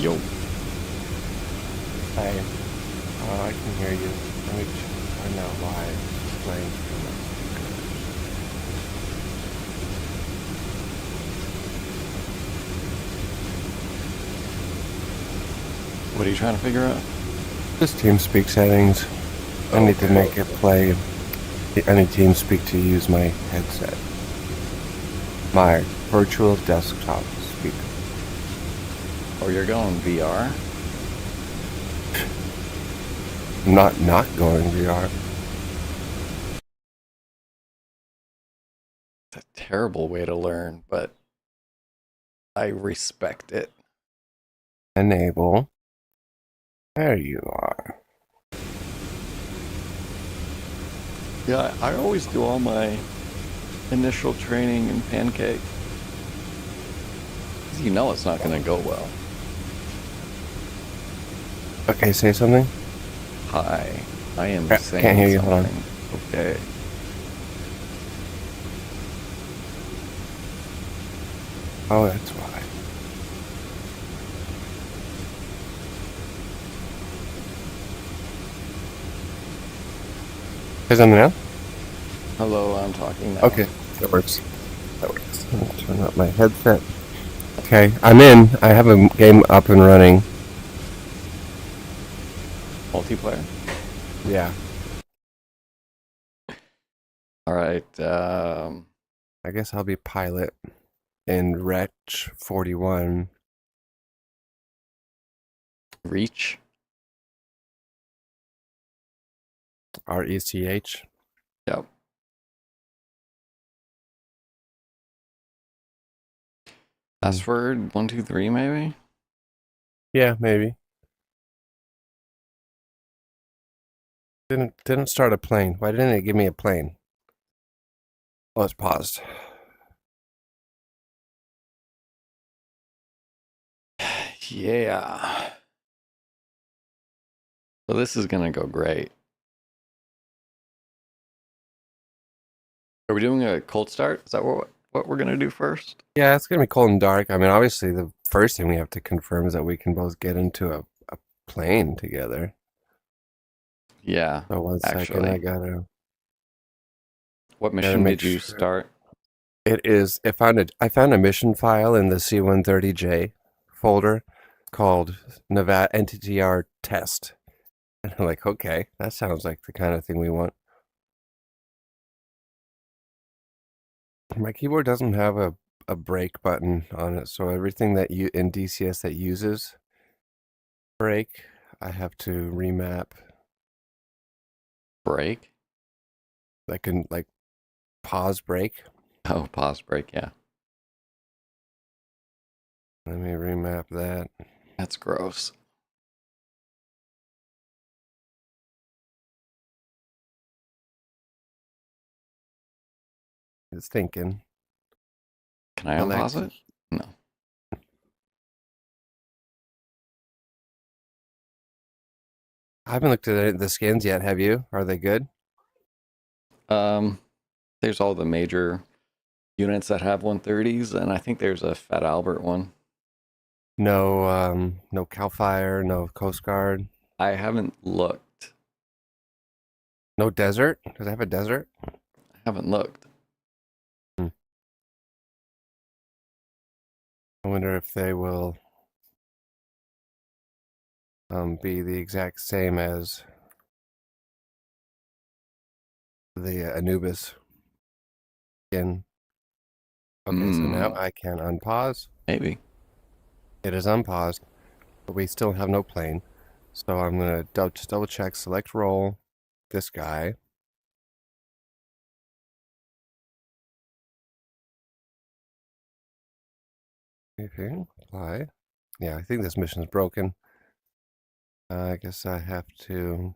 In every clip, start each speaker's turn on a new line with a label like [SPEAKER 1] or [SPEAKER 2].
[SPEAKER 1] Yo.
[SPEAKER 2] Hi. I can hear you. Let me find out why it's playing so
[SPEAKER 1] What are you trying to figure out?
[SPEAKER 2] much. This TeamSpeak settings. I need to make it play. I need TeamSpeak to use my headset. My virtual desktop speaker.
[SPEAKER 1] Oh, you're going VR?
[SPEAKER 2] I'm not going VR.
[SPEAKER 1] It's a terrible way to learn, but I respect it.
[SPEAKER 2] Enable. There you are.
[SPEAKER 1] Yeah, I always do all my initial training in Pancake. 'Cause you know it's not going to go well.
[SPEAKER 2] Okay, say something.
[SPEAKER 1] Hi, I am
[SPEAKER 2] Can't
[SPEAKER 1] saying
[SPEAKER 2] hear you. Hold on.
[SPEAKER 1] something. Okay.
[SPEAKER 2] Oh, that's why. Say something now?
[SPEAKER 1] Hello, I'm talking now.
[SPEAKER 2] Okay, that works. That works. Let me turn up my headset. Okay, I'm in. I have a game up and running.
[SPEAKER 1] Multiplayer?
[SPEAKER 2] Yeah.
[SPEAKER 1] All right.
[SPEAKER 2] I guess I'll be pilot in Wretch 41.
[SPEAKER 1] Reach?
[SPEAKER 2] RECH.
[SPEAKER 1] Yep. Password 123 maybe?
[SPEAKER 2] Yeah, maybe. Didn't start a plane. Why didn't it give me a plane? Oh, it's paused.
[SPEAKER 1] Yeah. So this is gonna go great. Are we doing a cold start? Is that what we're gonna do first?
[SPEAKER 2] Yeah, it's gonna be cold and dark. I mean, obviously, the first thing we have to confirm is that we can both get into a plane together.
[SPEAKER 1] Yeah,
[SPEAKER 2] So 1 second, I
[SPEAKER 1] actually.
[SPEAKER 2] gotta
[SPEAKER 1] What mission
[SPEAKER 2] make
[SPEAKER 1] did you
[SPEAKER 2] sure.
[SPEAKER 1] start?
[SPEAKER 2] It is. I found a mission file in the C-130J folder called Nevada NTTR test. And I'm like, okay, that sounds like the kind of thing we want. My keyboard doesn't have a break button on it, so everything that you in DCS that uses break, I have to remap.
[SPEAKER 1] Break?
[SPEAKER 2] I can like pause break.
[SPEAKER 1] Oh, pause break, yeah.
[SPEAKER 2] Let me remap that.
[SPEAKER 1] That's gross.
[SPEAKER 2] It's thinking.
[SPEAKER 1] Can I
[SPEAKER 2] Select.
[SPEAKER 1] unpause it? No.
[SPEAKER 2] I haven't looked at the skins yet. Have you? Are they good?
[SPEAKER 1] Um, there's all the major units that have 130s, and I think there's a Fat Albert one.
[SPEAKER 2] No Cal Fire, no Coast Guard,
[SPEAKER 1] I haven't looked.
[SPEAKER 2] no desert. Does it have a desert?
[SPEAKER 1] I haven't looked.
[SPEAKER 2] Hmm. I wonder if they will be the exact same as the Anubis skin. Okay, so now I can unpause.
[SPEAKER 1] Maybe.
[SPEAKER 2] It is unpaused, but we still have no plane. So I'm gonna just double check, select role, this guy. Okay, apply. Yeah, I think this mission's broken. I guess I have to.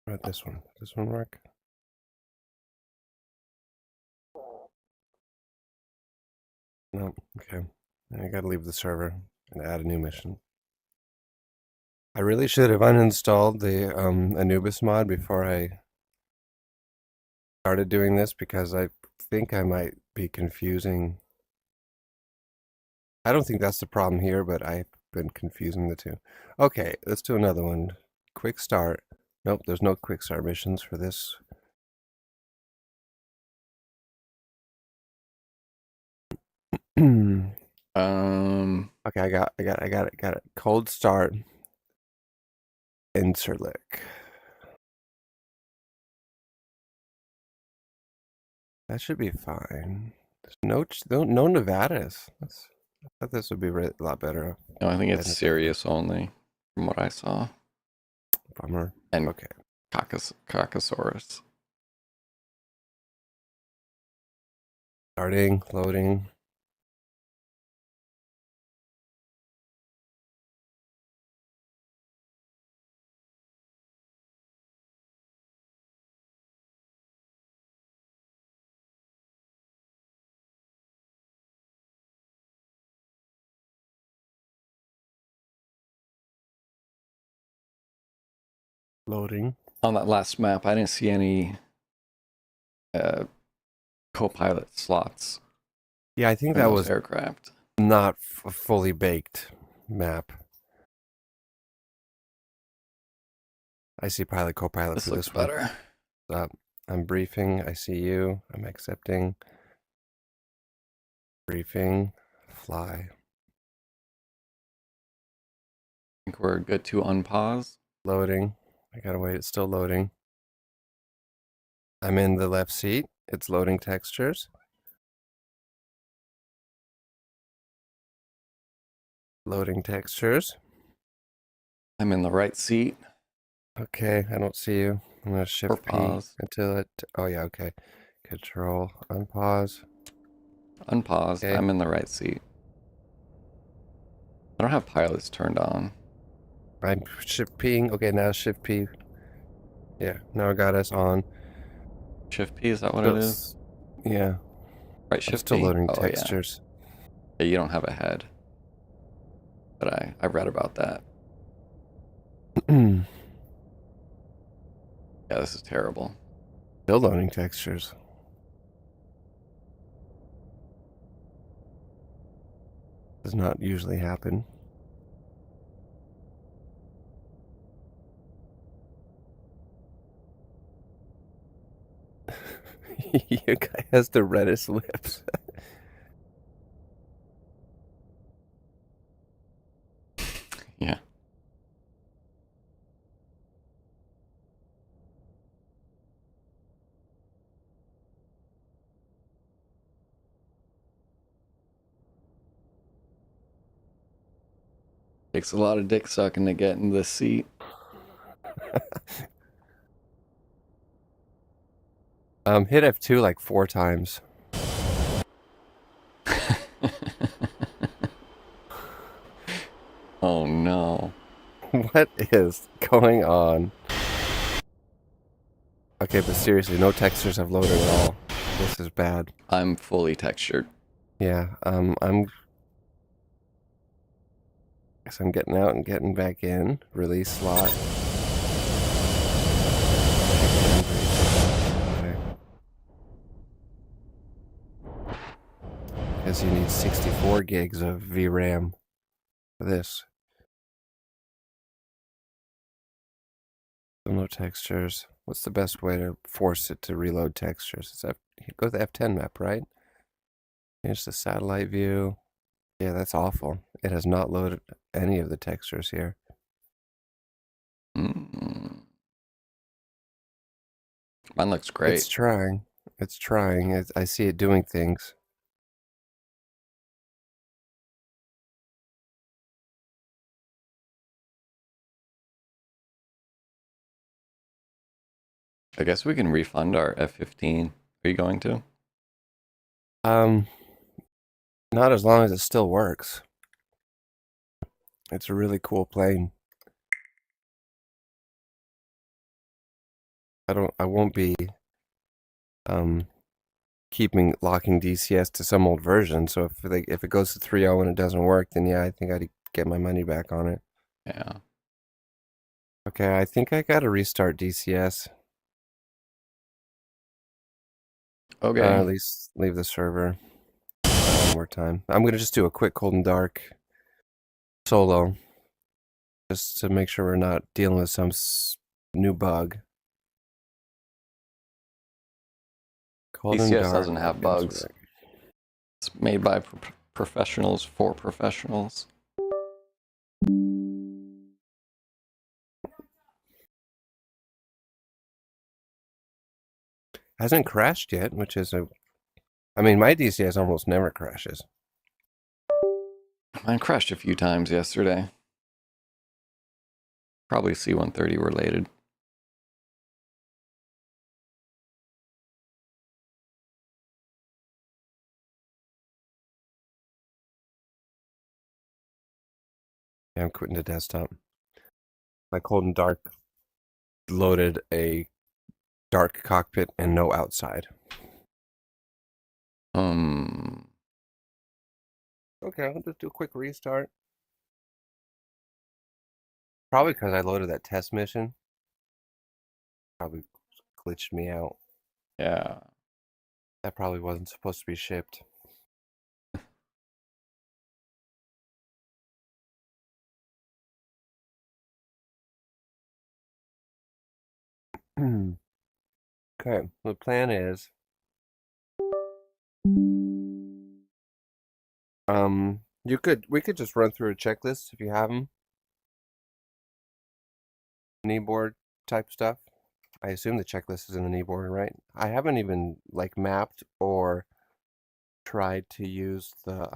[SPEAKER 2] What this one? Does this one work? No. Okay. I gotta leave the server and add a new mission. I really should have uninstalled the Anubis mod before I started doing this because I think I might be confusing. I don't think that's the problem here, but I been confusing the two. Okay, let's do another one. Quick start. Nope, there's no quick start missions for this. Okay, got it. Cold start. Interlick. That should be fine. There's no Nevadas. I thought this would be a lot better.
[SPEAKER 1] No, I think it's
[SPEAKER 2] Than
[SPEAKER 1] Sirius only, from what I saw.
[SPEAKER 2] Bummer.
[SPEAKER 1] And
[SPEAKER 2] Okay.
[SPEAKER 1] Caucasaurus.
[SPEAKER 2] Starting, loading. Loading.
[SPEAKER 1] On that last map, I didn't see any co-pilot slots
[SPEAKER 2] Yeah, I think
[SPEAKER 1] in
[SPEAKER 2] that
[SPEAKER 1] those
[SPEAKER 2] was
[SPEAKER 1] aircraft.
[SPEAKER 2] not a fully baked map. I see pilot, co-pilot
[SPEAKER 1] This
[SPEAKER 2] for
[SPEAKER 1] looks
[SPEAKER 2] this one.
[SPEAKER 1] better.
[SPEAKER 2] I'm briefing. I see you. I'm accepting. Briefing. Fly.
[SPEAKER 1] I think we're good to unpause.
[SPEAKER 2] Loading. I gotta wait. It's still loading. I'm in the left seat. It's loading textures. Loading textures.
[SPEAKER 1] I'm in the right seat.
[SPEAKER 2] Okay, I don't see you. I'm gonna
[SPEAKER 1] Or
[SPEAKER 2] shift P
[SPEAKER 1] pause.
[SPEAKER 2] until it. Oh yeah, okay. Control unpause.
[SPEAKER 1] Unpaused.
[SPEAKER 2] Okay.
[SPEAKER 1] I'm in the right seat. I don't have pilots turned on.
[SPEAKER 2] I'm shift Ping. Okay, now shift P. Yeah, now I got us on.
[SPEAKER 1] Shift P, is that what it is?
[SPEAKER 2] Yeah,
[SPEAKER 1] Right,
[SPEAKER 2] I'm
[SPEAKER 1] shift
[SPEAKER 2] still
[SPEAKER 1] P?
[SPEAKER 2] loading
[SPEAKER 1] Oh, yeah.
[SPEAKER 2] textures.
[SPEAKER 1] Yeah, you don't have a head. But I read about that.
[SPEAKER 2] Still
[SPEAKER 1] Yeah, this is terrible.
[SPEAKER 2] loading textures. Does not usually happen. Your guy has the reddest lips.
[SPEAKER 1] Yeah. Takes a lot of dick sucking to get in this seat.
[SPEAKER 2] Hit F2 like 4 times.
[SPEAKER 1] Oh no.
[SPEAKER 2] What is going on? Okay, but seriously, no textures have loaded at all. This is bad.
[SPEAKER 1] I'm fully textured.
[SPEAKER 2] Yeah, guess I'm getting out and getting back in. Release slot. Okay. Guess you need 64 gigs of VRAM for this. Still no textures. What's the best way to force it to reload textures? Go to the F10 map, right? Here's the satellite view. Yeah, that's awful. It has not loaded any of the textures here.
[SPEAKER 1] Mm. Mine looks great.
[SPEAKER 2] It's trying. It's trying. I see it doing things.
[SPEAKER 1] I guess we can refund our F-15. Are you going to?
[SPEAKER 2] Not as long as it still works. It's a really cool plane. I won't be locking DCS to some old version. So if it goes to 3.0 and it doesn't work, then yeah, I think I'd get my money back on it.
[SPEAKER 1] Yeah.
[SPEAKER 2] Okay, I think I gotta restart DCS.
[SPEAKER 1] Okay.
[SPEAKER 2] At least leave the server one more time. I'm gonna just do a quick cold and dark. solo, just to make sure we're not dealing with some new bug. Cold and
[SPEAKER 1] DCS
[SPEAKER 2] dark.
[SPEAKER 1] doesn't have bugs. It's made by professionals for professionals.
[SPEAKER 2] Hasn't crashed yet, which is I mean, my DCS almost never crashes.
[SPEAKER 1] Mine crashed a few times yesterday. Probably C-130 related.
[SPEAKER 2] Yeah, I'm quitting the desktop. My cold and dark loaded a dark cockpit and no outside. Okay, I'll just do a quick restart. Probably because I loaded that test mission. Probably glitched me out.
[SPEAKER 1] Yeah.
[SPEAKER 2] That probably wasn't supposed to be shipped. Okay, the plan is we could just run through a checklist if you have them. Kneeboard type stuff. I assume the checklist is in the kneeboard, right? I haven't even like mapped or tried to use the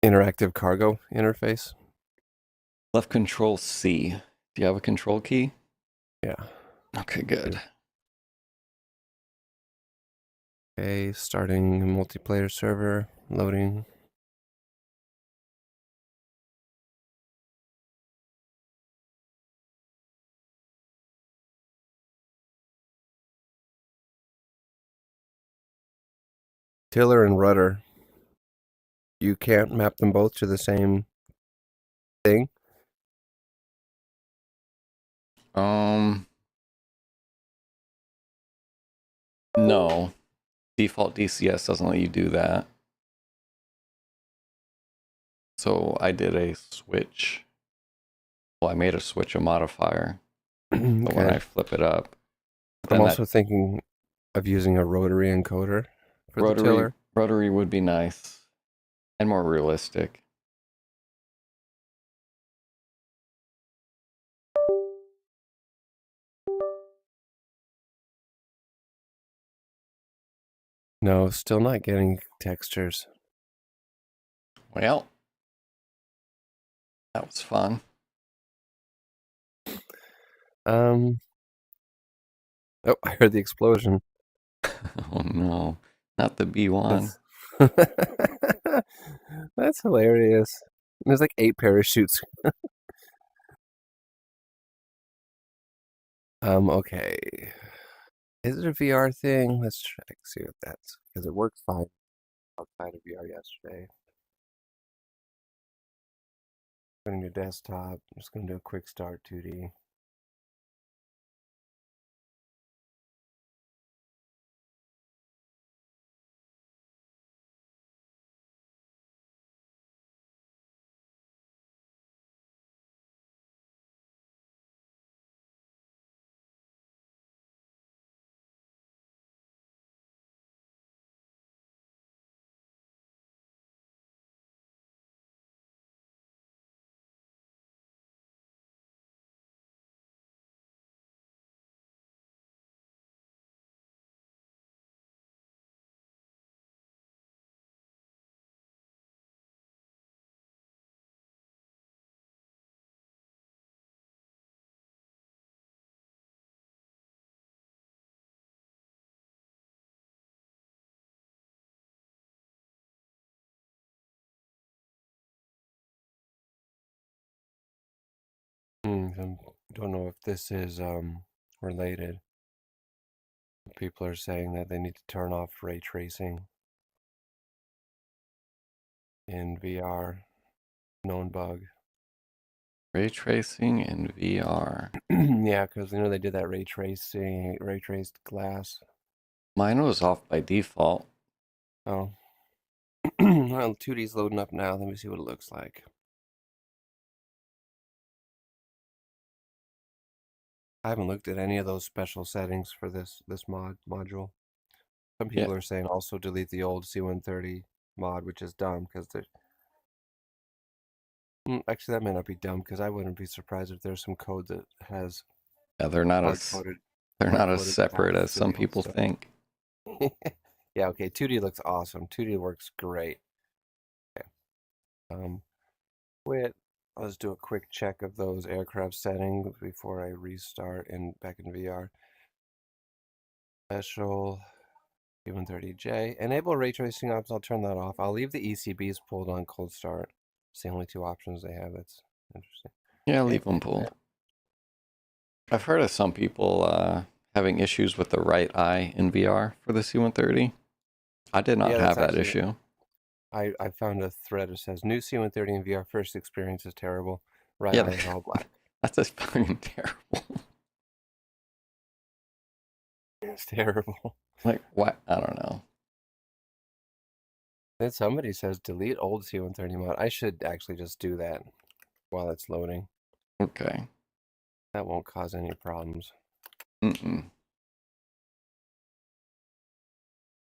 [SPEAKER 2] interactive cargo interface.
[SPEAKER 1] Left control C. Do you have a control key?
[SPEAKER 2] Yeah.
[SPEAKER 1] Okay, good.
[SPEAKER 2] Okay, starting multiplayer server, loading. Tiller and rudder. You can't map them both to the same thing.
[SPEAKER 1] No. Default DCS doesn't let you do that. So I did a switch. Well, I made a switch a modifier. So when I
[SPEAKER 2] Okay.
[SPEAKER 1] flip it up,
[SPEAKER 2] I'm
[SPEAKER 1] then
[SPEAKER 2] also thinking of using a rotary encoder for the tiller.
[SPEAKER 1] rotary would be nice and more realistic.
[SPEAKER 2] No, still not getting textures.
[SPEAKER 1] Well, that was fun.
[SPEAKER 2] Oh, I heard the explosion.
[SPEAKER 1] Oh no, not the B1.
[SPEAKER 2] That's hilarious. There's like 8 parachutes. Okay. Is it a VR thing? Let's check, see what that's, because it worked fine outside of VR yesterday. Going to desktop. I'm just going to do a quick start 2D. I don't know if this is related. People are saying that they need to turn off ray tracing in VR. Known bug.
[SPEAKER 1] Ray tracing in VR.
[SPEAKER 2] Yeah, because you know they did that ray traced glass.
[SPEAKER 1] Mine was off by default.
[SPEAKER 2] Oh, Well, 2D's loading up now. Let me see what it looks like. I haven't looked at any of those special settings for this module. Some
[SPEAKER 1] Yeah,
[SPEAKER 2] people are saying also delete the old C-130 mod, which is dumb because they're actually that may not be dumb because I wouldn't be surprised if there's some code that has
[SPEAKER 1] yeah,
[SPEAKER 2] hard coded
[SPEAKER 1] they're not as separate
[SPEAKER 2] paths
[SPEAKER 1] as
[SPEAKER 2] to the
[SPEAKER 1] some
[SPEAKER 2] old
[SPEAKER 1] people
[SPEAKER 2] stuff.
[SPEAKER 1] think.
[SPEAKER 2] Yeah, okay. 2D looks awesome. 2D works great. Okay. Wait. Let's do a quick check of those aircraft settings before I restart back in VR. Special C-130J. Enable ray tracing options. I'll turn that off. I'll leave the ECBs pulled on cold start. It's the only two options they have. That's interesting.
[SPEAKER 1] Yeah,
[SPEAKER 2] Okay.
[SPEAKER 1] leave them pulled. I've heard of some people having issues with the right eye in VR for the C-130. I did not
[SPEAKER 2] Yeah,
[SPEAKER 1] have
[SPEAKER 2] that's
[SPEAKER 1] that
[SPEAKER 2] actually.
[SPEAKER 1] issue.
[SPEAKER 2] I found a thread that says new C-130 in VR first experience is terrible. Right
[SPEAKER 1] Yeah,
[SPEAKER 2] eye is all black.
[SPEAKER 1] that's just fucking terrible.
[SPEAKER 2] It's terrible.
[SPEAKER 1] Like, what? I don't know.
[SPEAKER 2] Then somebody says delete old C-130 mod. I should actually just do that while it's loading.
[SPEAKER 1] Okay.
[SPEAKER 2] That won't cause any problems.
[SPEAKER 1] Mm-mm.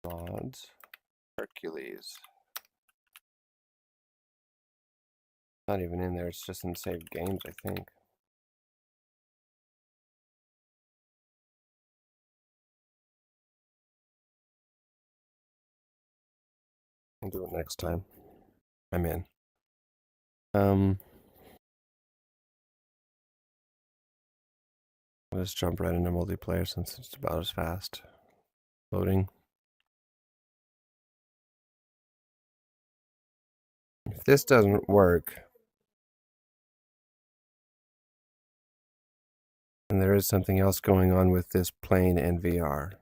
[SPEAKER 2] Mods. Hercules. Not even in there. It's just in saved games, I think. I'll do it next time. I'm in. I'll just jump right into multiplayer since it's about as fast. Loading. If this doesn't work, then there is something else going on with this plane and VR.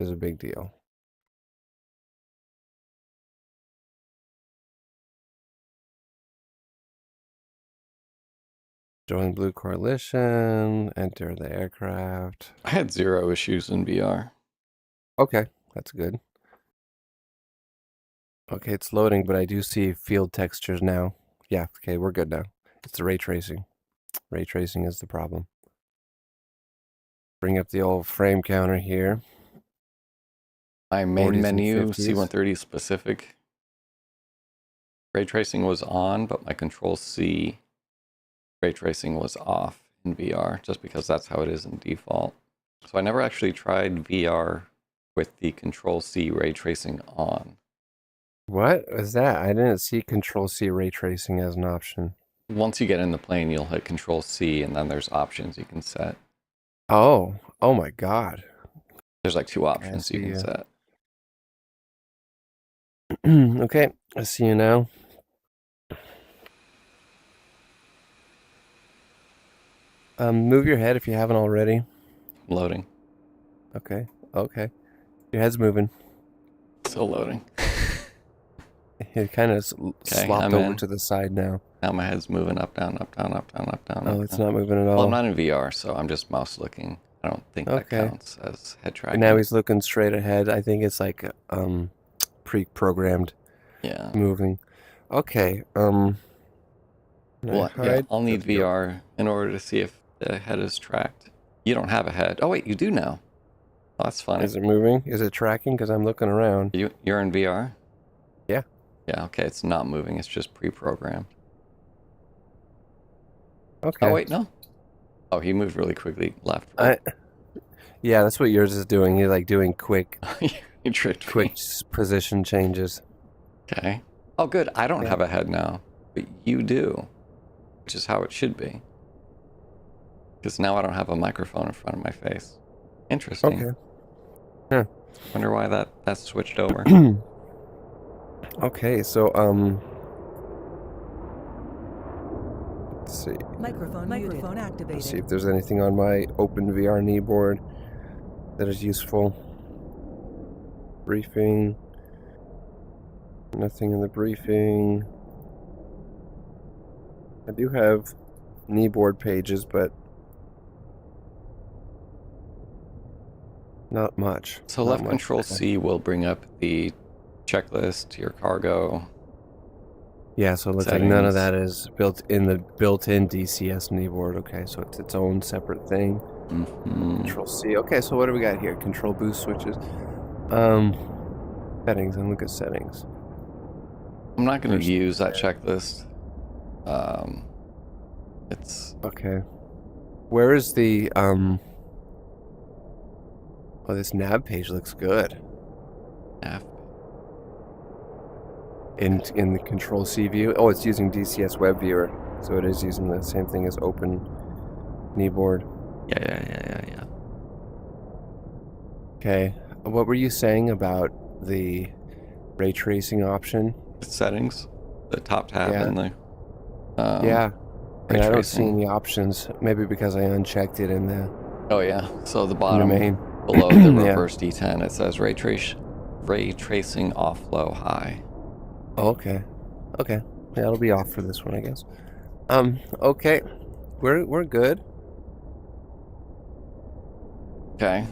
[SPEAKER 2] It's a big deal. Join Blue Coalition, enter the aircraft.
[SPEAKER 1] I had zero issues in VR.
[SPEAKER 2] Okay, that's good. Okay, it's loading, but I do see field textures now. Yeah, okay, we're good now. It's the ray tracing. Ray tracing is the problem. Bring up the old frame counter here.
[SPEAKER 1] My main
[SPEAKER 2] 40s and
[SPEAKER 1] menu,
[SPEAKER 2] 50s.
[SPEAKER 1] C-130 specific, ray tracing was on, but my Control C ray tracing was off in VR, just because that's how it is in default. So I never actually tried VR with the Control C ray tracing on.
[SPEAKER 2] What is that? I didn't see Control C ray tracing as an option.
[SPEAKER 1] Once you get in the plane, you'll hit Control C, and then there's options you can set.
[SPEAKER 2] Oh my God.
[SPEAKER 1] There's like two
[SPEAKER 2] Okay, I
[SPEAKER 1] options you
[SPEAKER 2] see
[SPEAKER 1] can
[SPEAKER 2] you.
[SPEAKER 1] set.
[SPEAKER 2] Okay, I see you now. Move your head if you haven't already.
[SPEAKER 1] Loading.
[SPEAKER 2] Okay, okay. Your head's moving.
[SPEAKER 1] Still loading.
[SPEAKER 2] It kind of
[SPEAKER 1] Okay,
[SPEAKER 2] slopped
[SPEAKER 1] I'm
[SPEAKER 2] over
[SPEAKER 1] in.
[SPEAKER 2] to the side now.
[SPEAKER 1] Now my head's moving up, down, up, down, up, down, up, down,
[SPEAKER 2] Oh,
[SPEAKER 1] up,
[SPEAKER 2] it's
[SPEAKER 1] down.
[SPEAKER 2] not moving at
[SPEAKER 1] Well, I'm
[SPEAKER 2] all.
[SPEAKER 1] not in VR, so I'm just mouse looking. I don't think that
[SPEAKER 2] Okay.
[SPEAKER 1] counts as head
[SPEAKER 2] And now
[SPEAKER 1] tracking.
[SPEAKER 2] he's looking straight ahead. I think it's like pre-programmed
[SPEAKER 1] Yeah.
[SPEAKER 2] moving. Okay. Can I
[SPEAKER 1] Well, yeah,
[SPEAKER 2] hide?
[SPEAKER 1] I'll need
[SPEAKER 2] Let's go.
[SPEAKER 1] VR in order to see if the head is tracked. You don't have a head. Oh wait, you do now. Oh, that's funny.
[SPEAKER 2] Is it moving? Is it tracking? Because I'm looking around.
[SPEAKER 1] You're in VR?
[SPEAKER 2] Yeah.
[SPEAKER 1] Yeah, okay, it's not moving, it's just pre-programmed. Oh
[SPEAKER 2] Okay.
[SPEAKER 1] wait, no. Oh, he moved really quickly left, right?
[SPEAKER 2] Yeah, that's what yours is doing. He's like doing quick
[SPEAKER 1] You tricked me.
[SPEAKER 2] position changes.
[SPEAKER 1] Okay. Oh good, I don't
[SPEAKER 2] Yeah.
[SPEAKER 1] have a head now. But you do. Which is how it should be. Because now I don't have a microphone in front of my face. Interesting.
[SPEAKER 2] Okay. Huh.
[SPEAKER 1] Wonder why that switched over.
[SPEAKER 2] Okay, so let's see.
[SPEAKER 3] Microphone activated.
[SPEAKER 2] Let's see if there's anything on my OpenVR knee board that is useful. Briefing. Nothing in the briefing. I do have knee board pages, but Not much.
[SPEAKER 1] So
[SPEAKER 2] Not
[SPEAKER 1] left
[SPEAKER 2] much.
[SPEAKER 1] control
[SPEAKER 2] Okay.
[SPEAKER 1] C will bring up the checklist to your cargo.
[SPEAKER 2] Yeah, so it looks like none of
[SPEAKER 1] Settings.
[SPEAKER 2] that is built-in DCS kneeboard. Okay, so it's its own separate thing.
[SPEAKER 1] Mm-hmm.
[SPEAKER 2] Control C. Okay, so what do we got here? Control boost switches. Settings. And look at settings.
[SPEAKER 1] I'm not going to
[SPEAKER 2] There's-
[SPEAKER 1] use that checklist. It's
[SPEAKER 2] Okay. Where is the Oh, this nav page looks good.
[SPEAKER 1] F.
[SPEAKER 2] In the Control C view. Oh, it's using DCS Web Viewer, so it is using the same thing as Open kneeboard.
[SPEAKER 1] Yeah.
[SPEAKER 2] Okay. What were you saying about the ray tracing option?
[SPEAKER 1] It's settings, the top tab
[SPEAKER 2] Yeah.
[SPEAKER 1] in the
[SPEAKER 2] Yeah.
[SPEAKER 1] ray
[SPEAKER 2] And I don't see
[SPEAKER 1] tracing.
[SPEAKER 2] any options. Maybe because I unchecked it in the
[SPEAKER 1] Oh yeah. So the
[SPEAKER 2] in the
[SPEAKER 1] bottom
[SPEAKER 2] main.
[SPEAKER 1] below the
[SPEAKER 2] Yeah.
[SPEAKER 1] reverse D10, it says ray tracing off low high.
[SPEAKER 2] Oh, okay. Okay. Yeah, it'll be off for this one, I guess. Okay. We're good.
[SPEAKER 1] Okay.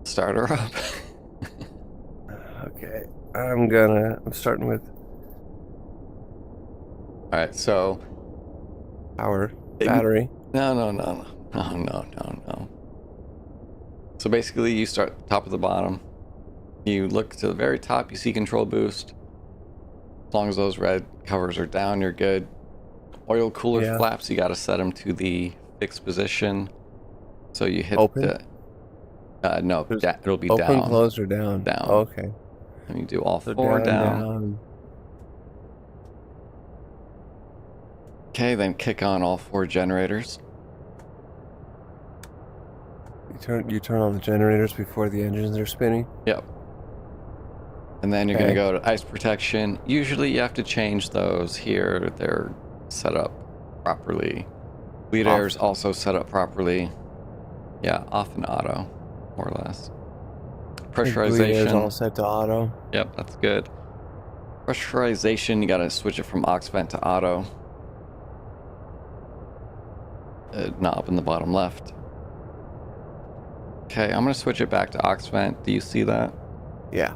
[SPEAKER 1] Start her up.
[SPEAKER 2] Okay. I'm starting with
[SPEAKER 1] All right. So
[SPEAKER 2] power battery.
[SPEAKER 1] No. So basically, you start at the top of the bottom. You look to the very top, you see control boost. As long as those red covers are down, you're good. Oil cooler
[SPEAKER 2] Yeah.
[SPEAKER 1] flaps, you got to set them to the fixed position. So you hit
[SPEAKER 2] Open?
[SPEAKER 1] no,
[SPEAKER 2] There's
[SPEAKER 1] it'll be
[SPEAKER 2] Open,
[SPEAKER 1] down.
[SPEAKER 2] closed, or down?
[SPEAKER 1] Down.
[SPEAKER 2] Oh, okay.
[SPEAKER 1] And you do all
[SPEAKER 2] So
[SPEAKER 1] four
[SPEAKER 2] down.
[SPEAKER 1] down. Okay, then kick on all four generators.
[SPEAKER 2] You turn on the generators before the engines are spinning.
[SPEAKER 1] Yep. And then you're
[SPEAKER 2] Okay.
[SPEAKER 1] going to go to ice protection. Usually you have to change those here. They're set up properly. Bleed
[SPEAKER 2] Off.
[SPEAKER 1] air is also set up properly. Yeah, off and auto, more or less.
[SPEAKER 2] Bleed air is all
[SPEAKER 1] Pressurization.
[SPEAKER 2] set to auto.
[SPEAKER 1] Yep, that's good. Pressurization, you got to switch it from aux vent to auto. Knob in the bottom left. Okay, I'm going to switch it back to aux vent. Do you see that?
[SPEAKER 2] Yeah,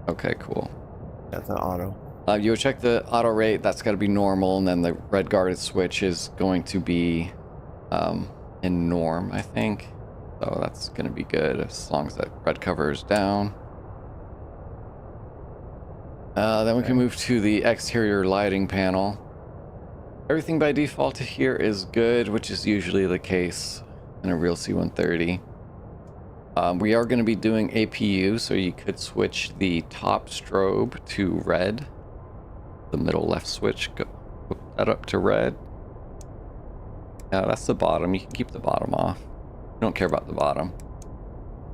[SPEAKER 1] Okay, cool.
[SPEAKER 2] that's the auto.
[SPEAKER 1] You would check the auto rate, that's got to be normal, and then the red guarded switch is going to be in norm, I think. So that's going to be good as long as that red cover is down. Then we can move to the exterior lighting panel. Everything by default here is good, which is usually the case in a real C-130. We are going to be doing APU, so you could switch the top strobe to red. The middle left switch, hook that up to red. Yeah, that's the bottom. You can keep the bottom off. You don't care about the bottom.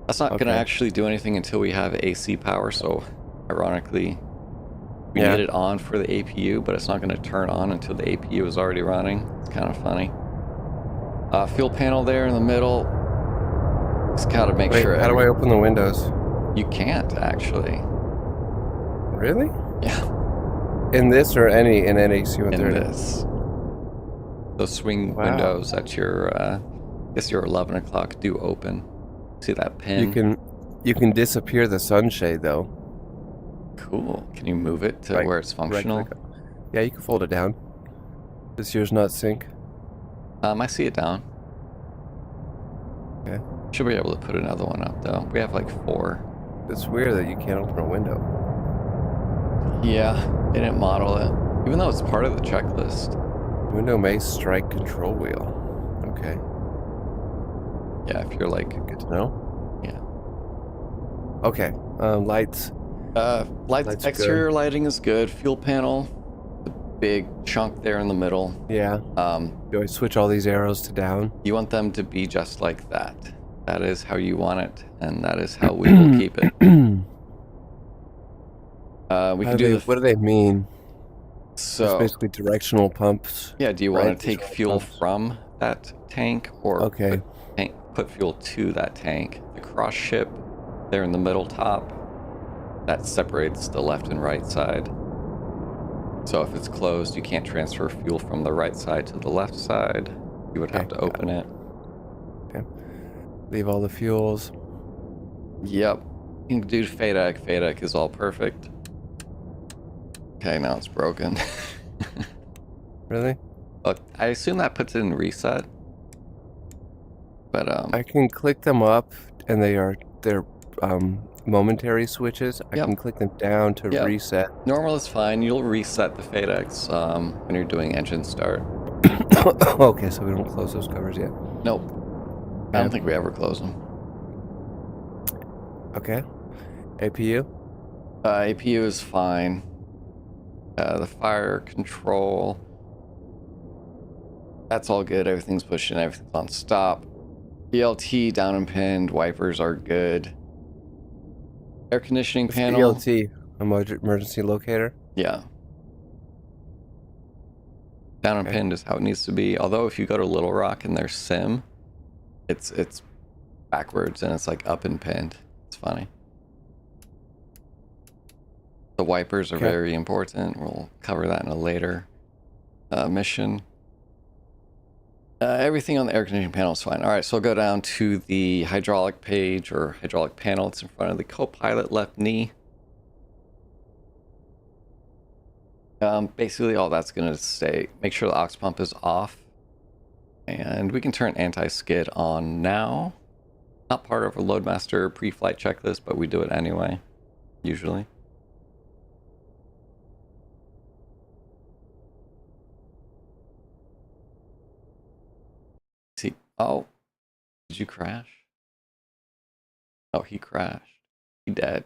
[SPEAKER 1] That's not going to
[SPEAKER 2] Okay.
[SPEAKER 1] actually do anything until we have AC power, so ironically, we
[SPEAKER 2] Yeah.
[SPEAKER 1] need it on for the APU, but it's not going to turn on until the APU is already running. It's kind of funny. Fuel panel there in the middle. Just gotta make
[SPEAKER 2] Wait,
[SPEAKER 1] sure.
[SPEAKER 2] how do I open the windows?
[SPEAKER 1] You can't actually.
[SPEAKER 2] Really?
[SPEAKER 1] Yeah,
[SPEAKER 2] In this or in any
[SPEAKER 1] in
[SPEAKER 2] C-130?
[SPEAKER 1] this. Those swing
[SPEAKER 2] Wow.
[SPEAKER 1] windows at your, I guess your 11 o'clock do open. See that pin?
[SPEAKER 2] You can disappear the sunshade though.
[SPEAKER 1] Cool. Can you move it to
[SPEAKER 2] Right-
[SPEAKER 1] where it's functional?
[SPEAKER 2] Right-click. Yeah, you can fold it down. Does yours not sync?
[SPEAKER 1] I see it down.
[SPEAKER 2] Okay.
[SPEAKER 1] Should be able to put another one up though. We have like 4.
[SPEAKER 2] It's weird that you can't open a window.
[SPEAKER 1] Yeah, they didn't model it. Even though it's part of the checklist.
[SPEAKER 2] Window may strike control wheel. Okay,
[SPEAKER 1] Yeah, if you're like,
[SPEAKER 2] good to know.
[SPEAKER 1] yeah.
[SPEAKER 2] Okay, lights.
[SPEAKER 1] Lights,
[SPEAKER 2] are
[SPEAKER 1] exterior lighting is good. Fuel panel, the big chunk there in the middle.
[SPEAKER 2] Yeah. Do I switch all these arrows to down?
[SPEAKER 1] You want them to be just like that. That is how you want it, and that is how we will keep it. We can do the
[SPEAKER 2] What do they mean? It's
[SPEAKER 1] so.
[SPEAKER 2] basically directional pumps.
[SPEAKER 1] Yeah, do you want
[SPEAKER 2] right,
[SPEAKER 1] to take
[SPEAKER 2] control
[SPEAKER 1] fuel
[SPEAKER 2] pumps.
[SPEAKER 1] from that tank or
[SPEAKER 2] Okay.
[SPEAKER 1] put fuel to that tank? The cross ship there in the middle top, that separates the left and right side. So if it's closed, you can't transfer fuel from the right side to the left side. You would have to
[SPEAKER 2] got
[SPEAKER 1] open it.
[SPEAKER 2] Okay. Leave all the fuels.
[SPEAKER 1] Yep. You can do FADEC. FADEC is all perfect. Okay, now it's broken.
[SPEAKER 2] Really?
[SPEAKER 1] Look, I assume that puts it in reset. But
[SPEAKER 2] I can click them up, and they're momentary switches. I
[SPEAKER 1] Yep.
[SPEAKER 2] can click them down to
[SPEAKER 1] Yep.
[SPEAKER 2] reset.
[SPEAKER 1] Normal is fine. You'll reset the FADEX when you're doing engine start.
[SPEAKER 2] Okay, so we don't close those covers yet.
[SPEAKER 1] Nope. I don't think we ever close them.
[SPEAKER 2] Okay. APU?
[SPEAKER 1] APU is fine. The fire control, that's all good. Everything's pushing, everything's on stop. BLT down and pinned, wipers are good. Air conditioning
[SPEAKER 2] What's
[SPEAKER 1] panel.
[SPEAKER 2] BLT? Emergency locator?
[SPEAKER 1] Yeah. Down and
[SPEAKER 2] Okay.
[SPEAKER 1] pinned is how it needs to be. Although if you go to Little Rock and there's sim, it's backwards and it's like up and pinned. It's funny. The wipers are
[SPEAKER 2] Okay.
[SPEAKER 1] very important. We'll cover that in a later mission. Everything on the air conditioning panel is fine. All right, so I'll go down to the hydraulic page or hydraulic panel. It's in front of the co-pilot left knee. Basically, all that's going to stay. Make sure the aux pump is off. And we can turn anti-skid on now. Not part of a Loadmaster pre-flight checklist, but we do it anyway, usually. See, oh, did you crash? Oh, he crashed. He dead.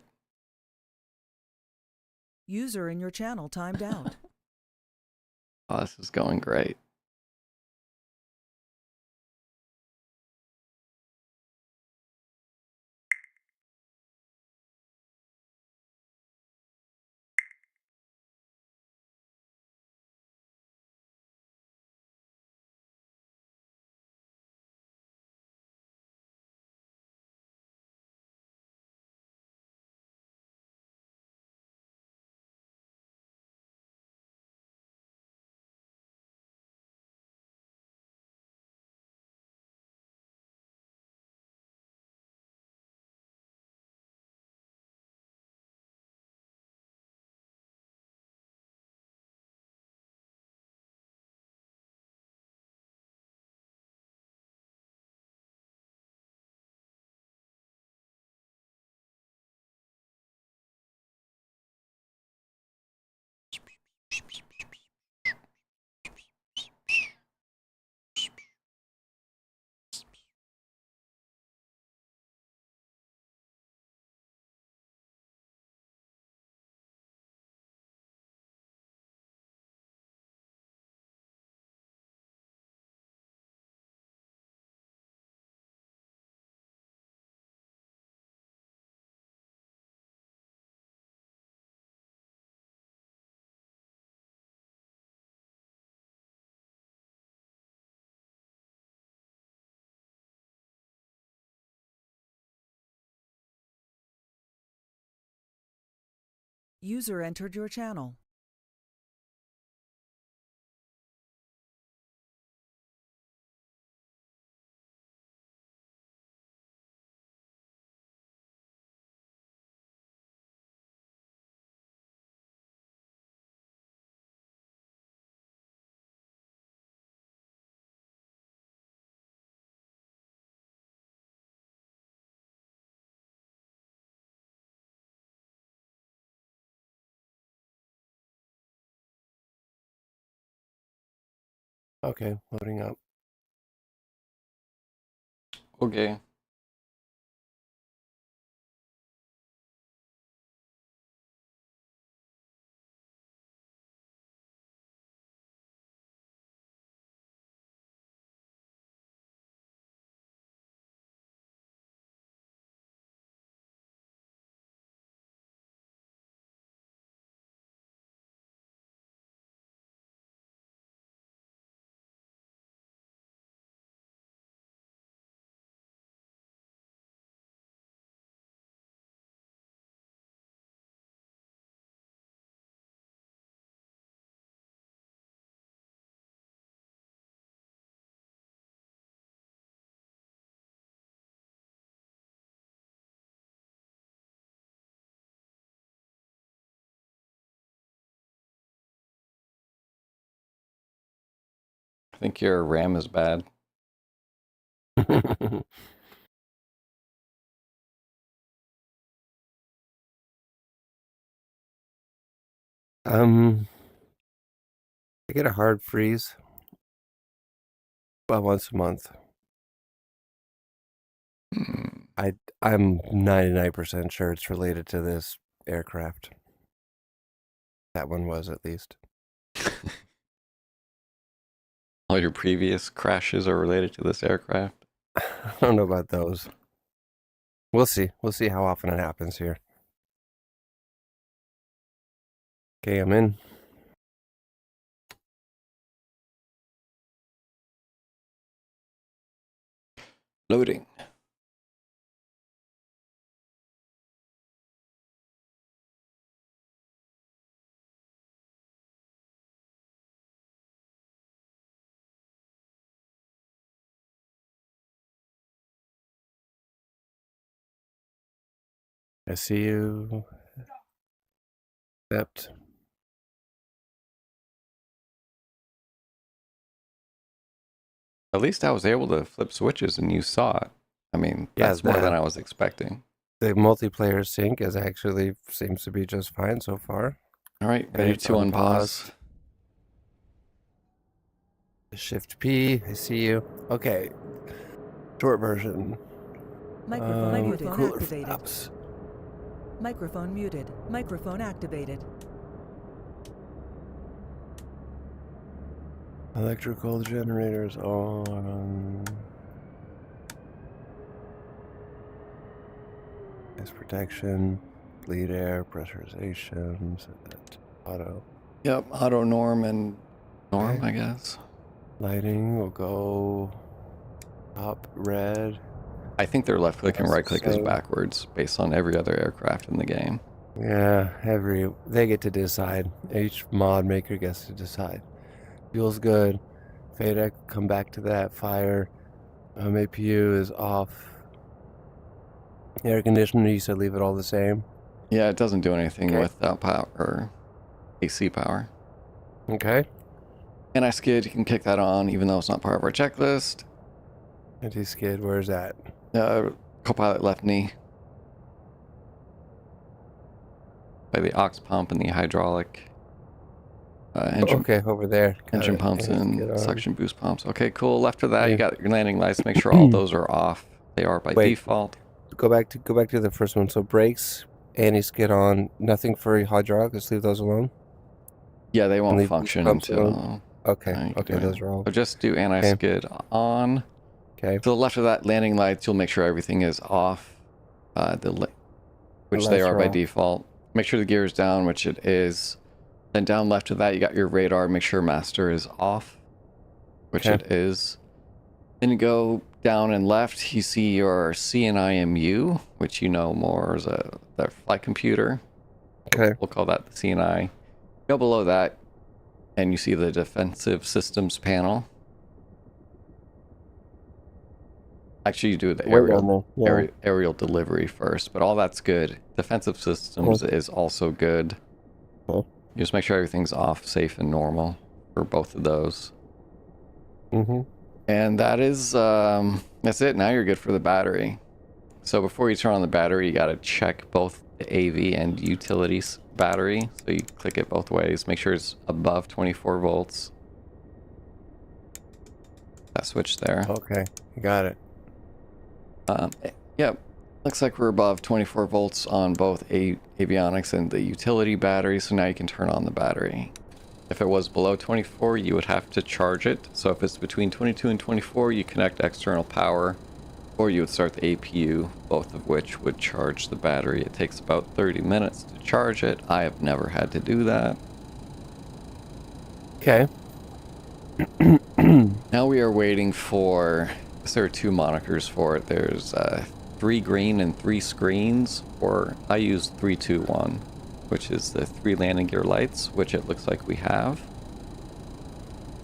[SPEAKER 3] User in your channel timed out.
[SPEAKER 1] Oh, this is going great.
[SPEAKER 3] User entered your channel.
[SPEAKER 2] Okay, loading up.
[SPEAKER 1] Okay. I think your RAM is bad.
[SPEAKER 2] I get a hard freeze about once a month.
[SPEAKER 1] Hmm.
[SPEAKER 2] I'm 99% sure it's related to this aircraft. That one was, at least.
[SPEAKER 1] All your previous crashes are related to this aircraft.
[SPEAKER 2] I don't know about those. We'll see. We'll see how often it happens here. Okay, I'm in.
[SPEAKER 1] Loading.
[SPEAKER 2] I see you. Accept.
[SPEAKER 1] At least I was able to flip switches and you saw it. I mean,
[SPEAKER 2] Yeah,
[SPEAKER 1] that's more than I was expecting.
[SPEAKER 2] The multiplayer sync is actually seems to be just fine so far.
[SPEAKER 1] All right,
[SPEAKER 2] And
[SPEAKER 1] ready
[SPEAKER 2] it's
[SPEAKER 1] to unpause.
[SPEAKER 2] Shift P. I see you. Okay. Short version.
[SPEAKER 3] Microphone
[SPEAKER 2] Cooler
[SPEAKER 3] activated.
[SPEAKER 2] flaps.
[SPEAKER 3] Microphone muted. Microphone activated.
[SPEAKER 2] Electrical generators on. Gas protection. Bleed air. Pressurization. Set that to auto.
[SPEAKER 1] Yep, auto norm and norm,
[SPEAKER 2] Okay.
[SPEAKER 1] I guess.
[SPEAKER 2] Lighting will go up red.
[SPEAKER 1] I think their left click and
[SPEAKER 2] That's
[SPEAKER 1] right click is
[SPEAKER 2] same.
[SPEAKER 1] backwards based on every other aircraft in the game.
[SPEAKER 2] Yeah, they get to decide. Each mod maker gets to decide. Feels good. FADEC, come back to that. Fire. APU is off. Air conditioner, you said leave it all the same.
[SPEAKER 1] Yeah, it doesn't do anything
[SPEAKER 2] Okay.
[SPEAKER 1] without power or AC power.
[SPEAKER 2] Okay.
[SPEAKER 1] Anti-skid, you can kick that on even though it's not part of our checklist.
[SPEAKER 2] Anti-skid, where's that?
[SPEAKER 1] Copilot left knee. By the aux pump and the hydraulic engine.
[SPEAKER 2] Okay, over there. Got
[SPEAKER 1] Engine
[SPEAKER 2] it.
[SPEAKER 1] pumps and
[SPEAKER 2] Anti-skid on.
[SPEAKER 1] suction boost pumps. Okay, cool. Left of that,
[SPEAKER 2] Yeah.
[SPEAKER 1] you got your landing lights. Make sure all those are off. They are by
[SPEAKER 2] Wait.
[SPEAKER 1] default.
[SPEAKER 2] Go back to the first one. So brakes, anti-skid on. Nothing for hydraulic. Let's leave those alone.
[SPEAKER 1] Yeah, they won't
[SPEAKER 2] leave
[SPEAKER 1] function
[SPEAKER 2] pumps
[SPEAKER 1] until...
[SPEAKER 2] Okay.
[SPEAKER 1] you can
[SPEAKER 2] Okay,
[SPEAKER 1] do
[SPEAKER 2] those
[SPEAKER 1] it.
[SPEAKER 2] are all.
[SPEAKER 1] So just do anti-skid on.
[SPEAKER 2] Okay.
[SPEAKER 1] To the left of that, landing lights, you'll make sure everything is off. Which they
[SPEAKER 2] Lights
[SPEAKER 1] are by
[SPEAKER 2] off.
[SPEAKER 1] default. Make sure the gear is down, which it is. Then down left of that, you got your radar. Make sure master is off, which
[SPEAKER 2] Okay.
[SPEAKER 1] it is. Then you go down and left, you see your CNIMU, which you know more as the flight computer.
[SPEAKER 2] Okay.
[SPEAKER 1] We'll call that the CNI. Go below that, and you see the defensive systems panel. Actually, you do the aerial delivery first, but all that's good. Defensive systems is also good.
[SPEAKER 2] Cool.
[SPEAKER 1] You just make sure everything's off, safe, and normal for both of those.
[SPEAKER 2] Mm-hmm.
[SPEAKER 1] And that is, that's it. Now you're good for the battery. So before you turn on the battery, you got to check both the AV and utilities battery. So you click it both ways. Make sure it's above 24 volts. That switch there.
[SPEAKER 2] Okay, got it.
[SPEAKER 1] Yep. Looks like we're above 24 volts on both avionics and the utility battery. So now you can turn on the battery. If it was below 24, you would have to charge it. So if it's between 22 and 24, you connect external power, or you would start the APU, both of which would charge the battery. It takes about 30 minutes to charge it. I have never had to do that.
[SPEAKER 2] Okay.
[SPEAKER 1] Now we are waiting for, there are two monikers for it. There's 3 green and 3 screens, or I use 321, which is the 3 landing gear lights, which it looks like we have.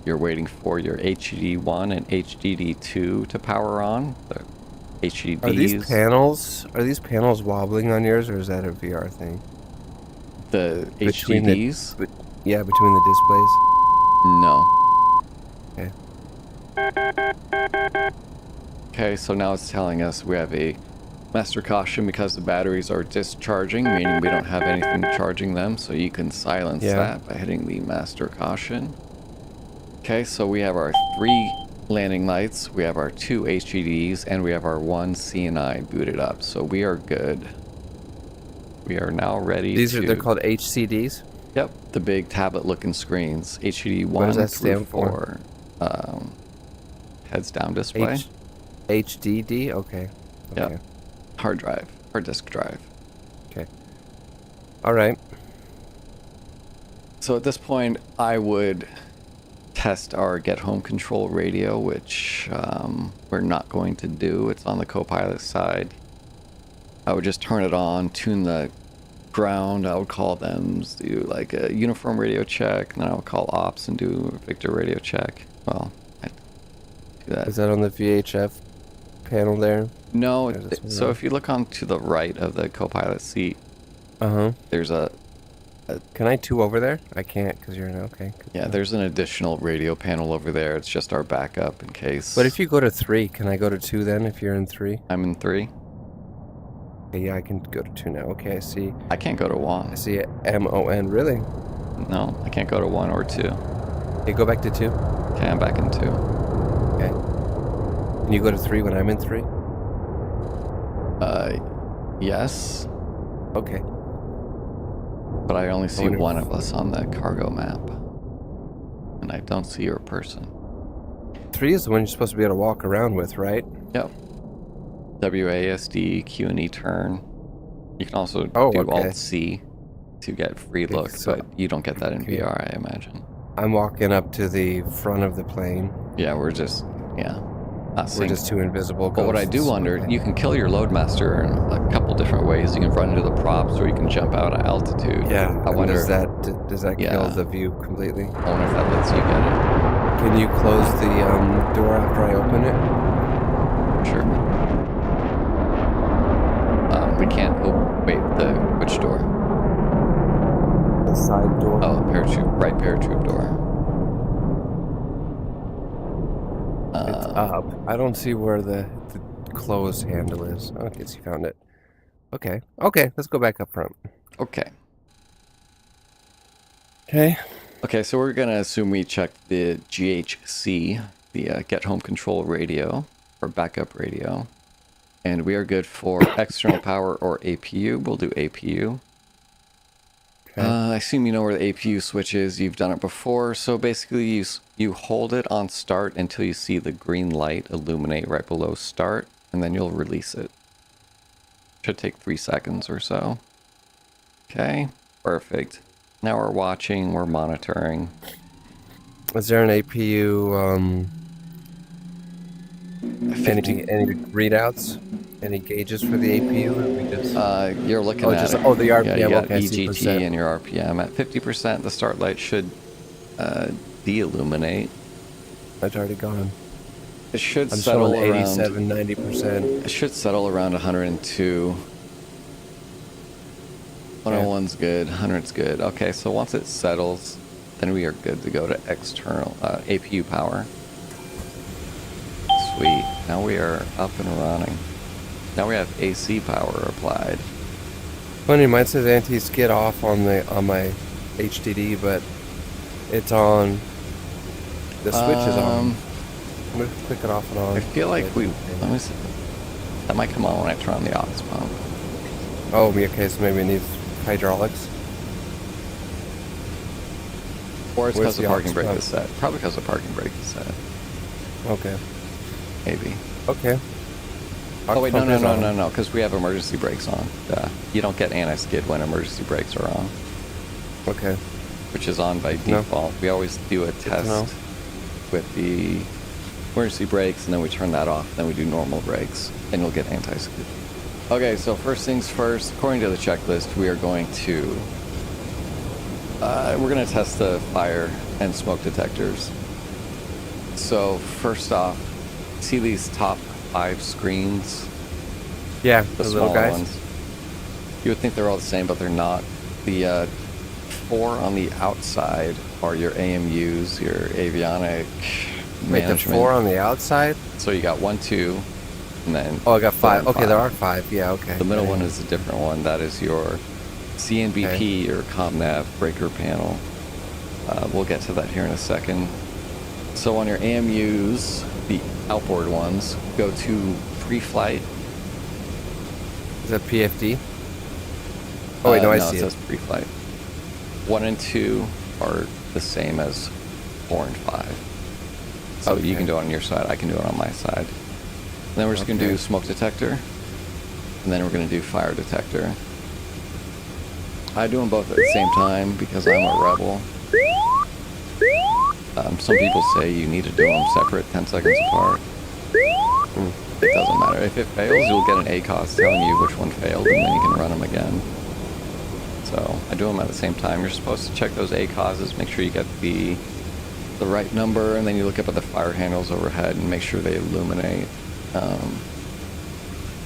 [SPEAKER 1] You're waiting for your HDD1 and HDD2 to power on. The HDDs.
[SPEAKER 2] Are these panels wobbling on yours, or is that a VR thing?
[SPEAKER 1] The
[SPEAKER 2] Between
[SPEAKER 1] HDDs?
[SPEAKER 2] Yeah, between the displays.
[SPEAKER 1] No.
[SPEAKER 2] Okay.
[SPEAKER 1] Okay, so now it's telling us we have a master caution because the batteries are discharging, meaning we don't have anything charging them, so you can silence that by hitting the master caution. Okay, so we have our 3 landing lights, we have our 2 HDDs, and we have our 1 CNI booted up, so we are good. We are now ready
[SPEAKER 2] They're called HCDs?
[SPEAKER 1] Yep, the big tablet-looking screens. HDD 1
[SPEAKER 2] What does that
[SPEAKER 1] through
[SPEAKER 2] stand
[SPEAKER 1] 4. Heads down display.
[SPEAKER 2] HDD? Okay.
[SPEAKER 1] Yep. Hard drive. Hard disk drive.
[SPEAKER 2] Okay. All right.
[SPEAKER 1] So at this point, I would test our get home control radio, which we're not going to do. It's on the co-pilot side. I would just turn it on, tune the ground. I would call them, do like a uniform radio check, and then I would call ops and do a Victor radio check. Well, I do that.
[SPEAKER 2] Is that on the VHF panel there?
[SPEAKER 1] No, so if you look on to the right of the co-pilot seat, there's a...
[SPEAKER 2] Can I 2 over there? I can't because you're in... Okay.
[SPEAKER 1] Yeah, there's an additional radio panel over there. It's just our backup in case...
[SPEAKER 2] But if you go to 3, can I go to 2 then if you're in 3?
[SPEAKER 1] I'm in 3.
[SPEAKER 2] Okay, yeah, I can go to 2 now. Okay, I see.
[SPEAKER 1] I can't go to 1.
[SPEAKER 2] I see MON. Really?
[SPEAKER 1] No, I can't go to 1 or 2.
[SPEAKER 2] Okay, go back to 2.
[SPEAKER 1] Okay, I'm back in 2.
[SPEAKER 2] Okay. Can you go to 3 when I'm in 3?
[SPEAKER 1] Yes.
[SPEAKER 2] Okay.
[SPEAKER 1] But I only see one of us on the cargo map. And I don't see your person.
[SPEAKER 2] 3 is the one you're supposed to be able to walk around with, right?
[SPEAKER 1] Yep. WASD, Q and E turn. You can also do Alt-C to get free look,
[SPEAKER 2] so,
[SPEAKER 1] but you don't get that in VR, I imagine.
[SPEAKER 2] I'm walking up to the front of the plane.
[SPEAKER 1] Yeah, we're just,
[SPEAKER 2] we're just 2 invisible ghosts.
[SPEAKER 1] But what I do wonder, you can kill your Loadmaster in a couple different ways. You can run into the props, or you can jump out at altitude.
[SPEAKER 2] Yeah,
[SPEAKER 1] I wonder
[SPEAKER 2] does that kill the view completely?
[SPEAKER 1] I wonder if that lets you get it.
[SPEAKER 2] Can you close the door after I open it?
[SPEAKER 1] Sure. We can't. Oh, wait. Which door?
[SPEAKER 2] The side door.
[SPEAKER 1] Oh, right parachute door.
[SPEAKER 2] It's up. I don't see where the closed handle is. Okay, so you found it. Okay, let's go back up front.
[SPEAKER 1] Okay.
[SPEAKER 2] Okay,
[SPEAKER 1] so we're going to assume we checked the GHC, the Get Home Control radio, or backup radio. And we are good for external power or APU. We'll do APU. Okay. I assume you know where the APU switch is. You've done it before. So basically you hold it on start until you see the green light illuminate right below start, and then you'll release it. Should take 3 seconds or so. Okay, perfect. Now we're watching, we're monitoring.
[SPEAKER 2] Is there an APU, any readouts? Any gauges for the APU? Or we just...
[SPEAKER 1] you're looking at
[SPEAKER 2] the RPM.
[SPEAKER 1] Yeah, you got
[SPEAKER 2] okay,
[SPEAKER 1] EGT and your RPM. At 50%, the start light should de-illuminate.
[SPEAKER 2] That's already gone.
[SPEAKER 1] It should settle around
[SPEAKER 2] 87, 90%.
[SPEAKER 1] It should settle around 102. 101's good, 100's good. Okay, so once it settles, then we are good to go to external APU power. Sweet. Now we are up and running. Now we have AC power applied.
[SPEAKER 2] Funny, mine says anti-skid off on my HDD, but it's on. The switch is on. I'm gonna click it off and on.
[SPEAKER 1] I feel like let me see. That might come on when I turn on the aux pump.
[SPEAKER 2] Oh, okay, so maybe it needs hydraulics.
[SPEAKER 1] Or it's because the parking brake is set. Probably because the parking brake is set.
[SPEAKER 2] Okay.
[SPEAKER 1] Maybe.
[SPEAKER 2] Okay.
[SPEAKER 1] Oh wait, no, because we have emergency brakes on. You don't get anti-skid when emergency brakes are on.
[SPEAKER 2] Okay.
[SPEAKER 1] Which is on by default. We always do a test with the emergency brakes, and then we turn that off. Then we do normal brakes, and you'll get anti-skid. Okay, so first things first. According to the checklist, we are going to test the fire and smoke detectors. So first off, see these top 5 screens?
[SPEAKER 2] Yeah,
[SPEAKER 1] the
[SPEAKER 2] little guys.
[SPEAKER 1] ones. You would think they're all the same, but they're not. The 4 on the outside are your AMUs, your avionic
[SPEAKER 2] Wait, the
[SPEAKER 1] management.
[SPEAKER 2] 4 on the outside?
[SPEAKER 1] So you got 1, 2, and then
[SPEAKER 2] Oh, I got 5.
[SPEAKER 1] and
[SPEAKER 2] Okay, there are 5. Yeah, okay.
[SPEAKER 1] the middle
[SPEAKER 2] Yeah,
[SPEAKER 1] one
[SPEAKER 2] yeah.
[SPEAKER 1] is a different one. That is your CNBP or ComNav breaker panel. We'll get to that here in a second. So on your AMUs, the outboard ones, go to pre-flight.
[SPEAKER 2] Is that PFD? Oh, wait, no, I see
[SPEAKER 1] it
[SPEAKER 2] it.
[SPEAKER 1] says pre-flight. 1 and 2 are the same as 4 and 5. So you
[SPEAKER 2] Okay.
[SPEAKER 1] can do it on your side. I can do it on my side. And then we're just going to
[SPEAKER 2] Okay.
[SPEAKER 1] do smoke detector. And then we're going to do fire detector. I do them both at the same time because I'm a rebel. Some people say you need to do them separate, 10 seconds apart. It doesn't matter. If it fails, you'll get an ACOS telling you which one failed, and then you can run them again. So I do them at the same time. You're supposed to check those ACOSs, make sure you get the right number, and then you look up at the fire handles overhead and make sure they illuminate.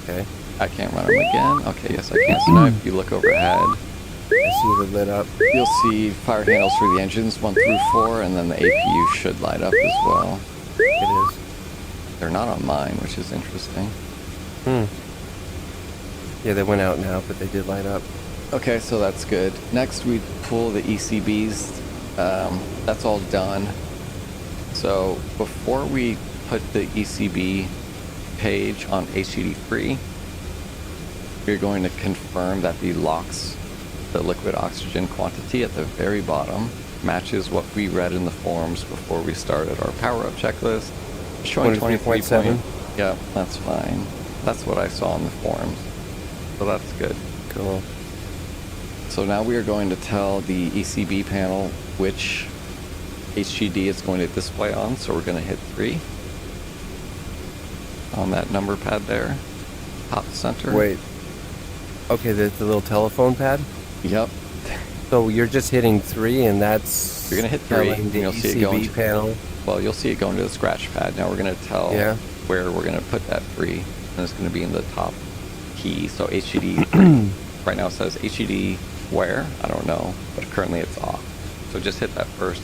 [SPEAKER 2] Okay.
[SPEAKER 1] I can't run them again. Okay, yes I can. So now if you look overhead,
[SPEAKER 2] I see the lit up.
[SPEAKER 1] you'll see fire handles for the engines 1 through 4, and then the APU should light up as well.
[SPEAKER 2] It is.
[SPEAKER 1] They're not on mine, which is interesting.
[SPEAKER 2] Yeah, they went out now, but they did light up.
[SPEAKER 1] Okay, so that's good. Next, we pull the ECBs. That's all done. So before we put the ECB page on HDD3, we're going to confirm that the LOX, the liquid oxygen quantity at the very bottom, matches what we read in the forms before we started our power-up checklist. Showing
[SPEAKER 2] 23.7.
[SPEAKER 1] Yeah, that's fine. That's what I saw in the forms. So that's good.
[SPEAKER 2] Cool.
[SPEAKER 1] So now we are going to tell the ECB panel which HGD it's going to display on. So we're going to hit 3 on that number pad there, top center.
[SPEAKER 2] Wait. Okay, the little telephone pad?
[SPEAKER 1] Yep.
[SPEAKER 2] So you're just hitting 3, and that's...
[SPEAKER 1] You're gonna hit 3,
[SPEAKER 2] telling
[SPEAKER 1] and
[SPEAKER 2] the
[SPEAKER 1] you'll see it
[SPEAKER 2] ECB
[SPEAKER 1] going to-
[SPEAKER 2] panel.
[SPEAKER 1] Well, you'll see it going to the scratch pad. Now we're going to tell where we're going to put that 3, and it's going to be in the top key. So HGD 3. Right now it says HGD where? I don't know, but currently it's off. So just hit that first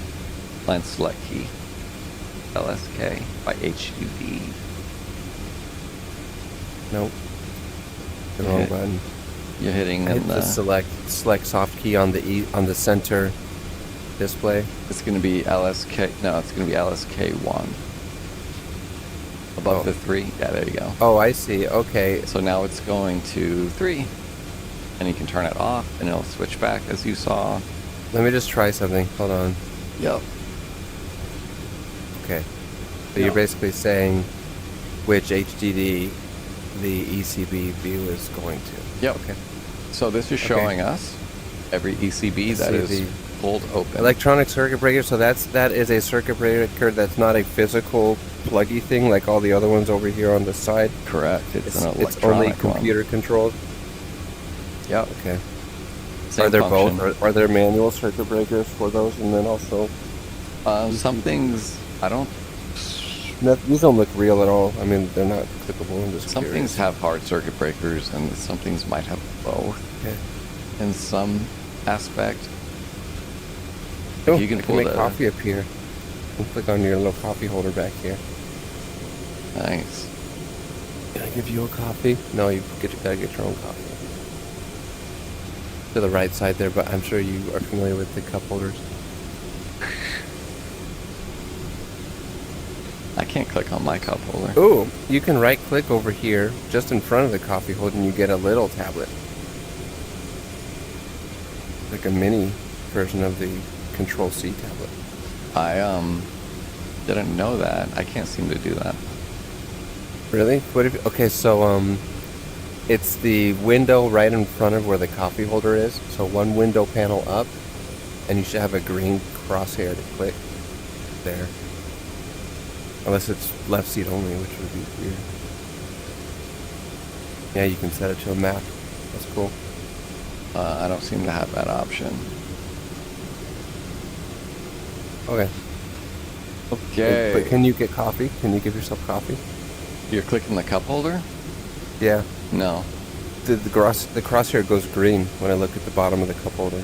[SPEAKER 1] line select key. LSK by HGD.
[SPEAKER 2] Nope. The wrong button.
[SPEAKER 1] You're hitting
[SPEAKER 2] I hit
[SPEAKER 1] in
[SPEAKER 2] the select soft key on the center display.
[SPEAKER 1] It's going to be LSK. No, it's going to be LSK1. Above the 3. Yeah, there you go.
[SPEAKER 2] Oh, I see. Okay.
[SPEAKER 1] So now it's going to 3. And you can turn it off and it'll switch back as you saw.
[SPEAKER 2] Let me just try something. Hold on.
[SPEAKER 1] Yep.
[SPEAKER 2] Okay. So you're basically saying which HDD the ECB view is going to.
[SPEAKER 1] Yep.
[SPEAKER 2] Okay.
[SPEAKER 1] So this is showing us every ECB that is pulled open.
[SPEAKER 2] Electronic circuit breaker. So that is a circuit breaker that's not a physical pluggy thing like all the other ones over here on the side.
[SPEAKER 1] Correct. It's an
[SPEAKER 2] It's only
[SPEAKER 1] electronic one.
[SPEAKER 2] computer controlled.
[SPEAKER 1] Yep.
[SPEAKER 2] Okay.
[SPEAKER 1] Same
[SPEAKER 2] Are there
[SPEAKER 1] function.
[SPEAKER 2] both? Are there manual circuit breakers for those, and then also?
[SPEAKER 1] Some things I don't.
[SPEAKER 2] These don't look real at all. I mean, they're not clickable. I'm just
[SPEAKER 1] Some
[SPEAKER 2] curious.
[SPEAKER 1] things have hard circuit breakers, and some things might have both.
[SPEAKER 2] Okay.
[SPEAKER 1] In some aspect.
[SPEAKER 2] Oh,
[SPEAKER 1] You can
[SPEAKER 2] I
[SPEAKER 1] pull
[SPEAKER 2] make
[SPEAKER 1] the-
[SPEAKER 2] coffee up here. And click on your little coffee holder back here.
[SPEAKER 1] Nice.
[SPEAKER 2] Can I give you a coffee? No, gotta get your own coffee. To the right side there, but I'm sure you are familiar with the cup holders.
[SPEAKER 1] I can't click on my cup holder.
[SPEAKER 2] Ooh, you can right click over here, just in front of the coffee holder, and you get a little tablet. Like a mini version of the Control-C tablet.
[SPEAKER 1] I didn't know that. I can't seem to do that.
[SPEAKER 2] Really? What if? Okay, so it's the window right in front of where the coffee holder is. So one window panel up, and you should have a green crosshair to click there. Unless it's left seat only, which would be weird. Yeah, you can set it to a map. That's cool.
[SPEAKER 1] I don't seem to have that option.
[SPEAKER 2] Okay.
[SPEAKER 1] Okay.
[SPEAKER 2] But can you get coffee? Can you give yourself coffee?
[SPEAKER 1] You're clicking the cup holder?
[SPEAKER 2] Yeah.
[SPEAKER 1] No.
[SPEAKER 2] The crosshair goes green when I look at the bottom of the cup holder.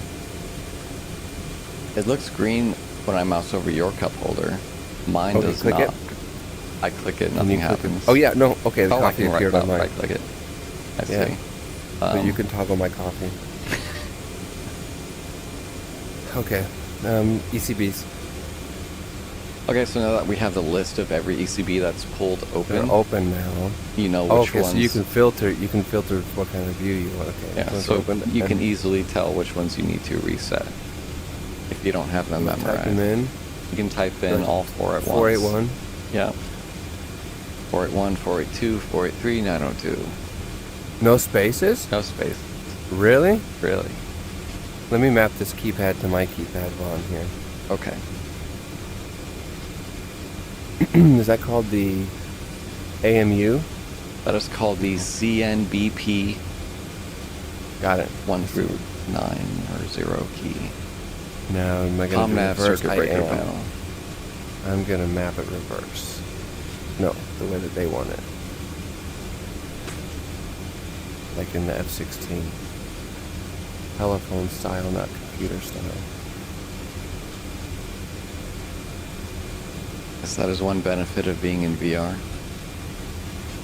[SPEAKER 1] It looks green when I mouse over your cup holder. Mine
[SPEAKER 2] Oh, you
[SPEAKER 1] does
[SPEAKER 2] click
[SPEAKER 1] not.
[SPEAKER 2] it?
[SPEAKER 1] I click it,
[SPEAKER 2] And
[SPEAKER 1] nothing
[SPEAKER 2] you click it.
[SPEAKER 1] happens.
[SPEAKER 2] Oh yeah, no. Okay, the
[SPEAKER 1] Oh, I
[SPEAKER 2] coffee
[SPEAKER 1] can
[SPEAKER 2] appeared on mine.
[SPEAKER 1] right click it. I
[SPEAKER 2] Yeah.
[SPEAKER 1] see.
[SPEAKER 2] So you can toggle my coffee. Okay. ECBs.
[SPEAKER 1] Okay, so now that we have the list of every ECB that's pulled
[SPEAKER 2] They're
[SPEAKER 1] open,
[SPEAKER 2] open now.
[SPEAKER 1] you know which
[SPEAKER 2] Okay,
[SPEAKER 1] ones.
[SPEAKER 2] so you can filter. You can filter what kind of view you want. Okay.
[SPEAKER 1] Yeah,
[SPEAKER 2] Once
[SPEAKER 1] so
[SPEAKER 2] open,
[SPEAKER 1] you can
[SPEAKER 2] and
[SPEAKER 1] easily tell which ones you need to reset if you don't have them
[SPEAKER 2] type
[SPEAKER 1] memorized.
[SPEAKER 2] them in.
[SPEAKER 1] You can type in all four at once.
[SPEAKER 2] 481.
[SPEAKER 1] Yeah. 481, 482, 483, 902.
[SPEAKER 2] No spaces?
[SPEAKER 1] No space.
[SPEAKER 2] Really?
[SPEAKER 1] Really.
[SPEAKER 2] Let me map this keypad to my keypad while I'm here.
[SPEAKER 1] Okay.
[SPEAKER 2] Is that called the AMU?
[SPEAKER 1] That is called the CNBP
[SPEAKER 2] Got it.
[SPEAKER 1] 1 through 9 or 0 key.
[SPEAKER 2] Now, am I going to
[SPEAKER 1] ComNav
[SPEAKER 2] reverse?
[SPEAKER 1] circuit
[SPEAKER 2] I
[SPEAKER 1] breaker
[SPEAKER 2] am.
[SPEAKER 1] panel.
[SPEAKER 2] I'm going to map it reverse. No, the way that they want it. Like in the F-16. Telephone style, not computer style.
[SPEAKER 1] Yes, that is one benefit of being in VR.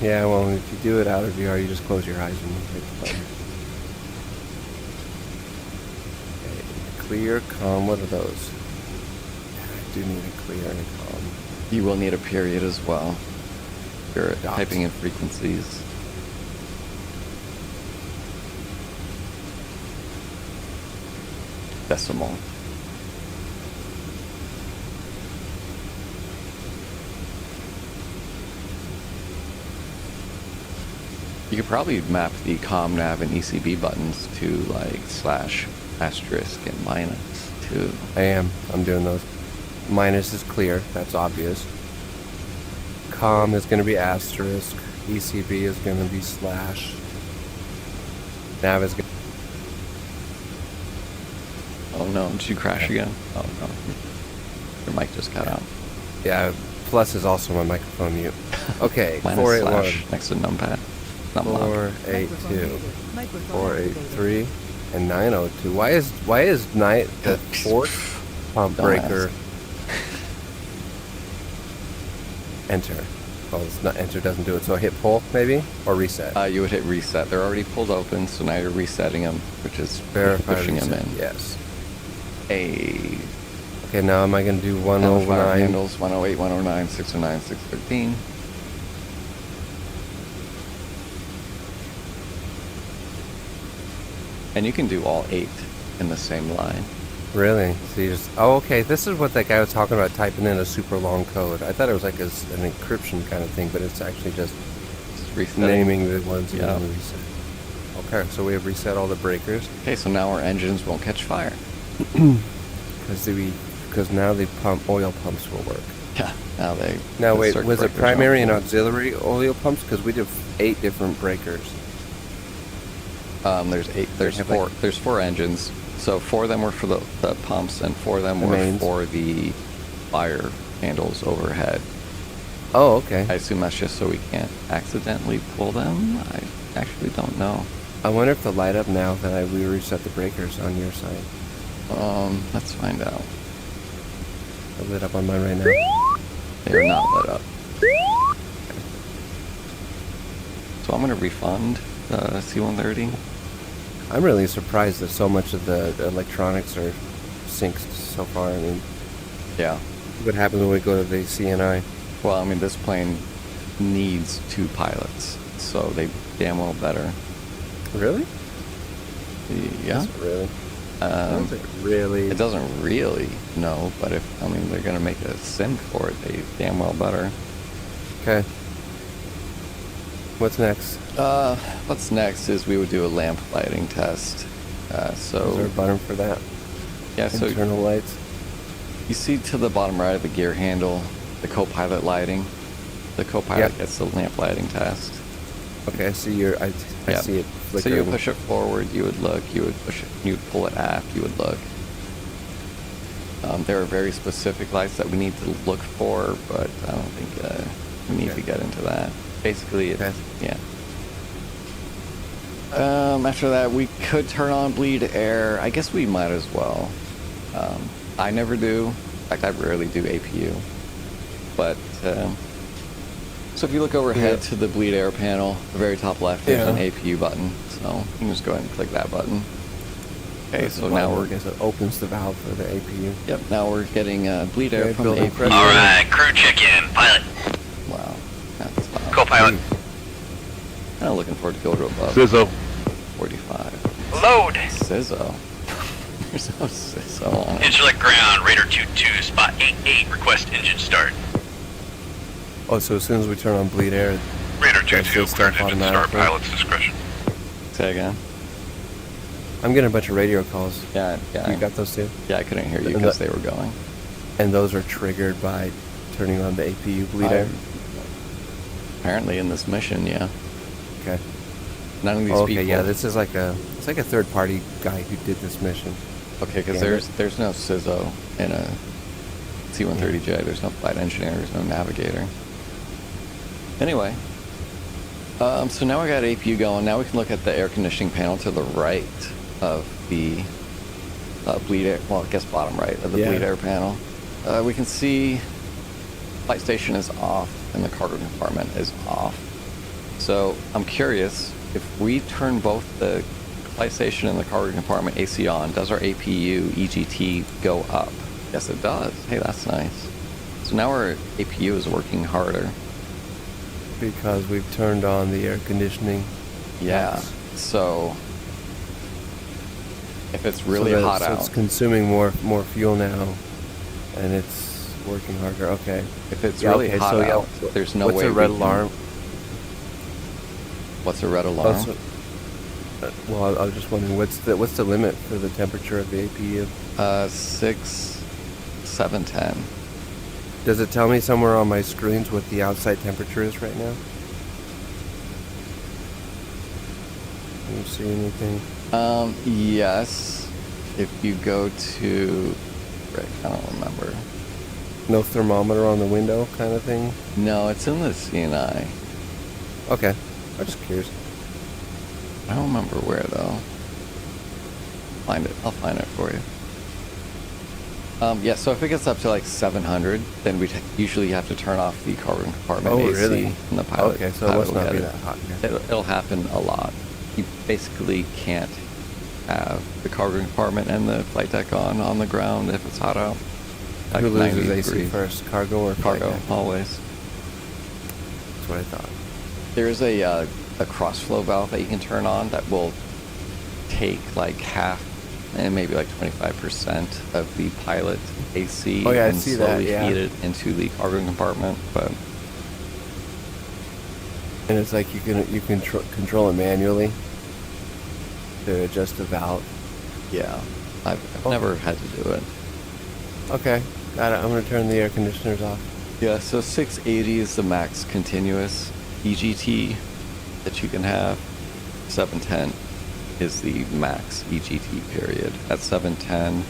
[SPEAKER 2] Yeah, well, if you do it out of VR, you just close your eyes and hit the button. Okay, clear, calm, what are those? I do need a clear and a calm.
[SPEAKER 1] You will need a period as well. You're
[SPEAKER 2] Dots.
[SPEAKER 1] typing in frequencies. Decimal. You could probably map the ComNav and ECB buttons to like slash, asterisk, and minus too.
[SPEAKER 2] I am. I'm doing those. Minus is clear. That's obvious. Com is going to be asterisk. ECB is going to be slash. Nav is going
[SPEAKER 1] Oh no, did you crash again? Oh no. Your mic just cut out.
[SPEAKER 2] Yeah, plus is also my microphone mute. Okay,
[SPEAKER 1] Minus
[SPEAKER 2] 481.
[SPEAKER 1] slash next to numpad. Not loud.
[SPEAKER 2] 482.
[SPEAKER 3] Microphone activated.
[SPEAKER 2] 483 and 902. Why is the fourth pump
[SPEAKER 1] Don't
[SPEAKER 2] breaker
[SPEAKER 1] ask.
[SPEAKER 2] enter? Well, it's not enter, doesn't do it. So hit pull maybe or reset.
[SPEAKER 1] You would hit reset. They're already pulled open, so now you're resetting them, which is
[SPEAKER 2] Verify
[SPEAKER 1] pushing
[SPEAKER 2] reset.
[SPEAKER 1] them in.
[SPEAKER 2] Yes.
[SPEAKER 1] A
[SPEAKER 2] Okay, now am I going to do
[SPEAKER 1] fire
[SPEAKER 2] 109?
[SPEAKER 1] handles 108, 109, 609, 613. And you can do all 8 in the same line.
[SPEAKER 2] Really? So you just okay. This is what that guy was talking about, typing in a super long code. I thought it was like an encryption kind of thing, but it's actually just
[SPEAKER 1] Just resetting.
[SPEAKER 2] naming the ones you
[SPEAKER 1] Yeah.
[SPEAKER 2] want to reset. Okay, so we have reset all the breakers
[SPEAKER 1] Okay, so now our engines won't catch fire.
[SPEAKER 2] because now the oil pumps will work.
[SPEAKER 1] Yeah. Now they.
[SPEAKER 2] Now
[SPEAKER 1] the
[SPEAKER 2] wait,
[SPEAKER 1] circuit
[SPEAKER 2] was it
[SPEAKER 1] breakers
[SPEAKER 2] primary and
[SPEAKER 1] aren't
[SPEAKER 2] auxiliary oil pumps? Because we did 8 different breakers.
[SPEAKER 1] There's 8. There's
[SPEAKER 2] have
[SPEAKER 1] 4.
[SPEAKER 2] like-
[SPEAKER 1] There's 4 engines. So 4 of them were for the pumps, and 4 of them
[SPEAKER 2] The
[SPEAKER 1] were
[SPEAKER 2] mains.
[SPEAKER 1] for the fire handles overhead.
[SPEAKER 2] Oh, okay.
[SPEAKER 1] I assume that's just so we can't accidentally pull them. I actually don't know.
[SPEAKER 2] I wonder if they'll light up now that we reset the breakers on your side.
[SPEAKER 1] Let's find out.
[SPEAKER 2] They're lit up on mine right now.
[SPEAKER 1] They are not lit up. So I'm gonna refund the C-130.
[SPEAKER 2] I'm really surprised that so much of the electronics are synced so far. I mean,
[SPEAKER 1] Yeah.
[SPEAKER 2] what happens when we go to the CNI?
[SPEAKER 1] Well, I mean, this plane needs 2 pilots, so they damn well better.
[SPEAKER 2] Really?
[SPEAKER 1] Yeah.
[SPEAKER 2] Is it really? Is it really?
[SPEAKER 1] It doesn't really, no, but I mean, they're gonna make a sim for it, they damn well better.
[SPEAKER 2] Okay. What's next?
[SPEAKER 1] What's next is we would do a lamp lighting test.
[SPEAKER 2] Is there a
[SPEAKER 1] So,
[SPEAKER 2] button for that?
[SPEAKER 1] yeah, so
[SPEAKER 2] Internal lights?
[SPEAKER 1] you see to the bottom right of the gear handle, the co-pilot lighting. The co-pilot
[SPEAKER 2] Yep.
[SPEAKER 1] gets the lamp lighting test.
[SPEAKER 2] Okay, I see I
[SPEAKER 1] Yeah.
[SPEAKER 2] see it
[SPEAKER 1] So
[SPEAKER 2] flickering.
[SPEAKER 1] you would push it forward, you would look, you would push it, you would pull it aft, you would look. There are very specific lights that we need to look for, but I don't think we need
[SPEAKER 2] Okay.
[SPEAKER 1] to get into that. Basically, it's,
[SPEAKER 2] Okay.
[SPEAKER 1] yeah. After that, we could turn on bleed air. I guess we might as well. I never do. In fact, I rarely do APU. But so if you look overhead to the bleed air panel, the very top left, there's an APU button. So you can just go ahead and click that button. Okay, so now
[SPEAKER 2] I guess it opens the valve for the APU.
[SPEAKER 1] Yep, now we're getting bleed air from the APU.
[SPEAKER 4] All right, crew check in. Pilot.
[SPEAKER 1] Wow, that's
[SPEAKER 4] Co-pilot.
[SPEAKER 1] kind of looking forward to go to above
[SPEAKER 5] Sizzo.
[SPEAKER 1] 45.
[SPEAKER 4] Load.
[SPEAKER 1] Sizzo. There's no Sizzo on it.
[SPEAKER 4] Insulate ground. Radar 22. Spot 88. Request engine start.
[SPEAKER 2] Oh, so as soon as we turn on bleed air,
[SPEAKER 5] Radar
[SPEAKER 2] That's
[SPEAKER 5] 22,
[SPEAKER 2] just
[SPEAKER 5] cleared engine start,
[SPEAKER 2] automatically.
[SPEAKER 5] pilot's discretion.
[SPEAKER 1] Say again.
[SPEAKER 2] I'm getting a bunch of radio calls.
[SPEAKER 1] Yeah,
[SPEAKER 2] You got those too?
[SPEAKER 1] yeah, I couldn't hear you
[SPEAKER 2] And
[SPEAKER 1] because
[SPEAKER 2] the-
[SPEAKER 1] they were going.
[SPEAKER 2] And those are triggered by turning on the APU bleed air?
[SPEAKER 1] Apparently in this mission, yeah.
[SPEAKER 2] Okay.
[SPEAKER 1] None of these
[SPEAKER 2] Okay,
[SPEAKER 1] people.
[SPEAKER 2] yeah, this is like a third party guy who did this mission.
[SPEAKER 1] Okay, because
[SPEAKER 2] Damn
[SPEAKER 1] there's no Sizzo in a C-130J. There's no flight engineer. There's no navigator. Anyway, so now we got APU going. Now we can look at the air conditioning panel to the right of the bleed air. Well, I guess bottom right of the bleed air panel. We can see flight station is off and the cargo compartment is off. So I'm curious, if we turn both the flight station and the cargo compartment AC on, does our APU EGT go up? Yes, it does. Hey, that's nice. So now our APU is working harder.
[SPEAKER 2] Because we've turned on the air conditioning.
[SPEAKER 1] Yeah. So if it's really
[SPEAKER 2] So
[SPEAKER 1] hot
[SPEAKER 2] so
[SPEAKER 1] out,
[SPEAKER 2] it's consuming more fuel now, and it's working harder. Okay.
[SPEAKER 1] if it's
[SPEAKER 2] Yeah,
[SPEAKER 1] really
[SPEAKER 2] okay,
[SPEAKER 1] hot
[SPEAKER 2] so, yeah,
[SPEAKER 1] out, there's no
[SPEAKER 2] what's
[SPEAKER 1] way.
[SPEAKER 2] a red
[SPEAKER 1] we can-
[SPEAKER 2] alarm?
[SPEAKER 1] What's a red alarm?
[SPEAKER 2] Well, I was just wondering what's the limit for the temperature of the APU?
[SPEAKER 1] 710.
[SPEAKER 2] Does it tell me somewhere on my screens what the outside temperature is right now? Can you see anything?
[SPEAKER 1] Yes. If you go to, Rick, I don't remember.
[SPEAKER 2] No thermometer on the window, kind of thing.
[SPEAKER 1] No, it's in the CNI.
[SPEAKER 2] Okay, I'm just curious.
[SPEAKER 1] I don't remember where though. Find it. I'll find it for you. Yeah, so if it gets up to like 700, then we usually have to turn off the cargo compartment AC
[SPEAKER 2] really?
[SPEAKER 1] and the pilot.
[SPEAKER 2] Okay, so it
[SPEAKER 1] pilot
[SPEAKER 2] must
[SPEAKER 1] will
[SPEAKER 2] not
[SPEAKER 1] get
[SPEAKER 2] be
[SPEAKER 1] it.
[SPEAKER 2] that hot here.
[SPEAKER 1] It'll happen a lot. You basically can't have the cargo compartment and the flight deck on the ground if it's hot out. Like
[SPEAKER 2] Who
[SPEAKER 1] 90
[SPEAKER 2] loses AC
[SPEAKER 1] degrees.
[SPEAKER 2] first, cargo or flight
[SPEAKER 1] Cargo,
[SPEAKER 2] deck?
[SPEAKER 1] always.
[SPEAKER 2] That's what I thought.
[SPEAKER 1] There's a cross-flow valve that you can turn on that will take like half and maybe like 25% of the pilot AC
[SPEAKER 2] Oh, yeah, I
[SPEAKER 1] and
[SPEAKER 2] see that,
[SPEAKER 1] slowly
[SPEAKER 2] yeah.
[SPEAKER 1] feed it into the cargo compartment. But
[SPEAKER 2] And it's like you can control it manually to adjust the valve.
[SPEAKER 1] yeah, I've
[SPEAKER 2] Oh.
[SPEAKER 1] never had to do it.
[SPEAKER 2] Okay, got it. I'm gonna turn the air conditioners off.
[SPEAKER 1] Yeah, so 680 is the max continuous EGT that you can have. 710 is the max EGT period. At 710,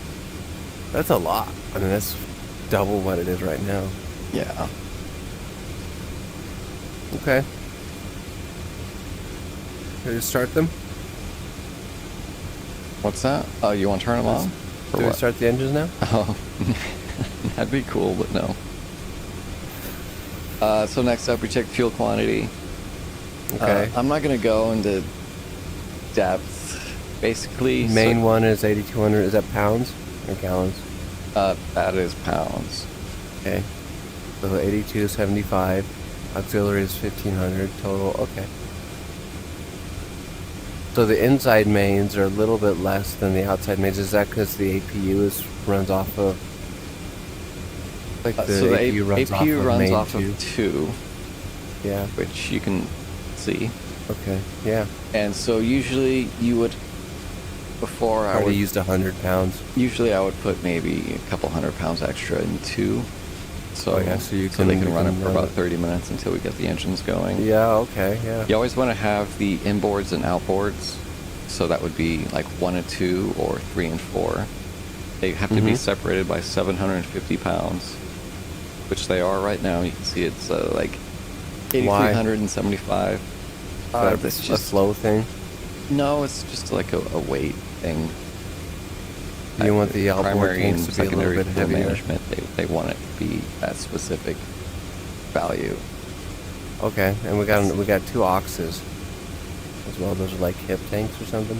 [SPEAKER 2] That's a lot. I mean, that's double what it is right now.
[SPEAKER 1] yeah.
[SPEAKER 2] Okay. Should we start them?
[SPEAKER 1] What's that? Oh, you want to turn them on? For
[SPEAKER 2] Do we
[SPEAKER 1] what?
[SPEAKER 2] start the engines now?
[SPEAKER 1] Oh, that'd be cool, but no. So next up, we check fuel quantity.
[SPEAKER 2] Okay.
[SPEAKER 1] I'm not going to go into depth. Basically,
[SPEAKER 2] Main one is 8,200. Is that pounds or gallons?
[SPEAKER 1] that is pounds.
[SPEAKER 2] Okay. So 82.75. Auxiliary is 1,500 total. Okay. So the inside mains are a little bit less than the outside mains. Is that because the APU runs off of? Like the
[SPEAKER 1] So the
[SPEAKER 2] APU runs off
[SPEAKER 1] APU
[SPEAKER 2] of
[SPEAKER 1] runs
[SPEAKER 2] main
[SPEAKER 1] off
[SPEAKER 2] two.
[SPEAKER 1] of 2,
[SPEAKER 2] Yeah.
[SPEAKER 1] which you can see.
[SPEAKER 2] Okay. Yeah.
[SPEAKER 1] And so usually you would, before I
[SPEAKER 2] Already
[SPEAKER 1] would,
[SPEAKER 2] used 100 pounds.
[SPEAKER 1] usually I would put maybe a couple 100 pounds extra in 2. So,
[SPEAKER 2] Oh, yeah, so you
[SPEAKER 1] they
[SPEAKER 2] can-
[SPEAKER 1] can
[SPEAKER 2] you
[SPEAKER 1] run
[SPEAKER 2] can
[SPEAKER 1] it for
[SPEAKER 2] run
[SPEAKER 1] about
[SPEAKER 2] it.
[SPEAKER 1] 30 minutes until we get the engines going.
[SPEAKER 2] Yeah. Okay. Yeah.
[SPEAKER 1] You always want to have the inboards and outboards, so that would be like 1 and 2 or 3 and 4. They have to be
[SPEAKER 2] Mhm.
[SPEAKER 1] separated by 750 pounds, which they are right now. You can see it's like
[SPEAKER 2] Why?
[SPEAKER 1] 8,375. But it's
[SPEAKER 2] a
[SPEAKER 1] just
[SPEAKER 2] flow thing.
[SPEAKER 1] no, it's just like a weight thing.
[SPEAKER 2] You want the outboard
[SPEAKER 1] primary and
[SPEAKER 2] tanks to be a little
[SPEAKER 1] secondary
[SPEAKER 2] bit
[SPEAKER 1] fuel
[SPEAKER 2] heavier.
[SPEAKER 1] management. They want it to be that specific. value.
[SPEAKER 2] Okay, and we got 2 oxes as well. Those are like hip tanks or something.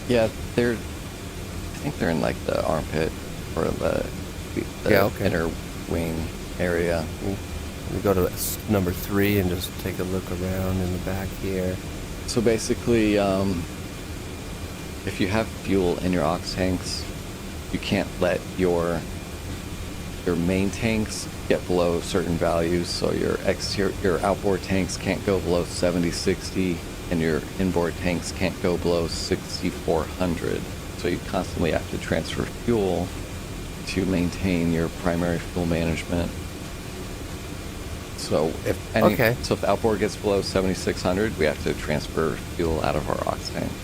[SPEAKER 1] Yeah, I think they're in like the armpit or the
[SPEAKER 2] Yeah, okay.
[SPEAKER 1] inner wing area.
[SPEAKER 2] We go to number 3 and just take a look around in the back here.
[SPEAKER 1] So basically, if you have fuel in your ox tanks, you can't let your main tanks get below certain values. So your outboard tanks can't go below 7060, and your inboard tanks can't go below 6400. So you constantly have to transfer fuel to maintain your primary fuel management. So if the outboard gets below 7600, we have to transfer fuel out of our ox tanks.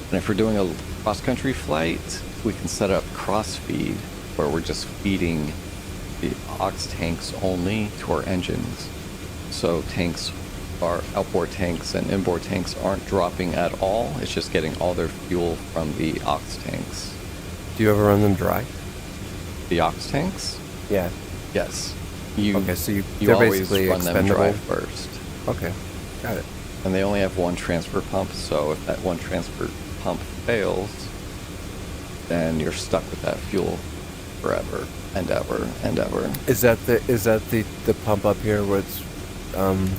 [SPEAKER 1] And if we're doing a cross-country flight, we can set up cross feed, where we're just feeding the ox tanks only to our engines. So our outboard tanks and inboard tanks aren't dropping at all. It's just getting all their fuel from the ox tanks.
[SPEAKER 2] Do you ever run them dry?
[SPEAKER 1] The ox tanks?
[SPEAKER 2] Yeah.
[SPEAKER 1] Yes.
[SPEAKER 2] Okay, so
[SPEAKER 1] you
[SPEAKER 2] they're
[SPEAKER 1] always
[SPEAKER 2] basically
[SPEAKER 1] run them
[SPEAKER 2] expendable?
[SPEAKER 1] dry first.
[SPEAKER 2] Okay, got it.
[SPEAKER 1] And they only have one transfer pump, so if that one transfer pump fails, then you're stuck with that fuel forever and ever and ever.
[SPEAKER 2] Is that the pump up here where it's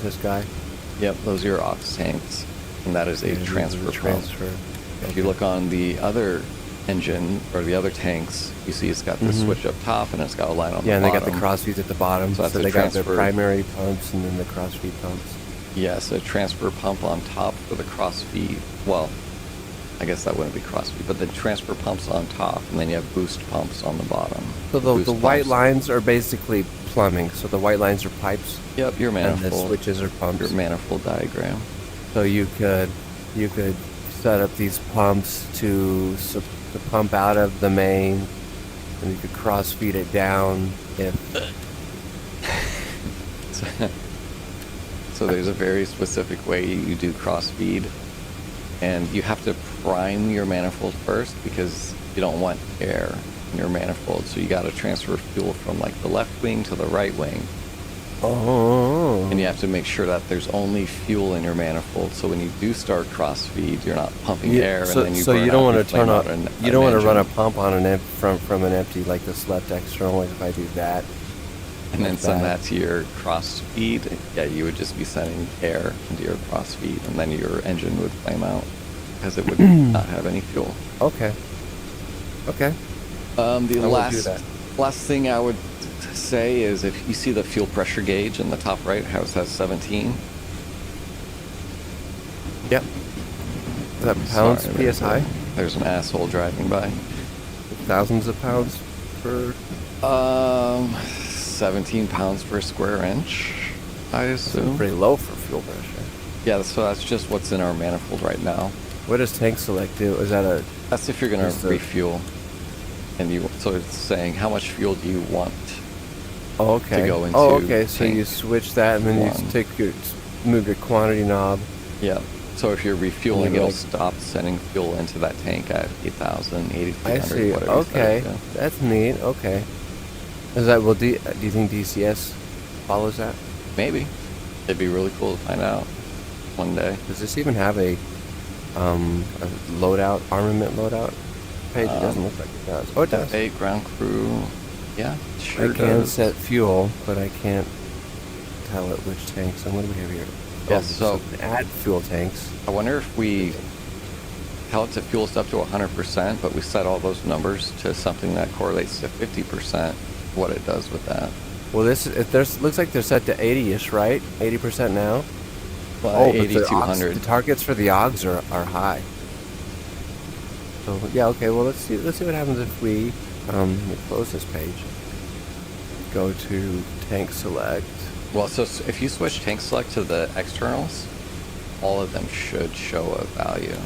[SPEAKER 2] this guy?
[SPEAKER 1] Yep, those are your ox tanks, and that is a transfer pump. If you look on the other engine or the other tanks, you see it's got the switch up top and it's got a line on the bottom.
[SPEAKER 2] Yeah, and they got the cross feeds at the bottom,
[SPEAKER 1] so
[SPEAKER 2] they got their primary pumps and then the cross feed pumps.
[SPEAKER 1] Yes, a transfer pump on top for the cross feed. Well, I guess that wouldn't be cross feed, but the transfer pumps on top, and then you have boost pumps on the bottom.
[SPEAKER 2] So the white lines are basically plumbing. So the white lines are pipes.
[SPEAKER 1] Yep, your manifold.
[SPEAKER 2] And the switches are pumps.
[SPEAKER 1] Your manifold diagram.
[SPEAKER 2] So you could set up these pumps to pump out of the main, and you could cross feed it down if.
[SPEAKER 1] So there's a very specific way you do cross feed, and you have to prime your manifold first because you don't want air in your manifold. So you got to transfer fuel from like the left wing to the right wing.
[SPEAKER 2] Oh.
[SPEAKER 1] And you have to make sure that there's only fuel in your manifold. So when you do start cross feed, you're not pumping air, and then you burn
[SPEAKER 2] you don't
[SPEAKER 1] out,
[SPEAKER 2] want to turn on. You don't want to run a
[SPEAKER 1] engine.
[SPEAKER 2] pump on from an empty, like this left external. Like if I do that.
[SPEAKER 1] And then send that to your cross feed. Yeah, you would just be sending air into your cross feed, and then your engine would flame out because it would not have any fuel.
[SPEAKER 2] Okay.
[SPEAKER 1] The last thing I would say is, if you see the fuel pressure gauge in the top right, how it says 17.
[SPEAKER 2] Yep. Is that pounds PSI?
[SPEAKER 1] There's an asshole driving by.
[SPEAKER 2] Thousands of pounds per.
[SPEAKER 1] 17 pounds per square inch, I assume.
[SPEAKER 2] That's pretty low for fuel pressure.
[SPEAKER 1] Yeah, so that's just what's in our manifold right now.
[SPEAKER 2] What does tank select do? Is that a?
[SPEAKER 1] That's if you're going to refuel, so it's saying how much fuel do you want.
[SPEAKER 2] Oh, okay.
[SPEAKER 1] To go into
[SPEAKER 2] okay. So you switch that, and then you move your quantity knob.
[SPEAKER 1] Yeah. So if you're refueling, it'll stop sending fuel into that tank at 8,000, 8,300,
[SPEAKER 2] I see.
[SPEAKER 1] whatever.
[SPEAKER 2] Okay, that's neat. Okay. Is that do you think DCS follows that?
[SPEAKER 1] Maybe. It'd be really cool to find out one day.
[SPEAKER 2] Does this even have a loadout, armament loadout page? It doesn't look like it does. Oh, it does.
[SPEAKER 1] 8 ground crew. Yeah, sure
[SPEAKER 2] I can
[SPEAKER 1] does.
[SPEAKER 2] set fuel, but I can't tell it which tanks. And what do we have here?
[SPEAKER 1] Yeah,
[SPEAKER 2] Oh,
[SPEAKER 1] so
[SPEAKER 2] add fuel tanks.
[SPEAKER 1] I wonder if we tell it to fuel us up to 100%, but we set all those numbers to something that correlates to 50%, what it does with that.
[SPEAKER 2] Well, looks like they're set to 80-ish, right? 80% now.
[SPEAKER 1] Well,
[SPEAKER 2] but
[SPEAKER 1] 8,200.
[SPEAKER 2] the targets for the OGs are high. So yeah, okay. Well, let's see what happens if we close this page. Go to tank select.
[SPEAKER 1] Well, so if you switch tank select to the externals, all of them should show a value.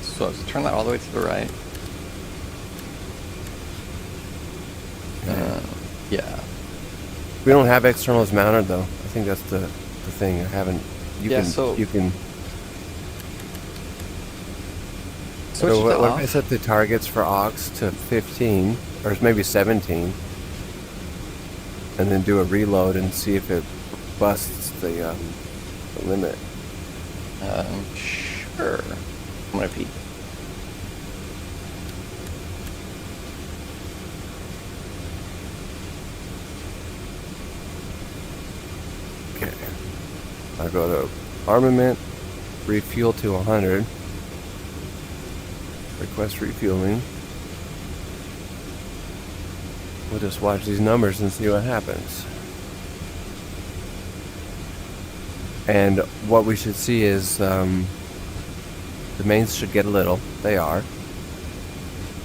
[SPEAKER 1] So turn that all the way to the right. Yeah.
[SPEAKER 2] We don't have externals mounted though. I think that's the thing. I haven't. You can. So what if I set the targets for aux to 15 or maybe 17? and then do a reload and see if it busts the limit.
[SPEAKER 1] Sure. I'm gonna peek.
[SPEAKER 2] Okay. I'll go to armament, refuel to 100. Request refueling. We'll just watch these numbers and see what happens. And what we should see is the mains should get a little. They are.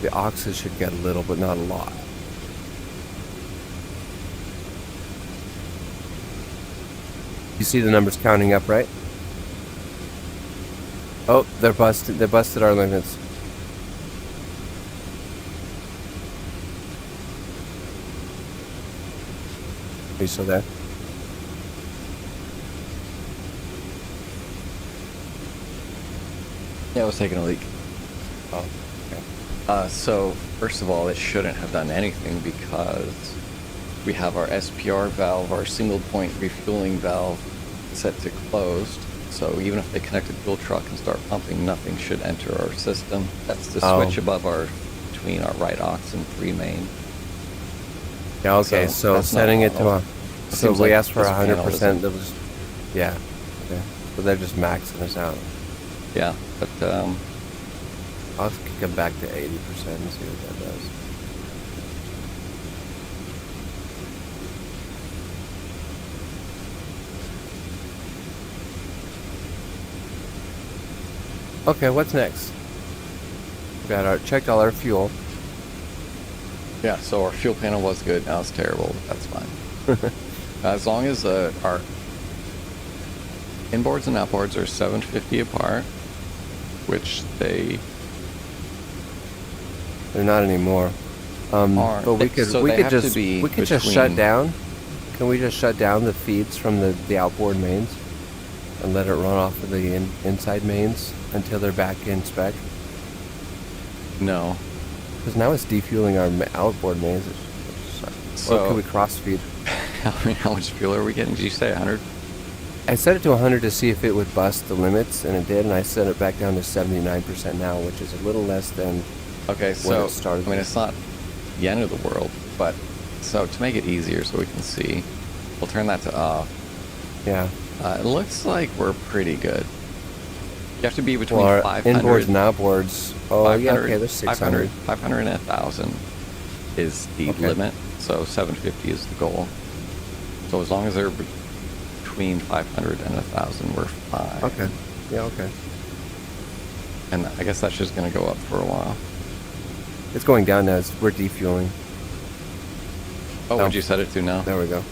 [SPEAKER 2] The auxes should get a little, but not a lot. You see the numbers counting up, right? Oh, they're busted. They busted our limits. Are you still there?
[SPEAKER 1] Yeah, I was taking a leak.
[SPEAKER 2] Oh, okay.
[SPEAKER 1] So, first of all, it shouldn't have done anything because we have our SPR valve, our single point refueling valve, set to closed. So even if they connect a fuel truck and start pumping, nothing should enter our system. That's the switch above between our right aux and 3 main.
[SPEAKER 2] Yeah, okay, so
[SPEAKER 1] that's not
[SPEAKER 2] setting it to
[SPEAKER 1] normal.
[SPEAKER 2] so
[SPEAKER 1] Seems
[SPEAKER 2] we
[SPEAKER 1] like
[SPEAKER 2] asked for
[SPEAKER 1] this panel
[SPEAKER 2] 100%.
[SPEAKER 1] isn't-
[SPEAKER 2] That was, yeah. Okay. So they're just maxing us out.
[SPEAKER 1] Yeah, but
[SPEAKER 2] I'll kick them back to 80% and see what that does. Okay, what's next? We got our checked all our fuel.
[SPEAKER 1] yeah, so our fuel panel was good. Now it's terrible, but that's fine. As long as our inboards and outboards are 750 apart, which they're
[SPEAKER 2] not anymore.
[SPEAKER 1] Are.
[SPEAKER 2] But we could
[SPEAKER 1] So
[SPEAKER 2] we
[SPEAKER 1] they
[SPEAKER 2] could
[SPEAKER 1] have to
[SPEAKER 2] just
[SPEAKER 1] be
[SPEAKER 2] we could just shut
[SPEAKER 1] between-
[SPEAKER 2] down. Can we just shut down the feeds from the outboard mains and let it run off of the inside mains until they're back in spec?
[SPEAKER 1] No.
[SPEAKER 2] Because now it's defueling our outboard mains.
[SPEAKER 1] So-
[SPEAKER 2] or could we cross feed?
[SPEAKER 1] How much fuel are we getting? Did you say 100?
[SPEAKER 2] I set it to 100 to see if it would bust the limits, and it did. And I set it back down to 79% now, which is a little less than.
[SPEAKER 1] Okay,
[SPEAKER 2] When
[SPEAKER 1] so
[SPEAKER 2] it started.
[SPEAKER 1] I mean, it's not the end of the world, but so to make it easier so we can see, we'll turn that to off.
[SPEAKER 2] Yeah.
[SPEAKER 1] It looks like we're pretty good. You have to be between
[SPEAKER 2] Well, our
[SPEAKER 1] 500,
[SPEAKER 2] inboards and outboards. Oh, yeah,
[SPEAKER 1] 500,
[SPEAKER 2] okay, there's 600.
[SPEAKER 1] 500 and 1,000 is the
[SPEAKER 2] Okay.
[SPEAKER 1] limit, so 750 is the goal. So as long as they're between 500 and 1,000, we're fine.
[SPEAKER 2] Okay. Yeah, okay.
[SPEAKER 1] And I guess that's just going to go up for a while.
[SPEAKER 2] It's going down now. We're defueling.
[SPEAKER 1] Oh,
[SPEAKER 2] No.
[SPEAKER 1] what'd you set it to now?
[SPEAKER 2] There we go.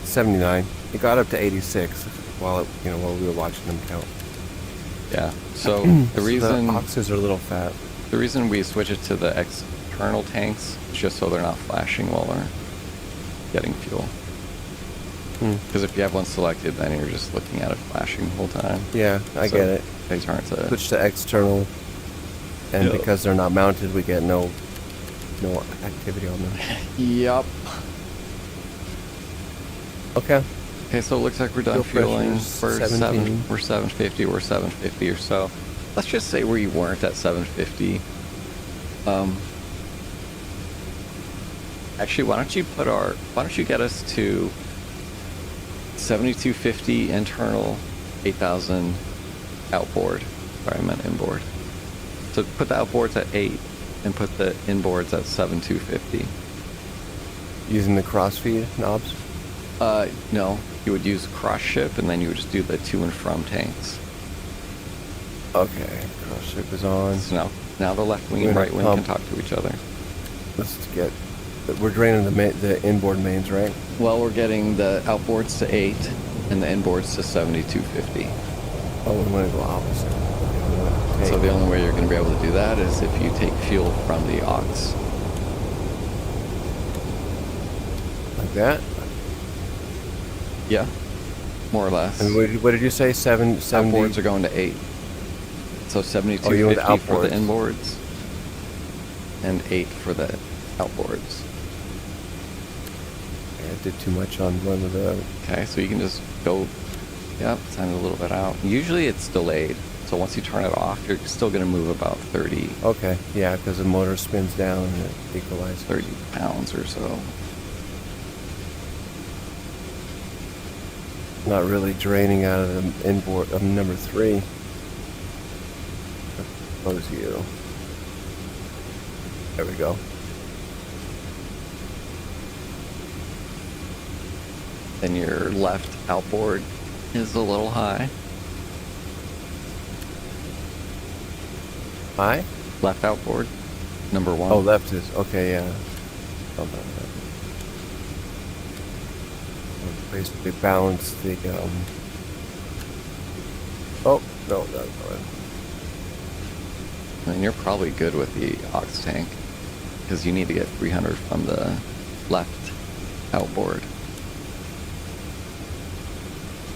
[SPEAKER 2] 79. It got up to 86 while we were watching them count.
[SPEAKER 1] Yeah. So the
[SPEAKER 2] So
[SPEAKER 1] reason
[SPEAKER 2] the auxes are a little fat.
[SPEAKER 1] the reason we switch it to the external tanks is just so they're not flashing while we're getting fuel. Because if you have one selected, then you're just looking at it flashing the whole time.
[SPEAKER 2] Yeah, I
[SPEAKER 1] So
[SPEAKER 2] get it.
[SPEAKER 1] They turn to
[SPEAKER 2] Switch to external, and
[SPEAKER 1] Yeah.
[SPEAKER 2] because they're not mounted, we get no activity on them.
[SPEAKER 1] Yep.
[SPEAKER 2] Okay.
[SPEAKER 1] Okay, so it looks like we're done
[SPEAKER 2] Fuel
[SPEAKER 1] fueling.
[SPEAKER 2] pressure's
[SPEAKER 1] We're
[SPEAKER 2] 17.
[SPEAKER 1] We're 750. We're 750 or so. Let's just say we weren't at 750. Actually, why don't you get us to 7250 internal, 8,000 outboard. Sorry, I meant inboard. So put the outboards at 8 and put the inboards at 7250.
[SPEAKER 2] Using the crossfeed knobs.
[SPEAKER 1] No, you would use cross ship and then you would just do the to and from tanks.
[SPEAKER 2] Okay. Cross ship is on.
[SPEAKER 1] So now the left wing
[SPEAKER 2] We're
[SPEAKER 1] and
[SPEAKER 2] gonna
[SPEAKER 1] right wing can
[SPEAKER 2] pump.
[SPEAKER 1] talk to each other.
[SPEAKER 2] Let's get. We're draining the inboard mains, right?
[SPEAKER 1] Well, we're getting the outboards to 8 and the inboards to 7250.
[SPEAKER 2] Oh, we want to go opposite. Okay, we wanna take-
[SPEAKER 1] So the only way you're going to be able to do that is if you take fuel from the aux.
[SPEAKER 2] like that.
[SPEAKER 1] Yeah, more or less.
[SPEAKER 2] And what did you say? 70?
[SPEAKER 1] Outboards are going to 8. So
[SPEAKER 2] Oh, you want the
[SPEAKER 1] 7250 for the
[SPEAKER 2] outboards.
[SPEAKER 1] inboards and 8 for the outboards.
[SPEAKER 2] And I did too much on one of the...
[SPEAKER 1] Okay, so you can just go, yep, send it a little bit out. Usually it's delayed, so once you turn it off, you're still going to move about 30
[SPEAKER 2] Okay, yeah, because the motor spins down and it equalizes.
[SPEAKER 1] 30 pounds or so.
[SPEAKER 2] Not really draining out of the inboard of number 3. Close you. There we go.
[SPEAKER 1] Then your left outboard is a little high.
[SPEAKER 2] High?
[SPEAKER 1] Left outboard, number 1.
[SPEAKER 2] Oh, left is, okay, yeah. Basically balance the, oh, no, that's fine.
[SPEAKER 1] And you're probably good with the aux tank, because you need to get 300 from the left outboard.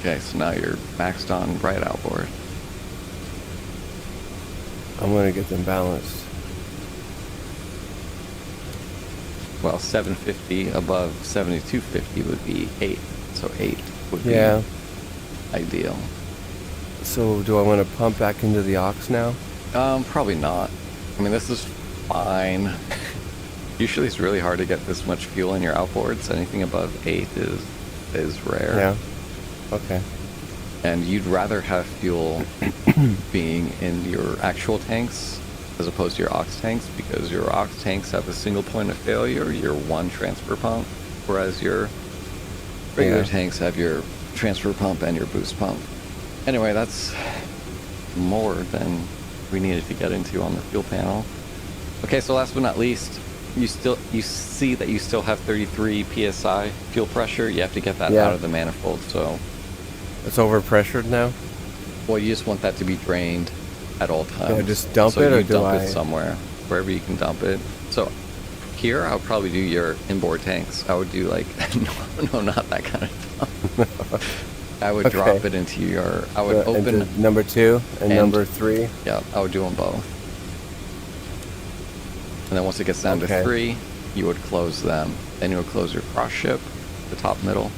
[SPEAKER 1] Okay, so now you're maxed on right outboard.
[SPEAKER 2] I'm gonna get them balanced.
[SPEAKER 1] Well, 750 above 7250 would be 8, so 8 would be
[SPEAKER 2] Yeah.
[SPEAKER 1] ideal.
[SPEAKER 2] So do I want to pump back into the aux now?
[SPEAKER 1] Probably not. I mean, this is fine. Usually it's really hard to get this much fuel in your outboards. Anything above 8 is rare.
[SPEAKER 2] Yeah. Okay.
[SPEAKER 1] And you'd rather have fuel being in your actual tanks as opposed to your aux tanks, because your aux tanks have a single point of failure, your one transfer pump, whereas your regular tanks have your transfer pump and your boost pump. Anyway, that's more than we needed to get into on the fuel panel. Okay, so last but not least, you see that you still have 33 psi fuel pressure. You have to get that out of the manifold. So
[SPEAKER 2] it's overpressured now?
[SPEAKER 1] Well, you just want that to be drained at all times.
[SPEAKER 2] Do I just dump
[SPEAKER 1] so
[SPEAKER 2] it, or
[SPEAKER 1] you
[SPEAKER 2] do
[SPEAKER 1] dump
[SPEAKER 2] I...
[SPEAKER 1] it somewhere, wherever you can dump it. So here, I would probably do your inboard tanks. I would do like, no, not that kind of stuff. I would drop it into your, I would open...
[SPEAKER 2] into number 2 and number 3?
[SPEAKER 1] Yeah, I would do them both. And then once it gets down to 3, you would close them. Then you would close your cross ship, the top middle.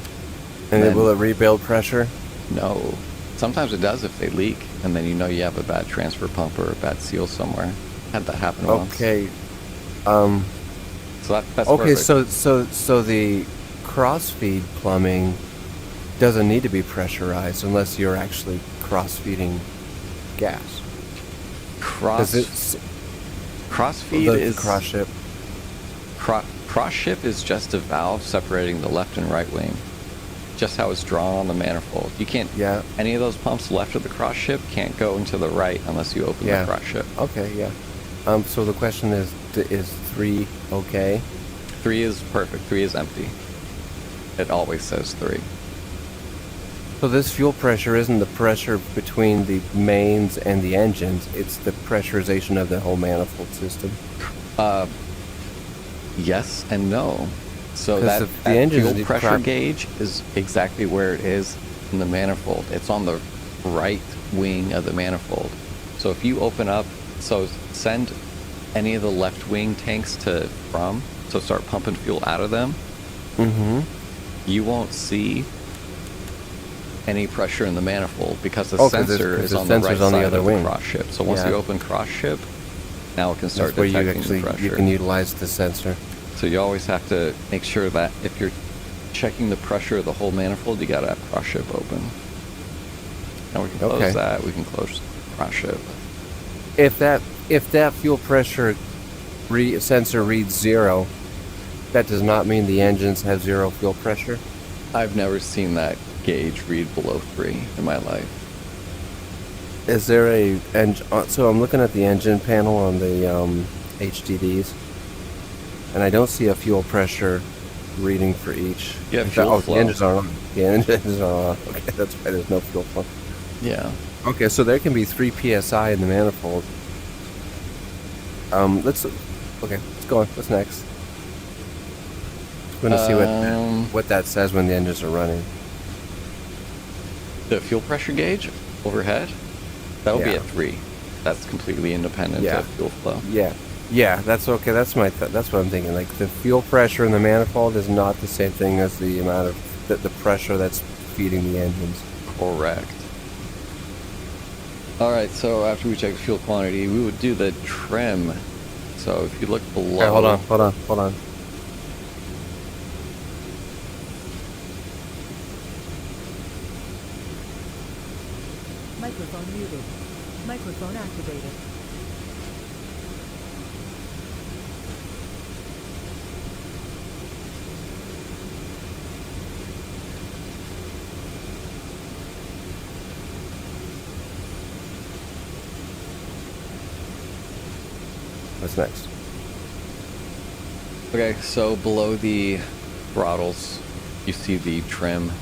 [SPEAKER 2] And then will it rebuild pressure?
[SPEAKER 1] No. Sometimes it does if they leak, and then you know you have a bad transfer pump or a bad seal somewhere. Had that happen once.
[SPEAKER 2] Okay.
[SPEAKER 1] So that's
[SPEAKER 2] okay,
[SPEAKER 1] perfect.
[SPEAKER 2] so the cross-feed plumbing doesn't need to be pressurized unless you're actually cross-feeding gas.
[SPEAKER 1] Cross-feed is...
[SPEAKER 2] cross ship.
[SPEAKER 1] Cross ship is just a valve separating the left and right wing. Just how it's drawn on the manifold. You can't...
[SPEAKER 2] Yeah.
[SPEAKER 1] Any of those pumps left of the cross ship can't go into the right unless you open the cross ship.
[SPEAKER 2] Okay, yeah. So the question is 3 okay?
[SPEAKER 1] 3 is perfect. 3 is empty. It always says 3.
[SPEAKER 2] So this fuel pressure isn't the pressure between the mains and the engines, it's the pressurization of the whole manifold system.
[SPEAKER 1] Yes and no. So
[SPEAKER 2] 'Cause
[SPEAKER 1] that
[SPEAKER 2] the engines
[SPEAKER 1] fuel pressure gauge is exactly where it is in the manifold. It's on the right wing of the manifold. So if you open up, so send any of the left wing tanks so start pumping fuel out of them.
[SPEAKER 2] Mm-hmm.
[SPEAKER 1] You won't see any pressure in the manifold because the
[SPEAKER 2] 'cause
[SPEAKER 1] sensor is on the right side of the cross ship. So once you open cross ship, now it can start
[SPEAKER 2] That's where
[SPEAKER 1] detecting the pressure.
[SPEAKER 2] you can utilize the sensor.
[SPEAKER 1] So you always have to make sure that if you're checking the pressure of the whole manifold, you gotta have cross ship open. Now we can close that. We can close cross ship.
[SPEAKER 2] If that fuel pressure sensor reads 0, that does not mean the engines have 0 fuel pressure.
[SPEAKER 1] I've never seen that gauge read below 3 in my life.
[SPEAKER 2] Is there so I'm looking at the engine panel on the HDDs, and I don't see a fuel pressure reading for each.
[SPEAKER 1] You have fuel flow.
[SPEAKER 2] The engines are on. The engines are on. Okay, that's why there's no fuel flow.
[SPEAKER 1] Yeah.
[SPEAKER 2] Okay, so there can be 3 psi in the manifold. Let's go on. What's next? We're gonna see what that says when the engines are running.
[SPEAKER 1] The fuel pressure gauge overhead, that'll be at 3. That's completely independent of fuel flow.
[SPEAKER 2] Yeah. Yeah, that's okay. That's that's what I'm thinking. Like the fuel pressure in the manifold is not the same thing as the amount of the pressure that's feeding the engines.
[SPEAKER 1] Correct. All right, so after we check fuel quantity, we would do the trim. So if you look below...
[SPEAKER 2] Okay, hold on.
[SPEAKER 3] Microphone muted. Microphone activated.
[SPEAKER 2] What's next?
[SPEAKER 1] Okay, so below the throttles, you see the trim.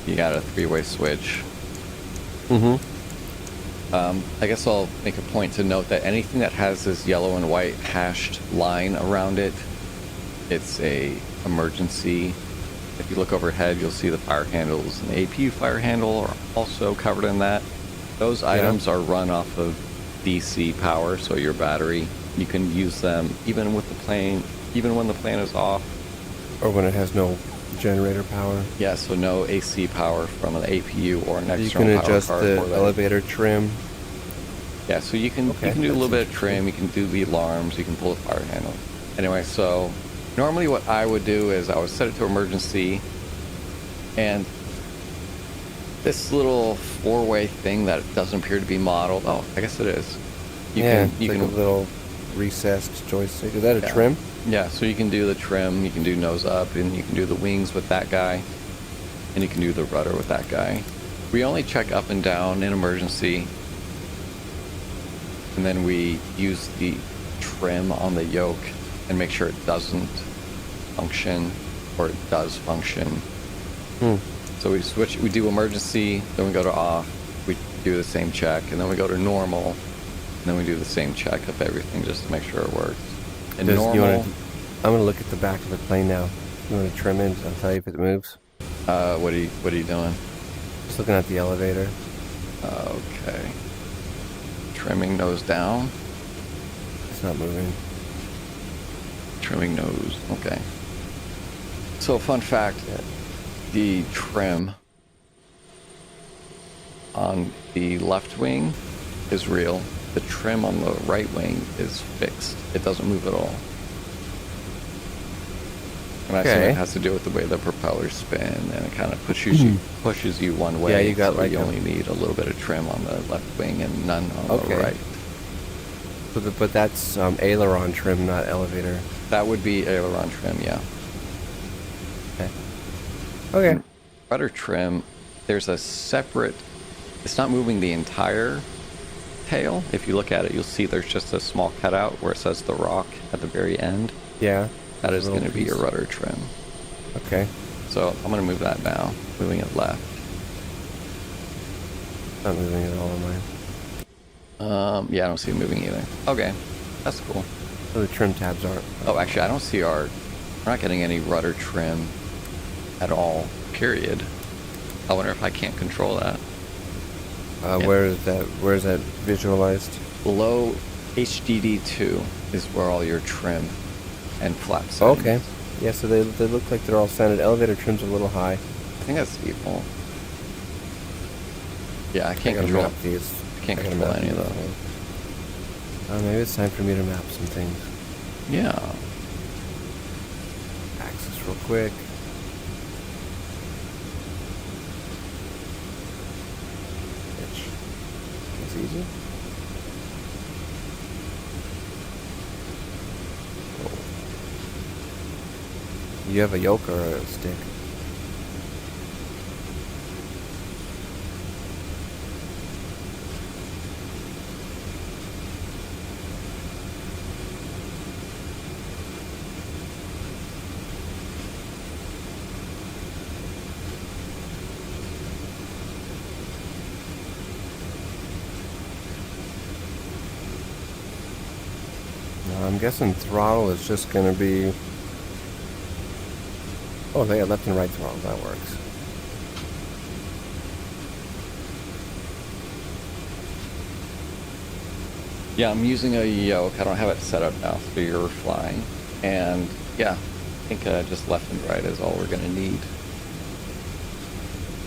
[SPEAKER 1] You got a 3-way switch. I guess I'll make a point to note that anything that has this yellow and white hashed line around it, it's a emergency. If you look overhead, you'll see the fire handles, and the APU fire handle are also covered in that. Those items are run off of DC power, so your battery. You can use them even with the plane, even when the plane is off.
[SPEAKER 2] Or when it has no generator power.
[SPEAKER 1] Yeah, so no AC power from an APU or an
[SPEAKER 2] You
[SPEAKER 1] external
[SPEAKER 2] can
[SPEAKER 1] power
[SPEAKER 2] adjust
[SPEAKER 1] card
[SPEAKER 2] the
[SPEAKER 1] for that.
[SPEAKER 2] elevator trim.
[SPEAKER 1] Yeah, so you can
[SPEAKER 2] Okay,
[SPEAKER 1] do a
[SPEAKER 2] that's
[SPEAKER 1] little bit of trim, you can do the alarms, you can pull the fire handle. Anyway, so normally what I would do is I would set it to emergency, and this little 4-way thing that doesn't appear to be modeled. Oh, I guess it is. You
[SPEAKER 2] It's like a little recessed joystick. Is that a trim?
[SPEAKER 1] Yeah, so you can do the trim, you can do nose up, and you can do the wings with that guy, and you can do the rudder with that guy. We only check up and down in emergency, and then we use the trim on the yoke and make sure it doesn't function, or it does function. So we switch, we do emergency, then we go to off, we do the same check, and then we go to normal, and then we do the same check of everything just to make sure it works. And normal...
[SPEAKER 2] I'm going to look at the back of the plane now. You want to trim in? I'll tell you if it moves.
[SPEAKER 1] What are you doing?
[SPEAKER 2] Just looking at the elevator.
[SPEAKER 1] Okay. Trimming nose down.
[SPEAKER 2] It's not moving.
[SPEAKER 1] Trimming nose. Okay. So fun fact, the trim on the left wing is real. The trim on the right wing is fixed. It doesn't move at all. And I assume it has to do with the way the propellers spin, and it kind of pushes you one way.
[SPEAKER 2] Yeah, you got
[SPEAKER 1] so
[SPEAKER 2] like
[SPEAKER 1] you only need a little bit of trim on the left wing and none on the right.
[SPEAKER 2] But that's aileron trim, not elevator.
[SPEAKER 1] That would be aileron trim, yeah.
[SPEAKER 2] Okay.
[SPEAKER 1] Rudder trim, there's a separate, it's not moving the entire tail. If you look at it, you'll see there's just a small cutout where it says the rock at the very end.
[SPEAKER 2] Yeah.
[SPEAKER 1] That is going to be your rudder trim.
[SPEAKER 2] Okay.
[SPEAKER 1] So I'm going to move that now, moving it left.
[SPEAKER 2] Not moving at all on mine.
[SPEAKER 1] Yeah, I don't see it moving either. Okay, that's cool.
[SPEAKER 2] So the trim tabs aren't.
[SPEAKER 1] Oh, actually, I don't see we're not getting any rudder trim at all, period. I wonder if I can't control that. Yeah.
[SPEAKER 2] Where is that visualized?
[SPEAKER 1] Below HDD2 is where all your trim and flaps.
[SPEAKER 2] Okay. Yeah, so they look like they're all centered. Elevator trim's a little high.
[SPEAKER 1] I think that's default. Yeah, I can't
[SPEAKER 2] gotta
[SPEAKER 1] control
[SPEAKER 2] map these.
[SPEAKER 1] I can't
[SPEAKER 2] I gotta
[SPEAKER 1] control
[SPEAKER 2] map
[SPEAKER 1] any of
[SPEAKER 2] these.
[SPEAKER 1] those.
[SPEAKER 2] Maybe it's time for me to map some things.
[SPEAKER 1] Yeah.
[SPEAKER 2] Axis real quick. It's easy. You have a yoke or a stick? I'm guessing throttle is just going to be... Oh, they got left and right throttle. That works.
[SPEAKER 1] Yeah, I'm using a yoke. I don't have it set up now, so you're flying. And yeah, I think just left and right is all we're going to need.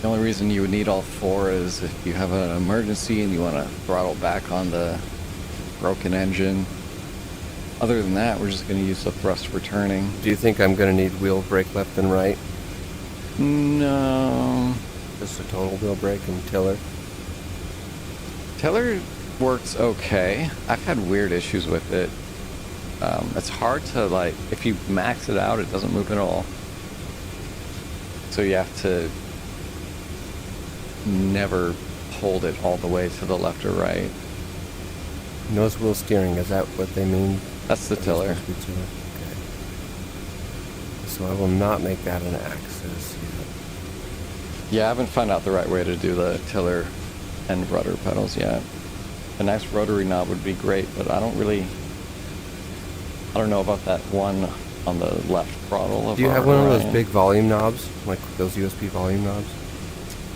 [SPEAKER 1] The only reason you would need all four is if you have an emergency and you want to throttle back on the broken engine. Other than that, we're just going to use the thrust for turning.
[SPEAKER 2] Do you think I'm going to need wheel brake left and right?
[SPEAKER 1] No.
[SPEAKER 2] Just a total wheel brake and tiller?
[SPEAKER 1] Tiller works okay. I've had weird issues with it. It's hard to, like, if you max it out, it doesn't move at all. So you have to never hold it all the way to the left or right.
[SPEAKER 2] Nose wheel steering, is that what they mean?
[SPEAKER 1] That's the tiller.
[SPEAKER 2] Okay. So I will not make that an axis yet.
[SPEAKER 1] Yeah, I haven't found out the right way to do the tiller and rudder pedals yet. A nice rotary knob would be great, but I don't know about that one on the left throttle.
[SPEAKER 2] Do you have one of those big volume knobs? Like those USB volume knobs?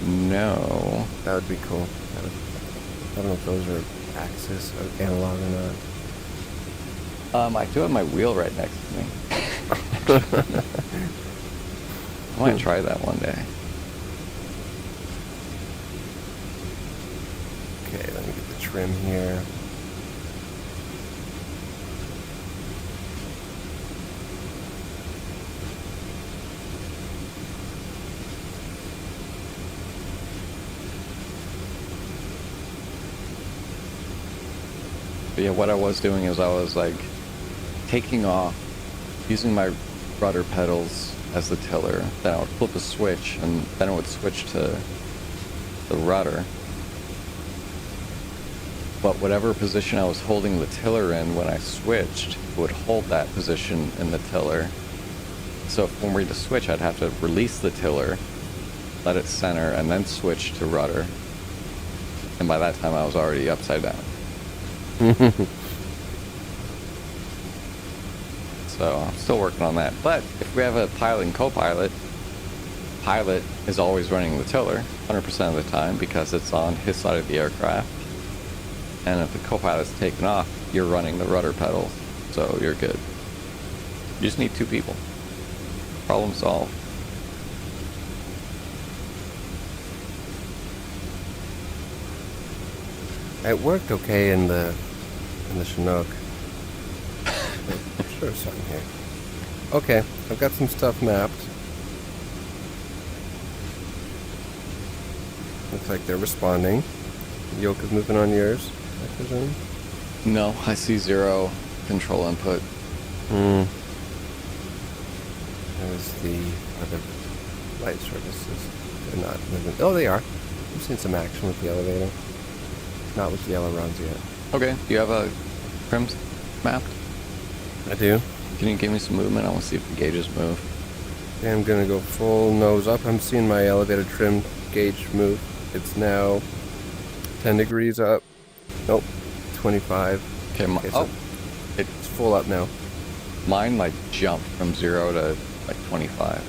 [SPEAKER 1] No.
[SPEAKER 2] That would be cool. I don't know if those are axis or analog or not.
[SPEAKER 1] I do have my wheel right next to me. I might try that one day.
[SPEAKER 2] Okay, let me get the trim here.
[SPEAKER 1] But yeah, what I was doing is I was like taking off, using my rudder pedals as the tiller. Then I would flip a switch, and then it would switch to the rudder. But whatever position I was holding the tiller in when I switched, it would hold that position in the tiller. So if when we were to switch, I'd have to release the tiller, let it center, and then switch to rudder. And by that time, I was already upside down. So I'm still working on that. But if we have a pilot and co-pilot, pilot is always running the tiller 100% of the time because it's on his side of the aircraft. And if the co-pilot's taken off, you're running the rudder pedals. So you're good. You just need two people. Problem solved.
[SPEAKER 2] It worked okay in the Chinook. I'm sure it's something here. Okay, I've got some stuff mapped. Looks like they're responding. Yoke is moving on yours, I presume?
[SPEAKER 1] No, I see 0 control input.
[SPEAKER 2] There's the other light services. They're not moving. Oh, they are. I've seen some action with the elevator. Not with the ailerons yet.
[SPEAKER 1] Okay, do you have a trim mapped?
[SPEAKER 2] I do.
[SPEAKER 1] Can you give me some movement? I want to see if the gauges move.
[SPEAKER 2] Okay, I'm gonna go full nose up. I'm seeing my elevator trim gauge move. It's now 10 degrees up. Nope, 25.
[SPEAKER 1] Okay,
[SPEAKER 2] Okay, so it's full up now.
[SPEAKER 1] mine like jumped from 0 to like 25.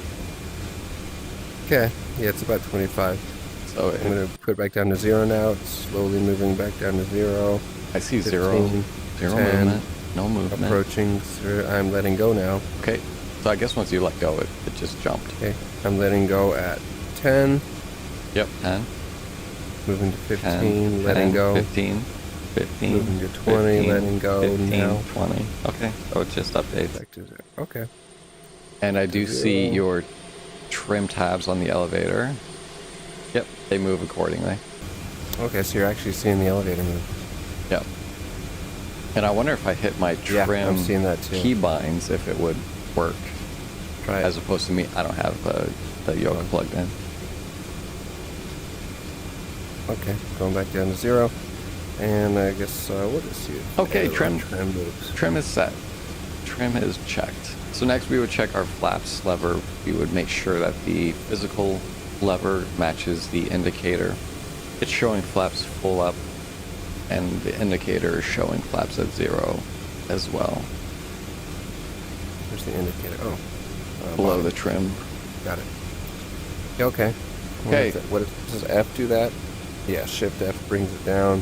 [SPEAKER 2] Okay, yeah, it's about 25.
[SPEAKER 1] So
[SPEAKER 2] I'm gonna put it back down to 0 now. It's slowly moving back down to 0.
[SPEAKER 1] I see
[SPEAKER 2] 15,
[SPEAKER 1] 0
[SPEAKER 2] 10,
[SPEAKER 1] movement, no movement.
[SPEAKER 2] Approaching 0. I'm letting go now.
[SPEAKER 1] Okay, so I guess once you let go, it just jumped.
[SPEAKER 2] Okay, I'm letting go at 10.
[SPEAKER 1] Yep, 10.
[SPEAKER 2] Moving to 15,
[SPEAKER 1] 10,
[SPEAKER 2] letting
[SPEAKER 1] 10,
[SPEAKER 2] go.
[SPEAKER 1] 15, 15.
[SPEAKER 2] Moving to 20,
[SPEAKER 1] 15,
[SPEAKER 2] letting go
[SPEAKER 1] 15,
[SPEAKER 2] now.
[SPEAKER 1] 20. Okay, so it just updates.
[SPEAKER 2] Back to 0. Okay.
[SPEAKER 1] And I do see
[SPEAKER 2] 0.
[SPEAKER 1] your trim tabs on the elevator. Yep, they move accordingly.
[SPEAKER 2] Okay, so you're actually seeing the elevator move.
[SPEAKER 1] Yep. And I wonder if I hit my
[SPEAKER 2] Yeah,
[SPEAKER 1] trim
[SPEAKER 2] I'm seeing that too.
[SPEAKER 1] key binds, if it would work.
[SPEAKER 2] Try it.
[SPEAKER 1] As opposed to me, I don't have the yoke plugged in.
[SPEAKER 2] Okay, going back down to 0. And I guess we'll just see it.
[SPEAKER 1] Okay, trim
[SPEAKER 2] moves.
[SPEAKER 1] Trim is set. Trim is checked. So next we would check our flaps lever. We would make sure that the physical lever matches the indicator. It's showing flaps full up, and the indicator is showing flaps at 0 as well.
[SPEAKER 2] Where's the indicator? Oh.
[SPEAKER 1] Below
[SPEAKER 2] bottom.
[SPEAKER 1] the trim.
[SPEAKER 2] Got it. Yeah, okay.
[SPEAKER 1] Okay.
[SPEAKER 2] Does F do that? Yeah, Shift F brings it down.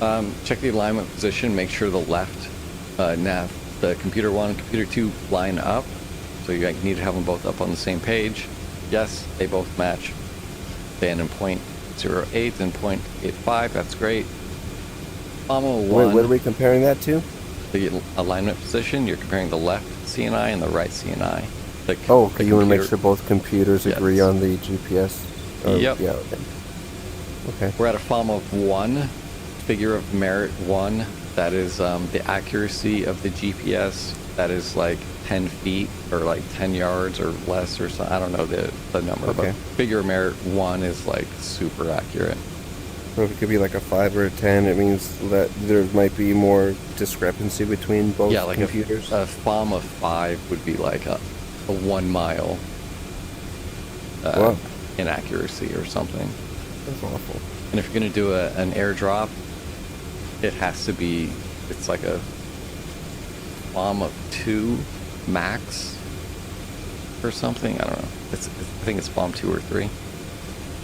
[SPEAKER 1] Check the alignment position. Make sure the left nav, the computer 1 and computer 2 line up. So you need to have them both up on the same page. Yes, they both match. They end in 0.08 and 0.85. That's great. FOMO 1.
[SPEAKER 2] Wait, what are we comparing that to?
[SPEAKER 1] The alignment position. You're comparing the left CNI and the right CNI.
[SPEAKER 2] Okay, you want to make sure both computers agree on the GPS?
[SPEAKER 1] Yep.
[SPEAKER 2] Yeah, okay.
[SPEAKER 1] We're at a FOMO of 1. Figure of merit 1. That is the accuracy of the GPS. That is like 10 feet or like 10 yards or less or so. I don't know the number,
[SPEAKER 2] Okay.
[SPEAKER 1] but figure of merit 1 is like super accurate.
[SPEAKER 2] So if it could be like a 5 or a 10, it means that there might be more discrepancy between both computers?
[SPEAKER 1] A FOM of 5 would be like a 1 mile
[SPEAKER 2] Wow.
[SPEAKER 1] inaccuracy or something.
[SPEAKER 2] That's awful.
[SPEAKER 1] And if you're going to do an airdrop, it has to be, it's like a FOM of 2 max or something. I don't know. I think it's FOM 2 or 3,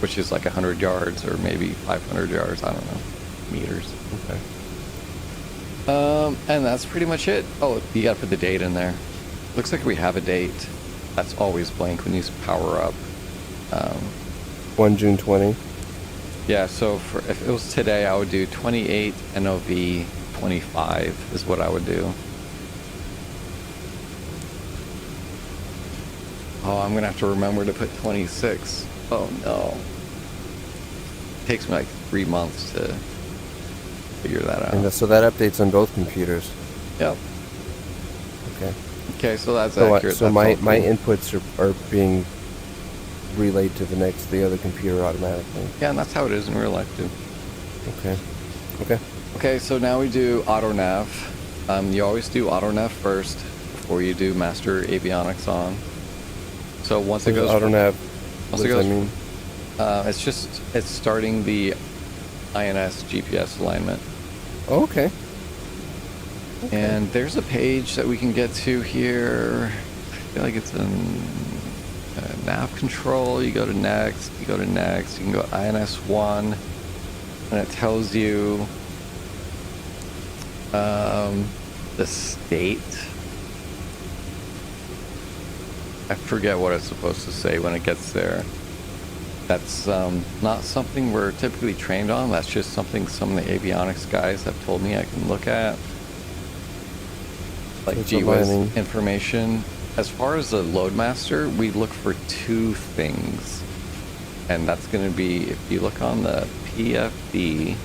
[SPEAKER 1] which is like 100 yards or maybe 500 yards. I don't know. Meters.
[SPEAKER 2] Okay.
[SPEAKER 1] And that's pretty much it. Oh, you got to put the date in there. Looks like we have a date. That's always blank when you power up.
[SPEAKER 2] 1 June 20.
[SPEAKER 1] Yeah, so if it was today, I would do 28 NOV 25 is what I would do. Oh, I'm going to have to remember to put 26. Oh, no. It takes me like 3 months to figure that out.
[SPEAKER 2] And so that updates on both computers.
[SPEAKER 1] Yep.
[SPEAKER 2] Okay.
[SPEAKER 1] Okay, so that's
[SPEAKER 2] So,
[SPEAKER 1] accurate.
[SPEAKER 2] so
[SPEAKER 1] That's
[SPEAKER 2] my
[SPEAKER 1] all cool.
[SPEAKER 2] inputs are being relayed to the other computer automatically.
[SPEAKER 1] Yeah, and that's how it is in real life, too.
[SPEAKER 2] Okay. Okay.
[SPEAKER 1] Okay, so now we do auto nav. You always do auto nav first before you do master avionics on. So once it goes
[SPEAKER 2] auto nav,
[SPEAKER 1] once
[SPEAKER 2] what
[SPEAKER 1] it
[SPEAKER 2] does
[SPEAKER 1] goes,
[SPEAKER 2] that mean?
[SPEAKER 1] it's starting the INS GPS alignment.
[SPEAKER 2] Oh, okay.
[SPEAKER 1] And there's a page that we can get to here. I feel like it's in nav control. You go to next, you can go INS 1, and it tells you the state. I forget what it's supposed to say when it gets there. That's not something we're typically trained on. That's just something some of the avionics guys have told me I can look at. Like
[SPEAKER 2] It's
[SPEAKER 1] GWIS
[SPEAKER 2] aligning.
[SPEAKER 1] information. As far as the Loadmaster, we look for 2 things. And that's going to be, if you look on the PFD.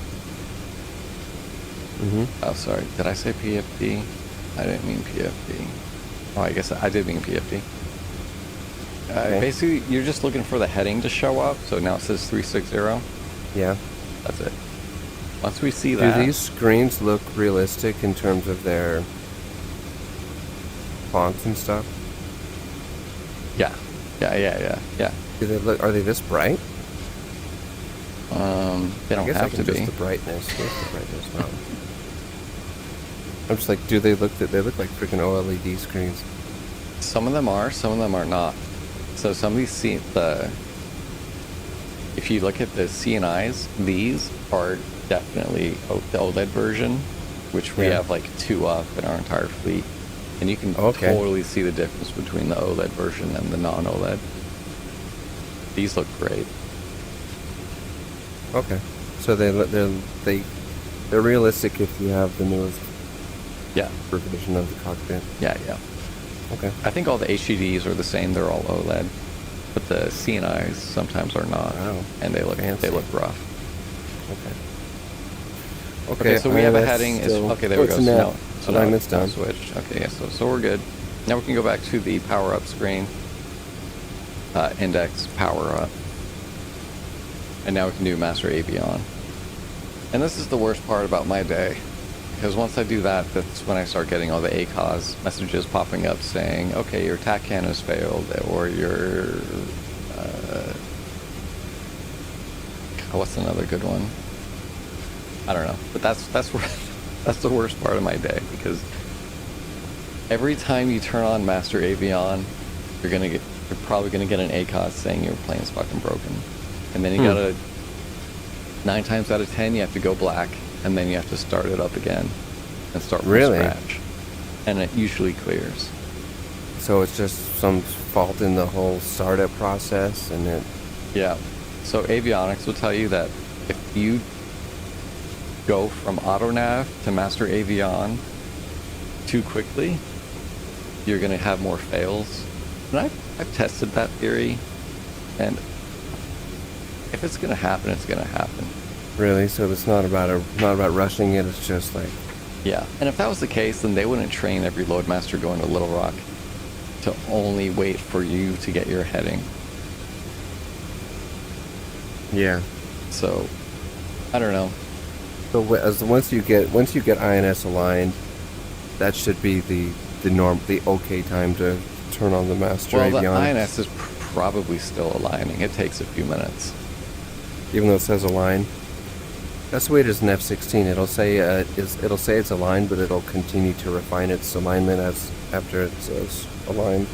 [SPEAKER 2] Mm-hmm.
[SPEAKER 1] Oh, sorry. Did I say PFD? I didn't mean PFD. Oh, I guess I did mean PFD.
[SPEAKER 2] Okay.
[SPEAKER 1] Basically, you're just looking for the heading to show up. So now it says 360.
[SPEAKER 2] Yeah.
[SPEAKER 1] That's it. Once we see
[SPEAKER 2] Do
[SPEAKER 1] that,
[SPEAKER 2] these screens look realistic in terms of their fonts and stuff?
[SPEAKER 1] yeah.
[SPEAKER 2] Do they look? Are they this bright?
[SPEAKER 1] They
[SPEAKER 2] I
[SPEAKER 1] don't
[SPEAKER 2] guess I
[SPEAKER 1] have
[SPEAKER 2] can
[SPEAKER 1] to
[SPEAKER 2] adjust
[SPEAKER 1] be.
[SPEAKER 2] the brightness. Where's the brightness now? I'm just like, do they look? They look like freaking OLED screens.
[SPEAKER 1] Some of them are not. So some of these if you look at the CNIs, these are definitely the OLED version, which we
[SPEAKER 2] Yeah.
[SPEAKER 1] have like 2 of in our entire fleet. And you can
[SPEAKER 2] Okay.
[SPEAKER 1] totally see the difference between the OLED version and the non-OLED. These look great.
[SPEAKER 2] Okay. So they're realistic if you have the newest
[SPEAKER 1] Yeah,
[SPEAKER 2] version of the cockpit.
[SPEAKER 1] yeah.
[SPEAKER 2] Okay.
[SPEAKER 1] I think all the HDDs are the same. They're all OLED, but the CNIs sometimes are not,
[SPEAKER 2] Wow.
[SPEAKER 1] and they look
[SPEAKER 2] Fancy.
[SPEAKER 1] rough.
[SPEAKER 2] Okay.
[SPEAKER 1] Okay, so we have a
[SPEAKER 2] that's
[SPEAKER 1] heading.
[SPEAKER 2] still-
[SPEAKER 1] Okay, there we
[SPEAKER 2] it's
[SPEAKER 1] go.
[SPEAKER 2] now-
[SPEAKER 1] So now
[SPEAKER 2] alignment's
[SPEAKER 1] it's
[SPEAKER 2] done.
[SPEAKER 1] switched. Okay, yeah, so we're good. Now we can go back to the power up screen. Index power up. And now we can do master avion. And this is the worst part about my day. Because once I do that, that's when I start getting all the ACOS messages popping up saying, okay, your TACAN has failed, or your... what's another good one? I don't know. But that's that's the worst part of my day, because every time you turn on Master Avion, you're probably gonna get an ACOS saying your plane's fucking broken. And then you gotta 9 times out of 10 you have to go black and then you have to start it up again and start from
[SPEAKER 2] Really?
[SPEAKER 1] scratch. And it usually clears.
[SPEAKER 2] So it's just some fault in the whole startup process, and it.
[SPEAKER 1] Yeah. So avionics will tell you that if you go from AutoNav to Master Avion too quickly, you're going to have more fails. And I've tested that theory, and if it's going to happen, it's going to happen.
[SPEAKER 2] Really? So it's not about rushing it. It's just like.
[SPEAKER 1] Yeah. And if that was the case, then they wouldn't train every Loadmaster going to Little Rock to only wait for you to get your heading.
[SPEAKER 2] Yeah.
[SPEAKER 1] So, I don't know.
[SPEAKER 2] So once you get INS aligned, that should be the okay time to turn on the Master
[SPEAKER 1] Well, the
[SPEAKER 2] Avionics.
[SPEAKER 1] INS is probably still aligning. It takes a few minutes.
[SPEAKER 2] Even though it says align. That's the way it is in F-16. It'll say it's aligned, but it'll continue to refine its alignment after it says aligned.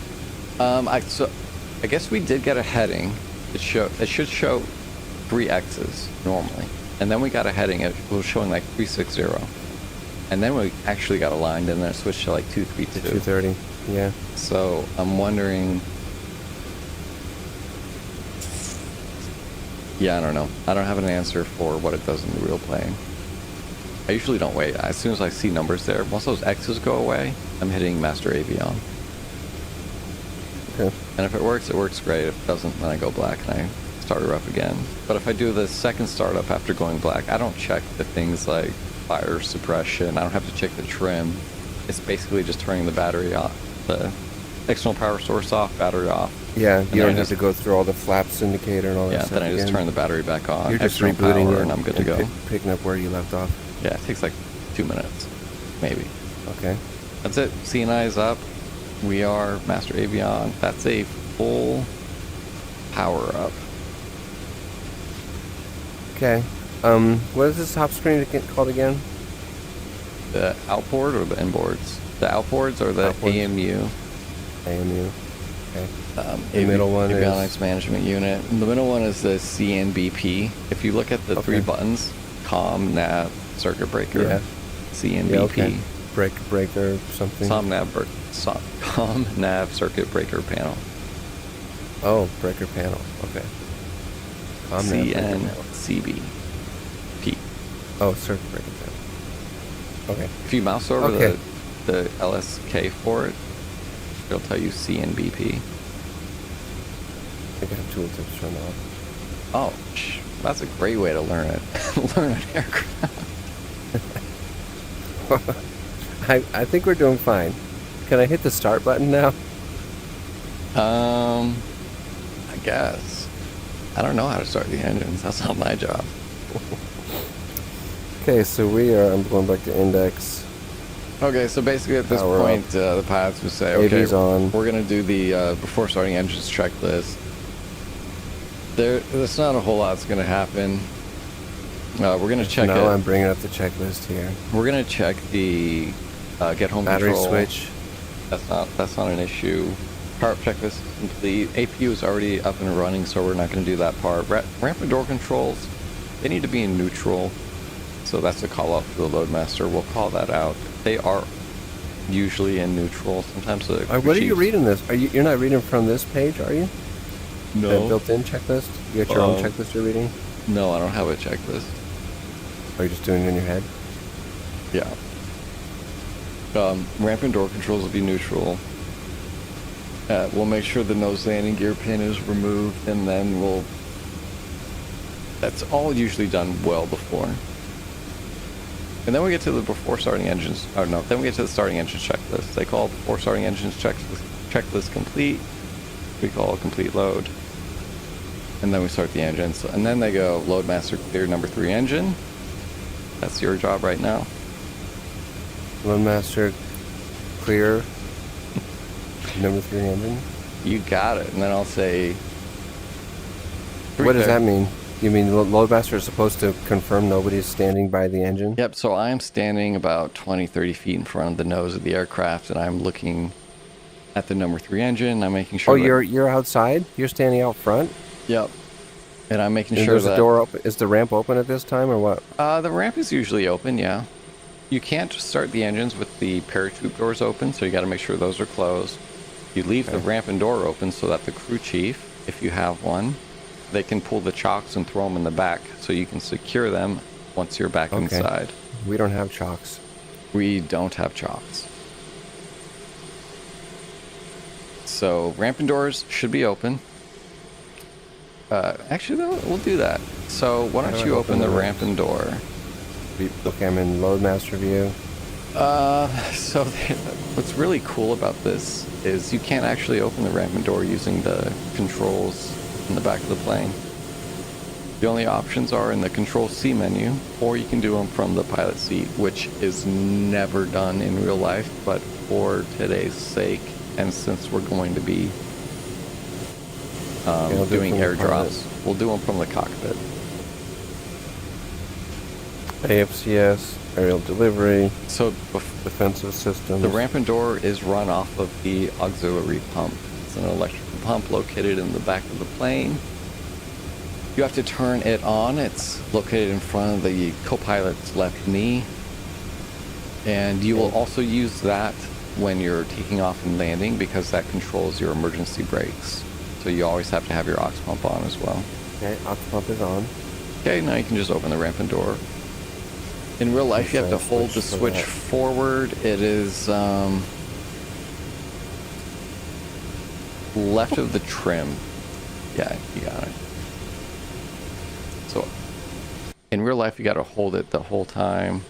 [SPEAKER 1] I guess we did get a heading. It should show 3 X's normally, and then we got a heading. It was showing like 360, and then we actually got aligned, and then it switched to like 232.
[SPEAKER 2] 230. Yeah.
[SPEAKER 1] So I'm wondering. Yeah, I don't know. I don't have an answer for what it does in the real plane. I usually don't wait. As soon as I see numbers there, once those X's go away, I'm hitting Master Avion.
[SPEAKER 2] Okay.
[SPEAKER 1] And if it works great. If it doesn't, then I go black and I start her up again. But if I do the second startup after going black, I don't check the things like fire suppression. I don't have to check the trim. It's basically just turning the battery off, the external power source off, battery off.
[SPEAKER 2] Yeah,
[SPEAKER 1] And
[SPEAKER 2] you
[SPEAKER 1] then
[SPEAKER 2] don't have to go through all the flaps indicator and all that
[SPEAKER 1] Yeah,
[SPEAKER 2] stuff
[SPEAKER 1] then I just
[SPEAKER 2] again.
[SPEAKER 1] turn the battery back on.
[SPEAKER 2] You're just
[SPEAKER 1] external
[SPEAKER 2] rebooting
[SPEAKER 1] power,
[SPEAKER 2] it
[SPEAKER 1] and I'm good to go.
[SPEAKER 2] Picking up where you left off.
[SPEAKER 1] Yeah, it takes like 2 minutes, maybe.
[SPEAKER 2] Okay.
[SPEAKER 1] That's it. CNI is up. We are Master Avion. That's a full power up.
[SPEAKER 2] Okay. What is this top screen called again?
[SPEAKER 1] The outboard or the inboards? The outboards or the
[SPEAKER 2] Outboards.
[SPEAKER 1] AMU?
[SPEAKER 2] AMU. Okay. The middle one
[SPEAKER 1] Avionics
[SPEAKER 2] is
[SPEAKER 1] Management Unit. The middle one is the CNBP. If you look at the 3 buttons, COM, NAV, Circuit Breaker,
[SPEAKER 2] Yeah.
[SPEAKER 1] CNBP.
[SPEAKER 2] Yeah, okay. Breaker something.
[SPEAKER 1] COM, NAV, Circuit Breaker Panel.
[SPEAKER 2] Oh, breaker panel. Okay.
[SPEAKER 1] CNCB. P.
[SPEAKER 2] Oh, circuit breaker panel. Okay.
[SPEAKER 1] If you mouse over
[SPEAKER 2] Okay.
[SPEAKER 1] the LSK for it, it'll tell you CNBP.
[SPEAKER 2] I think I have tooltips turned off.
[SPEAKER 1] Oh, that's a great way to learn it. Learn an aircraft.
[SPEAKER 2] I think we're doing fine. Can I hit the start button now?
[SPEAKER 1] I guess. I don't know how to start the engines. That's not my job.
[SPEAKER 2] Okay, so I'm going back to index.
[SPEAKER 1] Okay, so basically at this
[SPEAKER 2] Power
[SPEAKER 1] point, the pilots would say, okay,
[SPEAKER 2] AV's on.
[SPEAKER 1] we're going to do the before starting engines checklist. There's not a whole lot that's going to happen. We're going to check
[SPEAKER 2] Now
[SPEAKER 1] it.
[SPEAKER 2] I'm bringing up the checklist here.
[SPEAKER 1] We're going to check the get home
[SPEAKER 2] Battery
[SPEAKER 1] control.
[SPEAKER 2] switch.
[SPEAKER 1] That's not an issue. Power up checklist is complete. APU is already up and running, so we're not going to do that part. Ramp and door controls, they need to be in neutral. So that's a call out for the Loadmaster. We'll call that out. They are usually in neutral. Sometimes the
[SPEAKER 2] What are you reading this? You're not reading from this page, are you?
[SPEAKER 1] No.
[SPEAKER 2] The built-in checklist? You got your own
[SPEAKER 1] Oh.
[SPEAKER 2] checklist you're reading?
[SPEAKER 1] No, I don't have a checklist.
[SPEAKER 2] Or are you just doing it in your head?
[SPEAKER 1] Yeah. Ramp and door controls will be neutral. We'll make sure the nose landing gear pin is removed, and then that's all usually done well before. And then we get to the before starting engines. Oh no, then we get to the starting engines checklist. They call before starting engines checklist complete. We call it complete load. And then we start the engines. And then they go Loadmaster clear number 3 engine. That's your job right now.
[SPEAKER 2] Loadmaster clear number 3 engine.
[SPEAKER 1] You got it. And then I'll say.
[SPEAKER 2] What does that mean? You mean Loadmaster is supposed to confirm nobody's standing by the engine?
[SPEAKER 1] Yep, so I'm standing about 20, 30 feet in front of the nose of the aircraft, and I'm looking at the number 3 engine. I'm making sure.
[SPEAKER 2] Oh, you're outside? You're standing out front?
[SPEAKER 1] Yep. And I'm making
[SPEAKER 2] And
[SPEAKER 1] sure
[SPEAKER 2] there's
[SPEAKER 1] that
[SPEAKER 2] a door open. Is the ramp open at this time or what?
[SPEAKER 1] the ramp is usually open, yeah. You can't start the engines with the parachute doors open, so you got to make sure those are closed. You leave the ramp and door open so that the crew chief, if you have one, they can pull the chocks and throw them in the back so you can secure them once you're back inside.
[SPEAKER 2] We don't have chocks.
[SPEAKER 1] We don't have chocks. So ramp and doors should be open. Actually, we'll do that. So why don't you open the ramp and door?
[SPEAKER 2] Okay, I'm in Loadmaster view.
[SPEAKER 1] So what's really cool about this is you can't actually open the ramp and door using the controls in the back of the plane. The only options are in the Control C menu, or you can do them from the pilot seat, which is never done in real life, but for today's sake, and since we're going to be doing airdrops, we'll do them from the cockpit.
[SPEAKER 2] AFCS, aerial delivery,
[SPEAKER 1] So
[SPEAKER 2] defensive systems.
[SPEAKER 1] the ramp and door is run off of the auxiliary pump. It's an electrical pump located in the back of the plane. You have to turn it on. It's located in front of the co-pilot's left knee. And you will also use that when you're taking off and landing because that controls your emergency brakes. So you always have to have your aux pump on as well.
[SPEAKER 2] Okay, aux pump is on.
[SPEAKER 1] Okay, now you can just open the ramp and door. In real life, you have to hold the switch forward. It is left of the trim. Yeah, you got it. So in real life, you got to hold it the whole time.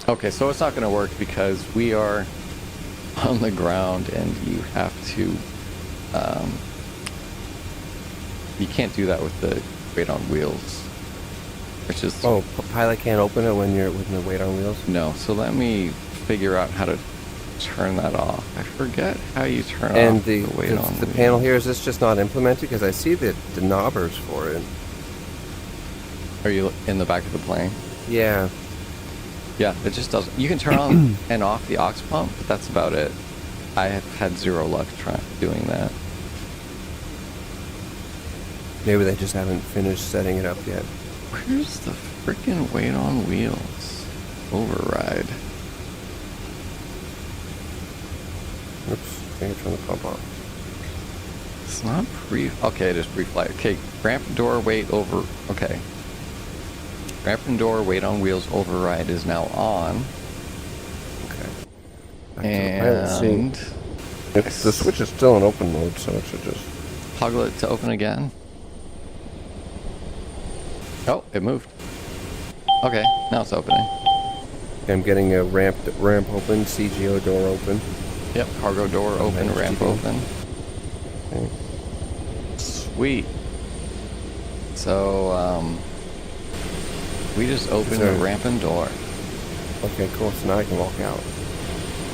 [SPEAKER 1] Okay, so it's not going to work because we are on the ground and you have to, you can't do that with the weight on wheels. Which is,
[SPEAKER 2] Oh, pilot can't open it when you're with the weight on wheels?
[SPEAKER 1] no, so let me figure out how to turn that off. I forget how you turn
[SPEAKER 2] And
[SPEAKER 1] off
[SPEAKER 2] the
[SPEAKER 1] weight on
[SPEAKER 2] the
[SPEAKER 1] wheels.
[SPEAKER 2] panel here, is this just not implemented? Because I see the knobbers for it.
[SPEAKER 1] Are you in the back of the plane?
[SPEAKER 2] Yeah.
[SPEAKER 1] Yeah, it just doesn't. You can turn on and off the aux pump, but that's about it. I have had zero luck doing that.
[SPEAKER 2] Maybe they just haven't finished setting it up yet.
[SPEAKER 1] Where's the freaking weight on wheels? Override.
[SPEAKER 2] Oops, I think I turned the pump off.
[SPEAKER 1] It's not okay, it is pre-flight. Okay, ramp door weight over, okay. Ramp and door weight on wheels override is now on.
[SPEAKER 2] Okay. Back to the pilot seat.
[SPEAKER 1] And
[SPEAKER 2] The switch is still in open mode, so it should just...
[SPEAKER 1] toggle it to open again. Oh, it moved. Okay, now it's opening.
[SPEAKER 2] I'm getting a ramp open, CGO door open.
[SPEAKER 1] Yep, cargo door open,
[SPEAKER 2] Nice,
[SPEAKER 1] ramp
[SPEAKER 2] GD.
[SPEAKER 1] open.
[SPEAKER 2] Okay.
[SPEAKER 1] Sweet. So, we just opened
[SPEAKER 2] So-
[SPEAKER 1] the ramp and door.
[SPEAKER 2] Okay, cool. So now I can walk out.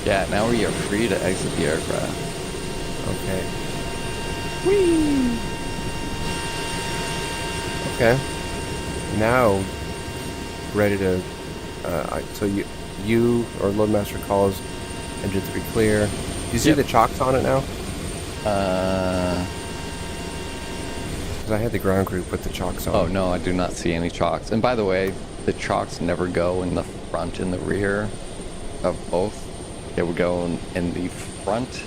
[SPEAKER 1] Yeah, now we are free to exit the aircraft.
[SPEAKER 2] Okay.
[SPEAKER 1] Whee!
[SPEAKER 2] Okay. Now, ready to... so you or Loadmaster calls engine 3 clear. Do you see
[SPEAKER 1] Yep.
[SPEAKER 2] the chocks on it now?
[SPEAKER 1] Uh,
[SPEAKER 2] Because I had the ground crew put the chocks on.
[SPEAKER 1] oh no, I do not see any chocks. And by the way, the chocks never go in the front and the rear of both. It would go in the front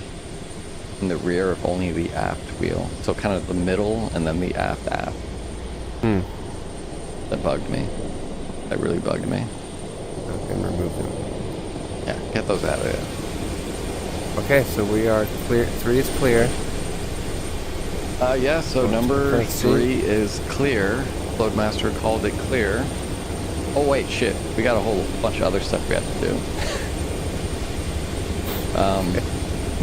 [SPEAKER 1] and the rear of only the aft wheel. So kind of the middle and then the aft.
[SPEAKER 2] Hmm.
[SPEAKER 1] That bugged me. That really bugged me.
[SPEAKER 2] I can remove them.
[SPEAKER 1] Yeah, get those out of there.
[SPEAKER 2] Okay, so we are clear. 3 is clear.
[SPEAKER 1] Yeah, so
[SPEAKER 2] Going to
[SPEAKER 1] number
[SPEAKER 2] front seat.
[SPEAKER 1] 3 is clear. Loadmaster called it clear. Oh wait, shit. We got a whole bunch of other stuff we have to do.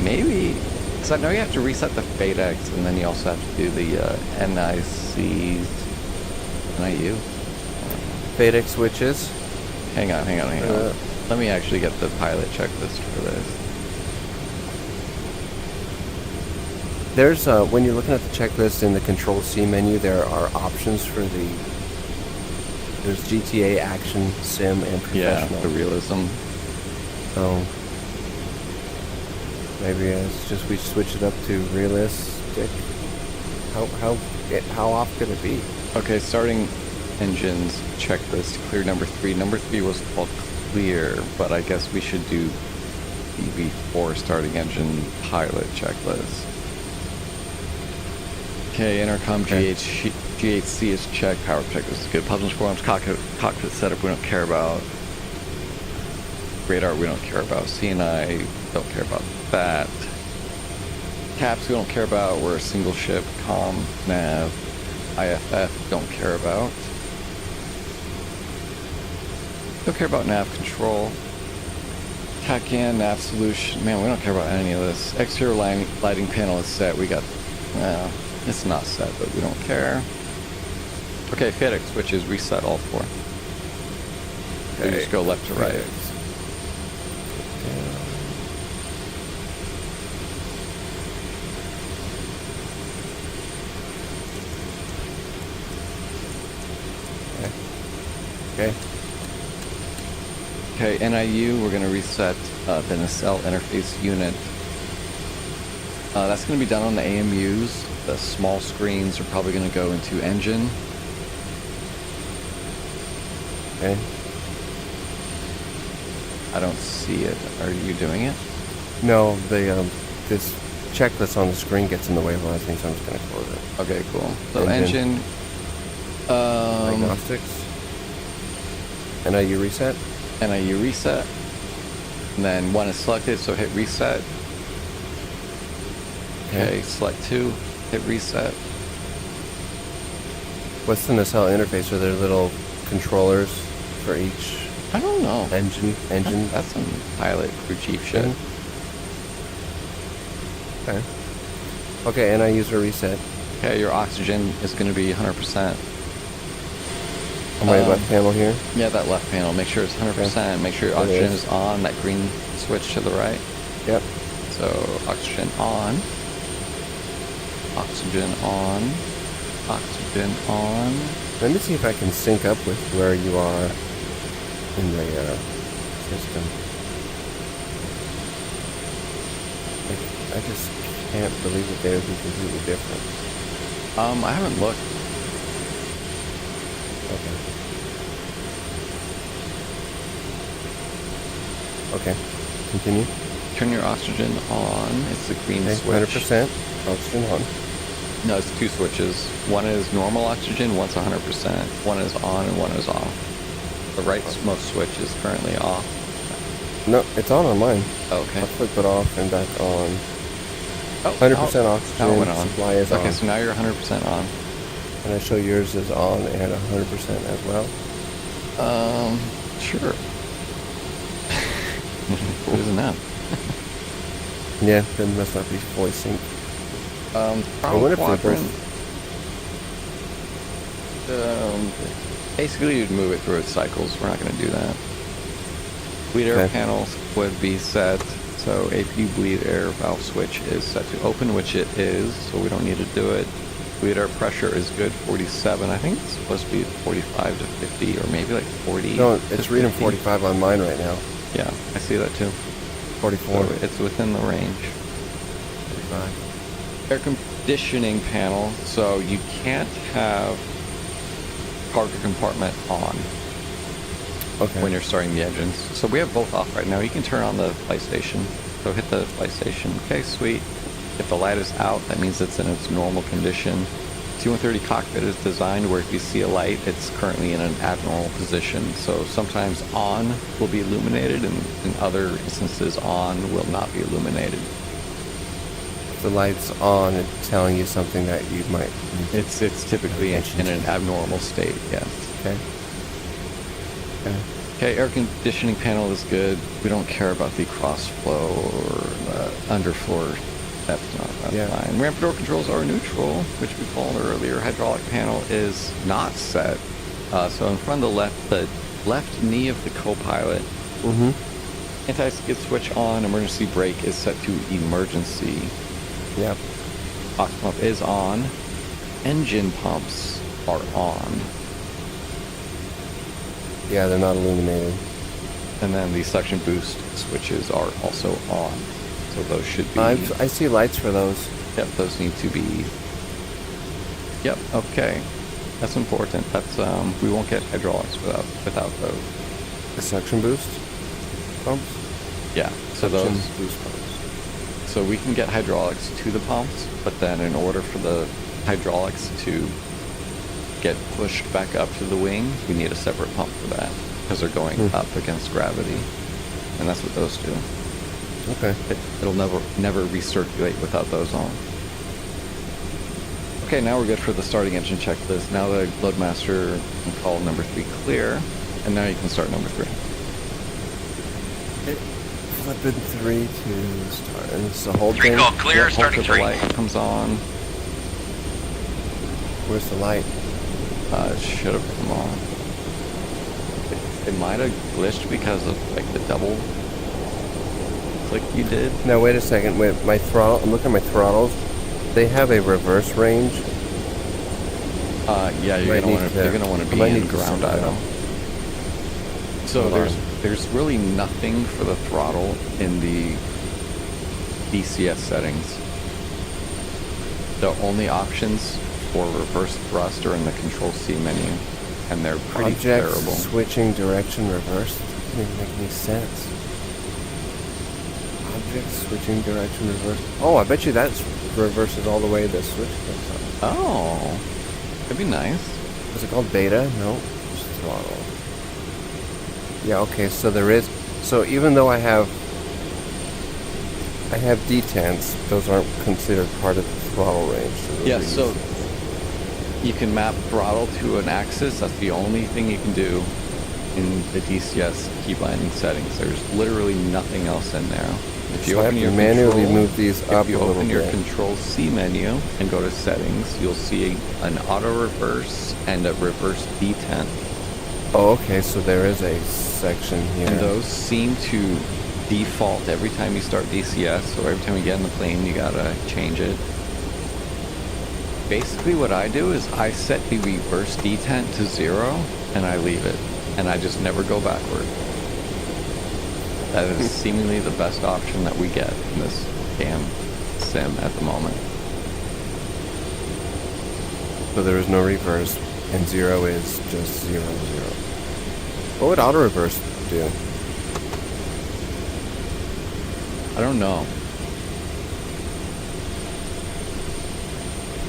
[SPEAKER 1] Maybe, because I know you have to reset the FADEX, and then you also have to do the NICs. NIU?
[SPEAKER 2] FADEX switches.
[SPEAKER 1] Hang on. Let me actually get the pilot checklist for this.
[SPEAKER 2] There's, when you're looking at the checklist in the Control C menu, there are options for there's GTA, Action, Sim, and
[SPEAKER 1] Yeah,
[SPEAKER 2] Professional.
[SPEAKER 1] the realism.
[SPEAKER 2] So, maybe it's just we switch it up to realistic. How off could it be?
[SPEAKER 1] Okay, starting engines checklist, clear number 3. Number 3 was called clear, but I guess we should do EV4 starting engine pilot checklist. Okay, intercom GHC is checked, power checklist is good. Puzzle forms, cockpit setup we don't care about. Radar we don't care about. CNI don't care about that. Caps we don't care about. We're a single ship. Com, nav, IFF don't care about. Don't care about nav control. TACAN, nav solution. Man, we don't care about any of this. Exterior lighting panel is set. We got, well, it's not set, but we don't care. Okay, FedEx switches reset all 4. We just go left to right.
[SPEAKER 2] Okay.
[SPEAKER 1] Okay, NIU, we're going to reset the nacelle interface unit. That's going to be done on the AMUs. The small screens are probably going to go into engine.
[SPEAKER 2] Okay.
[SPEAKER 1] I don't see it. Are you doing it?
[SPEAKER 2] No, this checklist on the screen gets in the way of a lot of things, so I'm just going to close it.
[SPEAKER 1] Okay, cool. So engine.
[SPEAKER 2] Diagnostics. NIU reset.
[SPEAKER 1] NIU reset. And then 1 is selected, so hit reset. Okay, select 2, hit reset.
[SPEAKER 2] What's the nacelle interface? Are there little controllers for each
[SPEAKER 1] I don't know.
[SPEAKER 2] engine?
[SPEAKER 1] That's some pilot crew chief shit.
[SPEAKER 2] Okay. Okay, NIU's a reset.
[SPEAKER 1] Okay, your oxygen is going to be 100%.
[SPEAKER 2] On my left panel here.
[SPEAKER 1] Yeah, that left panel. Make sure it's 100%. Make sure your oxygen is on. That green switch to the right.
[SPEAKER 2] Yep.
[SPEAKER 1] So oxygen on. Oxygen on. Oxygen on.
[SPEAKER 2] Let me see if I can sync up with where you are in the system. I just can't believe that they would be completely different.
[SPEAKER 1] I haven't looked.
[SPEAKER 2] Okay. Continue.
[SPEAKER 1] Turn your oxygen on. It's the green
[SPEAKER 2] Okay,
[SPEAKER 1] switch.
[SPEAKER 2] 100%. Oxygen on.
[SPEAKER 1] No, it's 2 switches. One is normal oxygen, one's 100%. One is on and one is off. The rightmost switch is currently off.
[SPEAKER 2] No, it's on mine.
[SPEAKER 1] Okay.
[SPEAKER 2] I'll flip it off and back on.
[SPEAKER 1] Oh,
[SPEAKER 2] 100%
[SPEAKER 1] now
[SPEAKER 2] oxygen
[SPEAKER 1] it went on.
[SPEAKER 2] supply is
[SPEAKER 1] Okay,
[SPEAKER 2] on.
[SPEAKER 1] so now you're 100% on.
[SPEAKER 2] And I show yours is on and 100% as well.
[SPEAKER 1] Sure. What is it now?
[SPEAKER 2] Yeah, that must not be fully synced.
[SPEAKER 1] Throttle
[SPEAKER 2] wonder if they're
[SPEAKER 1] quadrant. Basically, you'd move it through its cycles. We're not going to do that. Bleed air
[SPEAKER 2] Okay.
[SPEAKER 1] panels would be set. So AP bleed air valve switch is set to open, which it is, so we don't need to do it. Bleed air pressure is good, 47. I think it's supposed to be 45 to 50, or maybe like 40.
[SPEAKER 2] No,
[SPEAKER 1] to
[SPEAKER 2] it's reading
[SPEAKER 1] 50.
[SPEAKER 2] 45 on mine right now.
[SPEAKER 1] Yeah, I see that too.
[SPEAKER 2] 44.
[SPEAKER 1] So it's within the range.
[SPEAKER 2] 45.
[SPEAKER 1] Air conditioning panel, so you can't have cargo compartment on
[SPEAKER 2] Okay.
[SPEAKER 1] when you're starting the engines. So we have both off right now. You can turn on the flight station. So hit the flight station. Okay, sweet. If the light is out, that means it's in its normal condition. C-130 cockpit is designed where if you see a light, it's currently in an abnormal position. So sometimes on will be illuminated, and in other instances on will not be illuminated.
[SPEAKER 2] The light's on and telling you something that you might need to
[SPEAKER 1] It's typically
[SPEAKER 2] pay
[SPEAKER 1] in
[SPEAKER 2] attention
[SPEAKER 1] an
[SPEAKER 2] to.
[SPEAKER 1] abnormal state, yes.
[SPEAKER 2] Okay. Okay.
[SPEAKER 1] Okay, air conditioning panel is good. We don't care about the cross flow or the underfloor. That's fine. Ramp door controls are neutral, which we called earlier. Hydraulic panel is not set. So in front of the left knee of the co-pilot,
[SPEAKER 2] Mm-hmm.
[SPEAKER 1] anti-skid switch on, emergency brake is set to emergency.
[SPEAKER 2] Yep.
[SPEAKER 1] Ox pump is on. Engine pumps are on.
[SPEAKER 2] Yeah, they're not illuminated.
[SPEAKER 1] And then the suction boost switches are also on. So those should be...
[SPEAKER 2] I see lights for those.
[SPEAKER 1] Yep, those need to be Yep. Okay. That's important. That's we won't get hydraulics without those.
[SPEAKER 2] The suction boost pumps?
[SPEAKER 1] Yeah. So
[SPEAKER 2] Suction
[SPEAKER 1] those.
[SPEAKER 2] boost pumps.
[SPEAKER 1] So we can get hydraulics to the pumps, but then in order for the hydraulics to get pushed back up to the wing, we need a separate pump for that because they're going up against gravity, and that's what those do.
[SPEAKER 2] Okay.
[SPEAKER 1] It'll never recirculate without those on. Okay, now we're good for the starting engine checklist. Now the Loadmaster can call number 3 clear, and now you can start number 3.
[SPEAKER 2] Flipping 3 to start. And it's the whole thing.
[SPEAKER 4] Recall clear,
[SPEAKER 1] Yeah,
[SPEAKER 4] starting
[SPEAKER 1] hopefully
[SPEAKER 4] 3.
[SPEAKER 1] the light comes on.
[SPEAKER 2] Where's the light?
[SPEAKER 1] It should have come on. It might have glitched because of like the double click you did.
[SPEAKER 2] Now wait a second. Wait, my throttle. I'm looking at my throttles. They have a reverse range.
[SPEAKER 1] Yeah, you're gonna want to be in ground idle. So there's really nothing for the throttle in the DCS settings. The only options for reverse thrust are in the Control C menu, and they're pretty
[SPEAKER 2] Object
[SPEAKER 1] terrible.
[SPEAKER 2] switching direction reverse. Doesn't even make any sense. Object switching direction reverse. Oh, I bet you that's reverses all the way the switch goes up.
[SPEAKER 1] Oh, that'd be nice.
[SPEAKER 2] Is it called beta? No, just throttle. Yeah, okay, so there is. So even though I have detents, those aren't considered part of the throttle range.
[SPEAKER 1] Yeah, so you can map throttle to an axis. That's the only thing you can do in the DCS key binding settings. There's literally nothing else in there. If you
[SPEAKER 2] So I have
[SPEAKER 1] open
[SPEAKER 2] to
[SPEAKER 1] your
[SPEAKER 2] manually
[SPEAKER 1] control,
[SPEAKER 2] move these up
[SPEAKER 1] if you
[SPEAKER 2] a little
[SPEAKER 1] open your
[SPEAKER 2] bit.
[SPEAKER 1] Control C menu and go to settings, you'll see an auto reverse and a reverse detent.
[SPEAKER 2] Oh, okay, so there is a section here.
[SPEAKER 1] And those seem to default every time you start DCS, so every time you get in the plane, you gotta change it. Basically what I do is I set the reverse detent to 0 and I leave it, and I just never go backward. That is seemingly the best option that we get in this damn sim at the moment.
[SPEAKER 2] So there is no reverse, and 0 is just 0, 0. What would auto reverse do?
[SPEAKER 1] I don't know.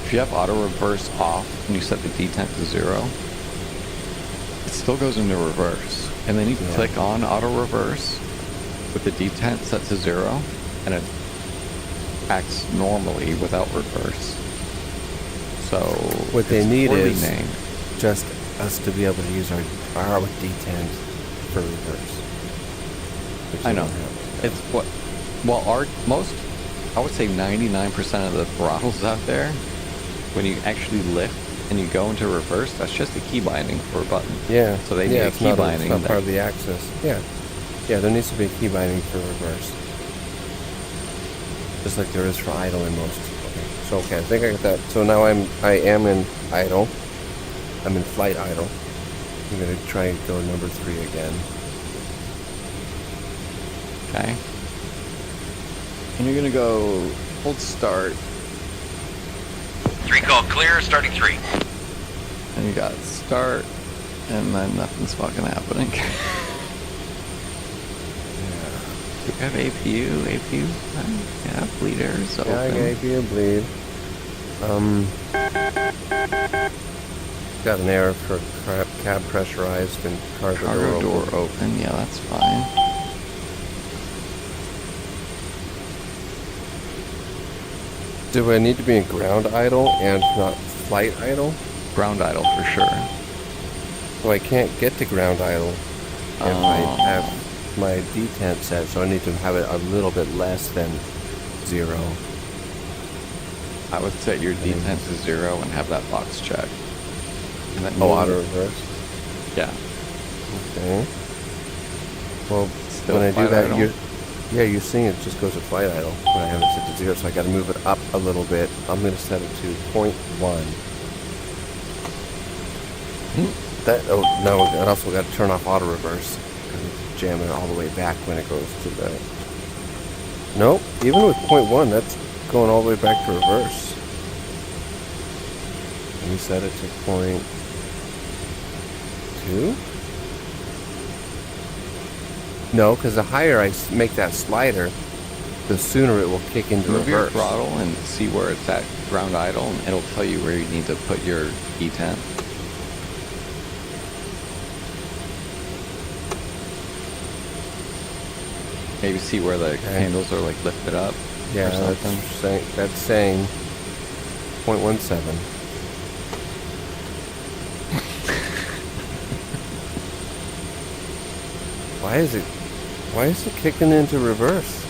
[SPEAKER 1] If you have auto reverse off and you set the detent to 0, it still goes into reverse. And then you
[SPEAKER 2] Yeah.
[SPEAKER 1] click on auto reverse with the detent set to 0, and it acts normally without reverse. So
[SPEAKER 2] What they
[SPEAKER 1] it's
[SPEAKER 2] need
[SPEAKER 1] poorly
[SPEAKER 2] is
[SPEAKER 1] named.
[SPEAKER 2] just us to be able to use our detent for reverse. Which
[SPEAKER 1] I
[SPEAKER 2] they
[SPEAKER 1] know.
[SPEAKER 2] don't have.
[SPEAKER 1] It's what, well, I would say 99% of the throttles out there, when you actually lift and you go into reverse, that's just a key binding for a button.
[SPEAKER 2] Yeah.
[SPEAKER 1] So they need a
[SPEAKER 2] it's
[SPEAKER 1] key
[SPEAKER 2] not
[SPEAKER 1] binding
[SPEAKER 2] It's not
[SPEAKER 1] that-
[SPEAKER 2] part of the axis. Yeah. Yeah, there needs to be a key binding for reverse. Just like there is for idle in most. Okay. So okay, I think I got that. So now I am in idle. I'm in flight idle. I'm gonna try and go number 3 again.
[SPEAKER 1] Okay. And you're gonna go hold start,
[SPEAKER 4] 3 call clear, starting 3.
[SPEAKER 1] and you got start, and then nothing's fucking happening. Do you have APU? Yeah, bleeders open.
[SPEAKER 2] Yeah, I gave you a bleed. Got an error for cab pressurized and cargo
[SPEAKER 1] Cargo
[SPEAKER 2] door
[SPEAKER 1] door open. Yeah, that's fine.
[SPEAKER 2] Do I need to be in ground idle and not flight idle?
[SPEAKER 1] Ground idle for sure.
[SPEAKER 2] So I can't get to ground idle if I have my detent set, so I need to have it a little bit less than 0.
[SPEAKER 1] I would set your detent to 0 and have that box checked. And then
[SPEAKER 2] Oh, auto reverse?
[SPEAKER 1] Yeah.
[SPEAKER 2] Okay. Well,
[SPEAKER 1] Still
[SPEAKER 2] when I do
[SPEAKER 1] flight
[SPEAKER 2] that,
[SPEAKER 1] idle?
[SPEAKER 2] you're seeing it just goes to flight idle when I have it set to 0, so I gotta move it up a little bit. I'm gonna set it to 0.1. No, I also gotta turn off auto reverse, because it's jamming it all the way back when it goes to the... Nope, even with 0.1, that's going all the way back to reverse. Let me set it to point 2. No, because the higher I make that slider, the sooner it will kick into
[SPEAKER 1] Move your
[SPEAKER 2] reverse.
[SPEAKER 1] throttle and see where it's at ground idle, and it'll tell you where you need to put your E10. Maybe see where the handles are like lifted up.
[SPEAKER 2] Yeah,
[SPEAKER 1] or something.
[SPEAKER 2] that's saying 0.17. Why is it kicking into reverse?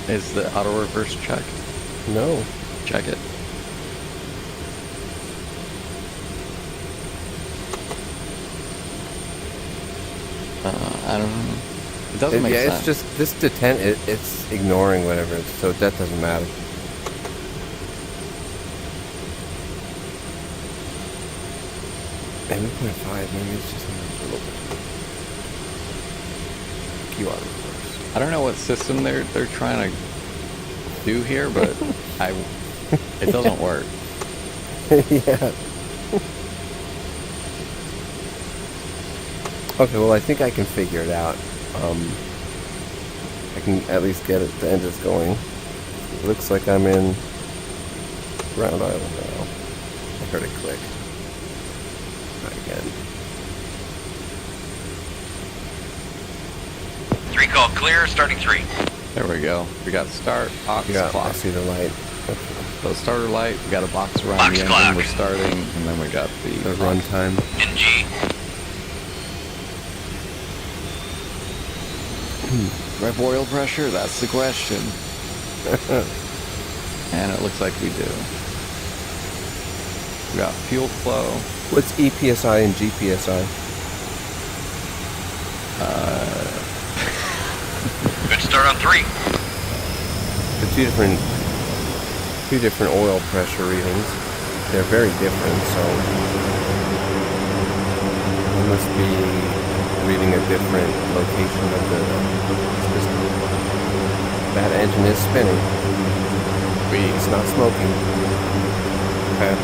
[SPEAKER 1] Is the auto reverse checked?
[SPEAKER 2] No.
[SPEAKER 1] Check it. I don't know. It doesn't make sense.
[SPEAKER 2] It's just this detent. It's ignoring whatever. So that doesn't matter. Maybe 0.5. Maybe it's just a little bit. Q auto reverse.
[SPEAKER 1] I don't know what system they're trying to do here, but it doesn't work.
[SPEAKER 2] Yeah. Okay, well, I think I can figure it out. I can at least get the engines going. It looks like I'm in ground idle now. I heard it click. Try again.
[SPEAKER 4] 3 call clear, starting 3.
[SPEAKER 1] There we go. We got start, box,
[SPEAKER 2] Yeah, I
[SPEAKER 1] clock.
[SPEAKER 2] see the light.
[SPEAKER 1] So starter light, we got a box around
[SPEAKER 4] Box
[SPEAKER 1] the engine,
[SPEAKER 4] clock.
[SPEAKER 1] we're starting, and then we got
[SPEAKER 2] The
[SPEAKER 1] the
[SPEAKER 2] run time.
[SPEAKER 4] NG.
[SPEAKER 1] rev oil pressure, that's the question. And it looks like we do. We got fuel flow.
[SPEAKER 2] What's EPSI and GPSI?
[SPEAKER 4] Good start on 3.
[SPEAKER 2] The two different oil pressure readings. They're very different, so it must be reading a different location of the system. That engine is spinning. It's not smoking. Okay.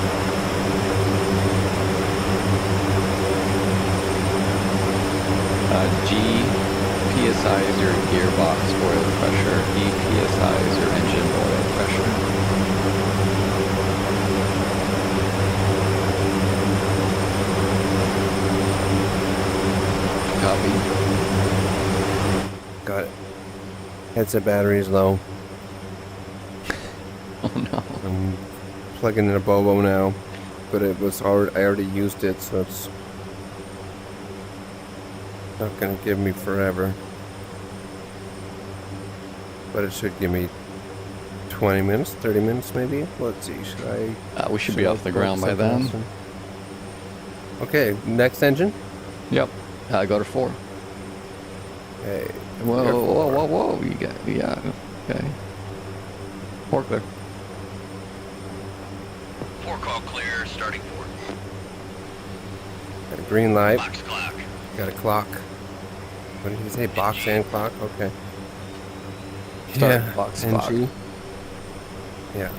[SPEAKER 1] G PSI is your gearbox oil pressure. E PSI is your engine oil pressure. Copy.
[SPEAKER 2] Got it. Headset battery is low.
[SPEAKER 1] Oh no.
[SPEAKER 2] I'm plugging in a Bobo now, but I already used it, so it's not gonna give me forever. But it should give me 20 minutes, 30 minutes maybe. Let's see,
[SPEAKER 1] We should be off the ground by then.
[SPEAKER 2] Okay, next engine.
[SPEAKER 1] Yep. Go to 4.
[SPEAKER 2] Okay.
[SPEAKER 1] Whoa,
[SPEAKER 2] Clear
[SPEAKER 1] whoa,
[SPEAKER 2] 4.
[SPEAKER 1] whoa, whoa. Yeah. Okay. 4 clear.
[SPEAKER 4] 4 call clear, starting 4.
[SPEAKER 2] Got a green light.
[SPEAKER 4] Box clock.
[SPEAKER 2] Got a clock. What did he say? Box and clock? Okay.
[SPEAKER 1] Start box clock.
[SPEAKER 2] NG. Yeah.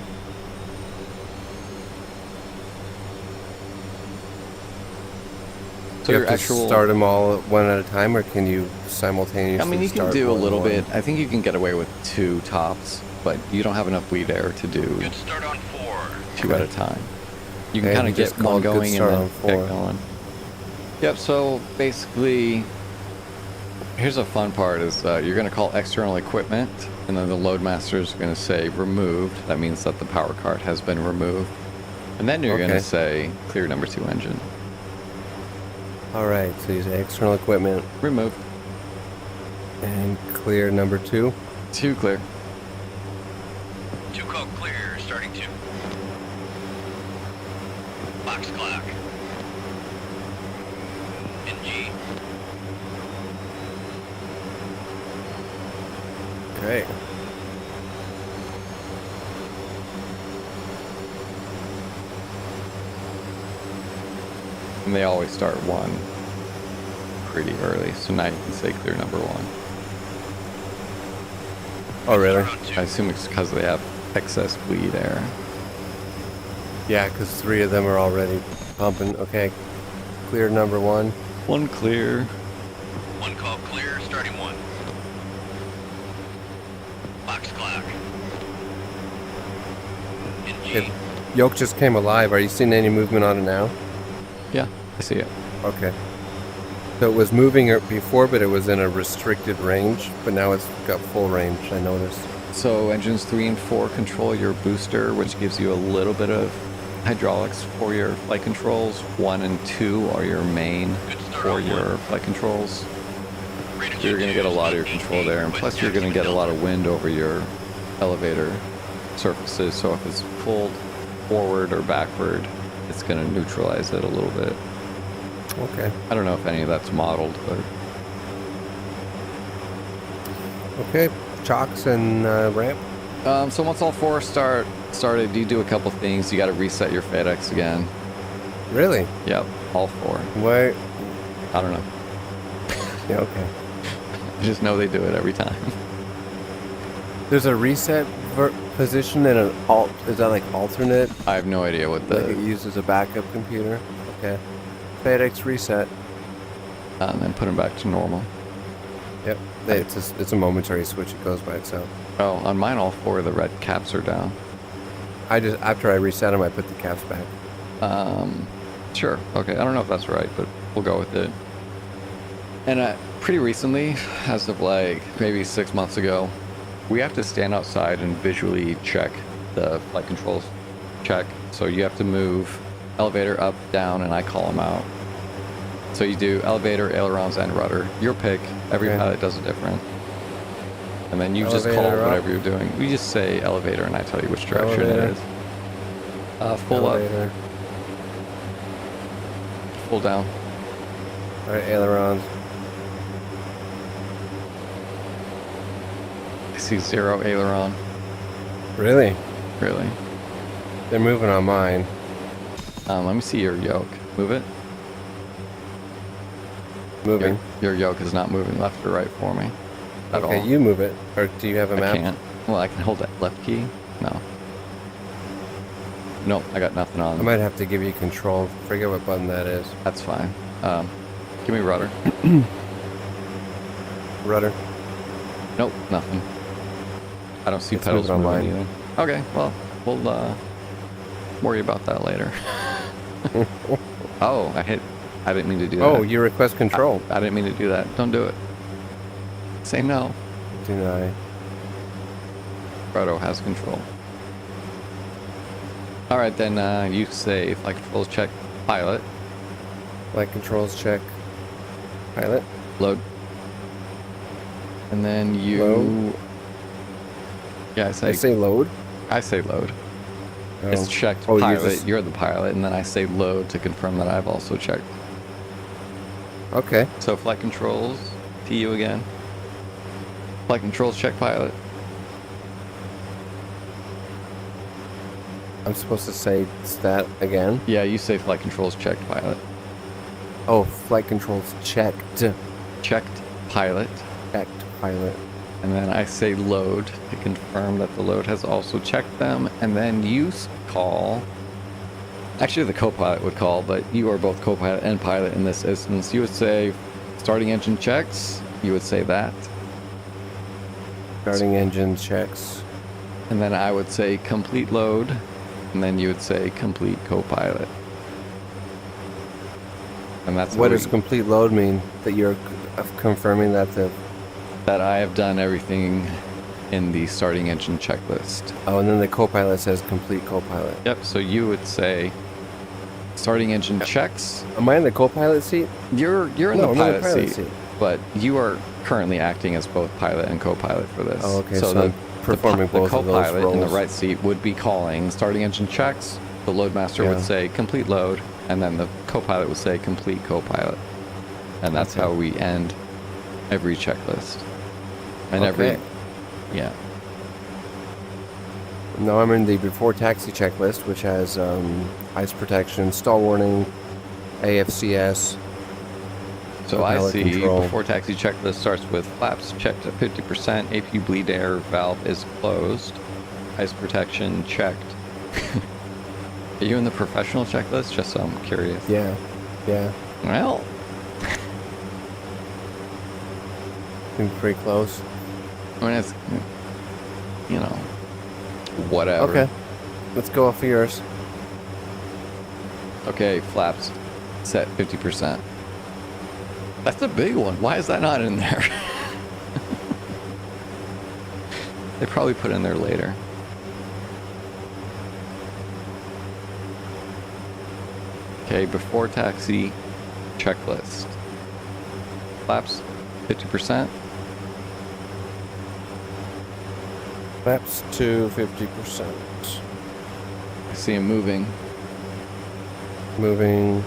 [SPEAKER 1] So
[SPEAKER 2] you
[SPEAKER 1] your
[SPEAKER 2] have to
[SPEAKER 1] actual
[SPEAKER 2] start them all one at a time, or can you simultaneously?
[SPEAKER 1] I mean, you can
[SPEAKER 2] start
[SPEAKER 1] do a
[SPEAKER 2] more than
[SPEAKER 1] little
[SPEAKER 2] one?
[SPEAKER 1] bit. I think you can get away with 2 tops, but you don't have enough bleed air to do
[SPEAKER 4] Good start on 4.
[SPEAKER 1] 2 at a time. You can
[SPEAKER 2] Okay,
[SPEAKER 1] kind
[SPEAKER 2] you
[SPEAKER 1] of
[SPEAKER 2] just
[SPEAKER 1] get one
[SPEAKER 2] called good
[SPEAKER 1] going and
[SPEAKER 2] start
[SPEAKER 1] then
[SPEAKER 2] on 4.
[SPEAKER 1] get going. Yep. So basically, here's a fun part: is you're going to call external equipment, and then the load master is going to say removed. That means that the power card has been removed, and then you're going to
[SPEAKER 2] Okay.
[SPEAKER 1] say clear number 2 engine
[SPEAKER 2] All right, so you say external equipment
[SPEAKER 1] removed.
[SPEAKER 2] and clear number 2.
[SPEAKER 1] 2 clear.
[SPEAKER 4] 2 call clear, starting 2. Box clock. NG.
[SPEAKER 2] Okay.
[SPEAKER 1] And they always start 1 pretty early, so now you can say clear number 1.
[SPEAKER 2] Oh, really?
[SPEAKER 4] Start on 2.
[SPEAKER 1] I assume it's because they have excess bleed air.
[SPEAKER 2] Yeah, because 3 of them are already pumping. Okay. Clear number 1.
[SPEAKER 1] One clear.
[SPEAKER 4] One call clear, starting 1. Box clock. NG.
[SPEAKER 2] Okay. Yoke just came alive. Are you seeing any movement on it now?
[SPEAKER 1] Yeah, I see it.
[SPEAKER 2] Okay. So it was moving before, but it was in a restricted range. But now it's got full range, I noticed.
[SPEAKER 1] So engines 3 and 4 control your booster, which gives you a little bit of hydraulics for your flight controls. 1 and 2 are your main for your flight controls. You're going to get a lot of your control there, and plus you're going to get a lot of wind over your elevator surfaces, so if it's pulled forward or backward, it's going to neutralize it a little bit.
[SPEAKER 2] Okay.
[SPEAKER 1] I don't know if any of that's modeled, but
[SPEAKER 2] Okay. Chocks and ramp.
[SPEAKER 1] so once all 4 started, you do a couple things. You got to reset your FedEx again.
[SPEAKER 2] Really?
[SPEAKER 1] Yep, all 4.
[SPEAKER 2] Why?
[SPEAKER 1] I don't know.
[SPEAKER 2] Yeah, okay.
[SPEAKER 1] I just know they do it every time.
[SPEAKER 2] There's a reset position and an alt. Is that like alternate?
[SPEAKER 1] I have no idea what
[SPEAKER 2] Like it
[SPEAKER 1] the
[SPEAKER 2] uses a backup computer? Okay. FedEx reset.
[SPEAKER 1] and then put them back to normal.
[SPEAKER 2] Yep. It's a momentary switch. It goes by itself.
[SPEAKER 1] Oh, on mine, all 4 of the red caps are down.
[SPEAKER 2] After I reset them, I put the caps back.
[SPEAKER 1] Sure. Okay. I don't know if that's right, but we'll go with it. And pretty recently, as of like maybe 6 months ago, we have to stand outside and visually check the flight controls check. So you have to move elevator up, down, and I call them out. So you do elevator, ailerons, and rudder. Your pick. Every
[SPEAKER 2] Okay.
[SPEAKER 1] pilot does it different. And then you just call
[SPEAKER 2] Elevator up.
[SPEAKER 1] whatever you're doing. You just say elevator, and I tell you which direction
[SPEAKER 2] Elevator.
[SPEAKER 1] it is. Full
[SPEAKER 2] Elevator.
[SPEAKER 1] up, full down.
[SPEAKER 2] All right, ailerons.
[SPEAKER 1] I see 0 aileron.
[SPEAKER 2] Really?
[SPEAKER 1] Really?
[SPEAKER 2] They're moving on mine.
[SPEAKER 1] Let me see your yoke. Move it.
[SPEAKER 2] Moving.
[SPEAKER 1] Your yoke is not moving left or right for me at
[SPEAKER 2] Okay,
[SPEAKER 1] all.
[SPEAKER 2] you move it. Or do you have a
[SPEAKER 1] I
[SPEAKER 2] map?
[SPEAKER 1] can't. Well, I can hold that left key. No. Nope, I got nothing on.
[SPEAKER 2] I might have to give you control. Forget what button that is.
[SPEAKER 1] That's fine. Give me rudder.
[SPEAKER 2] Rudder.
[SPEAKER 1] Nope, nothing. I don't see
[SPEAKER 2] It's
[SPEAKER 1] pedals
[SPEAKER 2] moving on
[SPEAKER 1] moving either. Okay, well, we'll worry about that later. Oh, I didn't mean to do that.
[SPEAKER 2] Oh, you request control.
[SPEAKER 1] I didn't mean to do that. Don't do it. Say no.
[SPEAKER 2] Deny.
[SPEAKER 1] Proto has control. All right, then you say flight controls check pilot.
[SPEAKER 2] Flight controls check. Pilot.
[SPEAKER 1] Load. And then you...
[SPEAKER 2] Load.
[SPEAKER 1] Yeah,
[SPEAKER 2] I say load.
[SPEAKER 1] I say load.
[SPEAKER 2] Oh.
[SPEAKER 1] It's checked
[SPEAKER 2] Oh,
[SPEAKER 1] pilot. You're the pilot, and then I say load to confirm that I've also checked.
[SPEAKER 2] Okay.
[SPEAKER 1] So flight controls, to you again. Flight controls check pilot.
[SPEAKER 2] I'm supposed to say that again.
[SPEAKER 1] Yeah, you say flight controls checked pilot.
[SPEAKER 2] Oh, flight controls checked.
[SPEAKER 1] Checked pilot.
[SPEAKER 2] Checked pilot.
[SPEAKER 1] And then I say load to confirm that the load has also checked them. And then you call. Actually, the co-pilot would call, but you are both co-pilot and pilot in this instance. You would say starting engine checks. You would say that.
[SPEAKER 2] Starting engine checks.
[SPEAKER 1] And then I would say complete load. And then you would say complete co-pilot. And that's
[SPEAKER 2] What
[SPEAKER 1] how
[SPEAKER 2] does complete load mean? That you're confirming that
[SPEAKER 1] that I have done everything in the starting engine checklist.
[SPEAKER 2] Oh, and then the co-pilot says complete co-pilot.
[SPEAKER 1] Yep, so you would say starting engine checks.
[SPEAKER 2] Am I in the co-pilot seat?
[SPEAKER 1] You're in
[SPEAKER 2] No,
[SPEAKER 1] the
[SPEAKER 2] I'm in
[SPEAKER 1] pilot seat, but you are currently acting as both pilot and co-pilot for this.
[SPEAKER 2] Oh, okay, so I'm performing
[SPEAKER 1] the
[SPEAKER 2] both of those
[SPEAKER 1] co-pilot in the
[SPEAKER 2] roles.
[SPEAKER 1] right seat would be calling starting engine checks. The loadmaster
[SPEAKER 2] Yeah.
[SPEAKER 1] would say complete load, and then the co-pilot would say complete co-pilot. And that's
[SPEAKER 2] Okay.
[SPEAKER 1] how we end every checklist. And
[SPEAKER 2] Okay.
[SPEAKER 1] yeah.
[SPEAKER 2] No, I'm in the before taxi checklist, which has ice protection, stall warning, AFCS.
[SPEAKER 1] So I
[SPEAKER 2] Pilot
[SPEAKER 1] see
[SPEAKER 2] control.
[SPEAKER 1] before taxi checklist starts with flaps checked at 50%, AP bleed air valve is closed, ice protection checked. Are you in the professional checklist? Just so I'm curious.
[SPEAKER 2] Yeah. Yeah.
[SPEAKER 1] Well,
[SPEAKER 2] Seems pretty close.
[SPEAKER 1] I mean, it's, you know, whatever.
[SPEAKER 2] Okay. Let's go off of yours.
[SPEAKER 1] Okay, flaps set 50%. That's a big one. Why is that not in there? They probably put in there later. Okay, before taxi checklist. Flaps 50%.
[SPEAKER 2] Flaps to 50%.
[SPEAKER 1] I see him moving.
[SPEAKER 2] Moving.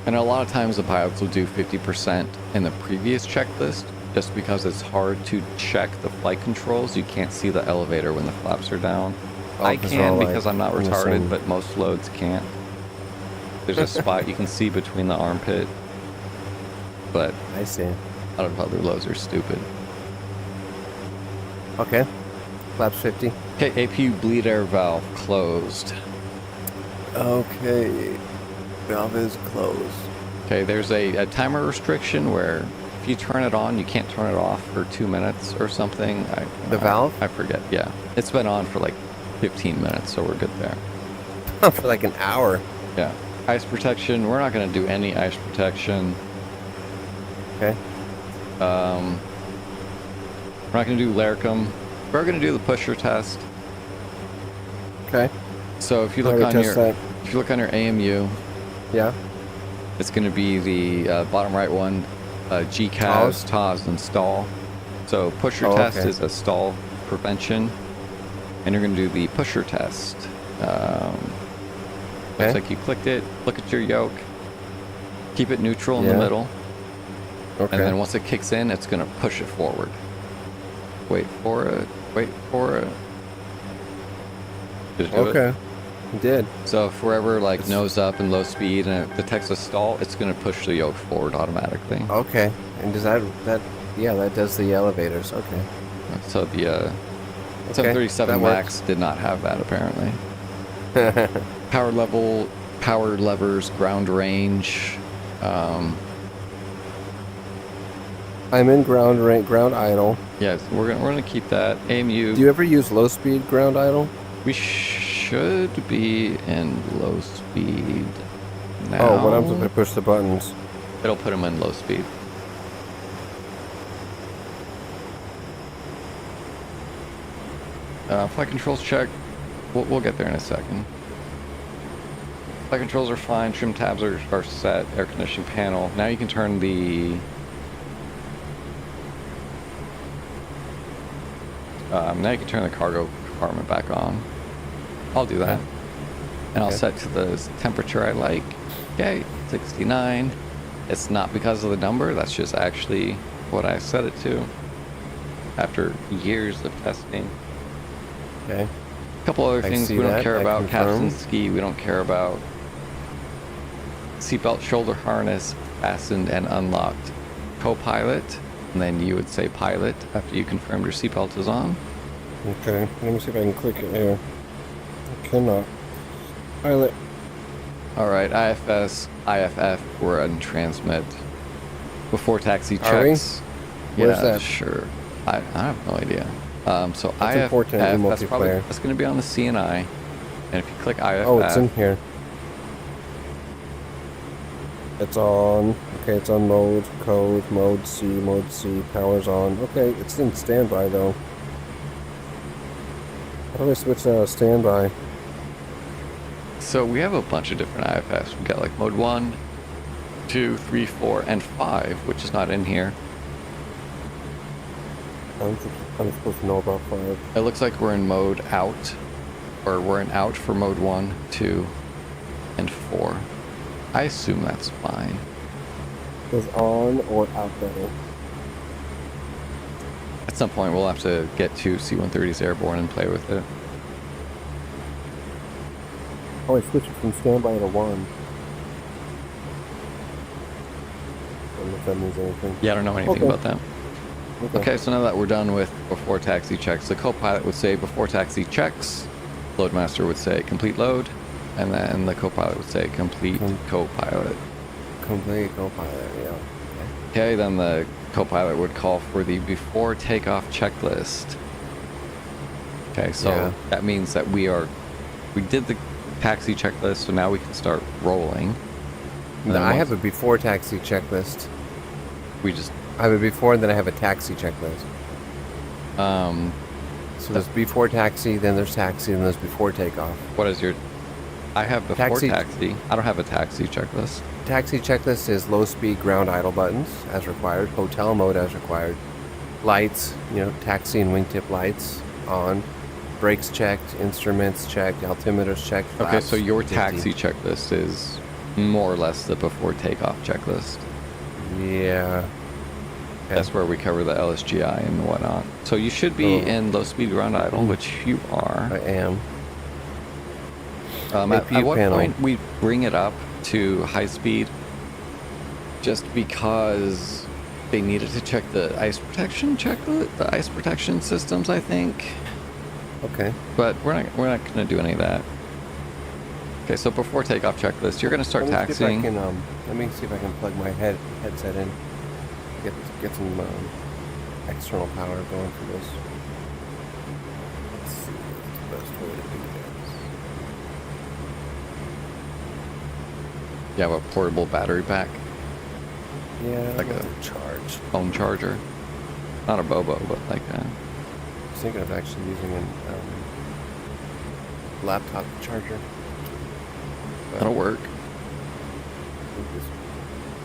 [SPEAKER 1] And a lot of times the pilots will do 50% in the previous checklist just because it's hard to check the flight controls. You can't see the elevator when the flaps are down.
[SPEAKER 2] Oh,
[SPEAKER 1] I
[SPEAKER 2] 'cause they're
[SPEAKER 1] can
[SPEAKER 2] all,
[SPEAKER 1] because
[SPEAKER 2] like,
[SPEAKER 1] I'm not
[SPEAKER 2] in the
[SPEAKER 1] retarded,
[SPEAKER 2] same-
[SPEAKER 1] but most loads can't. There's a spot you can see between the armpit, but
[SPEAKER 2] I see.
[SPEAKER 1] a lot of other loads are stupid.
[SPEAKER 2] Okay. Flaps 50.
[SPEAKER 1] Okay, APU bleed air valve closed.
[SPEAKER 2] Okay. Valve is closed.
[SPEAKER 1] Okay, there's a timer restriction where if you turn it on, you can't turn it off for 2 minutes or something.
[SPEAKER 2] The valve?
[SPEAKER 1] I forget, yeah. It's been on for like 15 minutes, so we're good there.
[SPEAKER 2] For like an hour.
[SPEAKER 1] Yeah. Ice protection, we're not going to do any ice protection.
[SPEAKER 2] Okay.
[SPEAKER 1] We're not going to do Laricum. We're going to do the pusher test.
[SPEAKER 2] Okay.
[SPEAKER 1] So if you
[SPEAKER 2] How
[SPEAKER 1] look
[SPEAKER 2] do we
[SPEAKER 1] on
[SPEAKER 2] test
[SPEAKER 1] your
[SPEAKER 2] that?
[SPEAKER 1] if you look on your AMU,
[SPEAKER 2] Yeah.
[SPEAKER 1] it's going to be the bottom right one, GCAS, TAS, and stall. So pusher
[SPEAKER 2] Oh,
[SPEAKER 1] test
[SPEAKER 2] okay.
[SPEAKER 1] is a stall prevention, and you're going to do the pusher test.
[SPEAKER 2] Okay.
[SPEAKER 1] Looks like you clicked it. Look at your yoke. Keep it neutral in the
[SPEAKER 2] Yeah.
[SPEAKER 1] middle,
[SPEAKER 2] Okay.
[SPEAKER 1] and then once it kicks in, it's going to push it forward. Wait for it. Wait for it. Did it do it?
[SPEAKER 2] Okay. You did.
[SPEAKER 1] So if we're ever like
[SPEAKER 2] It's-
[SPEAKER 1] nose up and low speed and it detects a stall, it's going to push the yoke forward automatically.
[SPEAKER 2] Okay. And does that yeah, that does the elevators. Okay.
[SPEAKER 1] So the
[SPEAKER 2] Okay,
[SPEAKER 1] 737
[SPEAKER 2] that
[SPEAKER 1] Max did not have that apparently. Power level, power levers, ground range.
[SPEAKER 2] I'm in ground idle.
[SPEAKER 1] Yeah, we're gonna keep that. AMU.
[SPEAKER 2] Do you ever use low speed ground idle?
[SPEAKER 1] We should be in low speed now.
[SPEAKER 2] Oh, when I'm supposed to push the buttons.
[SPEAKER 1] It'll put them in low speed. Flight controls check. We'll get there in a second. Flight controls are fine. Trim tabs are set. Air conditioning panel. Now you can turn the... now you can turn the cargo compartment back on. I'll do that.
[SPEAKER 2] Okay.
[SPEAKER 1] And I'll
[SPEAKER 2] Okay.
[SPEAKER 1] set to the temperature I like. Okay, 69. It's not because of the number. That's just actually what I set it to after years of testing.
[SPEAKER 2] Okay.
[SPEAKER 1] A couple other
[SPEAKER 2] I
[SPEAKER 1] things
[SPEAKER 2] see
[SPEAKER 1] we don't
[SPEAKER 2] that.
[SPEAKER 1] care
[SPEAKER 2] I
[SPEAKER 1] about.
[SPEAKER 2] confirm.
[SPEAKER 1] Captain ski, we don't care about. Seatbelt, shoulder harness, fastened and unlocked. Co-pilot, and then you would say pilot after you confirmed your seatbelt is on.
[SPEAKER 2] Okay. Let me see if I can click it here. I cannot. Pilot.
[SPEAKER 1] All right, IFS, IFF, we're on transmit. Before taxi
[SPEAKER 2] Are we?
[SPEAKER 1] checks.
[SPEAKER 2] Where's
[SPEAKER 1] yeah,
[SPEAKER 2] that?
[SPEAKER 1] Sure. I have no idea. So
[SPEAKER 2] That's
[SPEAKER 1] IFF,
[SPEAKER 2] important in
[SPEAKER 1] that's probably
[SPEAKER 2] multiplayer.
[SPEAKER 1] that's going to be on the CNI, and if you click IFF,
[SPEAKER 2] Oh, it's in here. It's on. Okay, it's on mode, code, mode C, power's on. Okay, it's in standby though. How do I switch out of standby?
[SPEAKER 1] So we have a bunch of different IFFs. We got like mode 1, 2, 3, 4, and 5, which is not in here.
[SPEAKER 2] I'm supposed to know about 5.
[SPEAKER 1] It looks like we're in mode out, or we're in out for mode 1, 2, and 4. I assume that's fine.
[SPEAKER 2] Is on or out better?
[SPEAKER 1] At some point, we'll have to get to C-130's airborne and play with it.
[SPEAKER 2] Oh, I switched it from standby to 1. I don't know if that means anything.
[SPEAKER 1] Yeah, I don't know anything
[SPEAKER 2] Okay.
[SPEAKER 1] about that. Okay, so now that we're done with before taxi checks, the co-pilot would say before taxi checks, Loadmaster would say complete load, And then the co-pilot would say complete co-pilot.
[SPEAKER 2] Complete co-pilot, yeah.
[SPEAKER 1] Okay, then the co-pilot would call for the before takeoff checklist. Okay, so
[SPEAKER 2] Yeah.
[SPEAKER 1] that means that we did the taxi checklist, so now we can start rolling. And then
[SPEAKER 2] I have
[SPEAKER 1] once-
[SPEAKER 2] a before taxi checklist.
[SPEAKER 1] we just
[SPEAKER 2] I have a before, and then I have a taxi checklist. So there's before taxi, then there's taxi, and there's before takeoff.
[SPEAKER 1] what is your? I have before
[SPEAKER 2] Taxi-
[SPEAKER 1] taxi. I don't have a taxi checklist.
[SPEAKER 2] Taxi checklist is low speed ground idle buttons as required, hotel mode as required, lights, taxi and wingtip lights on, brakes checked, instruments checked, altimeters checked.
[SPEAKER 1] Okay,
[SPEAKER 2] flaps
[SPEAKER 1] so your
[SPEAKER 2] 50.
[SPEAKER 1] taxi checklist is more or less the before takeoff checklist.
[SPEAKER 2] Yeah. Okay.
[SPEAKER 1] That's where we cover the LSGI and whatnot. So you should be
[SPEAKER 2] Oh.
[SPEAKER 1] in low speed ground idle, which you are.
[SPEAKER 2] I am.
[SPEAKER 1] At
[SPEAKER 2] APU
[SPEAKER 1] what
[SPEAKER 2] panel.
[SPEAKER 1] point we bring it up to high speed just because they needed to check the ice protection the ice protection systems, I think.
[SPEAKER 2] Okay.
[SPEAKER 1] But we're not going to do any of that. Okay, so before takeoff checklist, you're going to start
[SPEAKER 2] Let me see if I
[SPEAKER 1] taxiing.
[SPEAKER 2] can, let me see if I can plug my headset in. Get some external power going for this. Let's see what's the best way to do
[SPEAKER 1] You have a portable battery pack,
[SPEAKER 2] this. Yeah,
[SPEAKER 1] Like
[SPEAKER 2] like
[SPEAKER 1] a-
[SPEAKER 2] a charge.
[SPEAKER 1] phone charger. Not a Bobo, but like a...
[SPEAKER 2] I was thinking of actually using a laptop charger. But
[SPEAKER 1] That'll work.
[SPEAKER 2] I think this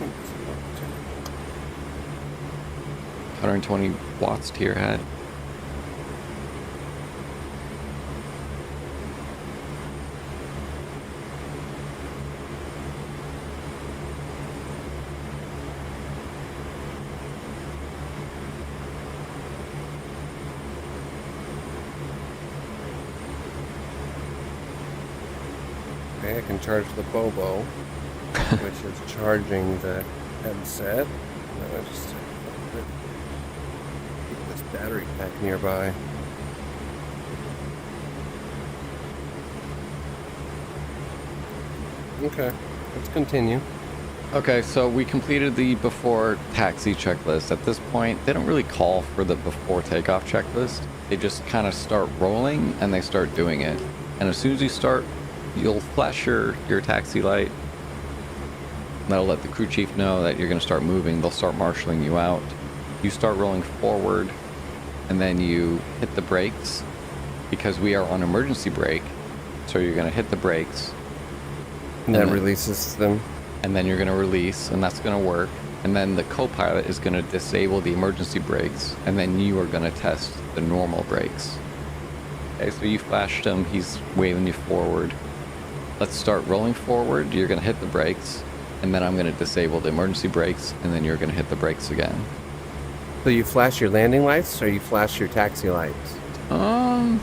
[SPEAKER 2] will work too.
[SPEAKER 1] 120 watts to your head.
[SPEAKER 2] Okay, I can charge the Bobo, which is charging the headset. And then I just keep this battery pack nearby. Okay, let's continue.
[SPEAKER 1] Okay, so we completed the before taxi checklist. At this point, they don't really call for the before takeoff checklist. They just kind of start rolling and they start doing it. And as soon as you start, you'll flash your taxi light. That'll let the crew chief know that you're going to start moving. They'll start marshaling you out. You start rolling forward and then you hit the brakes because we are on emergency brake. So you're going to hit the brakes
[SPEAKER 2] And that
[SPEAKER 1] then-
[SPEAKER 2] releases them.
[SPEAKER 1] and then you're going to release, and that's going to work. And then the co-pilot is going to disable the emergency brakes, and then you are going to test the normal brakes. Okay, so you flashed him, he's waving you forward. Let's start rolling forward. You're going to hit the brakes, and then I'm going to disable the emergency brakes, and then you're going to hit the brakes again.
[SPEAKER 2] So you flash your landing lights, or you flash your taxi lights?
[SPEAKER 1] I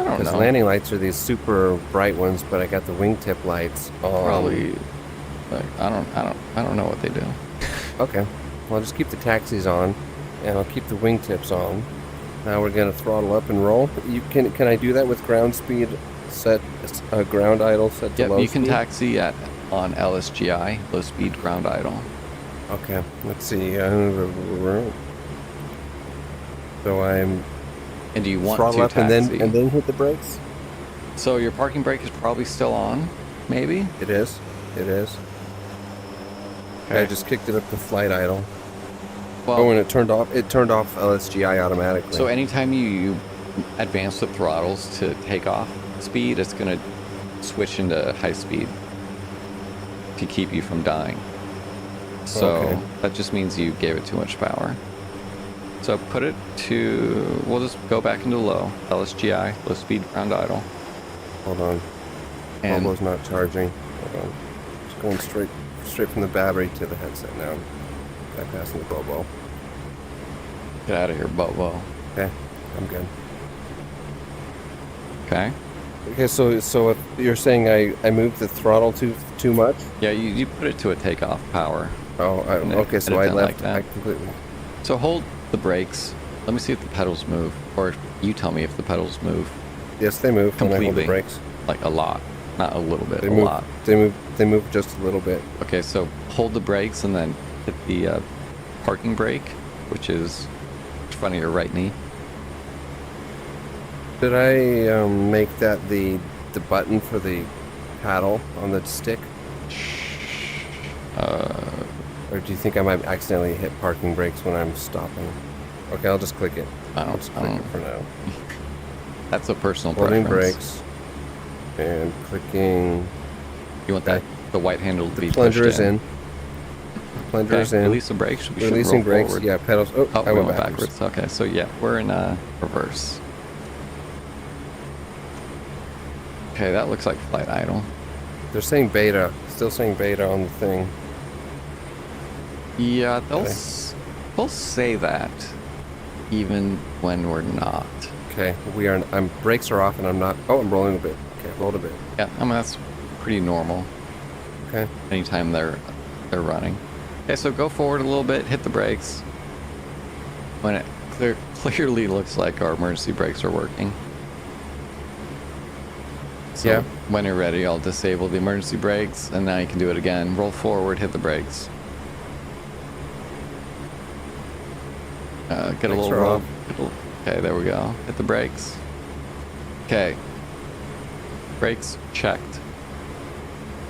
[SPEAKER 1] don't
[SPEAKER 2] Because
[SPEAKER 1] know.
[SPEAKER 2] landing lights are these super bright ones, but I got the wingtip lights on.
[SPEAKER 1] Probably. Like, I don't know what they do.
[SPEAKER 2] Okay. Well, I'll just keep the taxis on, and I'll keep the wingtips on. Now we're gonna throttle up and roll. Can I do that with ground speed set, ground idle set to
[SPEAKER 1] Yep,
[SPEAKER 2] low
[SPEAKER 1] you can
[SPEAKER 2] speed?
[SPEAKER 1] taxi on LSGI, low speed ground idle.
[SPEAKER 2] Okay. Let's see. So I'm
[SPEAKER 1] And do you want
[SPEAKER 2] throttle
[SPEAKER 1] to
[SPEAKER 2] up
[SPEAKER 1] taxi?
[SPEAKER 2] and then hit the brakes.
[SPEAKER 1] So your parking brake is probably still on, maybe?
[SPEAKER 2] It is. It is. I just kicked it up to flight idle.
[SPEAKER 1] Well,
[SPEAKER 2] Oh, and it turned off. It turned off LSGI automatically.
[SPEAKER 1] so anytime you advance the throttles to take off speed, it's going to switch into high speed to keep you from dying. So
[SPEAKER 2] Okay.
[SPEAKER 1] that just means you gave it too much power. So put it to, we'll just go back into low, LSGI, low speed ground idle.
[SPEAKER 2] Hold on.
[SPEAKER 1] And
[SPEAKER 2] Bobo's not charging. Hold on. Just going straight from the battery to the headset now. Bypassing the Bobo.
[SPEAKER 1] get out of here, Bobo.
[SPEAKER 2] Okay, I'm good.
[SPEAKER 1] Okay?
[SPEAKER 2] Okay, so if you're saying I moved the throttle too much?
[SPEAKER 1] Yeah, you put it to a takeoff power.
[SPEAKER 2] Oh,
[SPEAKER 1] And it-
[SPEAKER 2] okay. So
[SPEAKER 1] and it
[SPEAKER 2] I
[SPEAKER 1] done
[SPEAKER 2] left.
[SPEAKER 1] like that.
[SPEAKER 2] I completely.
[SPEAKER 1] So hold the brakes. Let me see if the pedals move. Or you tell me if the pedals move.
[SPEAKER 2] Yes, they move when I hold the
[SPEAKER 1] Completely.
[SPEAKER 2] brakes.
[SPEAKER 1] Like a lot. Not a little bit,
[SPEAKER 2] They
[SPEAKER 1] a
[SPEAKER 2] move.
[SPEAKER 1] lot.
[SPEAKER 2] They move just a little bit.
[SPEAKER 1] Okay, so hold the brakes and then hit the parking brake, which is in front of your right knee.
[SPEAKER 2] Did I make that the button for the paddle on the stick? Or do you think I might accidentally hit parking brakes when I'm stopping? Okay, I'll just click it. I'll just click it for now.
[SPEAKER 1] That's a personal
[SPEAKER 2] Holding
[SPEAKER 1] preference.
[SPEAKER 2] brakes and clicking.
[SPEAKER 1] You want that the white handle to be
[SPEAKER 2] Plunger
[SPEAKER 1] pushed
[SPEAKER 2] is in. Plunger is in.
[SPEAKER 1] Release the brakes. We should
[SPEAKER 2] Releasing
[SPEAKER 1] roll
[SPEAKER 2] brakes.
[SPEAKER 1] forward.
[SPEAKER 2] Yeah, pedals. Oh,
[SPEAKER 1] Oh,
[SPEAKER 2] I
[SPEAKER 1] we
[SPEAKER 2] went backwards.
[SPEAKER 1] Okay, so yeah, we're in reverse. Okay, that looks like flight idle.
[SPEAKER 2] They're saying beta. Still saying beta on the thing.
[SPEAKER 1] Yeah, they'll
[SPEAKER 2] Okay.
[SPEAKER 1] they'll say that even when we're not.
[SPEAKER 2] Okay, we are. Brakes are off, and I'm not. Oh, I'm rolling a bit. Okay, rolled a bit.
[SPEAKER 1] Yeah, I mean that's pretty normal.
[SPEAKER 2] Okay.
[SPEAKER 1] Anytime they're running. Okay, so go forward a little bit, hit the brakes. When it clearly looks like our emergency brakes are working. So
[SPEAKER 2] Yeah.
[SPEAKER 1] when you're ready, I'll disable the emergency brakes, and now you can do it again. Roll forward, hit the brakes. Get a
[SPEAKER 2] Brakes
[SPEAKER 1] little
[SPEAKER 2] are
[SPEAKER 1] roll.
[SPEAKER 2] off.
[SPEAKER 1] Okay, there we go. Hit the brakes. Okay. Brakes checked.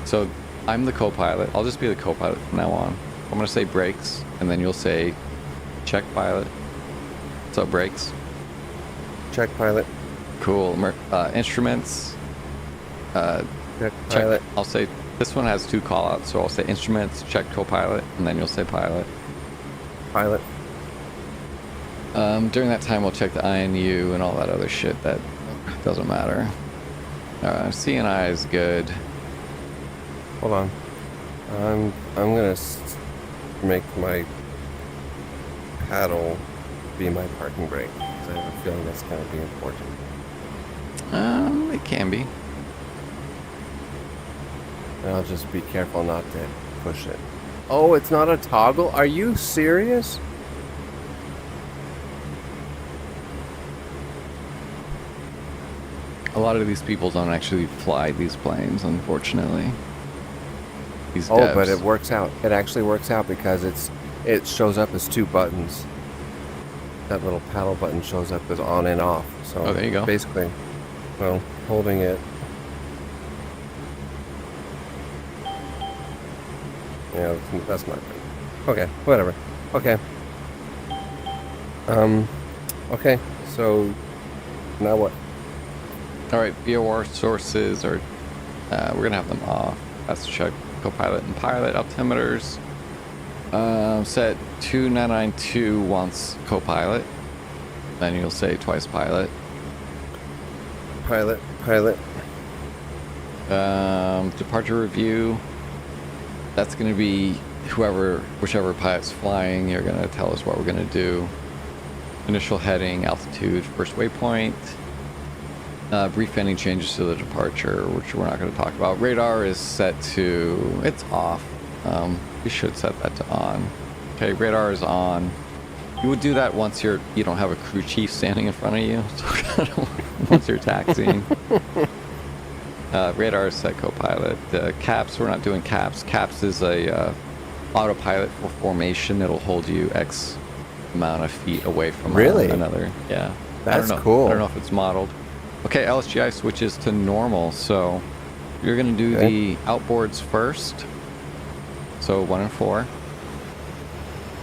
[SPEAKER 1] So I'm the co-pilot. I'll just be the co-pilot from now on. I'm going to say brakes, and then you'll say check pilot. So brakes.
[SPEAKER 2] Check pilot.
[SPEAKER 1] Cool. Instruments.
[SPEAKER 2] Check
[SPEAKER 1] Check.
[SPEAKER 2] pilot.
[SPEAKER 1] I'll say this one has two callouts, so I'll say instruments, check co-pilot, and then you'll say pilot.
[SPEAKER 2] Pilot.
[SPEAKER 1] During that time, we'll check the INU and all that other shit that doesn't matter. CNI is good.
[SPEAKER 2] Hold on. I'm gonna make my paddle be my parking brake, 'cause I have a feeling that's gonna be important.
[SPEAKER 1] It can be.
[SPEAKER 2] And I'll just be careful not to push it. Oh, it's not a toggle? Are you serious?
[SPEAKER 1] A lot of these people don't actually fly these planes, unfortunately. These
[SPEAKER 2] Oh,
[SPEAKER 1] devs.
[SPEAKER 2] but it works out. It actually works out because it shows up as two buttons. That little paddle button shows up as on and off. So
[SPEAKER 1] Oh, there you go.
[SPEAKER 2] basically, well, holding it. Yeah, that's not good. Okay, whatever. Okay. Okay. So now what?
[SPEAKER 1] All right, VOR sources are, we're gonna have them off. That's check co-pilot and pilot altimeters. Set 2992 once co-pilot. Then you'll say twice pilot.
[SPEAKER 2] Pilot.
[SPEAKER 1] Departure review. That's gonna be whichever pilot's flying. You're gonna tell us what we're gonna do. Initial heading, altitude, first waypoint. Brief any changes to the departure, which we're not going to talk about. Radar is set to, it's off. We should set that to on. Okay, radar is on. You would do that once you don't have a crew chief standing in front of you. So once you're taxiing. Radar is set co-pilot. Caps, we're not doing caps. Caps is a autopilot for formation. It'll hold you X amount of feet away from
[SPEAKER 2] Really?
[SPEAKER 1] another. Yeah.
[SPEAKER 2] That's
[SPEAKER 1] I don't know.
[SPEAKER 2] cool.
[SPEAKER 1] I don't know if it's modeled. Okay, LSGI switches to normal, so you're going to do
[SPEAKER 2] Okay.
[SPEAKER 1] the outboards first, so 1 and 4,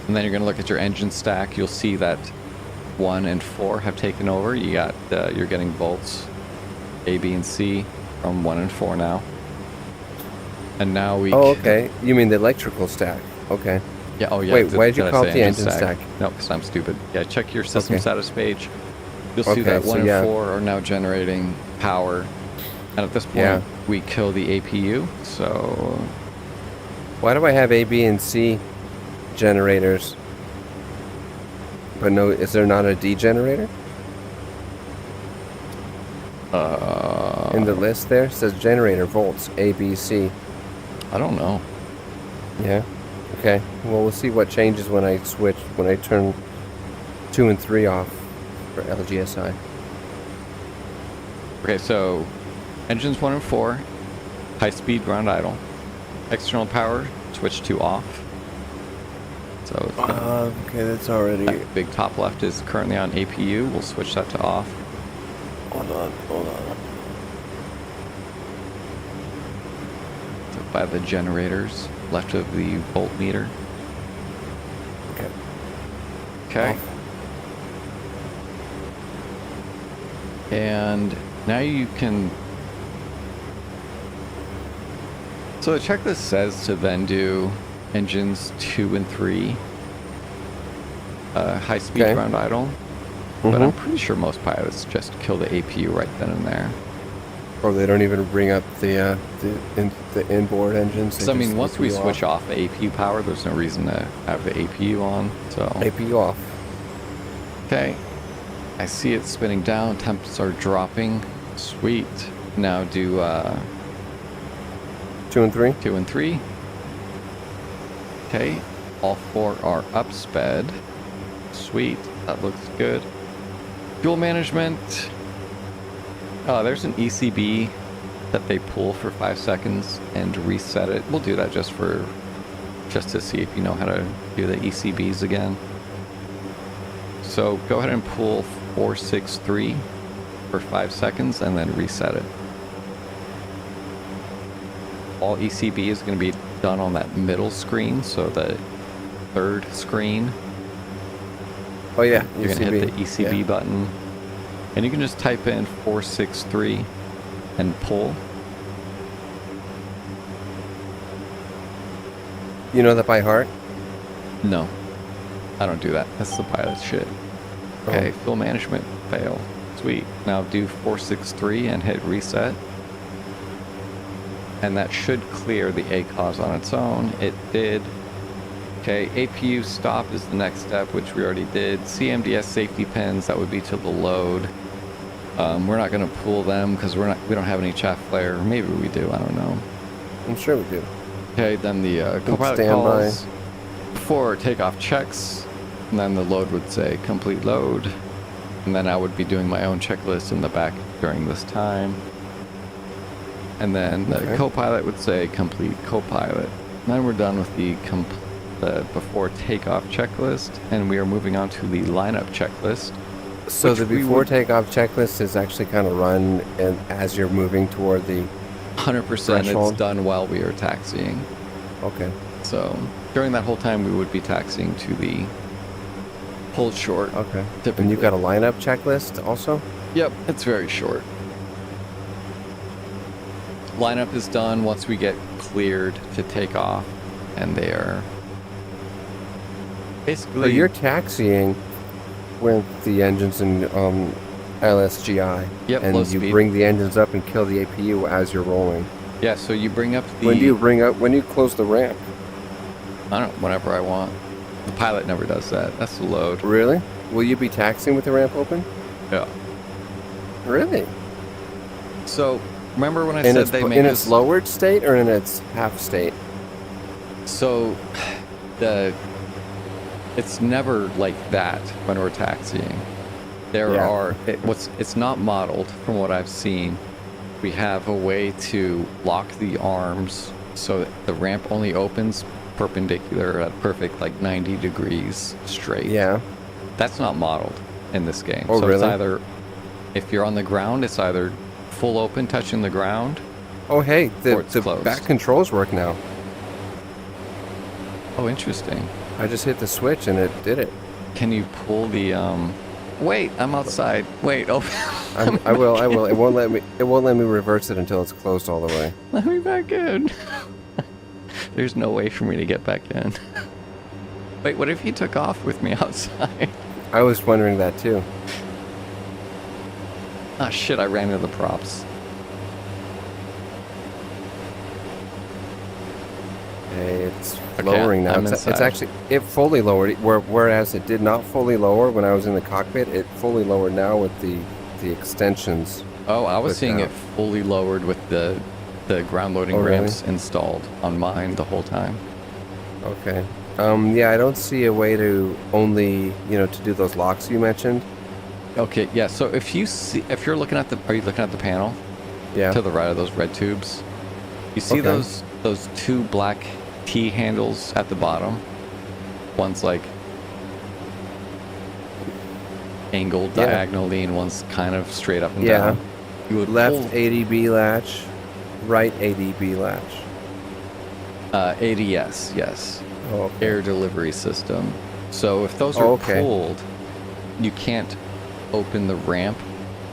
[SPEAKER 1] and then you're going to look at your engine stack. You'll see that 1 and 4 have taken over. You're getting volts A, B, and C from 1 and 4 now, and now we.
[SPEAKER 2] Oh, okay. You mean the electrical stack? Okay.
[SPEAKER 1] Yeah. Oh, yeah.
[SPEAKER 2] Wait, why did you
[SPEAKER 1] I
[SPEAKER 2] call
[SPEAKER 1] say
[SPEAKER 2] it the engine stack?
[SPEAKER 1] No, because I'm stupid. Yeah, check your system
[SPEAKER 2] Okay.
[SPEAKER 1] status page. You'll see
[SPEAKER 2] Okay,
[SPEAKER 1] that 1
[SPEAKER 2] so
[SPEAKER 1] and
[SPEAKER 2] yeah.
[SPEAKER 1] 4 are now generating power. And at this point,
[SPEAKER 2] Yeah.
[SPEAKER 1] we kill the APU. So,
[SPEAKER 2] Why do I have A, B, and C generators? But no, is there not a D generator? In the list there? It says generator volts, A, B, C.
[SPEAKER 1] I don't know.
[SPEAKER 2] Yeah. Okay. Well, we'll see what changes when I turn 2 and 3 off for LGSI.
[SPEAKER 1] Okay, so engines 1 and 4, High speed ground idle. External power switch to off. So it's
[SPEAKER 2] Okay, that's already.
[SPEAKER 1] that big top left is currently on APU. We'll switch that to off.
[SPEAKER 2] Hold on.
[SPEAKER 1] So by the generators left of the voltmeter.
[SPEAKER 2] Okay.
[SPEAKER 1] Okay.
[SPEAKER 2] Off.
[SPEAKER 1] And now you can. So the checklist says to then do engines 2 and 3, high speed
[SPEAKER 2] Okay.
[SPEAKER 1] ground idle. But I'm pretty sure most pilots just kill the APU right then and there.
[SPEAKER 2] Or they don't even bring up the inboard engines.
[SPEAKER 1] So I mean, once we switch off the APU power, there's no reason to have the APU on. So
[SPEAKER 2] APU off.
[SPEAKER 1] okay, I see it spinning down. Temps are dropping. Sweet. Now do
[SPEAKER 2] 2 and 3.
[SPEAKER 1] 2 and 3. Okay, all 4 are up sped. Sweet, that looks good. Fuel management. There's an ECB that they pull for 5 seconds and reset it. We'll do that just to see if you know how to do the ECBs again. So go ahead and pull 463 for 5 seconds and then reset it. All ECB is going to be done on that middle screen, so the third screen.
[SPEAKER 2] Oh yeah,
[SPEAKER 1] You're going to hit the ECB
[SPEAKER 2] yeah.
[SPEAKER 1] button, and you can just type in 463 and pull.
[SPEAKER 2] You know that by heart?
[SPEAKER 1] No, I don't do that. That's the pilot shit. Okay,
[SPEAKER 2] Oh.
[SPEAKER 1] fuel management fail. Sweet. Now do 463 and hit reset. And that should clear the ACOS on its own. It did. Okay, APU stop is the next step, which we already did. CMDS safety pins, that would be to the load. We're not going to pull them because we don't have any chaff flare. Maybe we do. I don't know.
[SPEAKER 2] I'm sure we do.
[SPEAKER 1] Okay, then the co-pilot
[SPEAKER 2] Standby.
[SPEAKER 1] calls for takeoff checks, and then the load would say complete load, and then I would be doing my own checklist in the back during this time. And then the
[SPEAKER 2] Okay.
[SPEAKER 1] co-pilot would say complete co-pilot. Then we're done with the before takeoff checklist, and we are moving on to the lineup checklist.
[SPEAKER 2] So
[SPEAKER 1] Which
[SPEAKER 2] the
[SPEAKER 1] we
[SPEAKER 2] before
[SPEAKER 1] would-
[SPEAKER 2] takeoff checklist is actually kind of run as you're moving toward the.
[SPEAKER 1] 100% it's
[SPEAKER 2] Threshold.
[SPEAKER 1] done while we are taxiing.
[SPEAKER 2] Okay.
[SPEAKER 1] So during that whole time, we would be taxiing to the hold short.
[SPEAKER 2] Okay.
[SPEAKER 1] Typically.
[SPEAKER 2] And you've got a lineup checklist also?
[SPEAKER 1] Yep, it's very short. Lineup is done once we get cleared to take off, and they are
[SPEAKER 2] So
[SPEAKER 1] basically.
[SPEAKER 2] you're taxiing with the engines in LSGI.
[SPEAKER 1] Yep,
[SPEAKER 2] And
[SPEAKER 1] low
[SPEAKER 2] you
[SPEAKER 1] speed.
[SPEAKER 2] bring the engines up and kill the APU as you're rolling.
[SPEAKER 1] Yeah, so you bring up the.
[SPEAKER 2] When do you close the ramp?
[SPEAKER 1] I don't know, whenever I want. The pilot never does that. That's the load.
[SPEAKER 2] Really? Will you be taxiing with the ramp open?
[SPEAKER 1] Yeah.
[SPEAKER 2] Really?
[SPEAKER 1] So remember when I
[SPEAKER 2] In
[SPEAKER 1] said
[SPEAKER 2] its,
[SPEAKER 1] they
[SPEAKER 2] in
[SPEAKER 1] make
[SPEAKER 2] its
[SPEAKER 1] us.
[SPEAKER 2] lowered state or in its half state?
[SPEAKER 1] So it's never like that when we're taxiing. There
[SPEAKER 2] Yeah.
[SPEAKER 1] are it's not modeled from what I've seen. We have a way to lock the arms so that the ramp only opens perpendicular at perfect 90 degrees straight.
[SPEAKER 2] Yeah.
[SPEAKER 1] That's not modeled in this game.
[SPEAKER 2] Oh,
[SPEAKER 1] so it's
[SPEAKER 2] really?
[SPEAKER 1] either if you're on the ground, it's either full open touching the ground.
[SPEAKER 2] Oh, hey,
[SPEAKER 1] Or
[SPEAKER 2] the
[SPEAKER 1] it's closed.
[SPEAKER 2] back controls work now.
[SPEAKER 1] Oh, interesting.
[SPEAKER 2] I just hit the switch and it did it.
[SPEAKER 1] Can you pull the Wait, I'm outside. Wait, oh
[SPEAKER 2] I will. It won't let me reverse it until it's closed all the way.
[SPEAKER 1] let me back in. There's no way for me to get back in. Wait, what if he took off with me outside?
[SPEAKER 2] I was wondering that too.
[SPEAKER 1] Ah, shit, I ran into the props.
[SPEAKER 2] Hey, it's
[SPEAKER 1] Okay,
[SPEAKER 2] lowering now.
[SPEAKER 1] I'm
[SPEAKER 2] It's
[SPEAKER 1] inside.
[SPEAKER 2] actually it fully lowered. Whereas it did not fully lower when I was in the cockpit, it fully lowered now with the extensions.
[SPEAKER 1] Oh, I was
[SPEAKER 2] With
[SPEAKER 1] seeing
[SPEAKER 2] that.
[SPEAKER 1] it fully lowered with the ground loading
[SPEAKER 2] Oh, really?
[SPEAKER 1] ramps installed on mine the whole time.
[SPEAKER 2] Okay. Yeah, I don't see a way to only to do those locks you mentioned.
[SPEAKER 1] Okay, yeah. So if you're looking at are you looking at the panel
[SPEAKER 2] Yeah.
[SPEAKER 1] to the right of those red tubes? You see
[SPEAKER 2] Okay.
[SPEAKER 1] those two black T handles at the bottom? One's like angled
[SPEAKER 2] Yeah.
[SPEAKER 1] diagonally and one's kind of straight up and
[SPEAKER 2] Yeah.
[SPEAKER 1] down. You would
[SPEAKER 2] Left
[SPEAKER 1] pull
[SPEAKER 2] ADB latch, right ADB latch.
[SPEAKER 1] ADS, yes.
[SPEAKER 2] Oh, okay.
[SPEAKER 1] Air delivery system. So if those are
[SPEAKER 2] Okay.
[SPEAKER 1] pulled, you can't open the ramp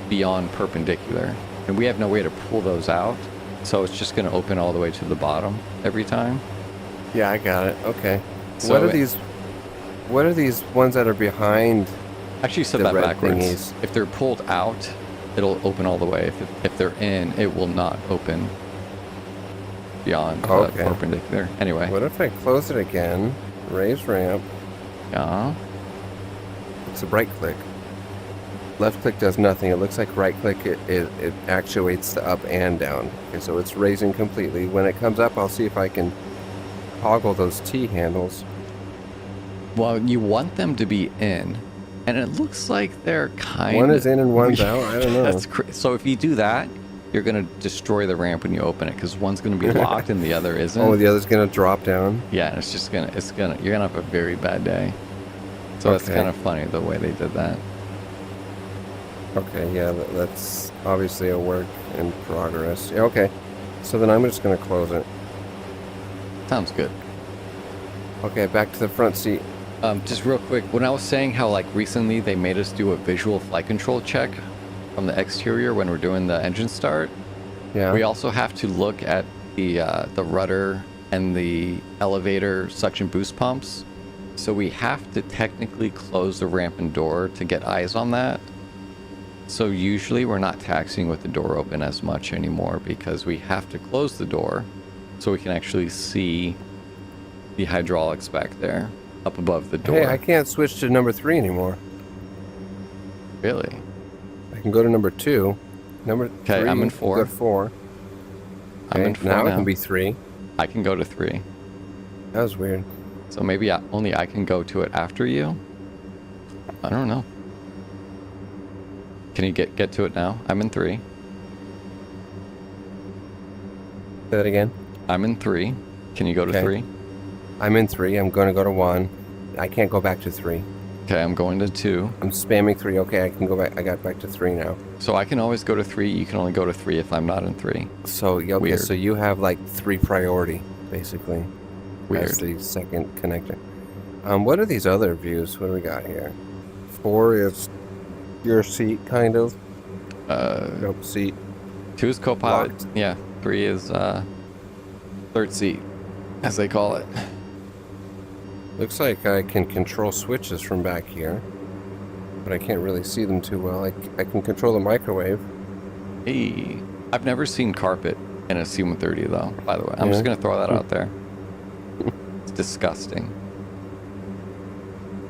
[SPEAKER 1] beyond perpendicular. And we have no way to pull those out. So it's just going to open all the way to the bottom every time.
[SPEAKER 2] Yeah, I got it. Okay.
[SPEAKER 1] So
[SPEAKER 2] What are these ones that are behind?
[SPEAKER 1] Actually, you said
[SPEAKER 2] the
[SPEAKER 1] that
[SPEAKER 2] red
[SPEAKER 1] backwards.
[SPEAKER 2] thingies?
[SPEAKER 1] If they're pulled out, it'll open all the way. If they're in, it will not open beyond
[SPEAKER 2] Okay.
[SPEAKER 1] perpendicular. Anyway,
[SPEAKER 2] What if I close it again? Raise ramp.
[SPEAKER 1] yeah.
[SPEAKER 2] It's a right click. Left click does nothing. It looks like right click, it actuates the up and down. Okay, so it's raising completely. When it comes up, I'll see if I can toggle those T handles.
[SPEAKER 1] Well, you want them to be in, and it looks like they're kind of...
[SPEAKER 2] One is in and one's out. I don't know.
[SPEAKER 1] That's so if you do that, you're going to destroy the ramp when you open it, because one's going to be locked and the other isn't.
[SPEAKER 2] Oh, the other's gonna drop down.
[SPEAKER 1] Yeah, and you're going to have a very bad day. So that's
[SPEAKER 2] Okay.
[SPEAKER 1] kind of funny, the way they did that.
[SPEAKER 2] Okay, yeah, that's obviously a work in progress. Yeah, okay. So then I'm just gonna close it.
[SPEAKER 1] Sounds good.
[SPEAKER 2] Okay, back to the front seat.
[SPEAKER 1] Just real quick, when I was saying how like recently they made us do a visual flight control check from the exterior when we're doing the engine start,
[SPEAKER 2] Yeah.
[SPEAKER 1] we also have to look at the rudder and the elevator suction boost pumps. So we have to technically close the ramp and door to get eyes on that. So usually we're not taxiing with the door open as much anymore because we have to close the door so we can actually see the hydraulics back there up above the door.
[SPEAKER 2] Hey, I can't switch to number 3 anymore.
[SPEAKER 1] Really?
[SPEAKER 2] I can go to number 2. Number 3.
[SPEAKER 1] Okay, I'm in
[SPEAKER 2] Go
[SPEAKER 1] 4.
[SPEAKER 2] to 4.
[SPEAKER 1] I'm
[SPEAKER 2] Okay,
[SPEAKER 1] in 4
[SPEAKER 2] now
[SPEAKER 1] now.
[SPEAKER 2] it can be 3.
[SPEAKER 1] I can go to 3.
[SPEAKER 2] That was weird.
[SPEAKER 1] So maybe only I can go to it after you? I don't know. Can you get to it now? I'm in 3.
[SPEAKER 2] Say that again.
[SPEAKER 1] I'm in 3. Can you go to
[SPEAKER 2] Okay.
[SPEAKER 1] 3?
[SPEAKER 2] I'm in 3. I'm going to go to 1. I can't go back to 3.
[SPEAKER 1] Okay, I'm going to 2.
[SPEAKER 2] I'm spamming 3. Okay, I can go back. I got back to 3 now.
[SPEAKER 1] So I can always go to 3. You can only go to 3 if I'm not in 3.
[SPEAKER 2] So, yeah, okay,
[SPEAKER 1] Weird.
[SPEAKER 2] so you have like 3 priority, basically. As
[SPEAKER 1] Weird.
[SPEAKER 2] the second connector. What are these other views? What do we got here? 4 is your seat, kind of. Nope, seat.
[SPEAKER 1] 2 is co-pilot.
[SPEAKER 2] Locked.
[SPEAKER 1] Yeah. 3 is third seat, as they call it.
[SPEAKER 2] Looks like I can control switches from back here, but I can't really see them too well. I can control the microwave.
[SPEAKER 1] Hey, I've never seen carpet in a C-130 though. By the way, I'm
[SPEAKER 2] Yeah.
[SPEAKER 1] just gonna throw that out there. It's disgusting.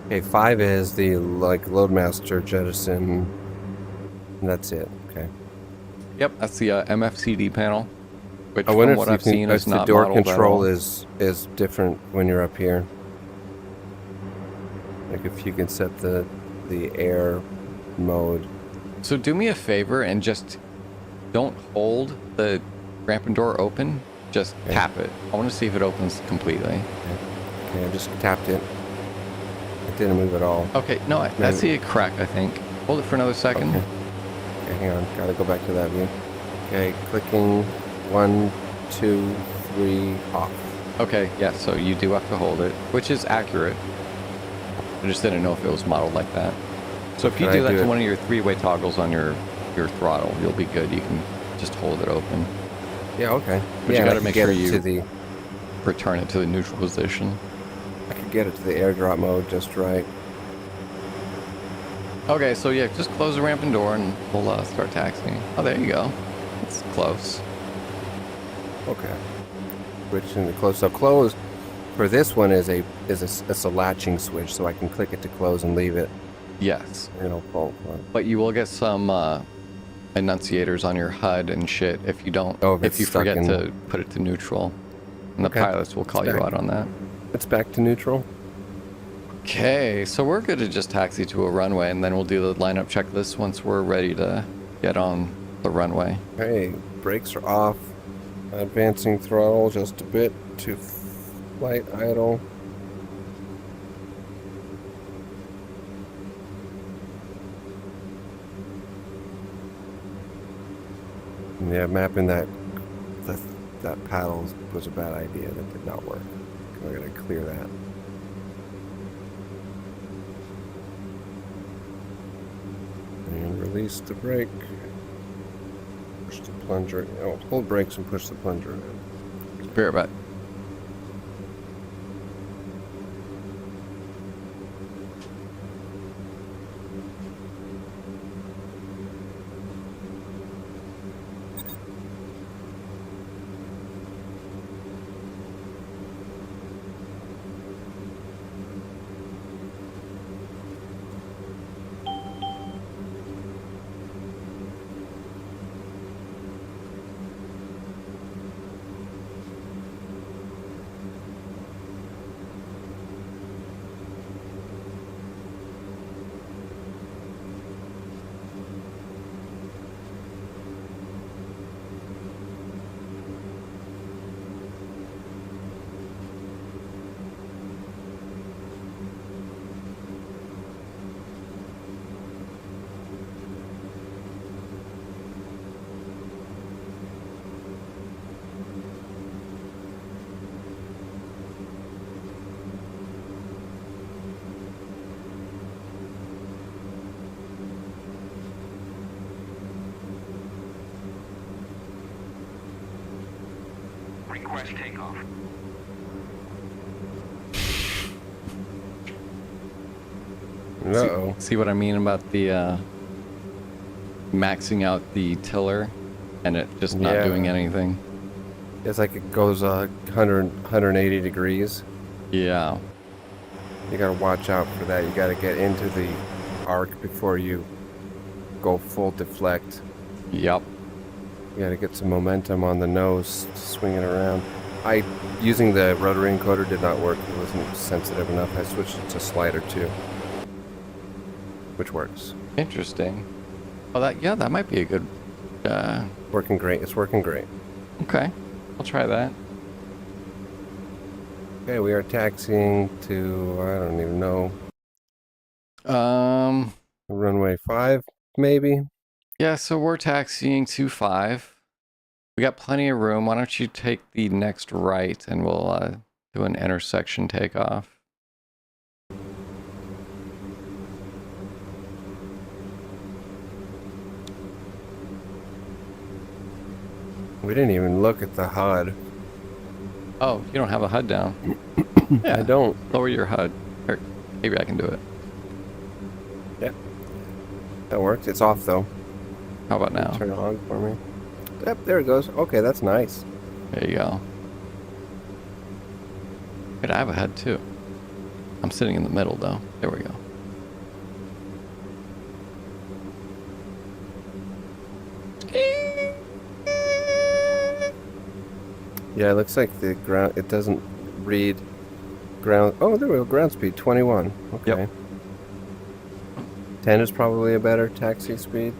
[SPEAKER 2] Okay, 5 is the like Loadmaster jettison. And that's it. Okay.
[SPEAKER 1] Yep, that's the MFCD panel, which
[SPEAKER 2] I wonder
[SPEAKER 1] from what
[SPEAKER 2] if,
[SPEAKER 1] I've seen
[SPEAKER 2] if
[SPEAKER 1] is
[SPEAKER 2] the
[SPEAKER 1] not
[SPEAKER 2] door
[SPEAKER 1] modeled at
[SPEAKER 2] control
[SPEAKER 1] all.
[SPEAKER 2] is different when you're up here. Like if you can set the air mode.
[SPEAKER 1] So do me a favor and just don't hold the ramp and door open. Just
[SPEAKER 2] Okay.
[SPEAKER 1] tap it. I want to see if it opens completely.
[SPEAKER 2] Okay, I just tapped it. It didn't move at all.
[SPEAKER 1] Okay, no, I see a crack, I think. Hold it for another second.
[SPEAKER 2] Okay. Okay, hang on. Gotta go back to that view. Okay, clicking 1, 2, 3, off.
[SPEAKER 1] Okay, yeah, so you do have to hold it, which is accurate. I just didn't know if it was modeled like that. So if you
[SPEAKER 2] Can I
[SPEAKER 1] do that
[SPEAKER 2] do
[SPEAKER 1] to
[SPEAKER 2] it?
[SPEAKER 1] one of your 3-way toggles on your throttle, you'll be good. You can just hold it open.
[SPEAKER 2] Yeah, okay.
[SPEAKER 1] But you
[SPEAKER 2] yeah,
[SPEAKER 1] gotta
[SPEAKER 2] I could
[SPEAKER 1] make
[SPEAKER 2] get
[SPEAKER 1] sure
[SPEAKER 2] it
[SPEAKER 1] you-
[SPEAKER 2] to the.
[SPEAKER 1] Return it to the neutral position.
[SPEAKER 2] I could get it to the airdrop mode just right.
[SPEAKER 1] Okay, so yeah, just close the ramp and door and we'll start taxiing. Oh, there you go. It's close.
[SPEAKER 2] Okay. Switching to close. So close for this one is a latching switch, so I can click it to close and leave it.
[SPEAKER 1] Yes.
[SPEAKER 2] It'll fall.
[SPEAKER 1] But you will get some enunciators on your HUD and shit if you don't,
[SPEAKER 2] Oh, if
[SPEAKER 1] if
[SPEAKER 2] it's
[SPEAKER 1] you
[SPEAKER 2] stuck
[SPEAKER 1] forget
[SPEAKER 2] in-
[SPEAKER 1] to put it to neutral. And the
[SPEAKER 2] Okay.
[SPEAKER 1] pilots will call you
[SPEAKER 2] Back.
[SPEAKER 1] out on that.
[SPEAKER 2] It's back to neutral.
[SPEAKER 1] Okay, so we're good to just taxi to a runway, and then we'll do the lineup checklist once we're ready to get on the runway.
[SPEAKER 2] Okay, brakes are off. Advancing throttle just a bit to flight idle. Yeah, mapping that paddle was a bad idea. That did not work. We're gonna clear that. And release the brake. Push the plunger. Oh, hold brakes and push the plunger.
[SPEAKER 1] Be right back.
[SPEAKER 4] Request takeoff.
[SPEAKER 2] Uh-oh.
[SPEAKER 1] See what I mean about the maxing out the tiller and it just not
[SPEAKER 2] Yeah.
[SPEAKER 1] doing anything?
[SPEAKER 2] It's like it goes 180 degrees.
[SPEAKER 1] Yeah.
[SPEAKER 2] You gotta watch out for that. You gotta get into the arc before you go full deflect.
[SPEAKER 1] Yep.
[SPEAKER 2] You gotta get some momentum on the nose, swing it around. Using the rotary encoder did not work. It wasn't sensitive enough. I switched it to slider 2, which works.
[SPEAKER 1] Interesting. Well, that might be a good.
[SPEAKER 2] Working great. It's working great.
[SPEAKER 1] Okay, I'll try that.
[SPEAKER 2] Okay, we are taxiing to, I don't even know, runway 5, maybe?
[SPEAKER 1] Yeah. So we're taxiing to 5. We got plenty of room. Why don't you take the next right and we'll do an intersection takeoff.
[SPEAKER 2] We didn't even look at the HUD.
[SPEAKER 1] Oh, you don't have a HUD down. Yeah.
[SPEAKER 2] I don't.
[SPEAKER 1] Lower your HUD. Or maybe I can do it.
[SPEAKER 2] Yeah. That worked. It's off, though.
[SPEAKER 1] How about now?
[SPEAKER 2] Turn it on for me. Yep, there it goes. Okay, that's nice.
[SPEAKER 1] There you go. Wait, I have a HUD too. I'm sitting in the middle though. There we go.
[SPEAKER 2] Yeah, it looks like the ground, it doesn't read ground. Oh, there we go. Ground speed 21. Okay.
[SPEAKER 1] Yep.
[SPEAKER 2] 10 is probably a better taxi speed.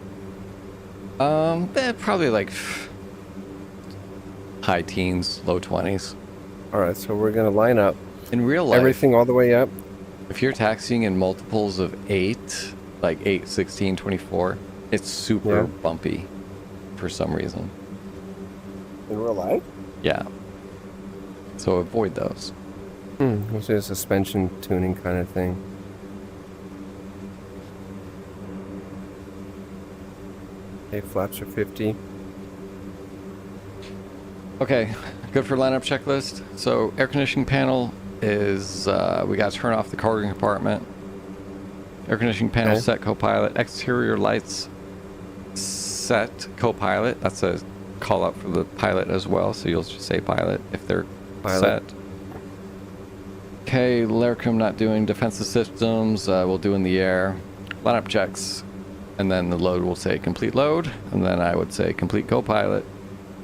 [SPEAKER 1] Probably like high teens, low 20s.
[SPEAKER 2] All right, so we're going to line up
[SPEAKER 1] In real life,
[SPEAKER 2] everything all the way up.
[SPEAKER 1] if you're taxiing in multiples of 8, like 8, 16, 24, it's super
[SPEAKER 2] Yeah.
[SPEAKER 1] bumpy for some reason.
[SPEAKER 2] In real life?
[SPEAKER 1] Yeah. So avoid those.
[SPEAKER 2] This is a suspension tuning kind of thing. Okay, flaps are 50.
[SPEAKER 1] Okay, good for lineup checklist. So air conditioning panel is, we got to turn off the cargo compartment. Air conditioning panel
[SPEAKER 2] Okay.
[SPEAKER 1] set co-pilot. Exterior lights set co-pilot. That's a call out for the pilot as well. So you'll just say pilot if they're
[SPEAKER 2] Pilot.
[SPEAKER 1] set. Okay, Lercum not doing defensive systems. We'll do in the air. Lineup checks. And then the load will say complete load. And then I would say complete co-pilot.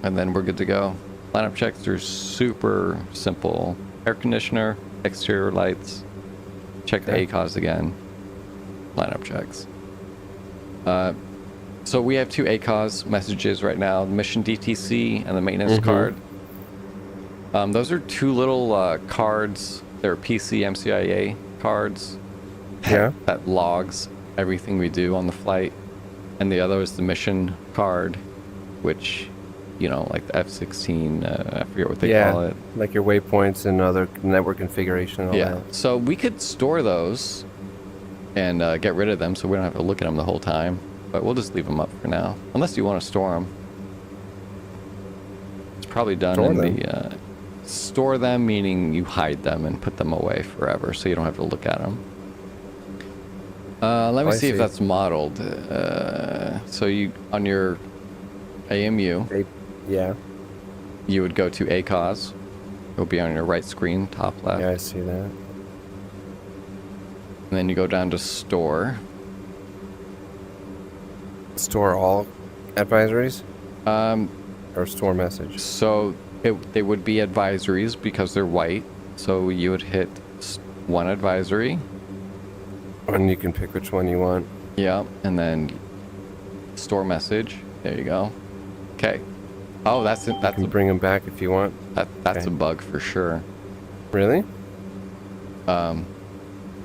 [SPEAKER 1] And then we're good to go. Lineup checks are super simple. Air conditioner, exterior lights. Check the
[SPEAKER 2] Okay.
[SPEAKER 1] ACOS again. Lineup checks. So we have two ACOS messages right now, mission DTC and the maintenance card. Those are two little cards. They're PC MCIA cards that logs everything we do on the flight. And the other is the mission card, which, you know, like the F-16, I forget what they call it.
[SPEAKER 2] Like your waypoints and other network configuration and all that.
[SPEAKER 1] So we could store those and get rid of them so we don't have to look at them the whole time. But we'll just leave them up for now. Unless you want to store them. It's probably done store them, meaning you hide them and put them away forever so you don't have to look at them. Let me see if that's modeled. So you, on your AMU, you would go to ACOS. It'll be on your right screen, top left.
[SPEAKER 2] Yeah, I see that.
[SPEAKER 1] And then you go down to store.
[SPEAKER 2] Store all advisories? Or store message?
[SPEAKER 1] So they would be advisories because they're white. So you would hit one advisory.
[SPEAKER 2] And you can pick which one you want.
[SPEAKER 1] Yeah, and then store message. There you go. Okay. Oh, that's it.
[SPEAKER 2] You can bring them back if you want.
[SPEAKER 1] That's a bug for sure.
[SPEAKER 2] Really?
[SPEAKER 1] Let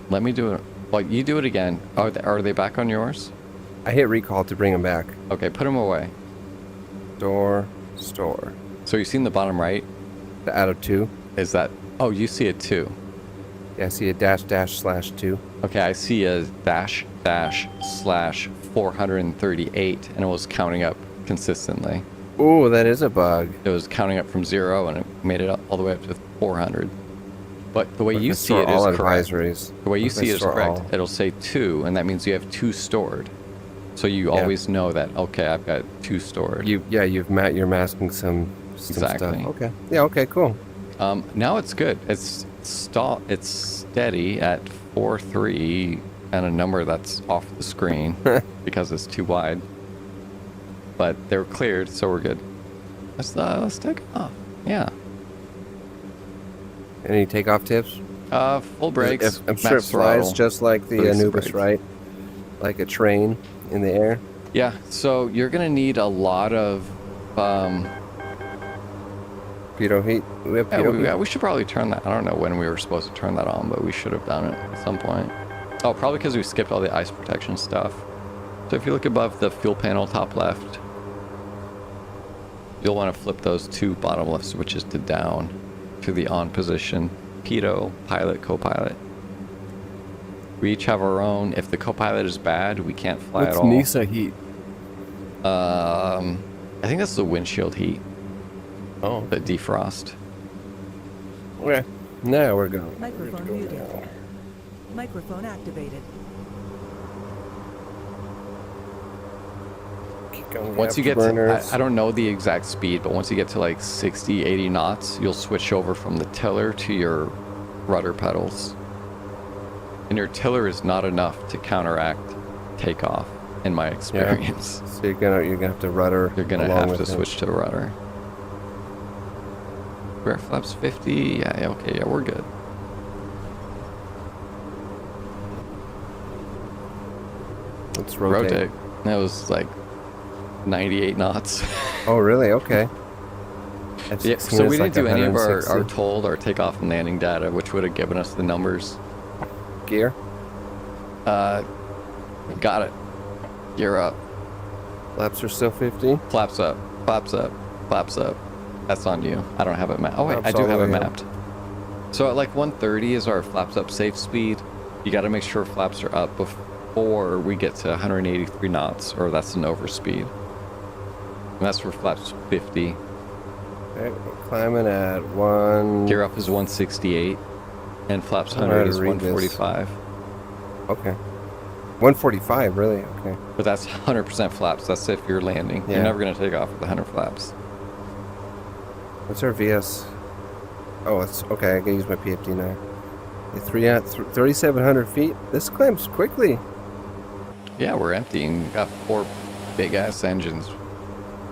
[SPEAKER 1] me do it. Well, you do it again. Are they back on yours?
[SPEAKER 2] I hit recall to bring them back.
[SPEAKER 1] Okay, put them away.
[SPEAKER 2] Store.
[SPEAKER 1] So you see in the bottom right?
[SPEAKER 2] The out of 2?
[SPEAKER 1] Is that... Oh, you see a 2.
[SPEAKER 2] Yeah, I see a ///2.
[SPEAKER 1] Okay, I see a //438, and it was counting up consistently.
[SPEAKER 2] Ooh, that is a bug.
[SPEAKER 1] It was counting up from 0, and it made it all the way up to 400. But the way you see it is correct. The way you see it is correct. It'll say 2, and that means you have 2 stored. So you always know that, okay, I've got 2 stored.
[SPEAKER 2] You're masking some stuff. Okay. Yeah, okay, cool.
[SPEAKER 1] Now it's good. It's steady at 4.3 and a number that's off the screen because it's too wide. But they're cleared, so we're good. Let's take off. Yeah.
[SPEAKER 2] Any takeoff tips?
[SPEAKER 1] Full brakes.
[SPEAKER 2] I'm sure it flies just like the Anubis, right? Like a train in the air.
[SPEAKER 1] Yeah. So you're gonna need a lot of.
[SPEAKER 2] Pitot heat.
[SPEAKER 1] We should probably turn that. I don't know when we were supposed to turn that on, but we should have done it at some point. Oh, probably because we skipped all the ice protection stuff. So if you look above the fuel panel, top left, you'll want to flip those 2 bottom left switches to down to the on position. Pitot, pilot, co-pilot. We each have our own. If the co-pilot is bad, we can't fly at all.
[SPEAKER 2] What's NISA heat?
[SPEAKER 1] I think that's the windshield heat.
[SPEAKER 2] Oh.
[SPEAKER 1] The defrost.
[SPEAKER 2] Okay. Now we're going.
[SPEAKER 3] Microphone muted. Microphone activated.
[SPEAKER 2] Keep going.
[SPEAKER 1] Once you get to, I don't know the exact speed, but once you get to like 60, 80 knots, you'll switch over from the tiller to your rudder pedals. And your tiller is not enough to counteract takeoff, in my experience.
[SPEAKER 2] Yeah. So you're gonna have to rudder.
[SPEAKER 1] You're gonna have to switch to rudder. Rear flaps 50. Yeah, okay, yeah, we're good.
[SPEAKER 2] Let's rotate.
[SPEAKER 1] That was like 98 knots.
[SPEAKER 2] Oh, really? Okay.
[SPEAKER 1] Yeah, so we didn't do any of our told, takeoff and landing data, which would have given us the numbers.
[SPEAKER 2] Gear?
[SPEAKER 1] Got it. Gear up.
[SPEAKER 2] Flaps are still 50?
[SPEAKER 1] Flaps up. Flaps up. Flaps up. That's on you. I don't have it mapped. Oh, wait,
[SPEAKER 2] Flaps
[SPEAKER 1] I do have it
[SPEAKER 2] up.
[SPEAKER 1] mapped. So at like 130 is our flaps up safe speed. You got to make sure flaps are up before we get to 183 knots, or that's an overspeed. And that's for flaps 50.
[SPEAKER 2] Okay, we're climbing at 1...
[SPEAKER 1] Gear up is 168, and flaps 100 is 145.
[SPEAKER 2] Okay. 145, really? Okay.
[SPEAKER 1] But that's 100% flaps. That's if you're landing.
[SPEAKER 2] Yeah.
[SPEAKER 1] You're never going to take off with 100 flaps.
[SPEAKER 2] What's our VS? Oh, it's okay. I can use my PFD now. 3,700 feet. This climbs quickly.
[SPEAKER 1] Yeah, we're emptying. Got 4 big ass engines.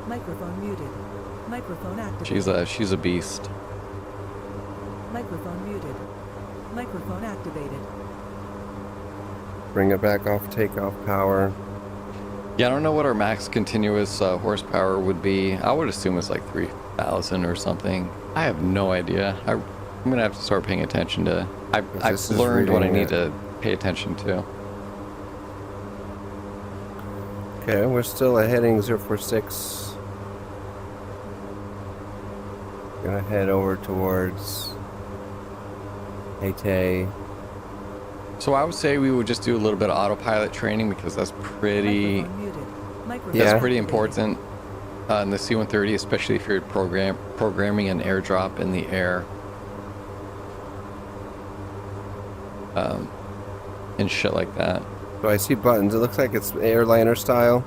[SPEAKER 3] Microphone muted. Microphone activated.
[SPEAKER 1] She's a beast.
[SPEAKER 3] Microphone muted. Microphone activated.
[SPEAKER 2] Bring it back off takeoff power.
[SPEAKER 1] Yeah, I don't know what our max continuous horsepower would be. I would assume it's like 3,000 or something. I have no idea. I'm gonna have to start paying attention to. I've
[SPEAKER 2] This is
[SPEAKER 1] learned what I
[SPEAKER 2] reading
[SPEAKER 1] need to pay attention to.
[SPEAKER 2] Okay, we're still at heading 046. Gonna head over towards Haiti.
[SPEAKER 1] So I would say we would just do a little bit of autopilot training because that's pretty.
[SPEAKER 3] Microphone muted. Microphone
[SPEAKER 2] Yeah.
[SPEAKER 1] That's pretty
[SPEAKER 3] activated.
[SPEAKER 1] important in the C-130, especially if you're programming an airdrop in the air. And shit like that.
[SPEAKER 2] So I see buttons. It looks like it's airliner style.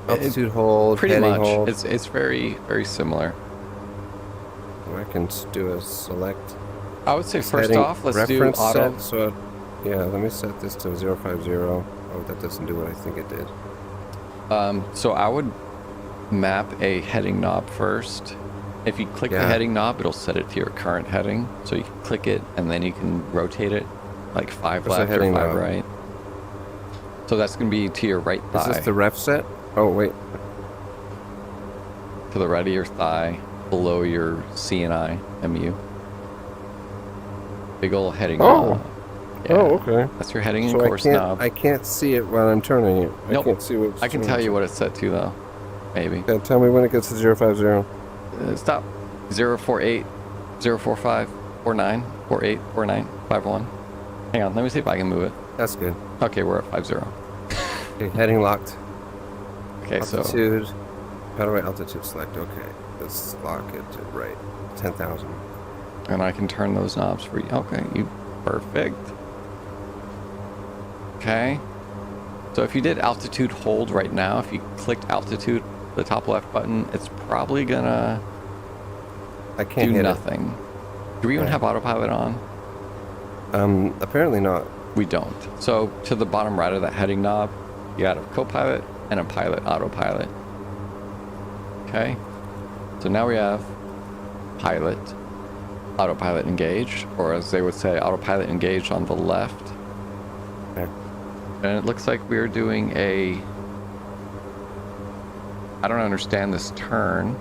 [SPEAKER 2] Altitude hold,
[SPEAKER 1] Pretty
[SPEAKER 2] heading
[SPEAKER 1] much.
[SPEAKER 2] hold.
[SPEAKER 1] It's very, very similar.
[SPEAKER 2] I can do a select.
[SPEAKER 1] I would say
[SPEAKER 2] It's
[SPEAKER 1] first
[SPEAKER 2] heading
[SPEAKER 1] off, let's do
[SPEAKER 2] reference
[SPEAKER 1] auto.
[SPEAKER 2] set. So, yeah, let me set this to 050. Oh, that doesn't do what I think it did.
[SPEAKER 1] So I would map a heading knob first. If you click the
[SPEAKER 2] Yeah.
[SPEAKER 1] heading knob, it'll set it to your current heading. So you can click it and then you can rotate it like 5
[SPEAKER 2] What's the
[SPEAKER 1] left or
[SPEAKER 2] heading
[SPEAKER 1] 5
[SPEAKER 2] knob?
[SPEAKER 1] right. So that's going to be to your right
[SPEAKER 2] Is
[SPEAKER 1] thigh.
[SPEAKER 2] this the ref set? Oh, wait.
[SPEAKER 1] To the right of your thigh, below your CNI MU. Big ol' heading
[SPEAKER 2] Oh.
[SPEAKER 1] knob. Yeah,
[SPEAKER 2] Oh, okay.
[SPEAKER 1] that's your heading and
[SPEAKER 2] So
[SPEAKER 1] course knob.
[SPEAKER 2] I can't see it while I'm turning it.
[SPEAKER 1] Nope.
[SPEAKER 2] I can't see what it's
[SPEAKER 1] I can tell you what it's set to though. Maybe.
[SPEAKER 2] Yeah, tell me when it gets to 050.
[SPEAKER 1] Stop. 048, 045, 49, 48, 49, 51. Hang on, let me see if I can move it.
[SPEAKER 2] That's good.
[SPEAKER 1] Okay, we're at 50.
[SPEAKER 2] Okay, heading locked.
[SPEAKER 1] Okay, so
[SPEAKER 2] Altitude. How do I altitude select? Okay. Let's lock it to right. 10,000.
[SPEAKER 1] and I can turn those knobs for you. Okay, you perfect. Okay. So if you did altitude hold right now, if you clicked altitude, the top left button, it's probably gonna
[SPEAKER 2] I can't
[SPEAKER 1] do
[SPEAKER 2] hit
[SPEAKER 1] nothing. Do we even
[SPEAKER 2] Yeah.
[SPEAKER 1] have autopilot on?
[SPEAKER 2] it. Apparently not.
[SPEAKER 1] We don't. So to the bottom right of that heading knob, you got a co-pilot and a pilot autopilot. Okay. So now we have pilot, autopilot engaged, or as they would say, autopilot engaged on the left.
[SPEAKER 2] Okay.
[SPEAKER 1] And it looks like we're doing a. I don't understand this turn.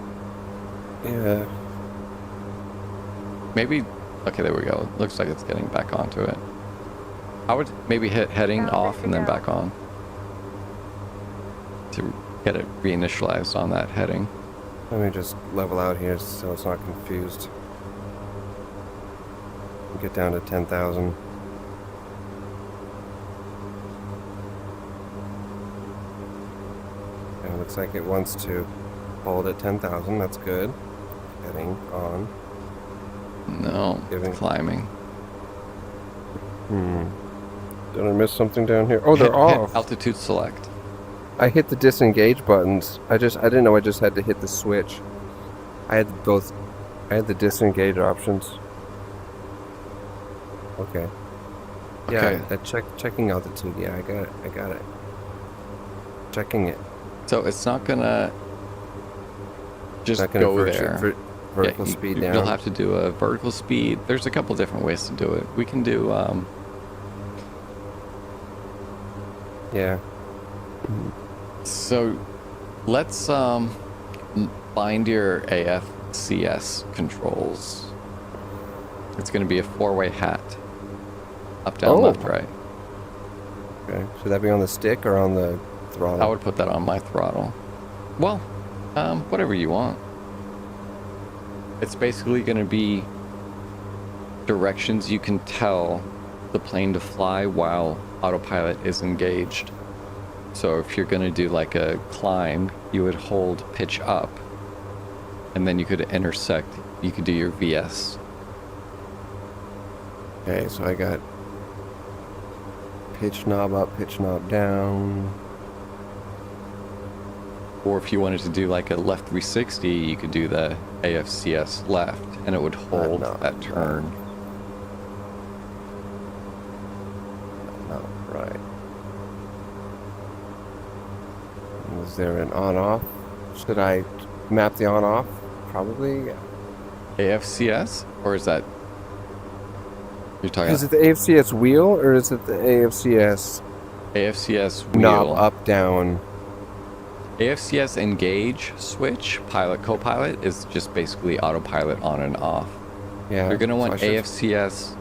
[SPEAKER 2] Yeah.
[SPEAKER 1] Maybe. Okay, there we go. Looks like it's getting back onto it. I would maybe hit heading off and then back on to get it reinitialized on that heading.
[SPEAKER 2] Let me just level out here so it's not confused. Get down to 10,000. And it looks like it wants to hold at 10,000. That's good. Heading on.
[SPEAKER 1] No,
[SPEAKER 2] Giving-
[SPEAKER 1] it's climbing.
[SPEAKER 2] Did I miss something down here? Oh, they're
[SPEAKER 1] Hit
[SPEAKER 2] off.
[SPEAKER 1] altitude select.
[SPEAKER 2] I hit the disengage buttons. I didn't know I just had to hit the switch. I had both. I had the disengage options. Okay. Yeah,
[SPEAKER 1] Okay.
[SPEAKER 2] checking altitude. Yeah, I got it. Checking it.
[SPEAKER 1] So it's not gonna just
[SPEAKER 2] Not gonna
[SPEAKER 1] go
[SPEAKER 2] vertical-
[SPEAKER 1] there.
[SPEAKER 2] vertical
[SPEAKER 1] Yeah,
[SPEAKER 2] speed down.
[SPEAKER 1] You'll have to do a vertical speed. There's a couple different ways to do it. We can do
[SPEAKER 2] Yeah.
[SPEAKER 1] so let's bind your AFCS controls. It's going to be a 4-way hat. Up, down,
[SPEAKER 2] Oh.
[SPEAKER 1] left, right.
[SPEAKER 2] Okay. Should that be on the stick or on the throttle?
[SPEAKER 1] I would put that on my throttle. Well, whatever you want. It's basically going to be directions you can tell the plane to fly while autopilot is engaged. So if you're going to do like a climb, you would hold pitch up, and then you could intersect. You could do your VS.
[SPEAKER 2] Okay, so I got pitch knob up, pitch knob down.
[SPEAKER 1] Or if you wanted to do like a left 360, you could do the AFCS left, and it would hold
[SPEAKER 2] no,
[SPEAKER 1] that turn.
[SPEAKER 2] Oh, right. Is there an on-off? Should I map the on-off? Probably, yeah.
[SPEAKER 1] AFCS, or is that you're talking
[SPEAKER 2] Is it the AFCS wheel or is it the AFCS
[SPEAKER 1] AFCS wheel?
[SPEAKER 2] knob up, down?
[SPEAKER 1] AFCS engage switch, pilot, co-pilot is just basically autopilot on and off.
[SPEAKER 2] Yeah.
[SPEAKER 1] You're going to
[SPEAKER 2] so
[SPEAKER 1] want
[SPEAKER 2] I should-
[SPEAKER 1] AFCS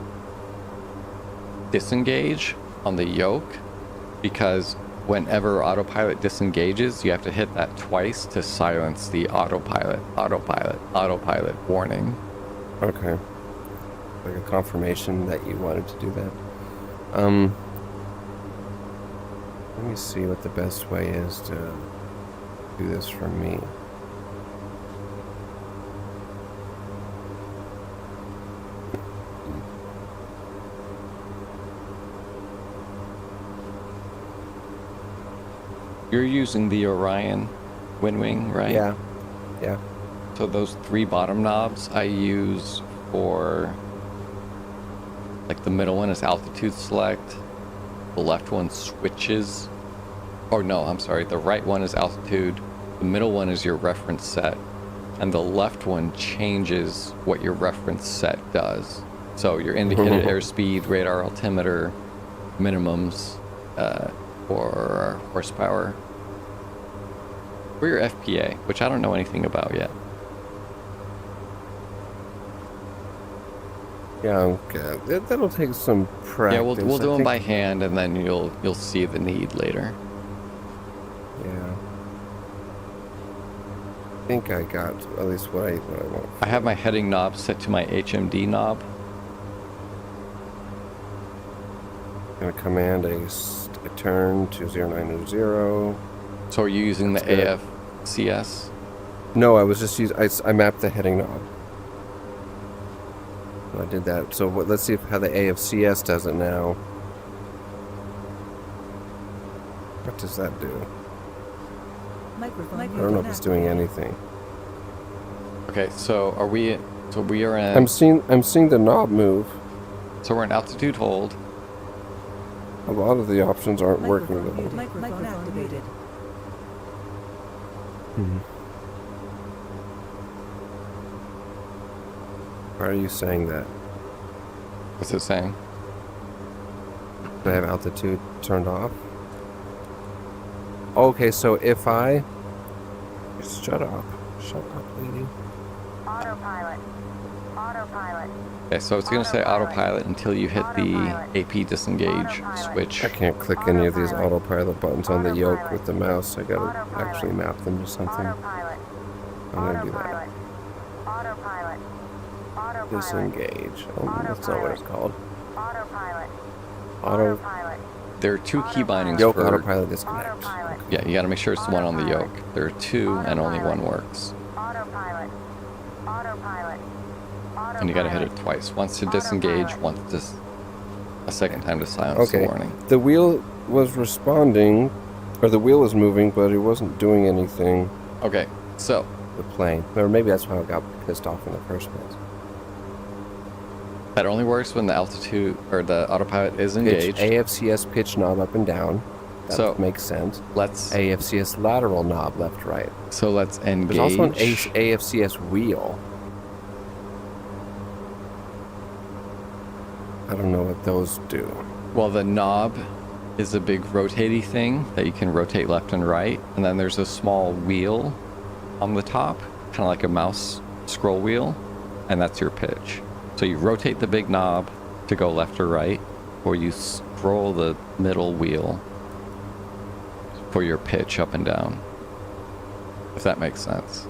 [SPEAKER 1] disengage on the yoke, because whenever autopilot disengages, you have to hit that twice to silence the autopilot warning.
[SPEAKER 2] Okay. Like a confirmation that you wanted to do that. Let me see what the best way is to do this for me.
[SPEAKER 1] You're using the Orion Windwing, right?
[SPEAKER 2] Yeah. Yeah.
[SPEAKER 1] So those 3 bottom knobs I use for, like, the middle one is altitude select, the left one switches, or no, I'm sorry, the right one is altitude, the middle one is your reference set, and the left one changes what your reference set does. So your indicated airspeed, radar altimeter, minimums, or horsepower, or your FPA, which I don't know anything about yet.
[SPEAKER 2] Yeah, okay. That'll take some practice.
[SPEAKER 1] Yeah, we'll do
[SPEAKER 2] I
[SPEAKER 1] them
[SPEAKER 2] think-
[SPEAKER 1] by hand, and then you'll see the need later.
[SPEAKER 2] Yeah. I think I got at least what I want.
[SPEAKER 1] I have my heading knob set to my HMD knob.
[SPEAKER 2] I'm gonna command a turn to 0900.
[SPEAKER 1] So are you using the
[SPEAKER 2] That's good.
[SPEAKER 1] AFCS?
[SPEAKER 2] No, I was just using. I mapped the heading knob. I did that. So let's see how the AFCS does it now. What does that do?
[SPEAKER 3] Microphone
[SPEAKER 2] I don't know if it's doing anything.
[SPEAKER 1] Okay, so we are in.
[SPEAKER 2] I'm seeing the knob move.
[SPEAKER 1] So we're in altitude hold.
[SPEAKER 2] A lot of the options aren't working.
[SPEAKER 3] Microphone activated.
[SPEAKER 2] Why are you saying that?
[SPEAKER 1] What's it saying?
[SPEAKER 2] Do I have altitude turned off? Okay, so if I... Shut up, lady.
[SPEAKER 5] Autopilot. Autopilot.
[SPEAKER 1] Okay, so it's going to say autopilot until you hit the AP disengage switch.
[SPEAKER 2] I can't click any of these autopilot buttons on the yoke with the mouse. I gotta actually map them to something.
[SPEAKER 5] Autopilot.
[SPEAKER 2] I'm gonna do that.
[SPEAKER 5] Autopilot. Autopilot.
[SPEAKER 2] Disengage. Oh, that's not what it's called.
[SPEAKER 5] Autopilot.
[SPEAKER 2] Auto
[SPEAKER 5] Autopilot.
[SPEAKER 1] There are 2 key bindings
[SPEAKER 2] yoke
[SPEAKER 1] for.
[SPEAKER 2] autopilot disconnect.
[SPEAKER 5] Autopilot.
[SPEAKER 1] Yeah, you got to make sure it's the one on the yoke. There are 2, and only one works.
[SPEAKER 5] Autopilot. Autopilot.
[SPEAKER 1] And you got to hit it twice. Once to disengage, once to a second time to silence the
[SPEAKER 2] Okay.
[SPEAKER 1] warning.
[SPEAKER 2] The wheel was responding, or the wheel was moving, but it wasn't doing anything.
[SPEAKER 1] Okay, so
[SPEAKER 2] The plane, or maybe that's why I got pissed off in the first place.
[SPEAKER 1] that only works when the altitude or the autopilot is
[SPEAKER 2] Pitch,
[SPEAKER 1] engaged.
[SPEAKER 2] AFCS pitch knob up and down. That
[SPEAKER 1] So-
[SPEAKER 2] makes sense.
[SPEAKER 1] Let's
[SPEAKER 2] AFCS lateral knob left right.
[SPEAKER 1] engage.
[SPEAKER 2] There's also an AFCS wheel. I don't know what those do.
[SPEAKER 1] Well, the knob is a big rotating thing that you can rotate left and right, and then there's a small wheel on the top, kind of like a mouse scroll wheel, and that's your pitch. So you rotate the big knob to go left or right, or you scroll the middle wheel for your pitch up and down, if that makes sense.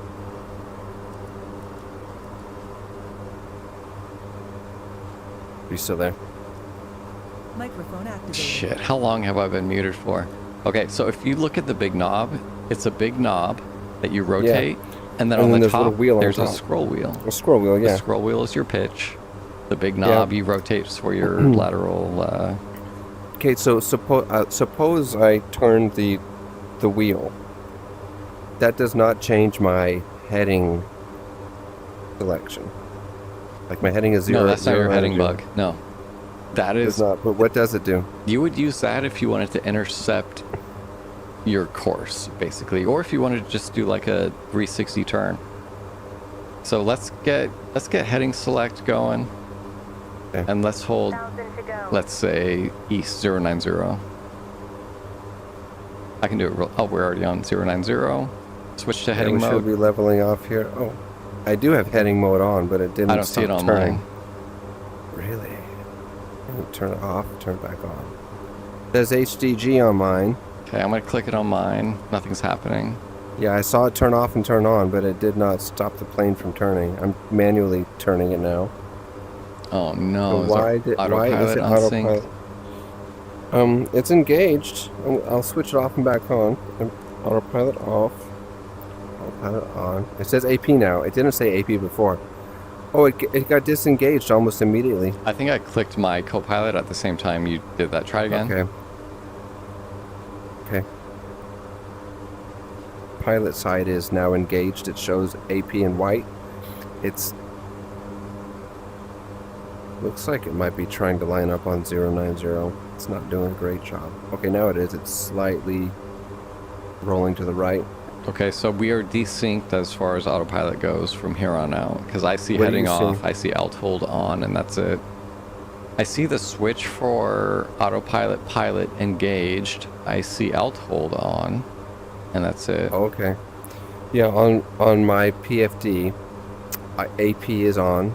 [SPEAKER 2] Are you still there?
[SPEAKER 3] Microphone activated.
[SPEAKER 1] Shit, how long have I been muted for? Okay, so if you look at the big knob, it's a big knob that you rotate, and then
[SPEAKER 2] And
[SPEAKER 1] on
[SPEAKER 2] then
[SPEAKER 1] the
[SPEAKER 2] there's a little
[SPEAKER 1] top,
[SPEAKER 2] wheel on
[SPEAKER 1] there's a
[SPEAKER 2] top.
[SPEAKER 1] scroll wheel.
[SPEAKER 2] A scroll wheel,
[SPEAKER 1] The
[SPEAKER 2] yeah.
[SPEAKER 1] scroll wheel is your pitch. The big knob you rotate for your lateral.
[SPEAKER 2] Okay, so suppose I turn the wheel. That does not change my heading selection. Like my heading is 0.
[SPEAKER 1] No, that's not
[SPEAKER 2] 0,
[SPEAKER 1] your heading
[SPEAKER 2] 0.
[SPEAKER 1] bug. No, that
[SPEAKER 2] It's
[SPEAKER 1] is.
[SPEAKER 2] not. But what does it do?
[SPEAKER 1] You would use that if you wanted to intercept your course, basically, or if you wanted to just do like a 360 turn. So let's get heading select going,
[SPEAKER 2] Okay.
[SPEAKER 1] and let's hold.
[SPEAKER 5] 1,000 to go.
[SPEAKER 1] Let's say East 090. I can do it. Oh, we're already on 090. Switch to
[SPEAKER 2] Yeah,
[SPEAKER 1] heading
[SPEAKER 2] we
[SPEAKER 1] mode.
[SPEAKER 2] should be leveling off here. Oh, I do have heading mode on, but it didn't
[SPEAKER 1] I don't see it
[SPEAKER 2] stop
[SPEAKER 1] on
[SPEAKER 2] turning.
[SPEAKER 1] mine.
[SPEAKER 2] Really? Let me turn it off, turn it back on. It says HDG on mine.
[SPEAKER 1] Okay, I'm gonna click it on mine. Nothing's happening.
[SPEAKER 2] Yeah, I saw it turn off and turn on, but it did not stop the plane from turning. I'm manually turning it now.
[SPEAKER 1] Oh no!
[SPEAKER 2] So
[SPEAKER 1] Is
[SPEAKER 2] why is
[SPEAKER 1] autopilot
[SPEAKER 2] it
[SPEAKER 1] on sync?
[SPEAKER 2] autopilot? It's engaged. I'll switch it off and back on. Autopilot off. Autopilot on. It says AP now. It didn't say AP before. Oh, it got disengaged almost immediately.
[SPEAKER 1] I think I clicked my co-pilot at the same time you did that. Try again.
[SPEAKER 2] Okay. Okay. Pilot side is now engaged. It shows AP in white. It's looks like it might be trying to line up on 090. It's not doing a great job. Okay, now it is. It's slightly rolling to the right.
[SPEAKER 1] Okay, so we are desynced as far as autopilot goes from here on out. Because I see
[SPEAKER 2] What do
[SPEAKER 1] heading
[SPEAKER 2] you
[SPEAKER 1] off,
[SPEAKER 2] see?
[SPEAKER 1] I see alt hold on, and that's it. I see the switch for autopilot pilot engaged. I see alt hold on, and that's it.
[SPEAKER 2] Okay. Yeah, on my PFD, AP is on.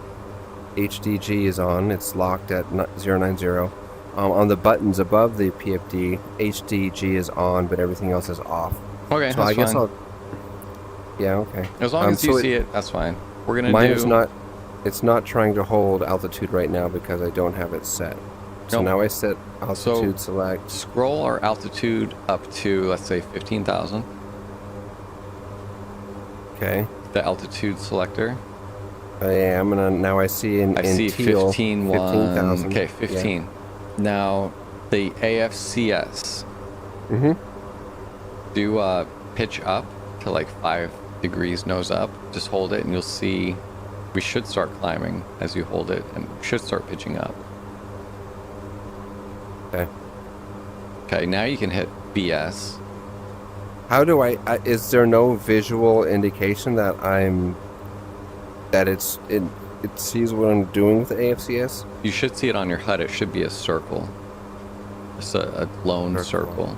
[SPEAKER 2] HDG is on. It's locked at 090. On the buttons above the PFD, HDG is on, but everything else is off.
[SPEAKER 1] Okay,
[SPEAKER 2] So
[SPEAKER 1] that's
[SPEAKER 2] I guess
[SPEAKER 1] fine.
[SPEAKER 2] I'll. Yeah, okay.
[SPEAKER 1] As long as
[SPEAKER 2] so
[SPEAKER 1] you see it, that's fine. We're gonna
[SPEAKER 2] Mine
[SPEAKER 1] do.
[SPEAKER 2] is not. It's not trying to hold altitude right now because I don't have it set. So
[SPEAKER 1] Nope.
[SPEAKER 2] now I set altitude select.
[SPEAKER 1] Scroll our altitude up to, let's say, 15,000.
[SPEAKER 2] Okay.
[SPEAKER 1] The altitude selector.
[SPEAKER 2] I am, and now I see in
[SPEAKER 1] I see
[SPEAKER 2] teal
[SPEAKER 1] 15,000. Okay,
[SPEAKER 2] Yeah.
[SPEAKER 1] 15. Now, the AFCS.
[SPEAKER 2] Mm-hmm.
[SPEAKER 1] Do pitch up to like 5 degrees nose up. Just hold it and you'll see we should start climbing as you hold it and should start pitching up.
[SPEAKER 2] Okay.
[SPEAKER 1] Okay, now you can hit BS.
[SPEAKER 2] How do is there no visual indication that it sees what I'm doing with the AFCS?
[SPEAKER 1] You should see it on your HUD. It should be a circle. Just a lone circle.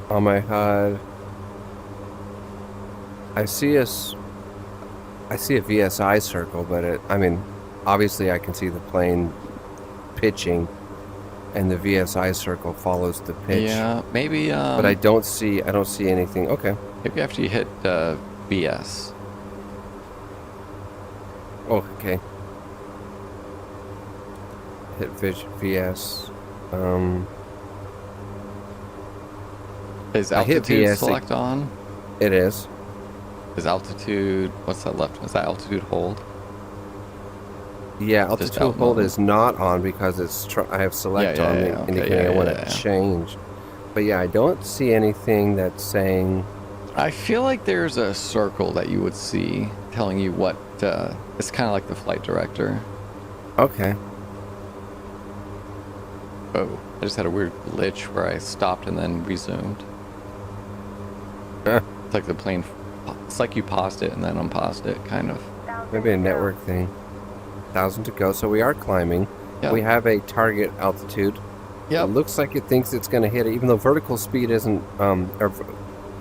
[SPEAKER 2] On my HUD, I see a VSI circle, but obviously I can see the plane pitching, and the VSI circle follows the pitch.
[SPEAKER 1] Yeah, maybe.
[SPEAKER 2] But I don't see anything. Okay.
[SPEAKER 1] Maybe after you hit BS.
[SPEAKER 2] Oh, okay. Hit VS.
[SPEAKER 1] Is
[SPEAKER 2] I hit
[SPEAKER 1] altitude
[SPEAKER 2] BS.
[SPEAKER 1] select on?
[SPEAKER 2] It is.
[SPEAKER 1] Is altitude? What's that left? Is that altitude hold?
[SPEAKER 2] Yeah,
[SPEAKER 1] Just
[SPEAKER 2] altitude
[SPEAKER 1] out
[SPEAKER 2] hold
[SPEAKER 1] mode.
[SPEAKER 2] is not on because I have select
[SPEAKER 1] Yeah,
[SPEAKER 2] on
[SPEAKER 1] yeah,
[SPEAKER 2] me,
[SPEAKER 1] yeah, okay,
[SPEAKER 2] indicating
[SPEAKER 1] yeah,
[SPEAKER 2] I want
[SPEAKER 1] yeah,
[SPEAKER 2] to
[SPEAKER 1] yeah.
[SPEAKER 2] change. But yeah, I don't see anything that's saying.
[SPEAKER 1] I feel like there's a circle that you would see telling you what. It's kind of like the flight director.
[SPEAKER 2] Okay.
[SPEAKER 1] Oh, I just had a weird glitch where I stopped and then resumed.
[SPEAKER 2] Huh.
[SPEAKER 1] It's like the plane. It's like you paused it and then unpaused it, kind of.
[SPEAKER 2] Maybe a network thing. 1,000 to go. So we are climbing.
[SPEAKER 1] Yeah.
[SPEAKER 2] We have a target altitude.
[SPEAKER 1] Yeah.
[SPEAKER 2] It looks like it thinks it's going to hit it, even though vertical speed isn't, or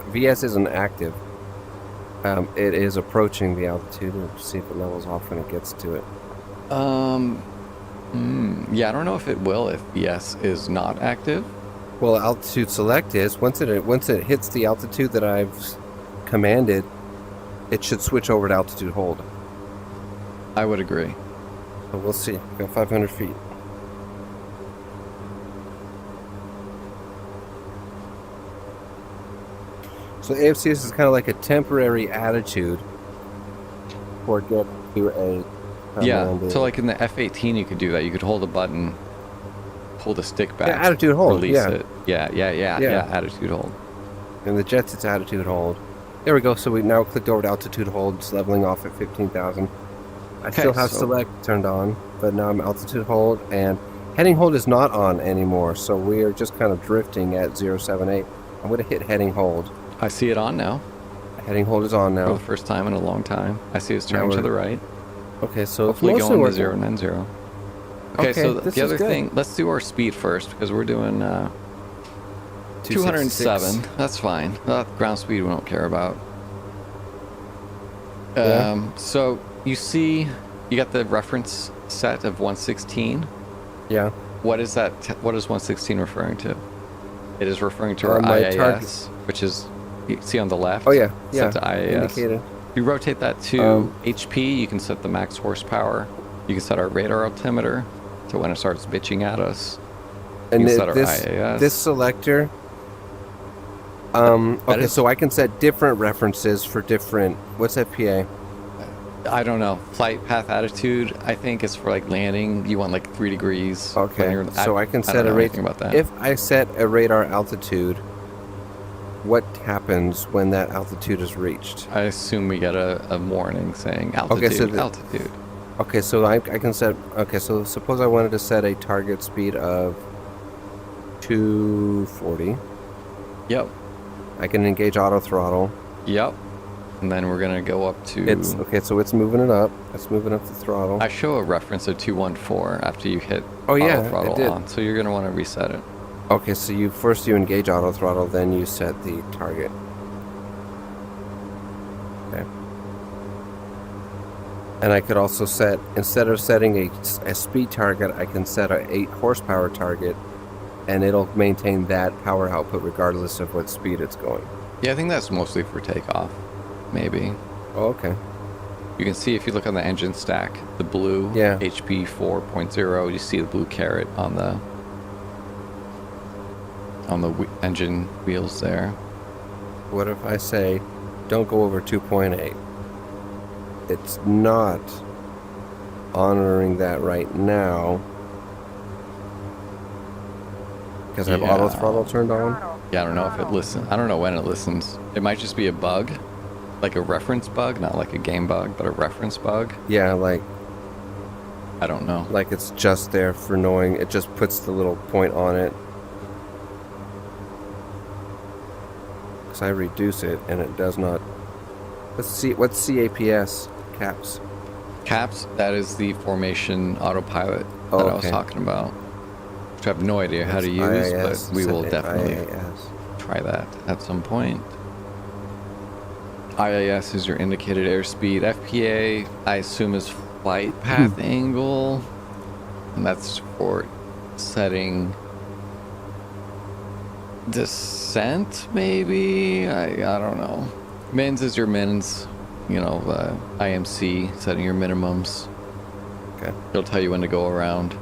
[SPEAKER 2] VS isn't active. It is approaching the altitude. We'll see if it levels off when it gets to it.
[SPEAKER 1] Yeah, I don't know if it will if BS is not active.
[SPEAKER 2] Well, altitude select is once it hits the altitude that I've commanded, it should switch over to altitude hold.
[SPEAKER 1] I would agree.
[SPEAKER 2] So we'll see. We've got 500 feet. So AFCS is kind of like a temporary attitude for get to a
[SPEAKER 1] Yeah,
[SPEAKER 2] commanded-
[SPEAKER 1] so like in the F-18 you could do that. You could hold a button, pull the stick back.
[SPEAKER 2] Yeah, attitude hold,
[SPEAKER 1] Release
[SPEAKER 2] yeah.
[SPEAKER 1] it. Yeah, attitude hold.
[SPEAKER 2] in the jets it's attitude hold. There we go. So we now clicked over to altitude hold. It's leveling off at 15,000. I
[SPEAKER 1] Okay,
[SPEAKER 2] still have
[SPEAKER 1] so-
[SPEAKER 2] select turned on, but now I'm altitude hold, and heading hold is not on anymore. So we are just kind of drifting at 078. I'm going to hit heading hold.
[SPEAKER 1] I see it on now
[SPEAKER 2] Heading hold is on
[SPEAKER 1] for
[SPEAKER 2] now.
[SPEAKER 1] the first time in a long time. I see it's turning
[SPEAKER 2] Now
[SPEAKER 1] to
[SPEAKER 2] we're-
[SPEAKER 1] the right.
[SPEAKER 2] Okay, so
[SPEAKER 1] Hopefully
[SPEAKER 2] it's mostly
[SPEAKER 1] going to
[SPEAKER 2] working.
[SPEAKER 1] 090. Okay, so
[SPEAKER 2] this
[SPEAKER 1] the
[SPEAKER 2] is
[SPEAKER 1] other
[SPEAKER 2] good.
[SPEAKER 1] thing, let's do our speed first because we're doing 207. That's fine. Ground speed we don't care about.
[SPEAKER 2] Yeah.
[SPEAKER 1] So you see, you got the reference set of 116.
[SPEAKER 2] Yeah.
[SPEAKER 1] What is that? What is 116 referring to? It is referring to our
[SPEAKER 2] my
[SPEAKER 1] IAS,
[SPEAKER 2] target.
[SPEAKER 1] which is, you see on the left?
[SPEAKER 2] Oh yeah.
[SPEAKER 1] Set to IAS.
[SPEAKER 2] Indicated.
[SPEAKER 1] If you rotate that to HP, you can set the max horsepower. You can set our radar altimeter to when it starts bitching at us.
[SPEAKER 2] And
[SPEAKER 1] You can set our
[SPEAKER 2] this
[SPEAKER 1] IAS.
[SPEAKER 2] this selector.
[SPEAKER 1] That
[SPEAKER 2] Okay,
[SPEAKER 1] is-
[SPEAKER 2] so I can set different references for different. What's FPA?
[SPEAKER 1] I don't know. Flight path attitude, I think it's for like landing. You want like 3 degrees. when
[SPEAKER 2] Okay,
[SPEAKER 1] you're-
[SPEAKER 2] so I can
[SPEAKER 1] don't
[SPEAKER 2] set a
[SPEAKER 1] know
[SPEAKER 2] rate.
[SPEAKER 1] anything about that.
[SPEAKER 2] If I set a radar altitude, what happens when that altitude is reached?
[SPEAKER 1] I assume we get a warning saying altitude,
[SPEAKER 2] so
[SPEAKER 1] altitude.
[SPEAKER 2] Okay, so I can set. Okay, so suppose I wanted to set a target speed of 240.
[SPEAKER 1] Yep.
[SPEAKER 2] I can engage auto throttle.
[SPEAKER 1] Yep. And then we're going to go up to...
[SPEAKER 2] It's okay, so it's moving it up. It's moving up the throttle.
[SPEAKER 1] I show a reference of 214 after you hit
[SPEAKER 2] Oh, yeah,
[SPEAKER 1] auto
[SPEAKER 2] it
[SPEAKER 1] throttle
[SPEAKER 2] did.
[SPEAKER 1] on. So you're going to want to reset it.
[SPEAKER 2] Okay, so you engage auto throttle, then you set the target. Okay. And I could also set, instead of setting a speed target, I can set a 8 horsepower target, and it'll maintain that power output regardless of what speed it's going.
[SPEAKER 1] Yeah, I think that's mostly for takeoff. Maybe.
[SPEAKER 2] Oh, okay.
[SPEAKER 1] You can see if you look on the engine stack, the blue
[SPEAKER 2] Yeah.
[SPEAKER 1] HP 4.0, you see the blue caret on the engine wheels there.
[SPEAKER 2] What if I say, don't go over 2.8? It's not honoring that right now because I have auto
[SPEAKER 1] Yeah.
[SPEAKER 2] throttle turned on.
[SPEAKER 5] Throttle.
[SPEAKER 1] Yeah, I don't know if it
[SPEAKER 5] Throttle.
[SPEAKER 1] listens. I don't know when it listens. It might just be a bug, like a reference bug, not like a game bug, but a reference bug.
[SPEAKER 2] Yeah, like
[SPEAKER 1] I don't know.
[SPEAKER 2] it's just there for knowing. It just puts the little point on it. Because I reduce it and it does not. Let's see. What's CAPS? Caps.
[SPEAKER 1] Caps, that is the formation autopilot
[SPEAKER 2] Oh,
[SPEAKER 1] that I was
[SPEAKER 2] okay.
[SPEAKER 1] talking about, which I have no idea how to use,
[SPEAKER 2] IAS.
[SPEAKER 1] but we will
[SPEAKER 2] Set
[SPEAKER 1] definitely
[SPEAKER 2] IAS.
[SPEAKER 1] try that at some point. IAS is your indicated airspeed. FPA, I assume, is flight path angle, and that's for setting descent, maybe? I don't know. Mins is your mins, IMC, setting your minimums.
[SPEAKER 2] Okay.
[SPEAKER 1] It'll tell you when to go around,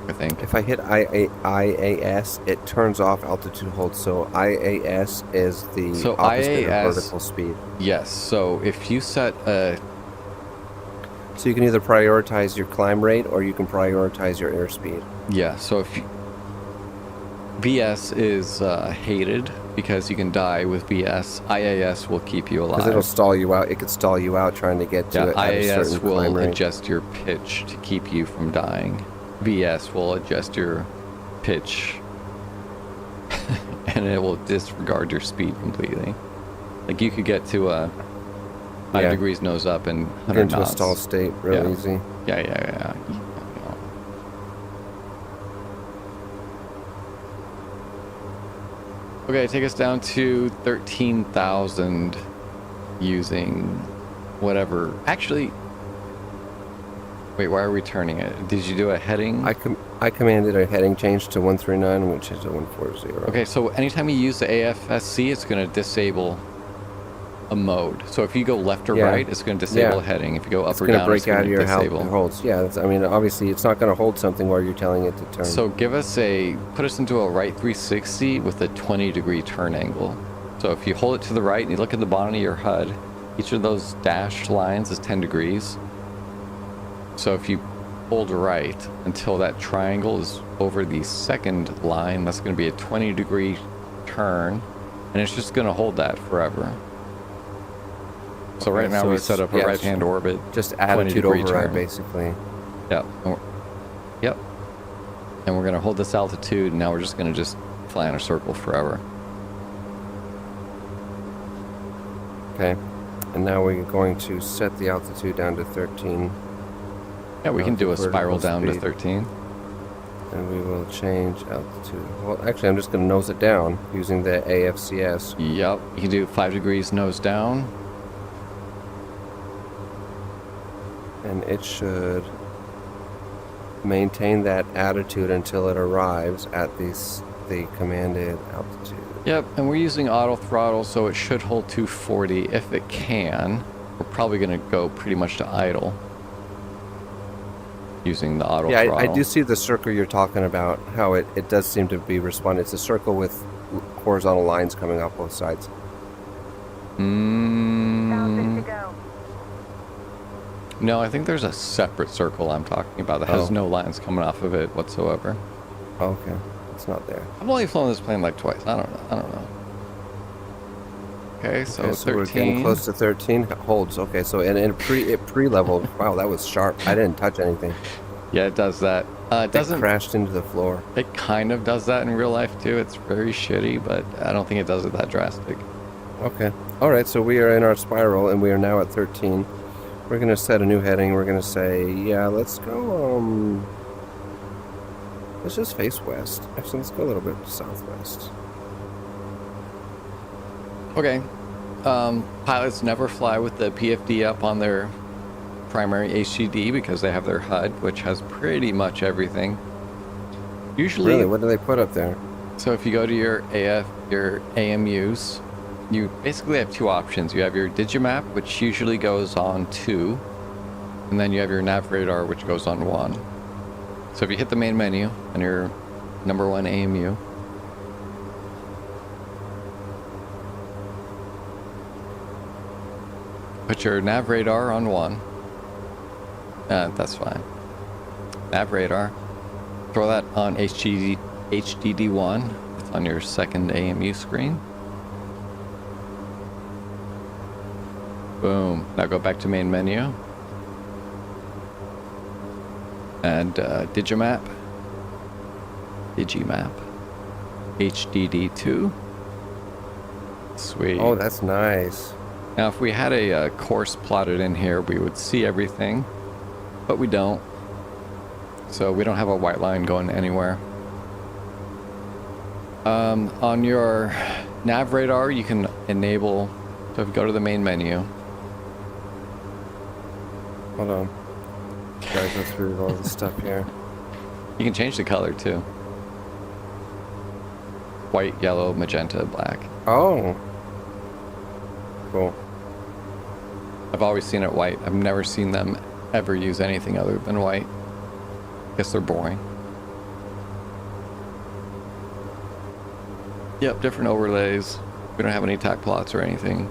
[SPEAKER 1] I think.
[SPEAKER 2] If I hit IAS, it turns off altitude hold. So IAS is the
[SPEAKER 1] So
[SPEAKER 2] opposite
[SPEAKER 1] IAS
[SPEAKER 2] of vertical speed.
[SPEAKER 1] Yes, so if you set a...
[SPEAKER 2] So you can either prioritize your climb rate or you can prioritize your airspeed.
[SPEAKER 1] Yeah, so if you... VS is hated because you can die with VS. IAS will keep you
[SPEAKER 2] Because it'll
[SPEAKER 1] alive.
[SPEAKER 2] stall you out. It could stall you out trying to get to
[SPEAKER 1] Yeah,
[SPEAKER 2] it at a
[SPEAKER 1] IAS
[SPEAKER 2] certain climb
[SPEAKER 1] will
[SPEAKER 2] rate.
[SPEAKER 1] adjust your pitch to keep you from dying. VS will adjust your pitch and it will disregard your speed completely. Like you could get to 5
[SPEAKER 2] Yeah.
[SPEAKER 1] degrees nose up and
[SPEAKER 2] Get
[SPEAKER 1] 100
[SPEAKER 2] into a
[SPEAKER 1] knots.
[SPEAKER 2] stall state real
[SPEAKER 1] Yeah.
[SPEAKER 2] easy.
[SPEAKER 1] Yeah. Okay, take us down to 13,000 using whatever. Actually, wait, why are we turning it? Did you do a heading?
[SPEAKER 2] I commanded a heading change to 139, which is a 140.
[SPEAKER 1] Okay, so anytime you use the AFSC, it's going to disable a mode. So if you go left or
[SPEAKER 2] Yeah.
[SPEAKER 1] right, it's going to disable
[SPEAKER 2] Yeah.
[SPEAKER 1] a heading. If you go up
[SPEAKER 2] It's
[SPEAKER 1] or
[SPEAKER 2] going to
[SPEAKER 1] down,
[SPEAKER 2] break
[SPEAKER 1] it's going
[SPEAKER 2] out
[SPEAKER 1] to
[SPEAKER 2] of your
[SPEAKER 1] disable.
[SPEAKER 2] holds. Yeah, obviously it's not going to hold something while you're telling it to turn.
[SPEAKER 1] So put us into a right 360 with a 20-degree turn angle. So if you hold it to the right and you look at the bottom of your HUD, each of those dashed lines is 10 degrees. So if you hold right until that triangle is over the second line, that's going to be a 20-degree turn, and it's just going to hold that forever. So
[SPEAKER 2] Okay,
[SPEAKER 1] right now
[SPEAKER 2] so
[SPEAKER 1] we
[SPEAKER 2] it's-
[SPEAKER 1] set up a
[SPEAKER 2] yeah,
[SPEAKER 1] right-hand orbit.
[SPEAKER 2] just attitude
[SPEAKER 1] 20-degree
[SPEAKER 2] override,
[SPEAKER 1] turn.
[SPEAKER 2] basically.
[SPEAKER 1] Yep. Yep. And we're going to hold this altitude, and now we're just going to just fly in a circle forever.
[SPEAKER 2] Okay. And now we're going to set the altitude down to 13.
[SPEAKER 1] Yeah, we can do a
[SPEAKER 2] vertical
[SPEAKER 1] spiral down to
[SPEAKER 2] speed.
[SPEAKER 1] 13.
[SPEAKER 2] And we will change altitude. Well, actually, I'm just going to nose it down using the AFCS.
[SPEAKER 1] Yep, you can do 5 degrees nose down.
[SPEAKER 2] And it should maintain that attitude until it arrives at the commanded altitude.
[SPEAKER 1] Yep, and we're using auto throttle, so it should hold 240 if it can. We're probably going to go pretty much to idle using the auto
[SPEAKER 2] Yeah,
[SPEAKER 1] throttle.
[SPEAKER 2] I do see the circle you're talking about, how it does seem to be responding. It's a circle with horizontal lines coming off both sides.
[SPEAKER 5] 1,000 to go.
[SPEAKER 1] No, I think there's a separate circle I'm talking about that has
[SPEAKER 2] Oh.
[SPEAKER 1] no lines coming off of it whatsoever.
[SPEAKER 2] Okay, it's not there.
[SPEAKER 1] I've only flown this plane like twice. I don't know. Okay, so
[SPEAKER 2] Okay, so
[SPEAKER 1] 13.
[SPEAKER 2] we're getting close to 13. Holds. Okay, so it pre-leveled. Wow, that was sharp. I didn't touch anything.
[SPEAKER 1] Yeah, it does that. It
[SPEAKER 2] It
[SPEAKER 1] doesn't.
[SPEAKER 2] crashed into the floor.
[SPEAKER 1] It kind of does that in real life too. It's very shitty, but I don't think it does it that drastic.
[SPEAKER 2] Okay. All right, so we are in our spiral, and we are now at 13. We're going to set a new heading. We're going to say, yeah, let's go, let's just face west. Actually, let's go a little bit southwest.
[SPEAKER 1] Okay. Pilots never fly with the PFD up on their primary HDD because they have their HUD, which has pretty much everything. Usually,
[SPEAKER 2] Really? What do they put up there?
[SPEAKER 1] so if you go to your AMUs, you basically have two options. You have your Digimap, which usually goes on 2, and then you have your nav radar, which goes on 1. So if you hit the main menu on your number 1 AMU, put your nav radar on 1. That's fine. Nav radar. Throw that on HDD1. It's on your second AMU screen. Boom. Now go back to main menu. And Digimap. HDD2. Sweet.
[SPEAKER 2] Oh, that's nice.
[SPEAKER 1] Now, if we had a course plotted in here, we would see everything, but we don't. So we don't have a white line going anywhere. On your nav radar, you can enable, so if you go to the main menu.
[SPEAKER 2] Hold on. Gotta go through all this stuff here.
[SPEAKER 1] You can change the color too. White, yellow, magenta, black.
[SPEAKER 2] Oh. Cool.
[SPEAKER 1] I've always seen it white. I've never seen them ever use anything other than white. Guess they're boring. Yep, different overlays. We don't have any tack plots or anything.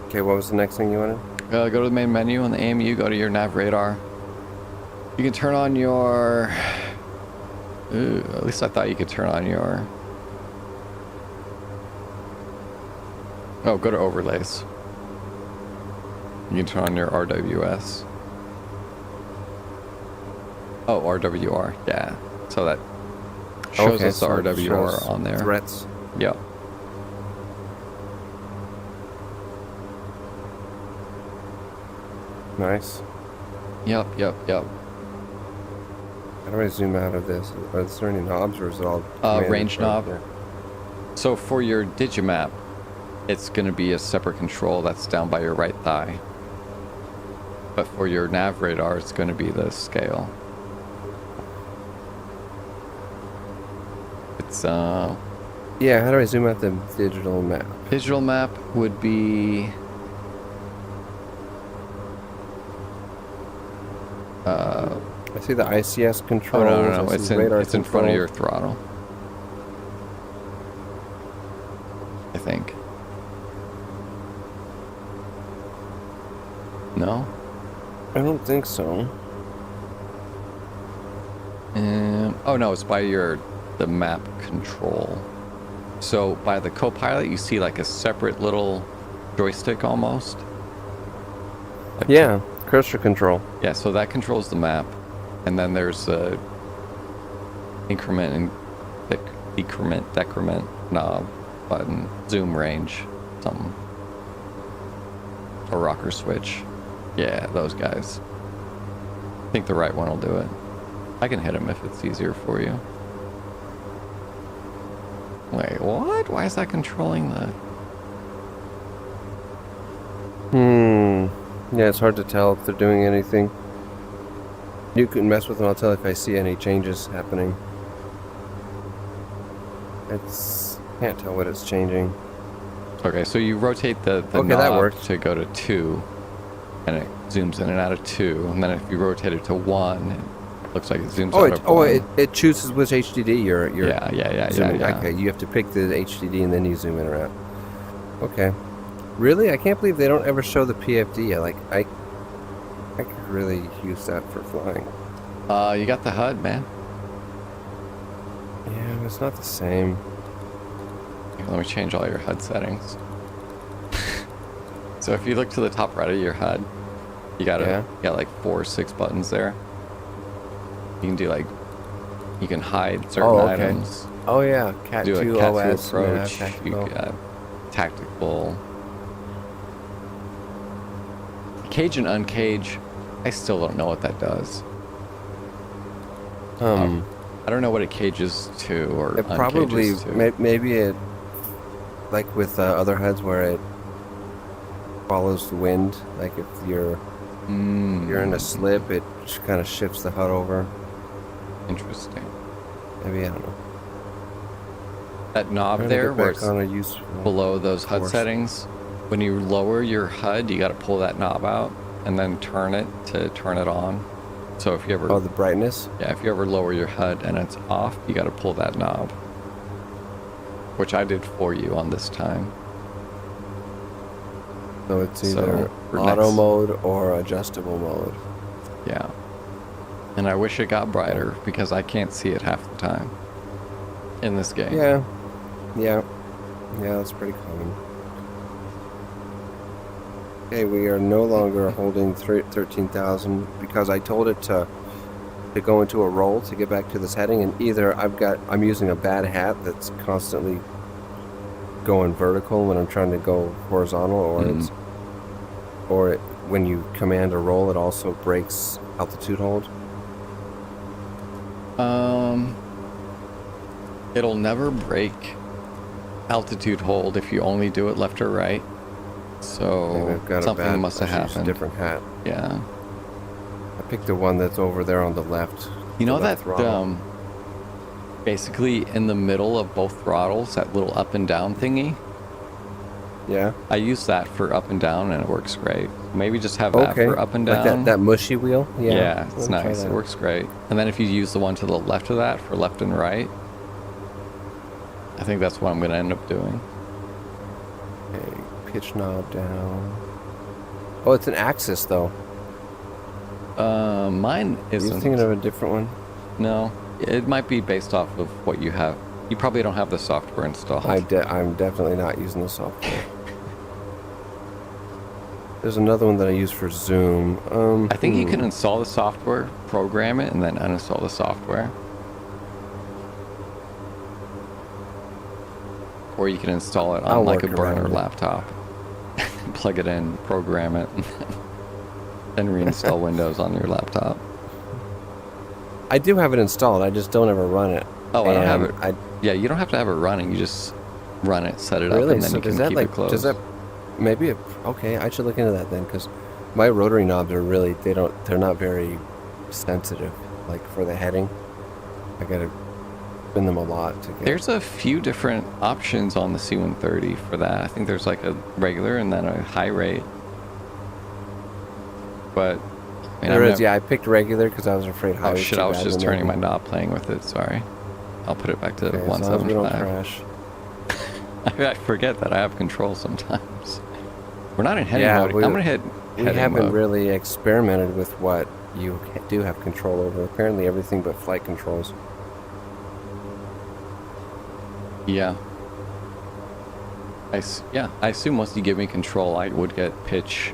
[SPEAKER 2] Okay, what was the next thing you wanted?
[SPEAKER 1] Go to the main menu on the AMU, go to your nav radar. You can turn on your... Ooh, at least I thought you could turn on your... Oh, go to overlays. You can turn on your RWS. Oh, RWR, yeah. So that shows
[SPEAKER 2] Okay,
[SPEAKER 1] us the
[SPEAKER 2] so it
[SPEAKER 1] RWR
[SPEAKER 2] shows
[SPEAKER 1] on there.
[SPEAKER 2] Threats.
[SPEAKER 1] Yep.
[SPEAKER 2] Nice.
[SPEAKER 1] Yep.
[SPEAKER 2] How do I zoom out of this? Is there any knobs, or is it all
[SPEAKER 1] Range
[SPEAKER 2] commanded
[SPEAKER 1] knob.
[SPEAKER 2] right there?
[SPEAKER 1] So for your Digimap, it's going to be a separate control that's down by your right thigh. But for your nav radar, it's going to be the scale. It's
[SPEAKER 2] Yeah, how do I zoom out the digital map?
[SPEAKER 1] digital map would be
[SPEAKER 2] I see the ICS
[SPEAKER 1] oh
[SPEAKER 2] controls.
[SPEAKER 1] no,
[SPEAKER 2] I
[SPEAKER 1] it's
[SPEAKER 2] see
[SPEAKER 1] in
[SPEAKER 2] radar
[SPEAKER 1] it's in front of
[SPEAKER 2] control.
[SPEAKER 1] your throttle. I think. No?
[SPEAKER 2] I don't think so.
[SPEAKER 1] Oh no, it's by the map control. So by the co-pilot, you see like a separate little joystick almost. Like
[SPEAKER 2] Yeah, cursor control.
[SPEAKER 1] Yeah, so that controls the map, and then there's a increment and decrement knob button, zoom range, something, a rocker switch. Yeah, those guys. I think the right one will do it. I can hit him if it's easier for you. Wait, what? Why is that controlling the...
[SPEAKER 2] Yeah, it's hard to tell if they're doing anything. You can mess with them. I'll tell if I see any changes happening. Can't tell what it's changing.
[SPEAKER 1] Okay, so you rotate the
[SPEAKER 2] Okay, that
[SPEAKER 1] knob
[SPEAKER 2] worked.
[SPEAKER 1] to go to 2, and it zooms in and out of 2, and then if you rotate it to 1, it looks like it zooms out of 1.
[SPEAKER 2] It chooses which HDD you're
[SPEAKER 1] Yeah.
[SPEAKER 2] zooming. Okay, you have to pick the HDD and then you zoom in or out. Okay. Really? I can't believe they don't ever show the PFD. I could really use that for flying.
[SPEAKER 1] You got the HUD, man.
[SPEAKER 2] Yeah, but it's not the same.
[SPEAKER 1] Here, let me change all your HUD settings. So if you look to the top right of your HUD, you got like 4 or 6 buttons there. You can do like, you can hide certain items.
[SPEAKER 2] Oh yeah, Cat
[SPEAKER 1] Do
[SPEAKER 2] 2
[SPEAKER 1] a Cat 2
[SPEAKER 2] OS,
[SPEAKER 1] approach.
[SPEAKER 2] yeah,
[SPEAKER 1] You got tactical. Cage and uncage. I still don't know what that does. I don't know what it cages to or
[SPEAKER 2] It probably
[SPEAKER 1] uncages to.
[SPEAKER 2] maybe it, like with other HUDs where it follows the wind. Like if you're in a slip, it just kind of shifts the HUD over.
[SPEAKER 1] Interesting.
[SPEAKER 2] Maybe, I don't know.
[SPEAKER 1] That knob
[SPEAKER 2] Trying to
[SPEAKER 1] there
[SPEAKER 2] get
[SPEAKER 1] where
[SPEAKER 2] back
[SPEAKER 1] it's
[SPEAKER 2] on a useful
[SPEAKER 1] below those HUD
[SPEAKER 2] course.
[SPEAKER 1] settings, when you lower your HUD, you got to pull that knob out and then turn it to turn it on. So if you ever,
[SPEAKER 2] Oh, the brightness?
[SPEAKER 1] yeah, if you ever lower your HUD and it's off, you got to pull that knob, which I did for you on this time.
[SPEAKER 2] So it's
[SPEAKER 1] So,
[SPEAKER 2] either
[SPEAKER 1] for
[SPEAKER 2] auto
[SPEAKER 1] next-
[SPEAKER 2] mode or adjustable mode.
[SPEAKER 1] Yeah. And I wish it got brighter because I can't see it half the time in this game.
[SPEAKER 2] Yeah, that's pretty common. Okay, we are no longer holding 13,000 because I told it to go into a roll to get back to this heading, and either I'm using a bad hat that's constantly going vertical when I'm trying to go horizontal, or when you command a roll, it also breaks altitude hold.
[SPEAKER 1] It'll never break altitude hold if you only do it left or right.
[SPEAKER 2] Maybe
[SPEAKER 1] So
[SPEAKER 2] I've got
[SPEAKER 1] something must have
[SPEAKER 2] I should use
[SPEAKER 1] happened.
[SPEAKER 2] a different hat.
[SPEAKER 1] Yeah.
[SPEAKER 2] I picked the one that's over there on the left.
[SPEAKER 1] You know
[SPEAKER 2] the
[SPEAKER 1] that
[SPEAKER 2] left throttle.
[SPEAKER 1] basically in the middle of both throttles, that little up and down thingy?
[SPEAKER 2] Yeah.
[SPEAKER 1] I use that for up and down and it works great. Maybe just have that
[SPEAKER 2] Okay.
[SPEAKER 1] for up and down.
[SPEAKER 2] Like that mushy wheel. Yeah.
[SPEAKER 1] Yeah, it's
[SPEAKER 2] Let me try
[SPEAKER 1] nice. It
[SPEAKER 2] that.
[SPEAKER 1] works great. And then if you use the one to the left of that for left and right, I think that's what I'm going to end up doing.
[SPEAKER 2] Okay, pitch knob down. Oh, it's an axis though.
[SPEAKER 1] Mine
[SPEAKER 2] You're
[SPEAKER 1] isn't.
[SPEAKER 2] thinking of a different one?
[SPEAKER 1] No, it might be based off of what you have. You probably don't have the software installed.
[SPEAKER 2] I'm definitely not using the software. There's another one that I use for zoom.
[SPEAKER 1] I think you can install the software, program it, and then uninstall the software. Or you can install it on
[SPEAKER 2] I'll
[SPEAKER 1] like a
[SPEAKER 2] work
[SPEAKER 1] burner
[SPEAKER 2] around it.
[SPEAKER 1] laptop. Plug it in, program it, and then reinstall Windows on your laptop.
[SPEAKER 2] I do have it installed. I just don't ever run it.
[SPEAKER 1] Oh, I don't have it.
[SPEAKER 2] I
[SPEAKER 1] Yeah, you don't have to have it running. You just run it, set it up,
[SPEAKER 2] really.
[SPEAKER 1] and then
[SPEAKER 2] So
[SPEAKER 1] you
[SPEAKER 2] does
[SPEAKER 1] can
[SPEAKER 2] that
[SPEAKER 1] keep it closed.
[SPEAKER 2] does that maybe okay? I should look into that then because my rotary knobs are really they're not very sensitive. Like for the heading, I gotta spin them a lot to get.
[SPEAKER 1] There's a few different options on the C-130 for that. I think there's like a regular and then a high rate. But I mean,
[SPEAKER 2] There is, yeah. I picked regular because I was afraid high
[SPEAKER 1] Oh
[SPEAKER 2] was
[SPEAKER 1] shit!
[SPEAKER 2] too
[SPEAKER 1] I was
[SPEAKER 2] bad
[SPEAKER 1] just
[SPEAKER 2] when
[SPEAKER 1] turning my
[SPEAKER 2] they-
[SPEAKER 1] knob, playing with it. Sorry. I'll put it back to
[SPEAKER 2] Okay, as long as we don't
[SPEAKER 1] 175.
[SPEAKER 2] crash.
[SPEAKER 1] I forget that I have control sometimes. We're not in heading
[SPEAKER 2] Yeah,
[SPEAKER 1] mode.
[SPEAKER 2] we-
[SPEAKER 1] I'm gonna hit
[SPEAKER 2] We
[SPEAKER 1] heading
[SPEAKER 2] haven't
[SPEAKER 1] mode.
[SPEAKER 2] really experimented with what you do have control over. Apparently, everything but flight controls.
[SPEAKER 1] Yeah. Yeah. I assume once you give me control, I would get pitch,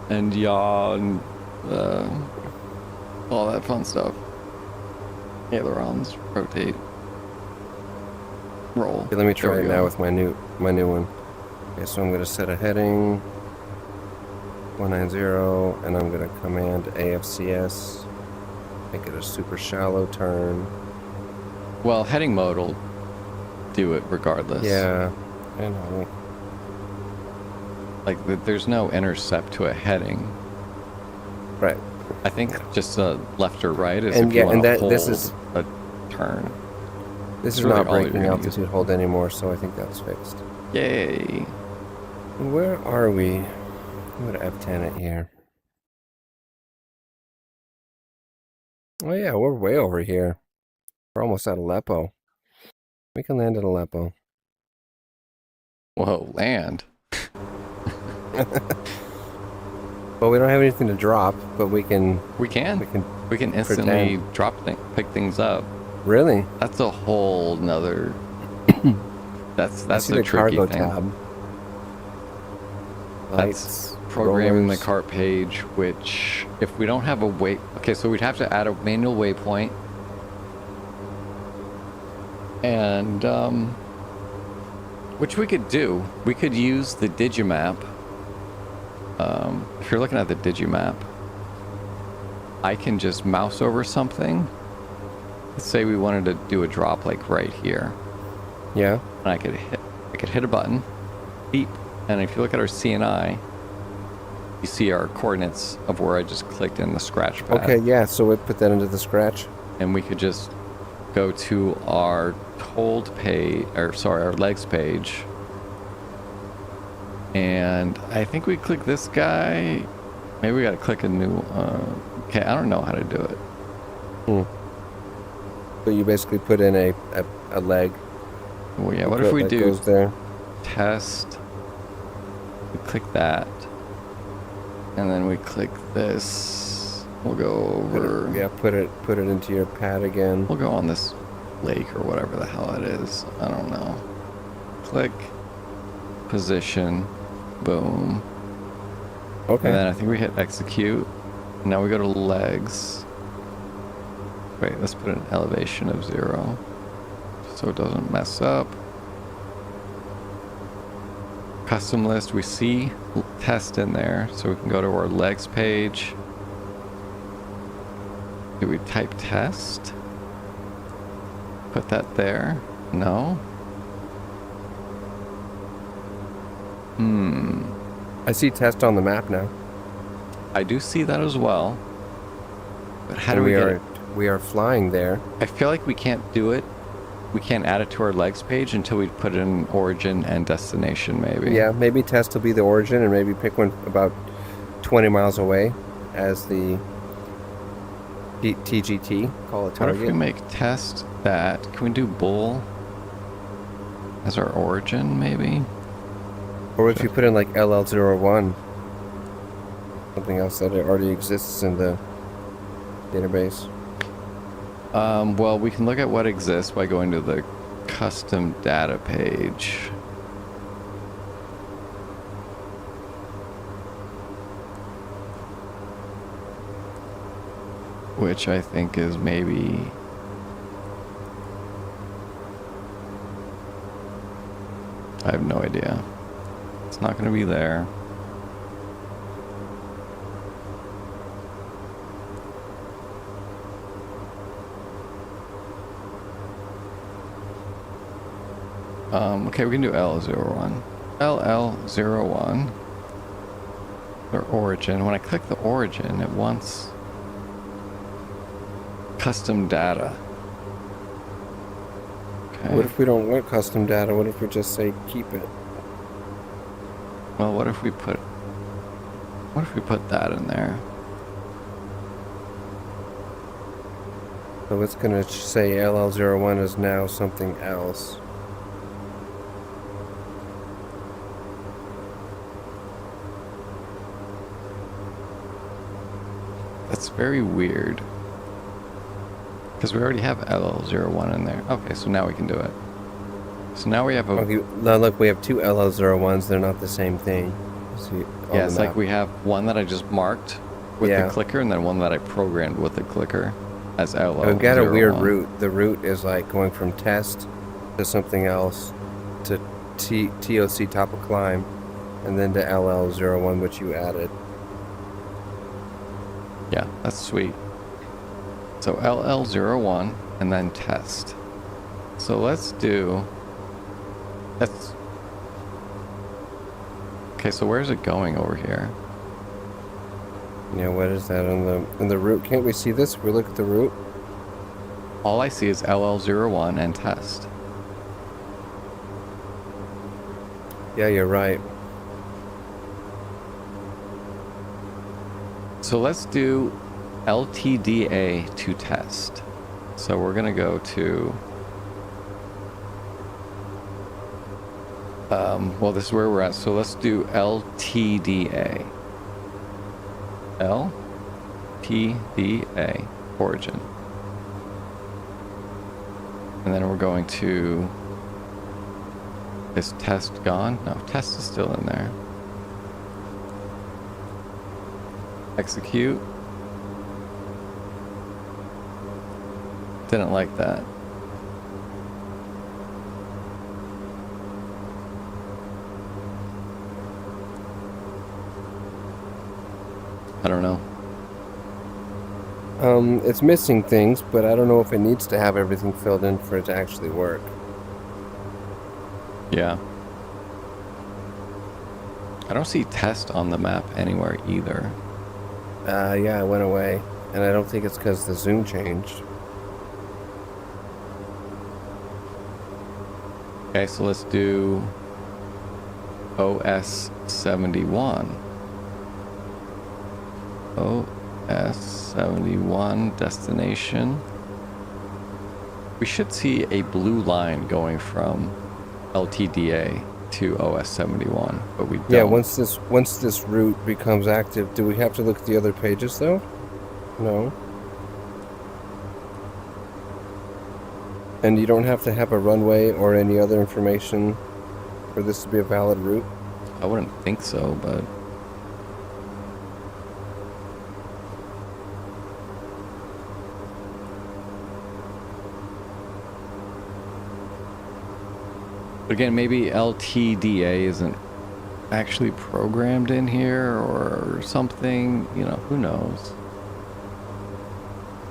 [SPEAKER 1] and yaw, and all that fun stuff. Ailerons, rotate, roll.
[SPEAKER 2] Okay, let me try
[SPEAKER 1] There we
[SPEAKER 2] it now
[SPEAKER 1] go.
[SPEAKER 2] with my new one. Okay, so I'm gonna set a heading. 190, and I'm going to command AFCS. Make it a super shallow turn.
[SPEAKER 1] Well, heading mode will do it regardless.
[SPEAKER 2] Yeah, I know.
[SPEAKER 1] Like, there's no intercept to a heading.
[SPEAKER 2] Right.
[SPEAKER 1] I think just left or right is
[SPEAKER 2] And
[SPEAKER 1] if
[SPEAKER 2] yeah,
[SPEAKER 1] you want
[SPEAKER 2] and
[SPEAKER 1] to
[SPEAKER 2] that-
[SPEAKER 1] hold
[SPEAKER 2] this is-
[SPEAKER 1] a turn.
[SPEAKER 2] This
[SPEAKER 1] It's
[SPEAKER 2] is
[SPEAKER 1] really
[SPEAKER 2] not
[SPEAKER 1] all you're
[SPEAKER 2] breaking
[SPEAKER 1] gonna use.
[SPEAKER 2] altitude hold anymore, so I think that's fixed.
[SPEAKER 1] Yay.
[SPEAKER 2] Where are we? I'm going to F10 it here. Oh yeah, we're way over here. We're almost at Aleppo. We can land at Aleppo.
[SPEAKER 1] Whoa, land.
[SPEAKER 2] Well, we don't have anything to drop, but we can.
[SPEAKER 1] We can.
[SPEAKER 2] We can.
[SPEAKER 1] We can instantly
[SPEAKER 2] pretend.
[SPEAKER 1] pick things up.
[SPEAKER 2] Really?
[SPEAKER 1] That's a whole nother. That's
[SPEAKER 2] I see
[SPEAKER 1] a
[SPEAKER 2] the
[SPEAKER 1] tricky
[SPEAKER 2] cargo
[SPEAKER 1] thing.
[SPEAKER 2] tab.
[SPEAKER 1] That's
[SPEAKER 2] Lights,
[SPEAKER 1] programming
[SPEAKER 2] rollers.
[SPEAKER 1] the cart page, which if we don't have a way, okay, so we'd have to add a manual waypoint, and which we could do. We could use the Digimap. If you're looking at the Digimap, I can just mouse over something. Let's say we wanted to do a drop like right here.
[SPEAKER 2] Yeah.
[SPEAKER 1] And I could hit a button, beep, and if you look at our CNI, you see our coordinates of where I just clicked in the scratch pad.
[SPEAKER 2] Okay. Yeah. So we put that into the scratch.
[SPEAKER 1] And we could just go to our hold page, or sorry, our legs page. And I think we click this guy. Maybe we got to click a new. Okay, I don't know how to do it.
[SPEAKER 2] So you basically put in a leg.
[SPEAKER 1] Well, yeah. What if we
[SPEAKER 2] that
[SPEAKER 1] do
[SPEAKER 2] goes there?
[SPEAKER 1] test? We click that, and then we click this. We'll go
[SPEAKER 2] Put
[SPEAKER 1] over.
[SPEAKER 2] it, yeah. Put it into your pad again.
[SPEAKER 1] We'll go on this lake or whatever the hell it is. I don't know. Click. Position. Boom.
[SPEAKER 2] Okay.
[SPEAKER 1] And then I think we hit execute. Now we go to legs. Wait, let's put an elevation of 0 so it doesn't mess up. Custom list, we see test in there, so we can go to our legs page. Do we type test? Put that there? No?
[SPEAKER 2] I see test on the map now.
[SPEAKER 1] I do see that as well. But how
[SPEAKER 2] And
[SPEAKER 1] do we get
[SPEAKER 2] are
[SPEAKER 1] it?
[SPEAKER 2] we are flying there.
[SPEAKER 1] I feel like we can't do it. We can't add it to our legs page until we put in origin and destination, maybe.
[SPEAKER 2] Yeah, maybe test will be the origin, and maybe pick one about 20 miles away as the TGT. Call it
[SPEAKER 1] What if we
[SPEAKER 2] target.
[SPEAKER 1] make test that? Can we do bull as our origin, maybe?
[SPEAKER 2] Or if you put in like LL01, something else that already exists in the database.
[SPEAKER 1] Well, we can look at what exists by going to the custom data page. Which I think is maybe... I have no idea. It's not going to be there. Okay, we can do L01. LL01. Their origin. When I click the origin, it wants custom data. Okay.
[SPEAKER 2] What if we don't want custom data? What if we just say keep it?
[SPEAKER 1] Well, what if we put that in there?
[SPEAKER 2] So it's going to say LL01 is now something else.
[SPEAKER 1] That's very weird. Because we already have LL01 in there. Okay, so now we can do it. So now we have a...
[SPEAKER 2] Okay, now look, we have two LL01s. They're not the same thing. See, on
[SPEAKER 1] yeah,
[SPEAKER 2] the
[SPEAKER 1] it's
[SPEAKER 2] map.
[SPEAKER 1] like we have one that I just marked with
[SPEAKER 2] Yeah.
[SPEAKER 1] the clicker, and then one that I programmed with the clicker as LL01.
[SPEAKER 2] And we've got a weird route. The route is like going from test to something else to TOC top of climb, and then to LL01, which you added.
[SPEAKER 1] Yeah, that's sweet. So LL01 and then test. So let's do... That's... Okay, so where's it going over here?
[SPEAKER 2] Yeah, what is that in the route? Can't we see this? We look at the route.
[SPEAKER 1] All I see is LL01 and test.
[SPEAKER 2] Yeah, you're right.
[SPEAKER 1] So let's do LTDA to test. So we're gonna go to... well, this is where we're at. So let's do LTDA. LTDA, origin. And then we're going to... Is test gone? No, test is still in there. Execute. Didn't like that. I don't know.
[SPEAKER 2] It's missing things, but I don't know if it needs to have everything filled in for it to actually work.
[SPEAKER 1] Yeah. I don't see test on the map anywhere either.
[SPEAKER 2] Yeah, it went away. And I don't think it's because the zoom changed.
[SPEAKER 1] Okay, so let's do OS 71. OS 71 destination. We should see a blue line going from LTDA to OS 71, but we don't.
[SPEAKER 2] Yeah, once this route becomes active, do we have to look at the other pages though? No. And you don't have to have a runway or any other information for this to be a valid route?
[SPEAKER 1] I wouldn't think so, but again, maybe LTDA isn't actually programmed in here or something, you know, who knows?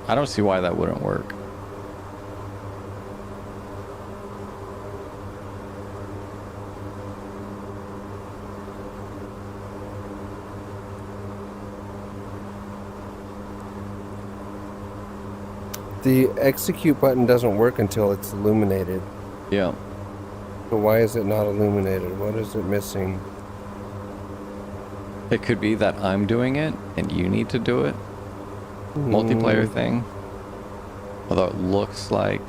[SPEAKER 1] I don't see why that wouldn't work.
[SPEAKER 2] The execute button doesn't work until it's illuminated.
[SPEAKER 1] Yeah.
[SPEAKER 2] But why is it not illuminated? What is it missing?
[SPEAKER 1] It could be that I'm doing it and you need to do it. Multiplayer thing. Although it looks like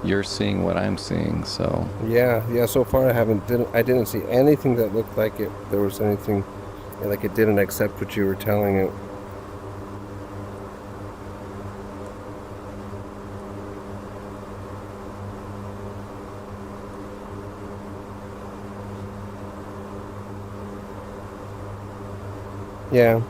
[SPEAKER 1] you're seeing what I'm seeing, so
[SPEAKER 2] Yeah, so far I didn't see anything that looked like there was anything like it didn't accept what you were telling it. Yeah.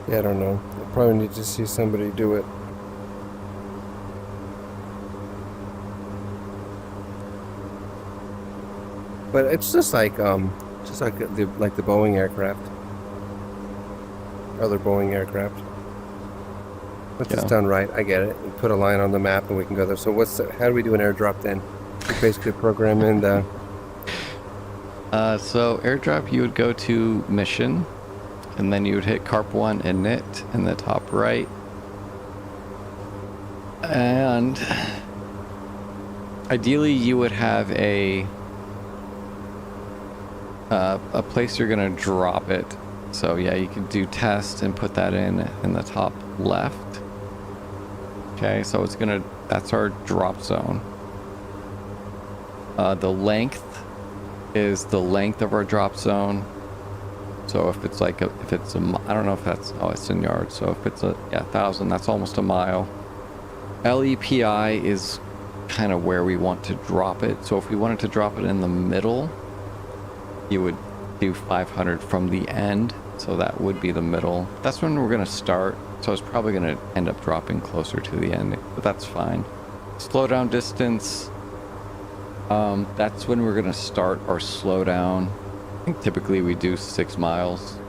[SPEAKER 2] Yeah, I don't know. I probably need to see somebody do it. But it's just like the Boeing aircraft, other Boeing aircraft. Once it's done right, I get it. We put a line on the map and we can go there. So how do we do an airdrop then? We basically program in the.
[SPEAKER 1] So airdrop, you would go to mission, and then you would hit Carp 1 init in the top right, and ideally you would have a place you're gonna drop it. So yeah, you can do test and put that in the top left. Okay, so that's our drop zone. The length is the length of our drop zone. So if it's I don't know if that's, it's in yards. So if it's 1,000, that's almost a mile. LEPI is kind of where we want to drop it. So if we wanted to drop it in the middle, you would do 500 from the end so that would be the middle. That's when we're going to start, so it's probably going to end up dropping closer to the end, but that's fine. Slowdown distance, that's when we're going to start our slowdown. I think typically we do 6 miles.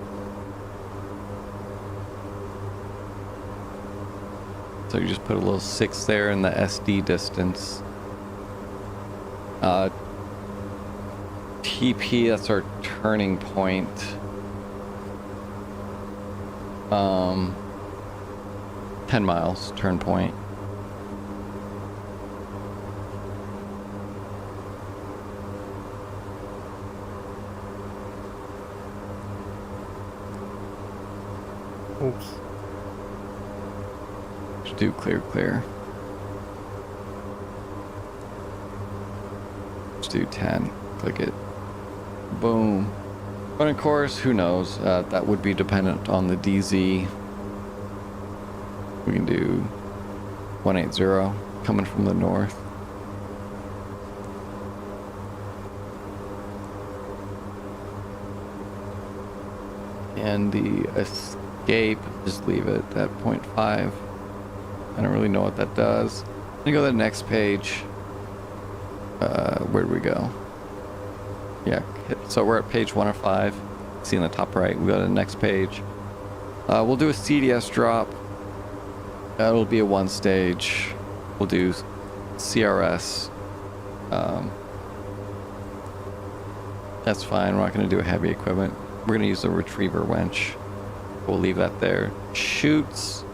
[SPEAKER 1] So you just put a little 6 there in the SD distance. TP, that's our turning point. 10 miles, turn point.
[SPEAKER 2] Oops.
[SPEAKER 1] Just do clear, clear. Just do 10. Click it. Boom. But of course, who knows? That would be dependent on the DZ. We can do 180 coming from the north. And the escape, just leave it at 0.5. I don't really know what that does. Let me go to the next page. Where'd we go? Yeah, so we're at page 1 of 5. See in the top right, we go to the next page. We'll do a CDS drop. It'll be a 1 stage. We'll do CRS. That's fine. We're not going to do a heavy equipment. We're going to use the retriever winch. We'll leave that there. Chutes.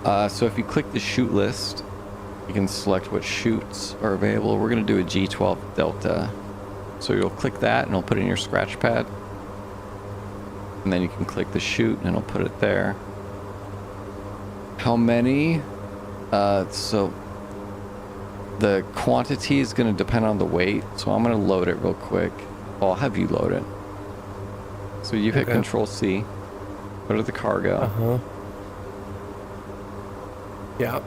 [SPEAKER 1] So if you click the chute list, you can select what chutes are available. We're going to do a G12 Delta. So you'll click that and it'll put it in your scratch pad. And then you can click the chute and it'll put it there. How many? So the quantity is going to depend on the weight. So I'm going to load it real quick. I'll have you load it. So you hit Control C. Go to the cargo.
[SPEAKER 2] Uh-huh. Yeah.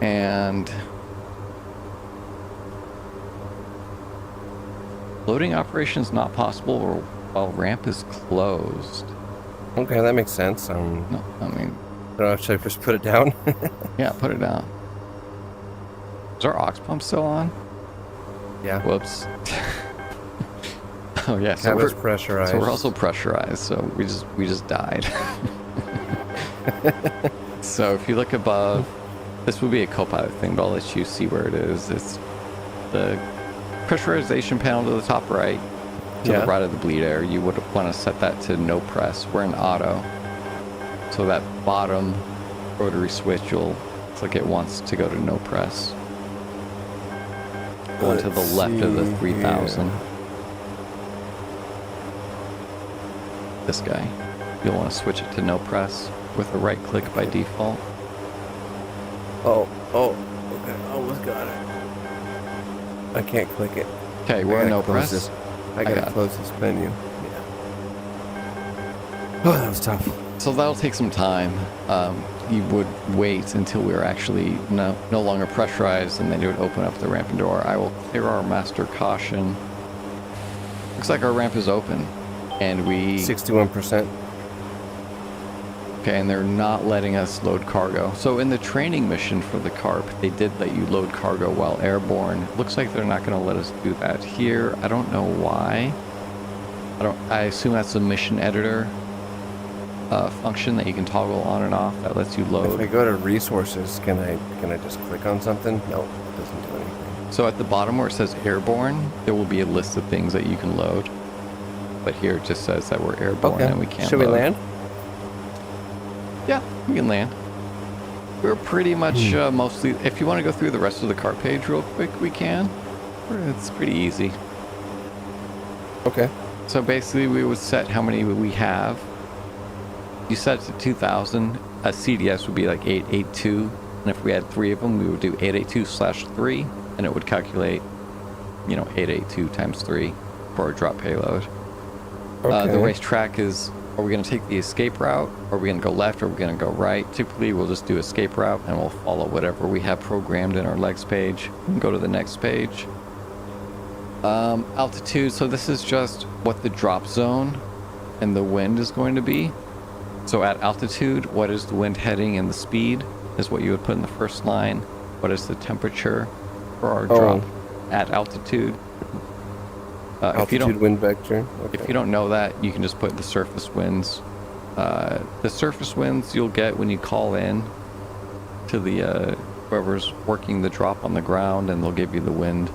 [SPEAKER 1] And loading operation is not possible while ramp is closed.
[SPEAKER 2] Okay, that makes sense.
[SPEAKER 1] No, I mean,
[SPEAKER 2] should I just put it down?
[SPEAKER 1] yeah, put it down. Is our aux pump still on?
[SPEAKER 2] Yeah.
[SPEAKER 1] Whoops. Oh yeah, so
[SPEAKER 2] Cabin's
[SPEAKER 1] we're
[SPEAKER 2] pressurized.
[SPEAKER 1] So we're also pressurized. So we just died. So if you look above, this would be a co-pilot thing, but I'll let you see where it is. It's the pressurization panel to the top right, to the right of the bleed air. You would want to set that to no press. We're in auto. So that bottom rotary switch, you'll click it once to go to no press. Going to the left of the 3000. This guy. You'll want to switch it to no press with a right click by default.
[SPEAKER 2] Oh, okay. Almost got it. I can't click it.
[SPEAKER 1] Okay, we're in no press.
[SPEAKER 2] I gotta close this menu. Yeah. Oh, that was tough.
[SPEAKER 1] So that'll take some time. You would wait until we were actually no longer pressurized, and then you would open up the ramp and door. I will clear our master caution. Looks like our ramp is open, and we
[SPEAKER 2] 61%.
[SPEAKER 1] Okay, and they're not letting us load cargo. So in the training mission for the CARP, they did let you load cargo while airborne. Looks like they're not going to let us do that here. I don't know why. I assume that's a mission editor function that you can toggle on and off that lets you load.
[SPEAKER 2] If I go to resources, can I just click on something? No, it doesn't do anything.
[SPEAKER 1] So at the bottom where it says airborne, there will be a list of things that you can load. But here it just says that we're airborne and we can't
[SPEAKER 2] Should we
[SPEAKER 1] load.
[SPEAKER 2] land?
[SPEAKER 1] Yeah, we can land. We're pretty much mostly... If you want to go through the rest of the cart page real quick, we can. It's pretty easy.
[SPEAKER 2] Okay.
[SPEAKER 1] So basically, we would set how many we have. You set it to 2,000. A CDS would be like 882. And if we had 3 of them, we would do 882/3. And it would calculate, 882 times 3 for our drop payload.
[SPEAKER 2] Okay.
[SPEAKER 1] The racetrack is... Are we going to take the escape route? Are we going to go left? Or are we going to go right? Typically, we'll just do escape route and we'll follow whatever we have programmed in our legs page and go to the next page. Altitude. So this is just what the drop zone and the wind is going to be. So at altitude, what is the wind heading and the speed is what you would put in the first line. What is the temperature for our drop at altitude?
[SPEAKER 2] Altitude wind vector. Okay.
[SPEAKER 1] If you don't know that, you can just put the surface winds. The surface winds you'll get when you call in to the whoever's working the drop on the ground, and they'll give you the wind.